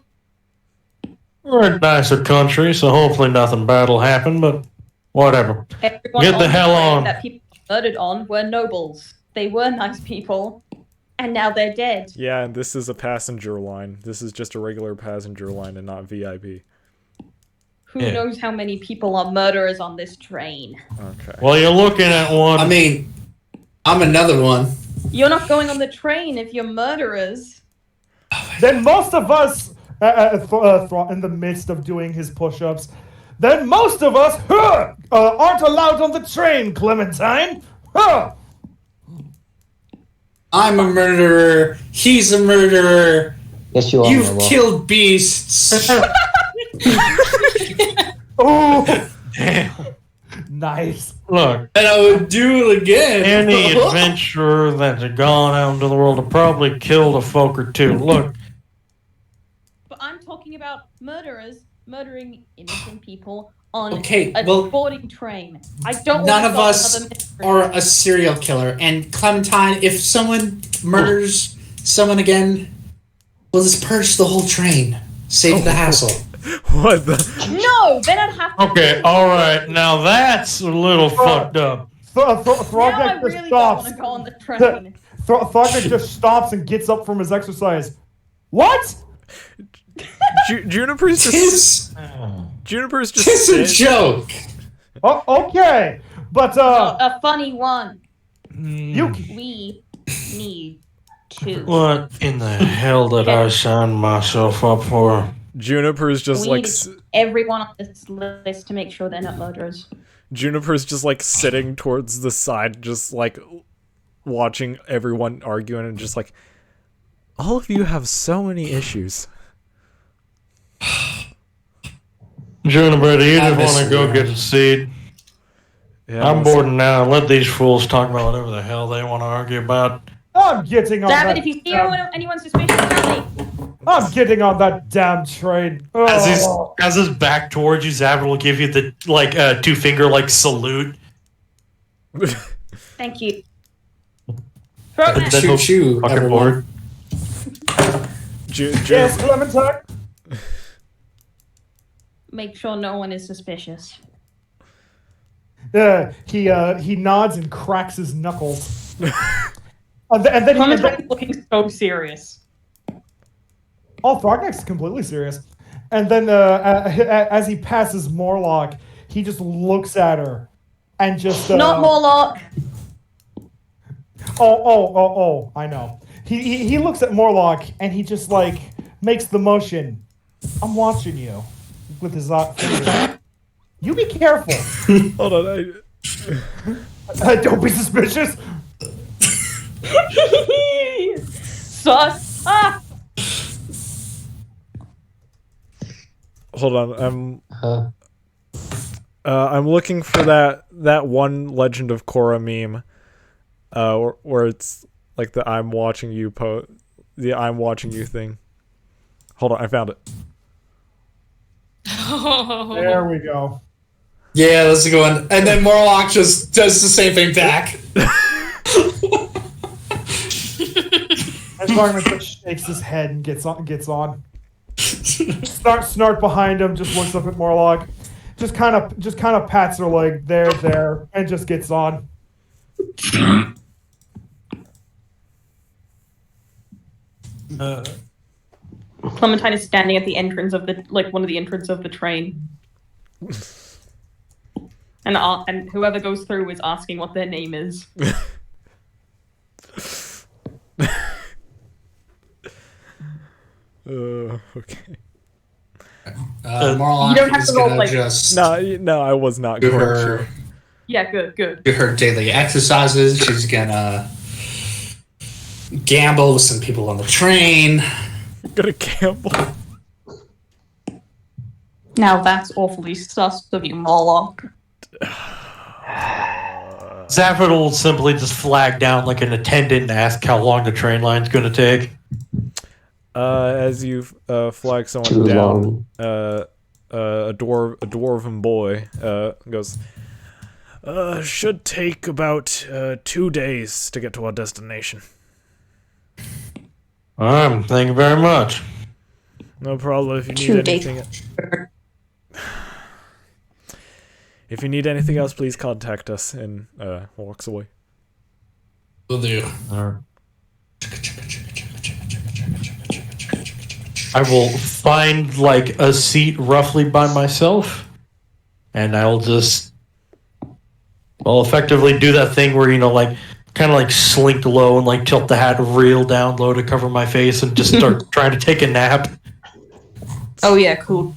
S11: We're a nicer country, so hopefully nothing bad will happen, but... Whatever.
S5: Everyone
S11: Get the hell on.
S5: that people murdered on were nobles. They were nice people, and now they're dead.
S1: Yeah, and this is a passenger line. This is just a regular passenger line and not VIP.
S5: Who knows how many people are murderers on this train?
S1: Okay.
S11: Well, you're looking at one.
S13: I mean, I'm another one.
S5: You're not going on the train if you're murderers.
S4: Then most of us, in the midst of doing his push-ups, then most of us aren't allowed on the train, Clementine.
S13: I'm a murderer. He's a murderer.
S9: Yes, you are.
S13: You've killed beasts.
S4: Oh,
S11: damn.
S4: Nice.
S7: Look,
S13: And I would do it again.
S7: any adventurer that's gone out into the world have probably killed a folk or two. Look,
S5: But I'm talking about murderers murdering innocent people on
S2: Okay,
S5: a
S2: well,
S5: boarding train. I don't
S2: none
S5: want to
S2: of
S5: solve
S2: us
S5: another mystery.
S2: are a serial killer. And Clementine, if someone murders someone again, we'll just purge the whole train. Save the hassle.
S1: What the?
S5: No, then I'd have to.
S7: okay, alright, now that's a little fucked up.
S5: Now I
S4: Throgneck just
S5: really don't want
S4: stops.
S5: to go on the train.
S4: Throgneck just stops and gets up from his exercise. What?
S1: Juniper's just. Juniper's just.
S2: It's a joke.
S4: Oh, okay, but
S5: A funny one.
S4: you
S5: We need to.
S7: What in the hell did I sign myself up for?
S1: Juniper's just
S5: We
S1: like.
S5: need everyone on this list to make sure they're not murderers.
S1: Juniper's just like sitting towards the side, just like watching everyone arguing and just like, all of you have so many issues.
S7: Juniper, do you
S2: I
S7: just
S2: miss
S7: want to go
S2: you.
S7: get a seat?
S1: Yeah,
S7: I'm bored now. Let these fools talk about whatever the hell they want to argue about.
S4: I'm getting on
S5: David,
S4: that.
S5: if you see anyone suspicious, tell me.
S4: I'm getting on that damn train. Oh.
S11: As his back towards you, Zabra will give you the like 2-finger like salute.
S5: Thank you.
S2: Choo choo,
S11: Fucking
S2: everyone.
S11: bored.
S4: Yes, Clementine.
S5: Make sure no one is suspicious.
S4: He nods and cracks his knuckles. and then
S5: Clementine's looking so serious.
S4: Oh, Throgneck's completely serious. And then as he passes Morlock, he just looks at her and just
S5: Not Morlock.
S4: Oh, I know. He looks at Morlock and he just like makes the motion. I'm watching you with his fingers. You be careful.
S1: Hold on,
S4: don't be suspicious.
S5: Sus. Ah.
S1: Hold on, I'm looking for that one Legend of Korra meme, where it's like the I'm watching you thing. Hold on, I found it.
S4: There we go.
S2: Yeah, that's a good one. And then Morlock just does the same thing back.
S4: And Throgneck just shakes his head and gets on. Snart behind him, just looks up at Morlock, just kind of pats her leg there, and just gets on.
S5: Clementine is standing at the entrance of one of the entrance of the train, and whoever goes through is asking what their name is.
S1: Okay.
S2: Morlock
S5: You don't have
S2: is
S5: to
S2: gonna
S5: roleplay.
S2: just
S1: No, I was not
S2: do
S1: going
S2: her,
S1: to.
S5: Yeah, good.
S2: do her daily exercises. She's gonna gamble with some people on the train.
S1: Gonna gamble.
S5: Now that's awfully sus of you, Morlock.
S11: Zafford will simply just flag down like an attendant and ask how long the train line's going to take.
S1: As you flag someone
S9: Too
S1: down,
S9: long.
S1: a dwarven boy goes, should take about 2 days to get to our destination.
S7: Thank you very much.
S1: No problem. If you
S5: 2
S1: need
S5: days.
S1: anything, if you need anything else, please contact us. And walks away.
S2: Will do.
S11: I will find like a seat roughly by myself, and I'll just, effectively do that thing where, like, kind of like slink low and like tilt the hat real down low to cover my face and just start trying to take a nap.
S5: Oh yeah, cool.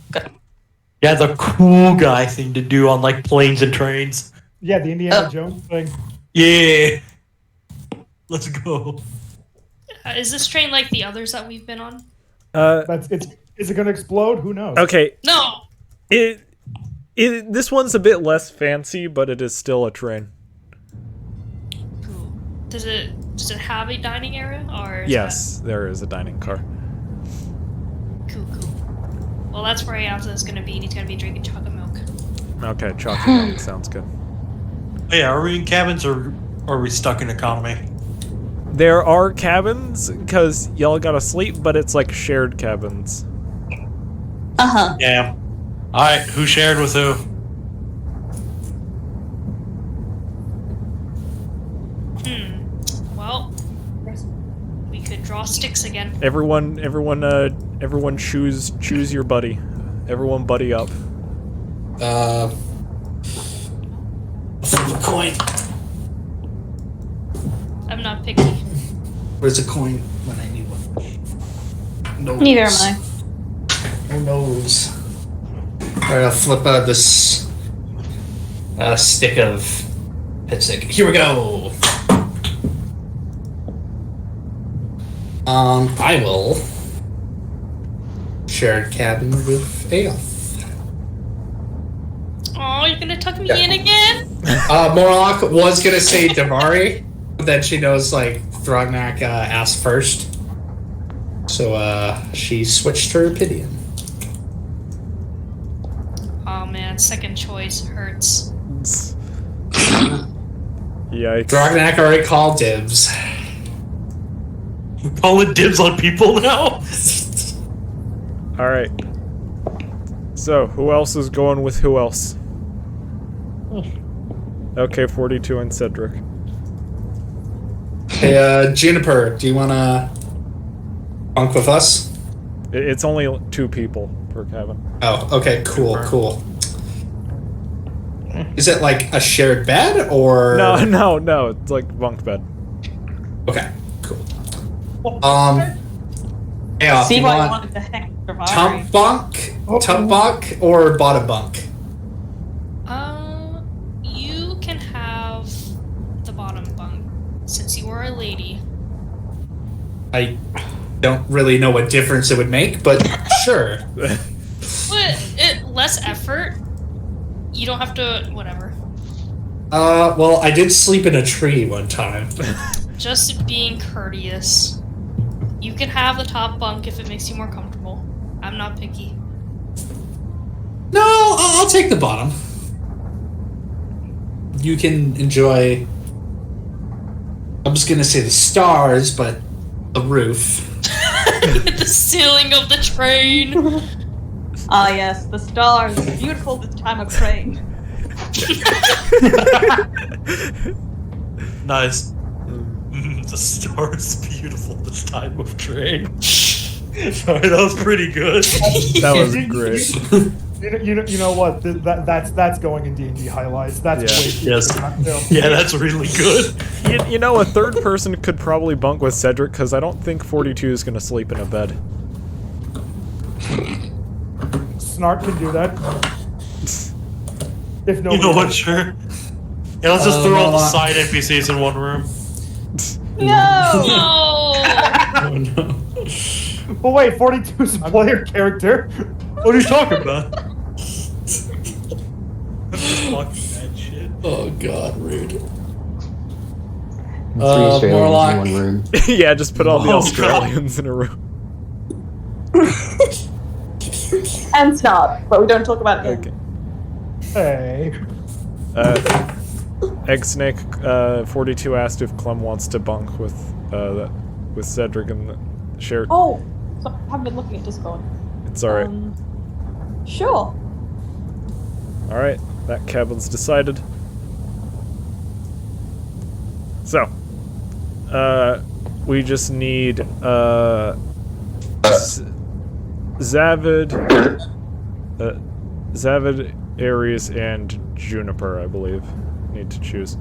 S11: Yeah, the cool guy thing to do on like planes and trains.
S4: Yeah, the Indiana Jones thing.
S11: Yeah. Let's go.
S3: Is this train like the others that we've been on?
S4: Is it gonna explode? Who knows?
S1: Okay.
S3: No.
S1: It This one's a bit less fancy, but it is still a train.
S3: Cool. Does it have a dining area, or?
S1: Yes, there is a dining car.
S3: Cool. Well, that's where Ayaz's gonna be, and he's gonna be drinking chocolate milk.
S1: Okay, chocolate milk sounds good.
S11: Yeah, are we in cabins or are we stuck in economy?
S1: There are cabins, because y'all gotta sleep, but it's like shared cabins.
S5: Uh-huh.
S11: Yeah. Alright, who shared with who?
S3: Well, we could draw sticks again.
S1: Everyone choose your buddy. Everyone buddy up.
S13: Flip a coin.
S3: I'm not picky.
S13: Where's a coin when I need one? No.
S5: Neither am I.
S13: Who knows? Alright, I'll flip out this stick of pit stick. Here we go. I will share a cabin with Aeon.
S3: Oh, you're gonna tuck me in again?
S13: Morlock was gonna say Damari, but then she knows like Thrognak asked first, so she switched her opinion.
S3: Oh man, second choice hurts.
S1: Yikes.
S13: Thrognak already called dibs.
S11: Calling dibs on people now?
S1: Alright. So, who else is going with who else? Okay, 42 and Cedric.
S13: Hey, Juniper, do you wanna bunk with us?
S1: It's only 2 people per cabin.
S13: Oh, okay, cool. Is it like a shared bed, or...?
S1: No, it's like bunk bed.
S13: Okay, cool. Yeah,
S5: See
S13: you
S5: why I
S13: want
S5: wanted to hang with
S13: top bunk, or bottom bunk?
S3: You can have the bottom bunk, since you are a lady.
S13: I don't really know what difference it would make, but sure.
S3: But less effort. You don't have to, whatever.
S13: Well, I did sleep in a tree one time.
S3: Just being courteous. You can have the top bunk if it makes you more comfortable. I'm not picky.
S13: No, I'll take the bottom. You can enjoy... I'm just gonna say the stars, but the roof.
S3: The ceiling of the train.
S5: Ah, yes, the stars. Beautiful this time of train.
S11: Nice. The star is beautiful this time of train. Sorry, that was pretty good.
S1: That was great.
S4: You know what? That's going in D&D highlights. That's way too
S11: Yes.
S4: good.
S11: Yeah, that's really good.
S1: You know, a third person could probably bunk with Cedric, because I don't think 42 is going to sleep in a bed.
S4: Snark can do that. If no,
S11: You know what, sure. Yeah, let's just throw all the side NPCs in one room.
S5: No!
S11: Oh no.
S4: But wait, 42 is a player character.
S11: What are you talking about? Fucking that shit.
S13: Oh god, rude.
S9: Three Australians in
S13: Morlock.
S9: one room.
S1: Yeah, just put all the
S11: Oh,
S1: Australians in a room.
S5: And Snob, but we don't talk about him.
S1: Okay.
S4: Hey.
S1: Egg Snake 42 asked if Clem wants to bunk with Cedric and the shared.
S5: Oh, so I haven't been looking at Discord.
S1: It's alright.
S5: Sure.
S1: Alright, that cabin's decided. So, we just need Zavid, Ares, and Juniper, I believe, need to choose.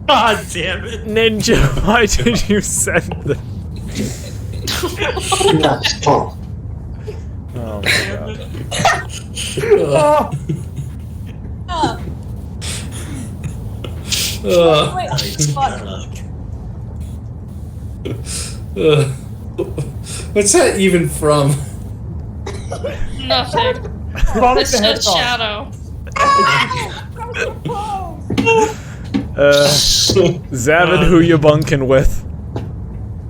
S11: God damn it.
S1: Ninja, why did you send them? Oh my god.
S5: Wait, fuck.
S13: What's that even from?
S3: Nothing.
S4: Sonic
S3: It's
S4: the
S3: just
S4: Hedgehog.
S3: shadow.
S1: Zavin, who you bunking with?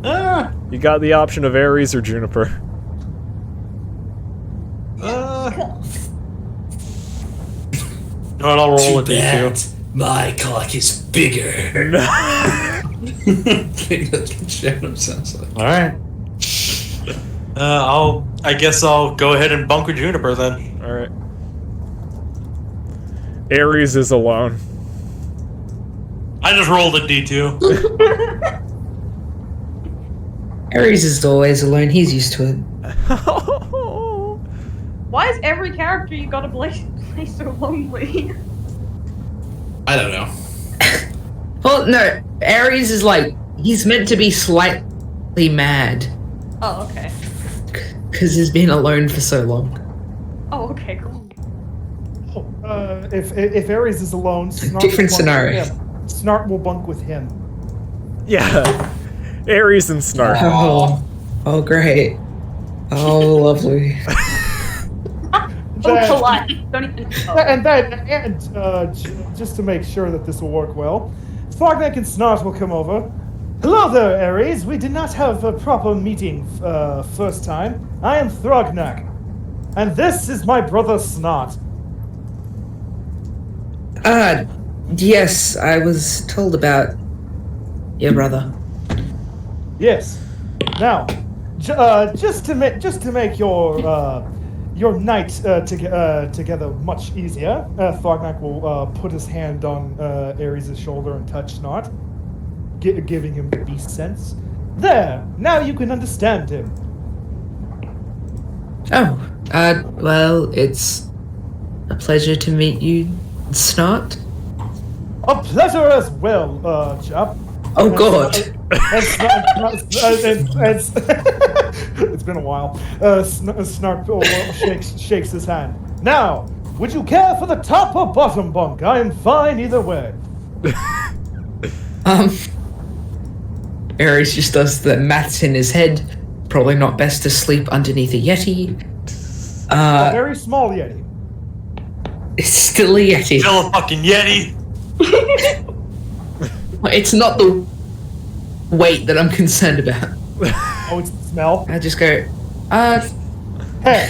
S7: Ah,
S1: You got the option of Ares or Juniper.
S7: Alright, I'll roll a
S13: Too bad.
S7: d2.
S13: My cock is bigger. I think that's what Shadow sounds like.
S7: Alright. I guess I'll go ahead and bunker Juniper then.
S1: Alright. Ares is alone.
S11: I just rolled a d2.
S10: Ares is always alone. He's used to it.
S5: Why is every character you gotta play so lonely?
S13: I don't know.
S10: Well, no. Ares is like, he's meant to be slightly mad.
S5: Oh, okay.
S10: Because he's been alone for so long.
S5: Oh, okay, cool.
S4: If Ares is alone, Snart
S10: Different
S4: will bunk
S10: scenario.
S4: with him. Snart will bunk with him.
S1: Yeah. Ares and Snark.
S10: Oh, great. Oh, lovely.
S5: Don't collide. Don't even.
S4: Just to make sure that this will work well, Throgneck and Snart will come over. Hello there, Ares. We did not have a proper meeting first time. I am Throgneck, and this is my brother Snart.
S10: Yes, I was told about your brother.
S4: Yes. Now, just to make your night together much easier, Throgneck will put his hand on Ares' shoulder and touch Snart, giving him beast sense. There. Now you can understand him.
S10: Oh, well, it's a pleasure to meet you, Snart.
S4: A pleasure as well, chap.
S10: Oh, God.
S4: It's been a while. Snark shakes his hand. Now, would you care for the top or bottom bunk? I am fine either way.
S10: Ares just does the maths in his head. Probably not best to sleep underneath a Yeti.
S4: A very small Yeti.
S10: It's still a Yeti.
S11: Still a fucking Yeti.
S10: It's not the weight that I'm concerned about.
S4: Oh, it's the smell?
S10: I just go,
S4: Hey,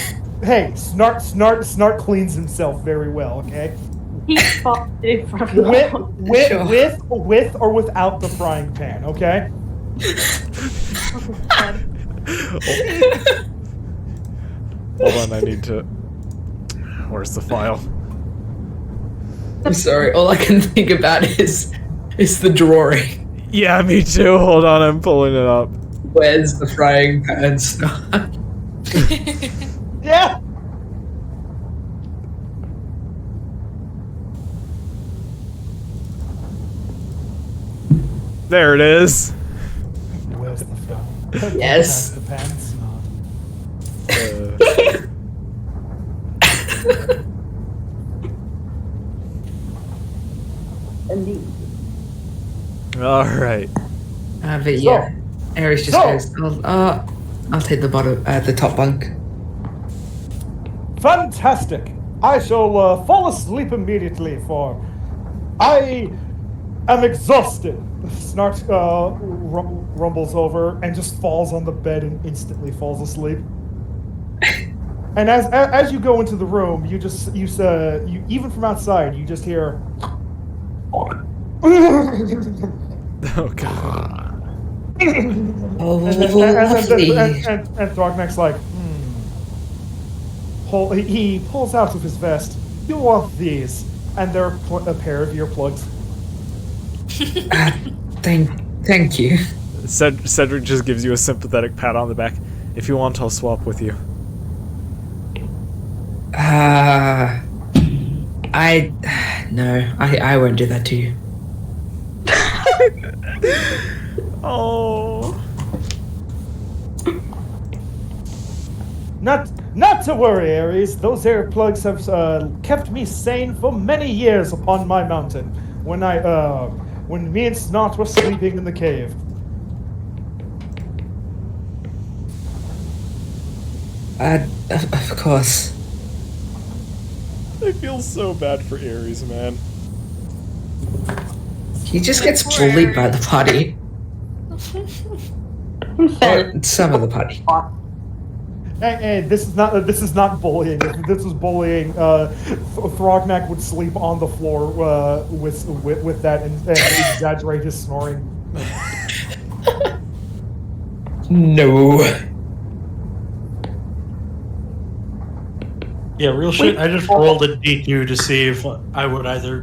S4: Snart cleans himself very well, okay?
S5: He's fucked it for
S4: with or without the frying pan, okay?
S1: Hold on, I need to... Where's the file?
S10: I'm sorry, all I can think about is the drawing.
S1: Yeah, me too. Hold on, I'm pulling it up.
S10: Where's the frying pan, Snart?
S4: Yeah!
S1: There it is.
S4: Where's the file?
S10: Yes.
S4: The pan's not.
S1: All right.
S10: But yeah, Ares just goes, I'll take the the top bunk.
S4: Fantastic! I shall fall asleep immediately, for I am exhausted. Snart rumbles over and just falls on the bed and instantly falls asleep. And as you go into the room, you even from outside, you just hear.
S1: Oh god.
S10: Oh,
S4: and Throgneck's like, he pulls out of his vest. You want these, and they're a pair of earplugs.
S10: Thank you.
S1: Cedric just gives you a sympathetic pat on the back. If you want, I'll swap with you.
S10: I won't do that to you.
S1: Oh.
S4: Not to worry, Ares. Those earplugs have kept me sane for many years upon my mountain. When me and Snot were sleeping in the cave.
S10: Of course.
S1: I feel so bad for Ares, man.
S10: He just gets bullied by the party. Or some of the party.
S4: Hey, this is not bullying. This is bullying. Thrognak would sleep on the floor with that and exaggerate his snoring.
S10: No.
S11: Yeah, real shit. I just rolled a D2 to see if I would either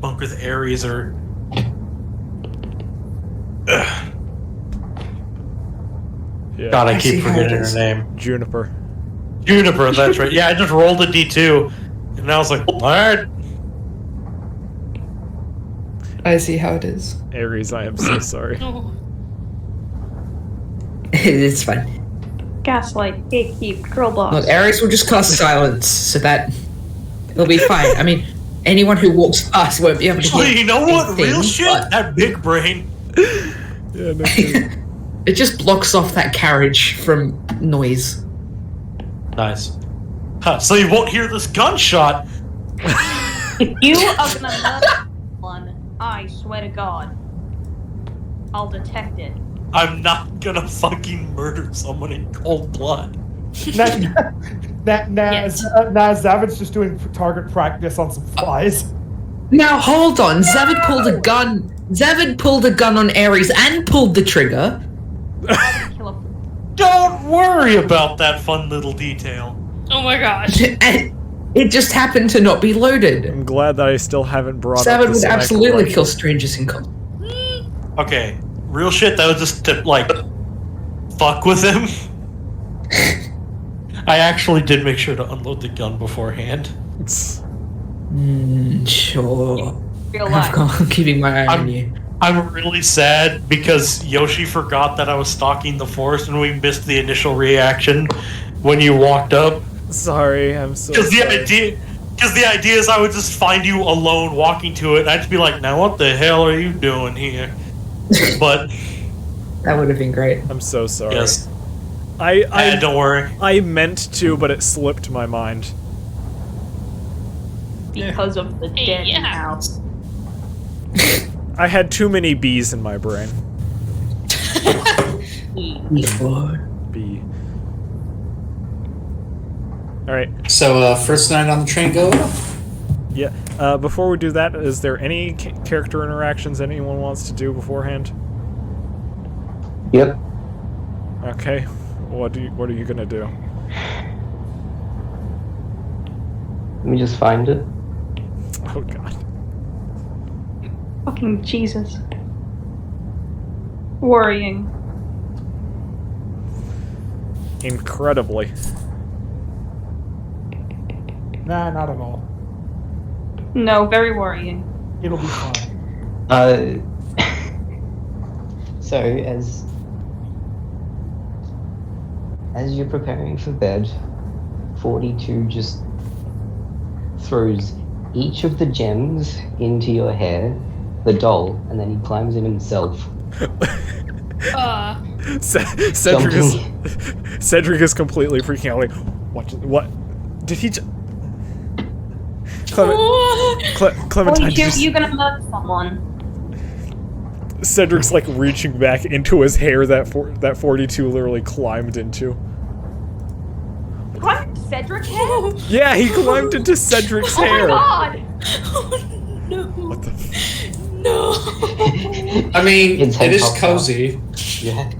S11: bunk with Ares or.
S1: Yeah.
S11: God, I keep forgetting her name.
S1: Juniper.
S11: Juniper, that's right. Yeah, I just rolled a D2, and I was like, alright.
S10: I see how it is.
S1: Ares, I am so sorry.
S10: It's fine.
S5: Gaslight, gatekeep, girl boss.
S10: Look, Ares will just cast silence, so that it'll be fine. I mean, anyone who walks past won't be able to hear.
S11: Actually, you know what? Real
S10: anything,
S11: shit?
S10: but
S11: That big brain.
S1: Yeah, no.
S10: it just blocks off that carriage from noise.
S11: Nice. Huh, so you won't hear this gunshot.
S5: If you are gonna murder one, I swear to God, I'll detect it.
S11: I'm not gonna fucking murder someone in cold blood.
S4: Zavid's just doing target practice on some flies.
S10: Now hold on, Zavid pulled a gun. Zavid pulled a gun on Ares and pulled the trigger.
S11: Don't worry about that fun little detail.
S3: Oh my gosh.
S10: And it just happened to not be loaded.
S1: I'm glad that I still haven't brought up
S10: Zavid
S1: the
S10: would
S1: sniper
S10: absolutely
S1: rifle.
S10: kill strangers in cold.
S11: Okay, real shit, that was just to, like, fuck with him. I actually did make sure to unload the gun beforehand.
S10: Sure.
S5: Real life.
S10: I'm keeping my eye on you.
S11: I'm really sad because Yoshi forgot that I was stalking the forest and we missed the initial reaction when you walked up.
S1: Sorry, I'm so
S11: Because
S1: sorry.
S11: the idea is I would just find you alone walking to it and I'd just be like, now what the hell are you doing here? But
S10: that would have been great.
S1: I'm so sorry.
S11: Yes.
S1: I
S11: don't worry.
S1: I meant to, but it slipped my mind.
S5: Because of the dead house.
S1: I had too many B's in my brain. B. Alright.
S13: So, first night on the train go up?
S1: Yeah. Before we do that, is there any character interactions anyone wants to do beforehand?
S9: Yep.
S1: Okay. What are you gonna do?
S9: Let me just find it.
S1: Oh god.
S5: Fucking Jesus. Worrying.
S1: Incredibly.
S4: Nah, not at all.
S5: No, very worrying.
S4: It'll be fine.
S9: So as you're preparing for bed, 42 just throws each of the gems into your hair, the doll, and then he climbs in himself.
S1: Cedric is completely freaking out. Like, what? Did he? Clementine.
S5: You're gonna murder someone.
S1: Cedric's like reaching back into his hair that 42 literally climbed into.
S5: Climbed Cedric's hair?
S1: Yeah, he climbed into Cedric's hair.
S5: Oh my god!
S3: No.
S1: What the?
S3: No.
S13: I mean,
S9: It's
S13: it is
S9: head
S13: cozy.
S9: Yeah.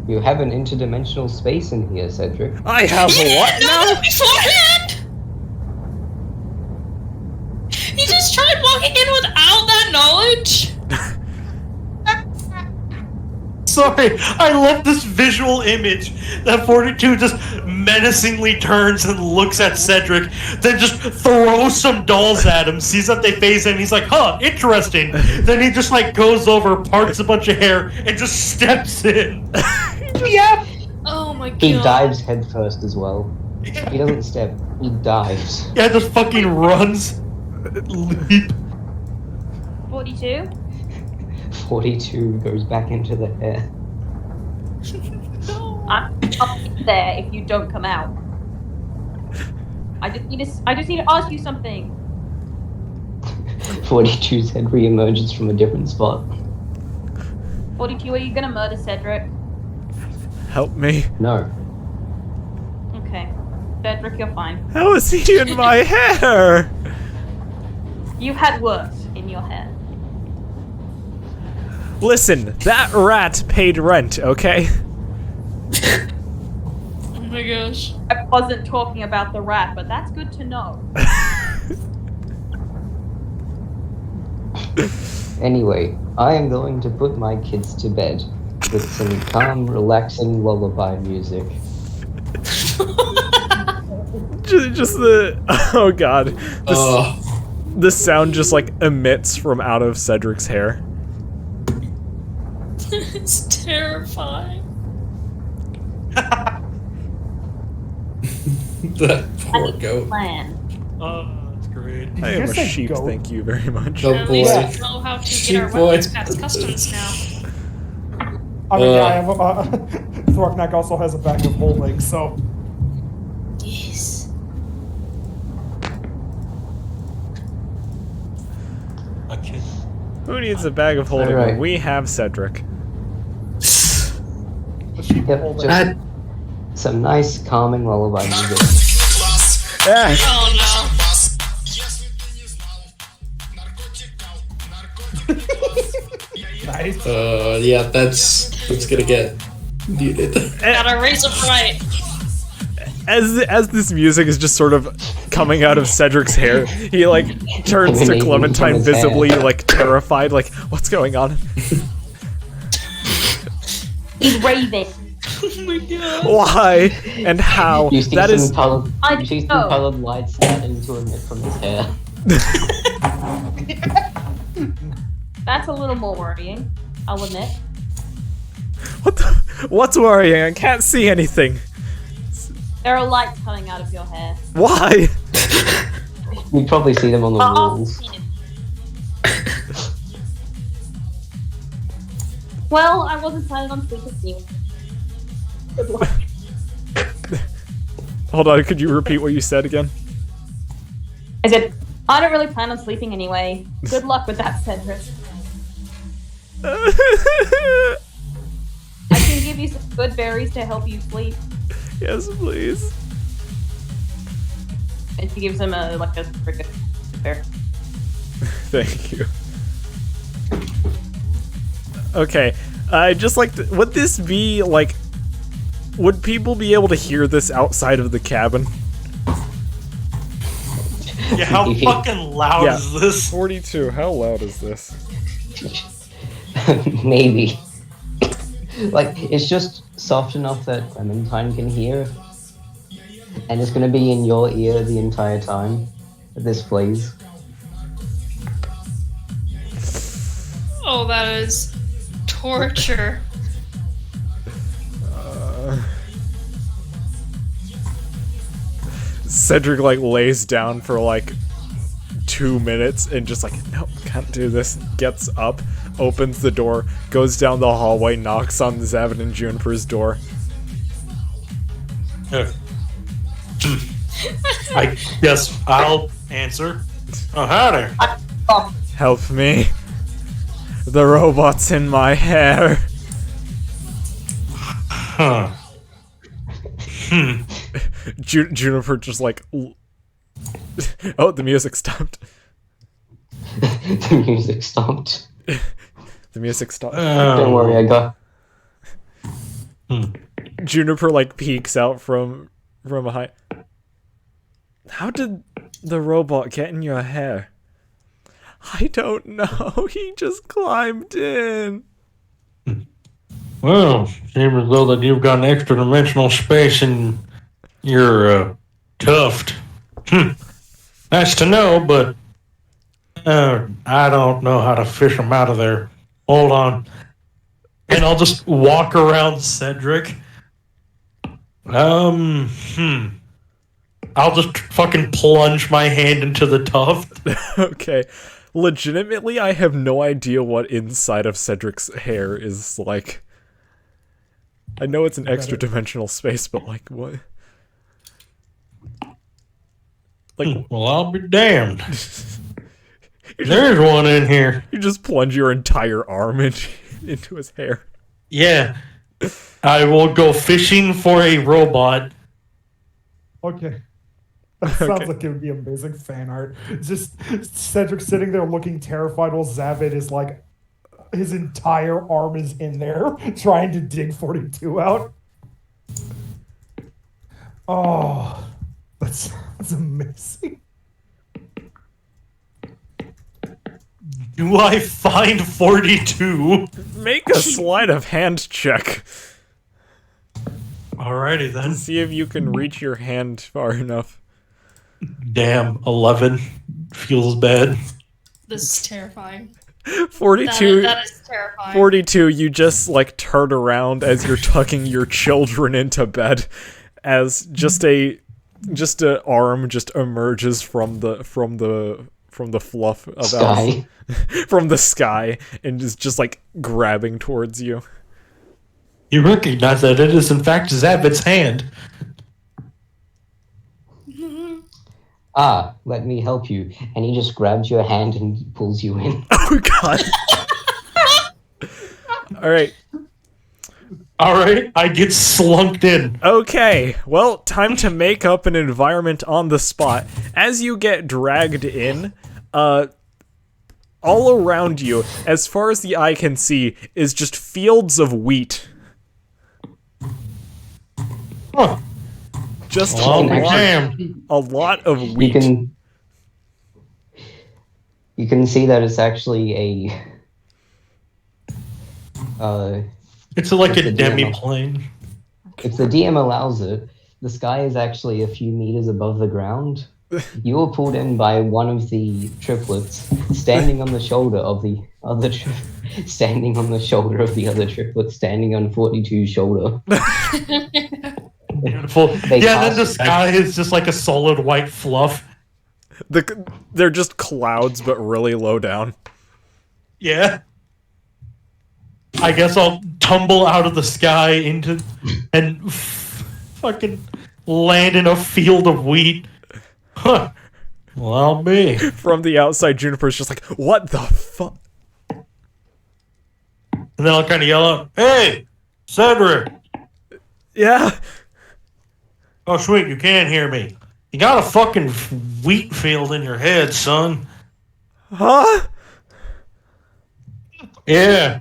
S9: You have an interdimensional space in here, Cedric.
S1: I have what now?
S3: Beforehand. He just tried walking in without that knowledge.
S11: Sorry, I love this visual image that 42 just menacingly turns and looks at Cedric, then just throws some dolls at him, sees that they phase in, he's like, huh, interesting. Then he just like goes over, parts a bunch of hair, and just steps in.
S3: Yeah. Oh my god.
S9: He dives head first as well. He doesn't step, he dives.
S11: Yeah, just fucking runs. Leap.
S5: 42?
S9: 42 goes back into the hair.
S5: I'm there if you don't come out. I just need to ask you something.
S9: 42's head re-emerges from a different spot.
S5: 42, are you gonna murder Cedric?
S1: Help me.
S9: No.
S5: Okay. Cedric, you're fine.
S1: How is he in my hair?
S5: You've had worse in your hair.
S1: Listen, that rat paid rent, okay?
S3: Oh my gosh.
S5: I wasn't talking about the rat, but that's good to know.
S9: Anyway, I am going to put my kids to bed with some calm, relaxing lullaby music.
S1: just the... Oh god. The sound just, like, emits from out of Cedric's hair.
S3: It's terrifying.
S13: That poor goat.
S5: Plan.
S11: That's great.
S1: I am a sheep, thank you very much.
S13: Oh
S3: At
S13: boy.
S3: least we know how to
S13: Sheep
S3: get our
S13: boy.
S3: weapons past customs now.
S4: I mean, yeah, I have, Thorknack also has a bag of holding, so...
S3: Yes.
S11: Okay.
S1: Who needs a bag of holding
S9: Alright.
S1: when we have Cedric?
S4: The sheep
S9: Yep,
S4: holding.
S9: just some nice, calming lullaby music.
S1: Ah,
S3: Oh no.
S4: Nice.
S13: Yeah, that's gonna get muted.
S3: Gotta raise a right.
S1: as this music is just sort of coming out of Cedric's hair, he like turns to
S9: Emanating
S1: Clementine
S9: from his
S1: visibly
S9: hair.
S1: like terrified, like, what's going on?
S5: He's raving.
S3: Oh my god.
S1: Why? And how?
S9: You see
S1: That
S9: some
S1: is
S9: colored,
S5: I
S9: you see some
S5: know.
S9: colored lights starting to emit from his hair.
S5: That's a little more worrying, I'll admit.
S1: what's worrying? I can't see anything.
S5: There are lights coming out of your hair.
S1: Why?
S9: You'd probably see them on the walls.
S5: Well, I wasn't planning on sleeping with you. Good luck.
S1: Hold on, could you repeat what you said again?
S5: I said, I don't really plan on sleeping anyway. Good luck with that, Cedric. I can give you some good berries to help you sleep.
S1: Yes, please.
S5: And she gives him a freaking bear.
S1: Thank you. Okay, I just like to, would this be like, would people be able to hear this outside of the cabin?
S11: Yeah, how fucking loud is this?
S1: 42, how loud is this?
S9: Maybe. Like, it's just soft enough that Clementine can hear. And it's gonna be in your ear the entire time that this plays.
S3: Oh, that is torture.
S1: Cedric like lays down for like 2 minutes and just like, nope, can't do this. Gets up, opens the door, goes down the hallway, knocks on Zavin and Juniper's door.
S11: I guess I'll answer. Oh, howdy.
S1: Help me. The robot's in my hair.
S11: Huh.
S1: Juniper just like... Oh, the music stopped.
S9: The music stopped.
S1: The music stopped.
S9: Don't worry, I got...
S1: Juniper like peeks out from behind. How did the robot get in your hair? I don't know. He just climbed in.
S7: Well, seems as though that you've got an extra dimensional space in your tuft. Nice to know, but I don't know how to fish them out of there. Hold on.
S11: And I'll just walk around Cedric. I'll just fucking plunge my hand into the tuft.
S1: Okay. Legitimately, I have no idea what inside of Cedric's hair is like. I know it's an extra dimensional space, but like what? Like,
S7: well, I'll be damned. There's one in here.
S1: You just plunge your entire arm into his hair.
S7: Yeah. I will go fishing for a robot.
S4: Okay. That sounds like it would be amazing fan art. Just Cedric sitting there looking terrified while Zavid is like, his entire arm is in there trying to dig 42 out. Oh, that's amazing.
S7: Do I find 42?
S1: Make a sleight of hand check.
S7: Alrighty then.
S1: See if you can reach your hand far enough.
S7: Damn, 11. Feels bad.
S3: This is terrifying.
S1: 42.
S3: That is terrifying.
S1: 42, you just like turn around as you're tucking your children into bed as just a arm just emerges from the fluff of
S9: Sky.
S1: from the sky and is just like grabbing towards you.
S7: You recognize that it is in fact Zavid's hand.
S9: Ah, let me help you. And he just grabs your hand and pulls you in.
S1: Oh god. Alright.
S7: Alright, I get slunked in.
S1: Okay, well, time to make up an environment on the spot. As you get dragged in, all around you, as far as the eye can see, is just fields of wheat.
S7: Huh.
S1: Just
S7: Oh,
S1: a lot of wheat.
S9: You can see that it's actually
S7: it's like a
S9: the
S7: demi-plane.
S9: If the DM allows it, the sky is actually a few meters above the ground. You were pulled in by one of the triplets, standing on the shoulder of the other standing on the shoulder of the other triplet, standing on 42's shoulder.
S7: Beautiful. Yeah, then the sky is just like a solid white fluff.
S1: They're just clouds, but really low down.
S7: Yeah. I guess I'll tumble out of the sky and fucking land in a field of wheat. Huh. Well, I'll be.
S1: From the outside, Juniper's just like, what the fuck?
S7: And then I'll kind of yell out, "Hey, Cedric!"
S1: Yeah?
S7: Oh, sweet, you can hear me. You got a fucking wheat field in your head, son.
S1: Huh?
S7: Yeah.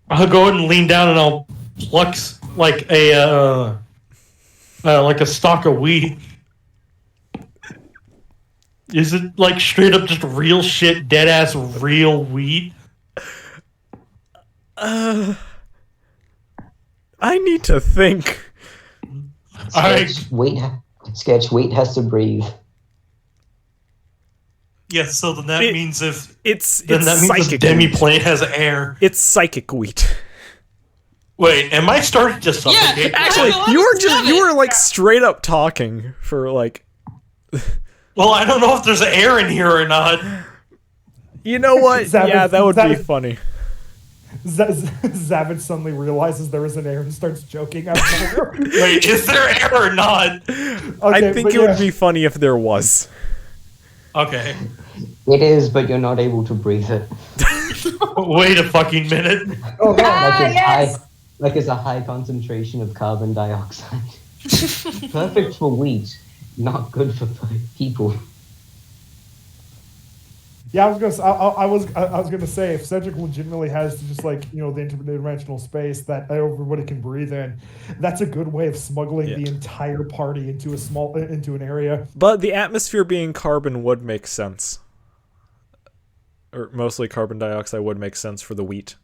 S7: I'll go ahead and lean down and I'll pluck like a stalk of wheat. Is it like straight up just real shit, dead ass real wheat?
S1: I need to think.
S9: Sketch, wheat has to breathe.
S7: Yes, so then that means if
S1: it's
S7: psychic demi-plane has air.
S1: It's psychic wheat.
S7: Wait, am I starting to suffocate?
S1: Yeah, actually, you were like straight up talking for like.
S7: Well, I don't know if there's air in here or not.
S1: You know what? Yeah, that would be funny.
S4: Zavid suddenly realizes there isn't air and starts joking.
S7: Wait, is there air or not?
S1: I think it would be funny if there was.
S7: Okay.
S9: It is, but you're not able to breathe it.
S7: Wait a fucking minute.
S9: Oh, like it's a high concentration of carbon dioxide. Perfect for wheat, not good for people.
S4: Yeah, I was gonna say if Cedric legitimately has just like the interdimensional space that everybody can breathe in, that's a good way of smuggling the entire party into an area.
S1: But the atmosphere being carbon would make sense, or mostly carbon dioxide would make sense for the wheat,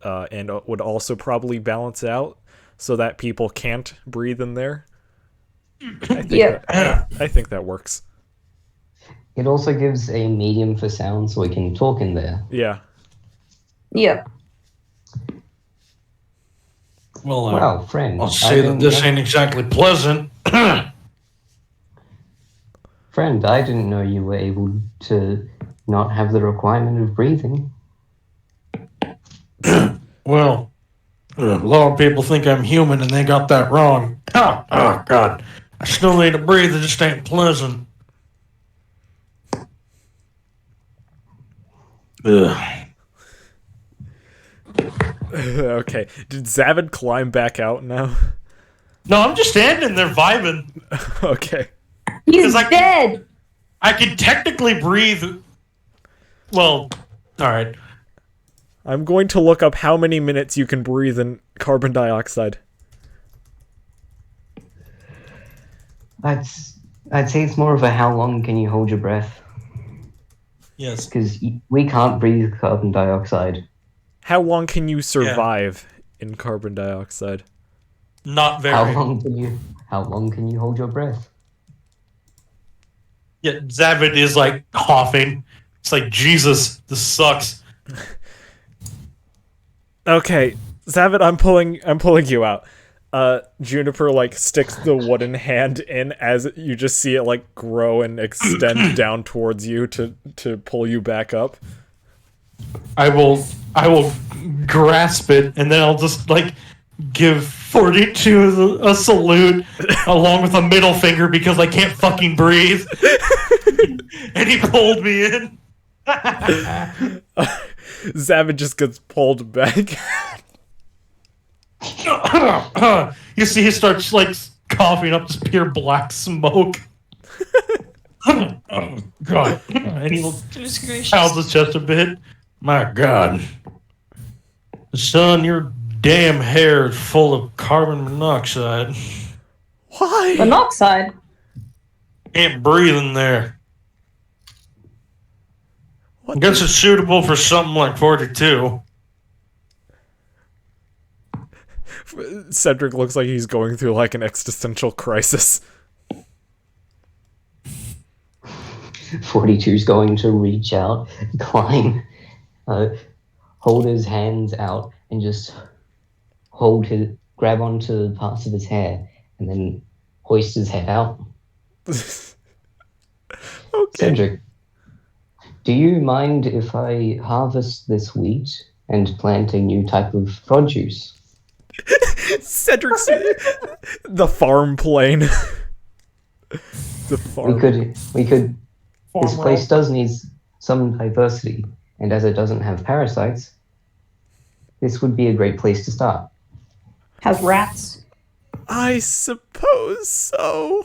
S1: and would also probably balance out so that people can't breathe in there. I think that works.
S9: It also gives a medium for sound so we can talk in there.
S1: Yeah.
S5: Yeah.
S7: Well,
S9: friend.
S7: I'll say that this ain't exactly pleasant.
S9: Friend, I didn't know you were able to not have the requirement of breathing.
S7: Well, A lot of people think I'm human and they got that wrong. Oh God. I still need to breathe, it just ain't pleasant. Ugh.
S1: Okay, did Zavid climb back out now?
S11: No, I'm just standing there vibing.
S1: Okay.
S5: He's dead!
S11: I can technically breathe. Well, alright.
S1: I'm going to look up how many minutes you can breathe in carbon dioxide.
S9: I'd say it's more of a how long can you hold your breath?
S11: Yes.
S9: Because we can't breathe carbon dioxide.
S1: How long can you survive in carbon dioxide?
S11: Not very.
S9: How long can you hold your breath?
S11: Yeah, Zavid is like coughing. It's like, Jesus, this sucks.
S1: Okay, Zavid, I'm pulling you out. Juniper like sticks the wooden hand in as you just see it like grow and extend down towards you to pull you back up.
S11: I will grasp it and then I'll just like give 42 a salute along with a middle finger because I can't fucking breathe. And he pulled me in.
S1: Zavid just gets pulled back.
S11: You see he starts like coughing up this pure black smoke. Oh God. And he pounds his chest a bit. My God. Son, your damn hair is full of carbon monoxide.
S1: Why?
S5: Monoxide?
S11: Can't breathe in there. I guess it's suitable for something like 42.
S1: Cedric looks like he's going through like an existential crisis.
S9: 42's going to reach out, climb, hold his hands out, and just grab onto parts of his hair, and then hoist his head out.
S1: Okay.
S9: Cedric, do you mind if I harvest this wheat and plant a new type of produce?
S1: Cedric's the farm plane. The farm.
S9: We could. This place does need some diversity, and as it doesn't have parasites, this would be a great place to start.
S5: Has rats?
S1: I suppose so.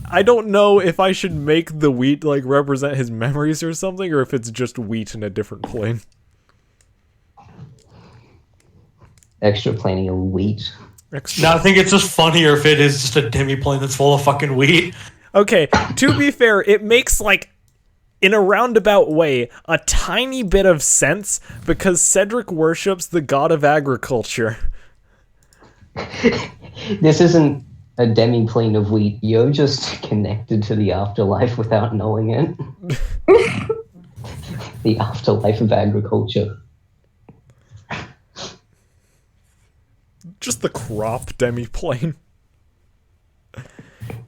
S1: I don't know if I should make the wheat like represent his memories or something, or if it's just wheat in a different plane.
S9: Extra planing of wheat.
S11: No, I think it's just funnier if it is just a demi-plane that's full of fucking wheat.
S1: Okay, to be fair, it makes, like, in a roundabout way, a tiny bit of sense, because Cedric worships the god of agriculture.
S9: This isn't a demi-plane of wheat. You're just connected to the afterlife without knowing it. The afterlife of agriculture.
S1: Just the crop demi-plane.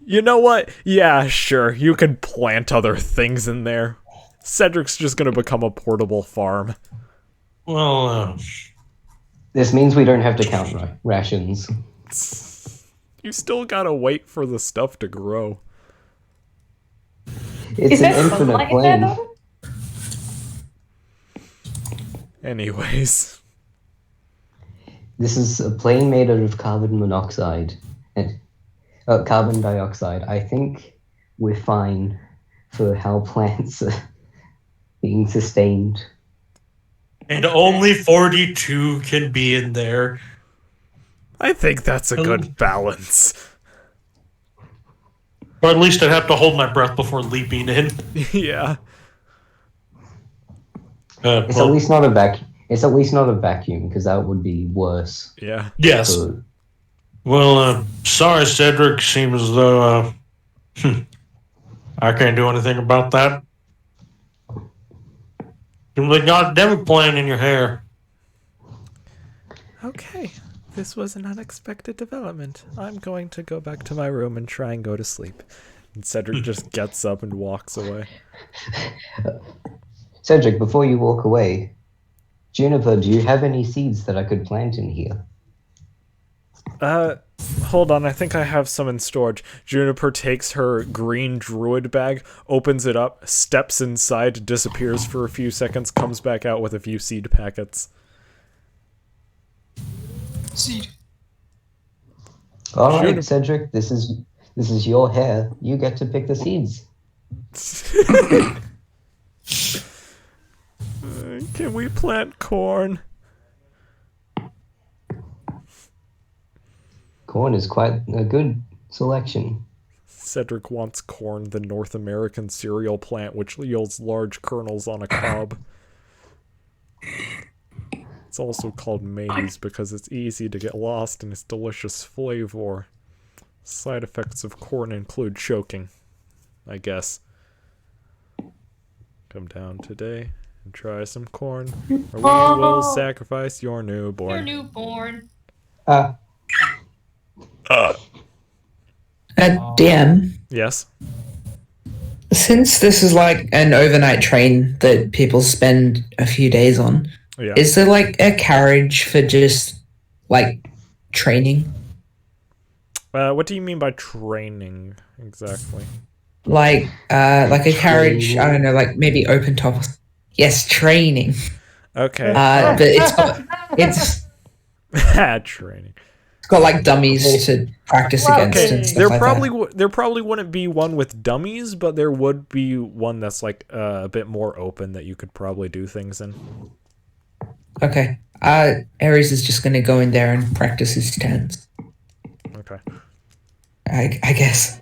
S1: You know what? Yeah, sure, you can plant other things in there. Cedric's just gonna become a portable farm.
S11: Well,
S9: This means we don't have to count rations.
S1: You still gotta wait for the stuff to grow.
S9: It's an infinite plane.
S1: Anyways.
S9: This is a plane made out of carbon monoxide. Carbon dioxide. I think we're fine for how plants are being sustained.
S11: and only 42 can be in there.
S1: I think that's a good balance.
S11: Or at least I'd have to hold my breath before leaping in.
S1: Yeah.
S9: It's at least not a vacuum. It's at least not a vacuum, because that would be worse.
S1: Yeah.
S11: Yes. Well, sorry, Cedric. Seems as though I can't do anything about that. You got a demi plane in your hair.
S1: Okay. This was an unexpected development. I'm going to go back to my room and try and go to sleep. And Cedric just gets up and walks away.
S9: Cedric, before you walk away, Juniper, do you have any seeds that I could plant in here?
S1: Hold on, I think I have some in storage. Juniper takes her green druid bag, opens it up, steps inside, disappears for a few seconds, comes back out with a few seed packets.
S3: Seed.
S9: All right, Cedric, this is your hair. You get to pick the seeds.
S1: Can we plant corn?
S9: Corn is quite a good selection.
S1: Cedric wants corn, the North American cereal plant, which yields large kernels on a cob. It's also called maize because it's easy to get lost in its delicious flavor. Side effects of corn include choking, I guess. Come down today and try some corn, or we will sacrifice your newborn.
S3: Your newborn.
S10: Dan,
S1: Yes?
S10: since this is like an overnight train that people spend a few days on,
S1: Yeah.
S10: is there like a carriage for just like training?
S1: What do you mean by training, exactly?
S10: Like a carriage, I don't know, like maybe open top. Yes, training.
S1: Okay.
S10: But it's
S1: Training.
S10: It's got like dummies to practice against and stuff
S1: There
S10: like
S1: probably
S10: that.
S1: there probably wouldn't be one with dummies, but there would be one that's like a bit more open that you could probably do things in.
S10: Okay. Ares is just gonna go in there and practice his stance.
S1: Okay.
S10: I guess.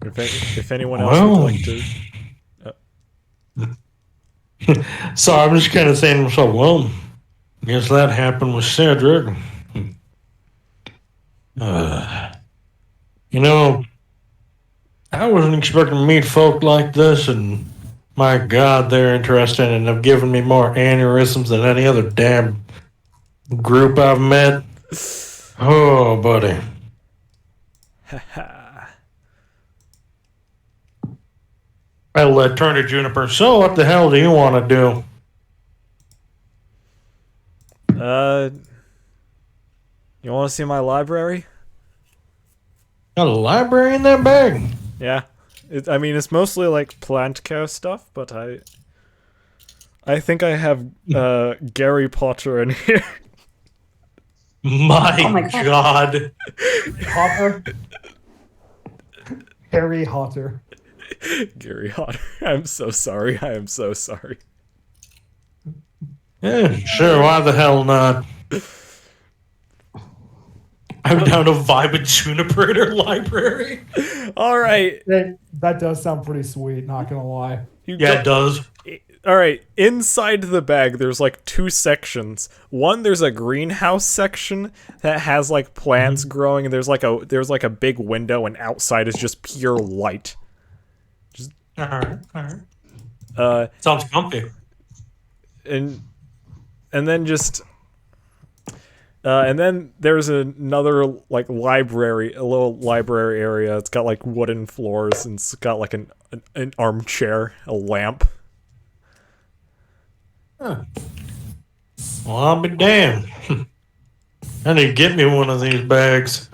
S1: If anyone else would like to.
S7: So I'm just kind of saying to myself, well, guess that happened with Cedric. You know, I wasn't expecting to meet folk like this, and my God, they're interesting and have given me more aneurysms than any other damn group I've met. Oh, buddy. I'll turn to Juniper. So, what the hell do you want to do?
S1: You want to see my library?
S7: Got a library in that bag?
S1: Yeah. I mean, it's mostly like plant care stuff, but I think I have Gary Potter in here.
S7: My God.
S4: Hotter. Harry Hotter.
S1: Gary Potter. I'm so sorry. I am so sorry.
S7: Yeah, sure. Why the hell not? I'm down to vibe with Juniper in her library.
S1: All right.
S4: That does sound pretty sweet, not gonna lie.
S7: Yeah, it does.
S1: All right. Inside the bag, there's like two sections. One, there's a greenhouse section that has like plants growing, and there's like a big window, and outside is just pure light.
S7: All right. Sounds comfy.
S1: And then just and then there's another like library, a little library area. It's got like wooden floors, and it's got like an armchair, a lamp.
S7: Huh. Well, I'll be damned. I need to get me one of these bags.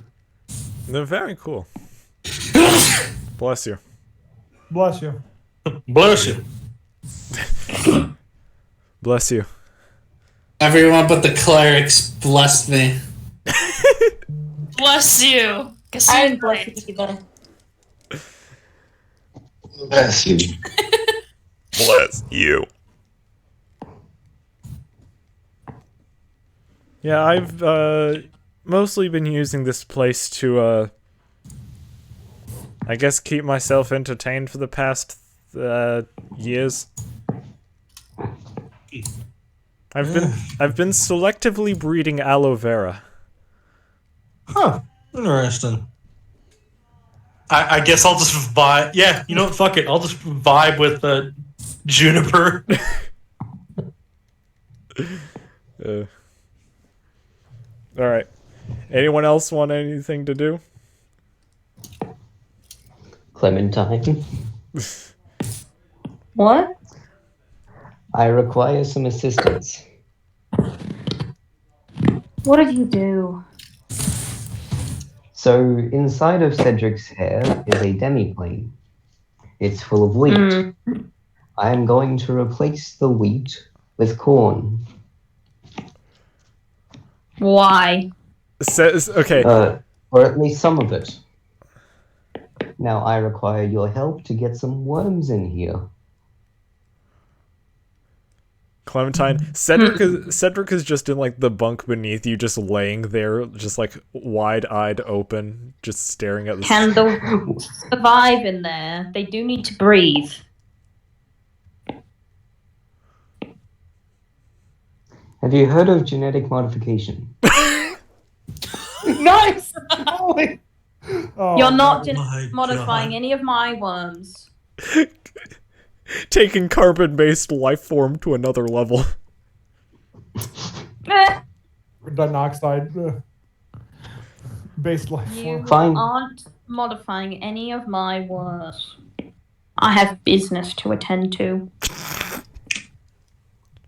S1: They're very cool. Bless you.
S4: Bless you.
S7: Bless you.
S1: Bless you.
S13: Everyone but the clerics blessed me.
S3: Bless you.
S15: I'm blessed you, buddy.
S9: Bless you.
S1: Bless you. Yeah, I've mostly been using this place to I guess keep myself entertained for the past years. I've been selectively breeding aloe vera.
S7: Huh. Interesting. I guess I'll just vibe. Yeah, you know what? Fuck it. I'll just vibe with Juniper.
S1: Alright. Anyone else want anything to do?
S9: Clementine.
S5: What?
S9: I require some assistance.
S5: What did you do?
S9: So, inside of Cedric's hair is a demi-plane. It's full of wheat. I am going to replace the wheat with corn.
S5: Why?
S1: Okay.
S9: Or at least some of it. Now I require your help to get some worms in here.
S1: Clementine, Cedric is just in like the bunk beneath you, just laying there, just like wide-eyed open, just staring at the
S5: Can they survive in there? They do need to breathe.
S9: Have you heard of genetic modification?
S4: Nice! Holy. Oh,
S5: You're not
S1: my
S5: modifying
S1: God.
S5: any of my worms.
S1: Taking carbon-based life form to another level.
S4: Dioxide based life
S5: You
S4: form.
S5: aren't modifying any of my worms. I have business to attend to.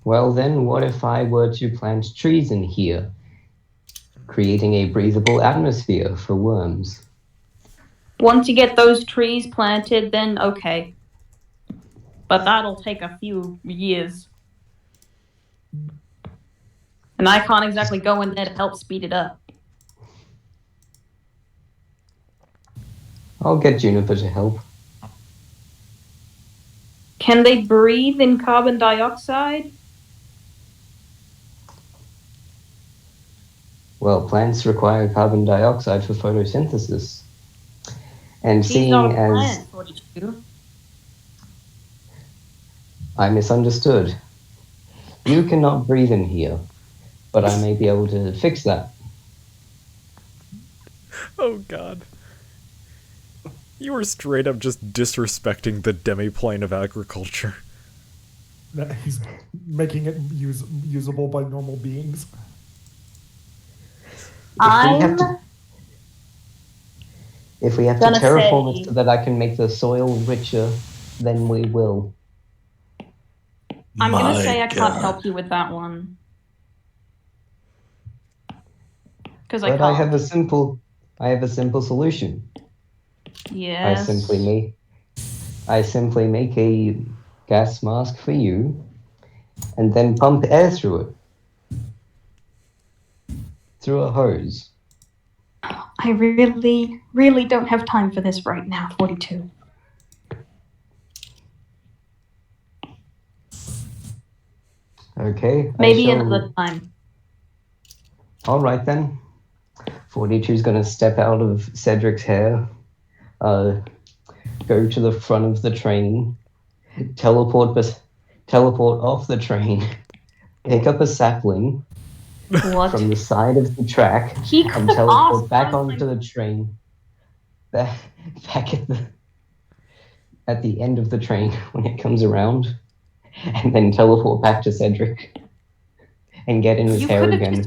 S9: Well then, what if I were to plant trees in here, creating a breathable atmosphere for worms?
S5: Once you get those trees planted, then okay. But that'll take a few years. And I can't exactly go in there to help speed it up.
S9: I'll get Juniper to help.
S5: Can they breathe in carbon dioxide?
S9: Well, plants require carbon dioxide for photosynthesis. And
S5: She's
S9: seeing
S5: not a
S9: as
S5: plant, 42.
S9: I misunderstood, you cannot breathe in here, but I may be able to fix that.
S1: Oh god. You were straight up just disrespecting the demi-plane of agriculture.
S4: That he's making it usable by normal beings.
S9: If we have to terraform it so that I can make the soil richer, then we will.
S5: I'm going to say I can't help you with that one. Because I
S9: But
S5: can't.
S9: I have a simple solution.
S5: Yes.
S9: I simply make a gas mask for you, and then pump air through it. Through a hose.
S5: I really, really don't have time for this right now, 42.
S9: Okay.
S5: Maybe another time.
S9: All right then. 42's going to step out of Cedric's hair, go to the front of the train, teleport off the train, pick up a sapling from the side of the track, and teleport back onto the train, back at the end of the train when it comes around, and then teleport back to Cedric and get in his hair again.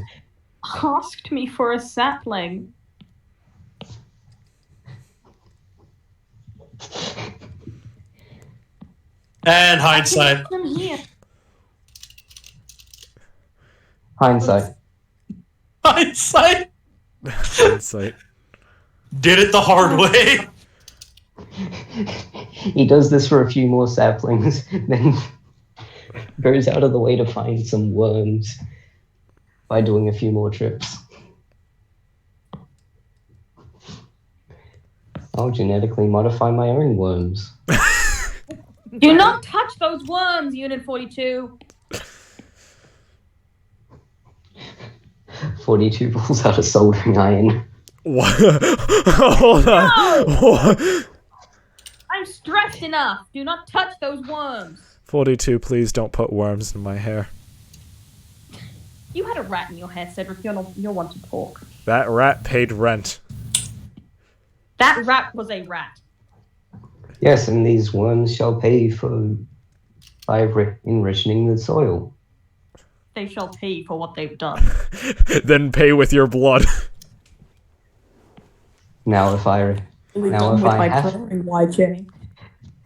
S5: Asked me for a sapling.
S11: And hindsight.
S9: Hindsight.
S11: Hindsight.
S1: Hindsight.
S11: Did it the hard way.
S9: He does this for a few more saplings, then goes out of the way to find some worms by doing a few more trips. I'll genetically modify my own worms.
S5: Do not touch those worms, Unit 42.
S9: 42 pulls out a soldering iron.
S1: What? Hold on.
S5: No! I'm stressed enough. Do not touch those worms.
S1: 42, please don't put worms in my hair.
S5: You had a rat in your hair, Cedric. You're one to talk.
S1: That rat paid rent.
S5: That rat was a rat.
S9: Yes, and these worms shall pay by enriching the soil.
S5: They shall pay for what they've done.
S1: Then pay with your blood.
S9: Now if I have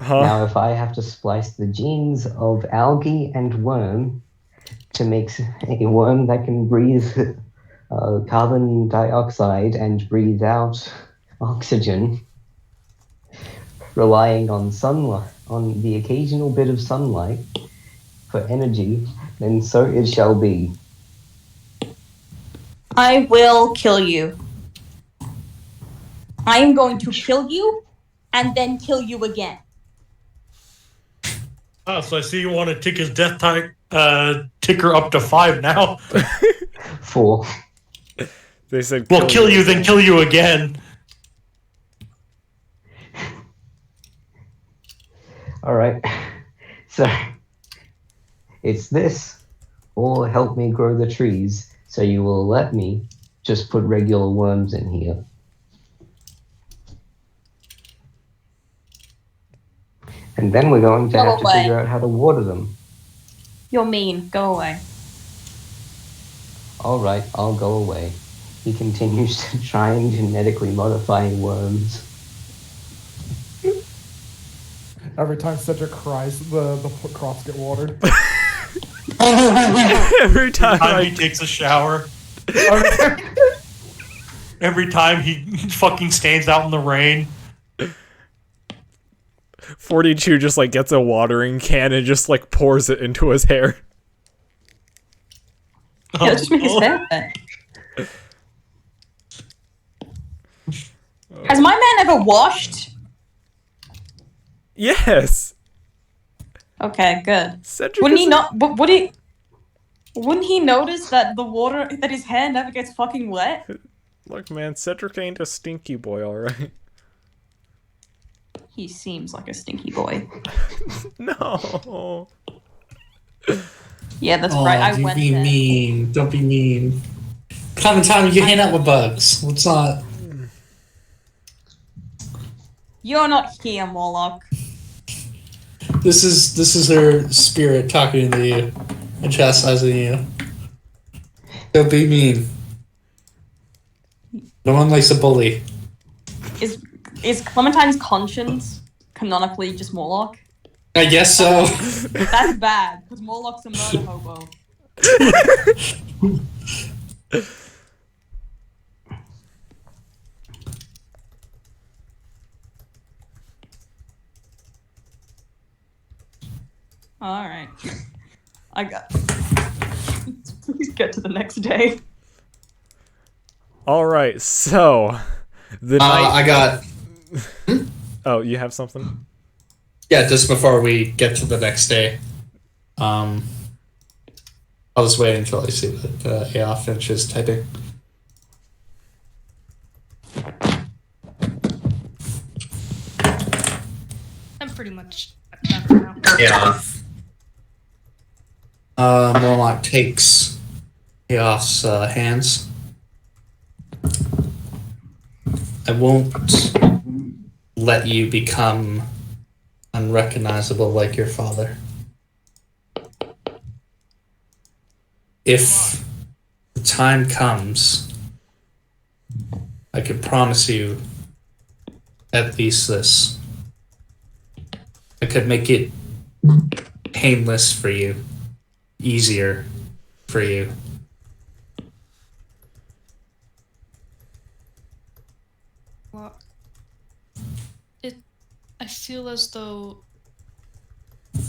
S1: Huh?
S9: Now, if I have to splice the genes of algae and worm to make a worm that can breathe carbon dioxide and breathe out oxygen, relying on sunlight, on the occasional bit of sunlight for energy, then so it shall be.
S5: I will kill you. I am going to kill you and then kill you again.
S11: Oh, so I see you want to tick his death ticker up to 5 now.
S9: 4.
S1: They said,
S11: "We'll kill you, then kill you again."
S9: All right. So it's this, or help me grow the trees. So you will let me just put regular worms in here. And then we're going to
S5: Go
S9: have to
S5: away.
S9: figure out how to water them.
S5: You're mean. Go away.
S9: All right, I'll go away. He continues to try and genetically modify worms.
S4: Every time Cedric cries, the crops get watered.
S1: Every time
S11: he takes a shower. Every time he fucking stands out in the rain.
S1: 42 just like gets a watering can and just like pours it into his hair.
S5: Yeah, just make his hair wet. Has my man ever washed?
S1: Yes.
S5: Okay, good.
S1: Cedric
S5: Wouldn't he
S1: is-
S5: not? Wouldn't he notice that that his hair never gets fucking wet?
S1: Look, man, Cedric ain't a stinky boy, alright?
S5: He seems like a stinky boy.
S1: No.
S5: Yeah, that's right. I
S13: don't
S5: went
S13: be
S5: there.
S13: mean. Don't be mean. Come in time, you can hang out with bugs. What's not?
S5: You're not here, Morlock.
S13: This is her spirit talking to you and chastising you. Don't be mean. No one likes a bully.
S5: Is Clementine's conscience canonically just Morlock?
S13: I guess so.
S5: That's bad, because Morlock's a murder hobo. Alright. Please get to the next day.
S1: Alright, so the night
S13: I got.
S1: Oh, you have something?
S13: Yeah, just before we get to the next day. I'll just wait until I see that AI finishes typing.
S3: I'm pretty much done for now.
S13: Yeah. Morlock takes Chaos hands. I won't let you become unrecognizable like your father. If the time comes, I can promise you at least this. I could make it painless for you, easier for you.
S3: Well, I feel as though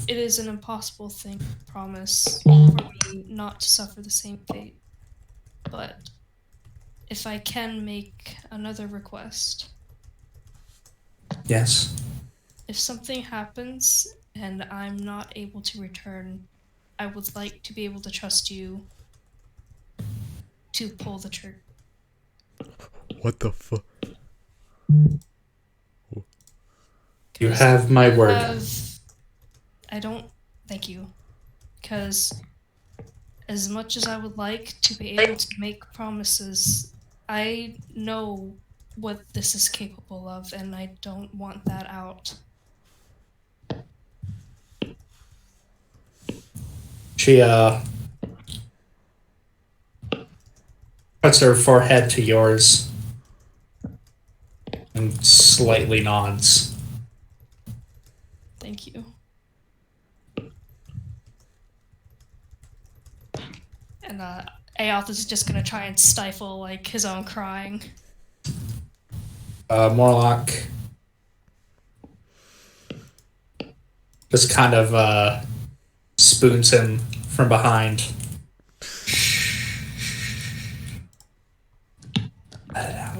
S3: it is an impossible thing to promise for me not to suffer the same fate. But if I can make another request.
S13: Yes.
S3: If something happens and I'm not able to return, I would like to be able to trust you to pull the trigger.
S1: What the fuck?
S13: You have my word.
S3: I don't. Thank you. Because as much as I would like to be able to make promises, I know what this is capable of, and I don't want that out.
S13: She puts her forehead to yours and slightly nods.
S3: Thank you. And Aoth is just gonna try and stifle like his own crying.
S13: Morlock just kind of spoons him from behind. Let it out.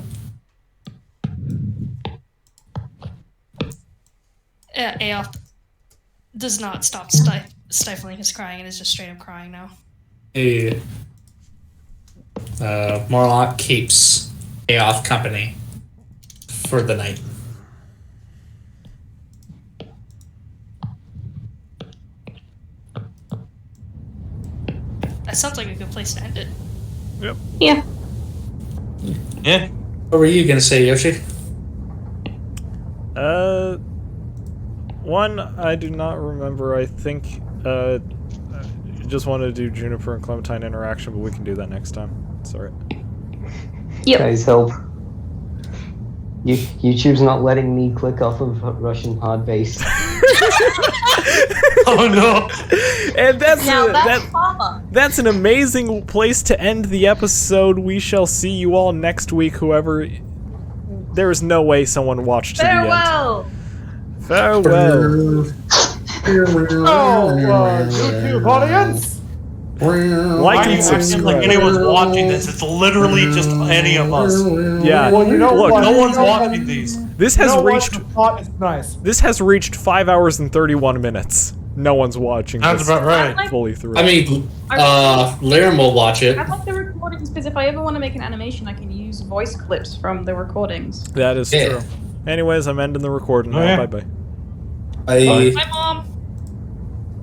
S3: Aoth does not stop stifling his crying and is just straight up crying now.
S13: Morlock keeps Aoth company for the night.
S3: That sounds like a good place to end it.
S1: Yep.
S5: Yeah.
S11: Yeah.
S13: What were you gonna say, Yoshi?
S1: One, I do not remember. I think, just wanted to do Juniper and Clementine interaction, but we can do that next time. It's alright.
S5: Yep.
S9: Guys, help. YouTube's not letting me click off of Russian hard base.
S11: Oh no!
S1: And that's
S5: karma.
S1: that's an amazing place to end the episode. We shall see you all next week, whoever... There is no way someone watched to the end. Farewell!
S4: YouTube audience!
S1: Like and subscribe.
S11: Like anyone's watching this. It's literally just any of us.
S1: Yeah.
S4: Well, you know
S1: Look,
S4: what?
S11: No one's watching these.
S1: This has reached...
S4: The plot is nice.
S1: This has reached 5 hours and 31 minutes. No one's watching
S11: That's
S1: this
S11: about right.
S1: fully through.
S13: I mean, Liram will watch it.
S5: I like the recordings because if I ever want to make an animation, I can use voice clips from the recordings.
S1: That is true. Anyways, I'm ending the recording now.
S13: Yeah.
S1: Bye-bye.
S13: Bye.
S3: Bye, Mom.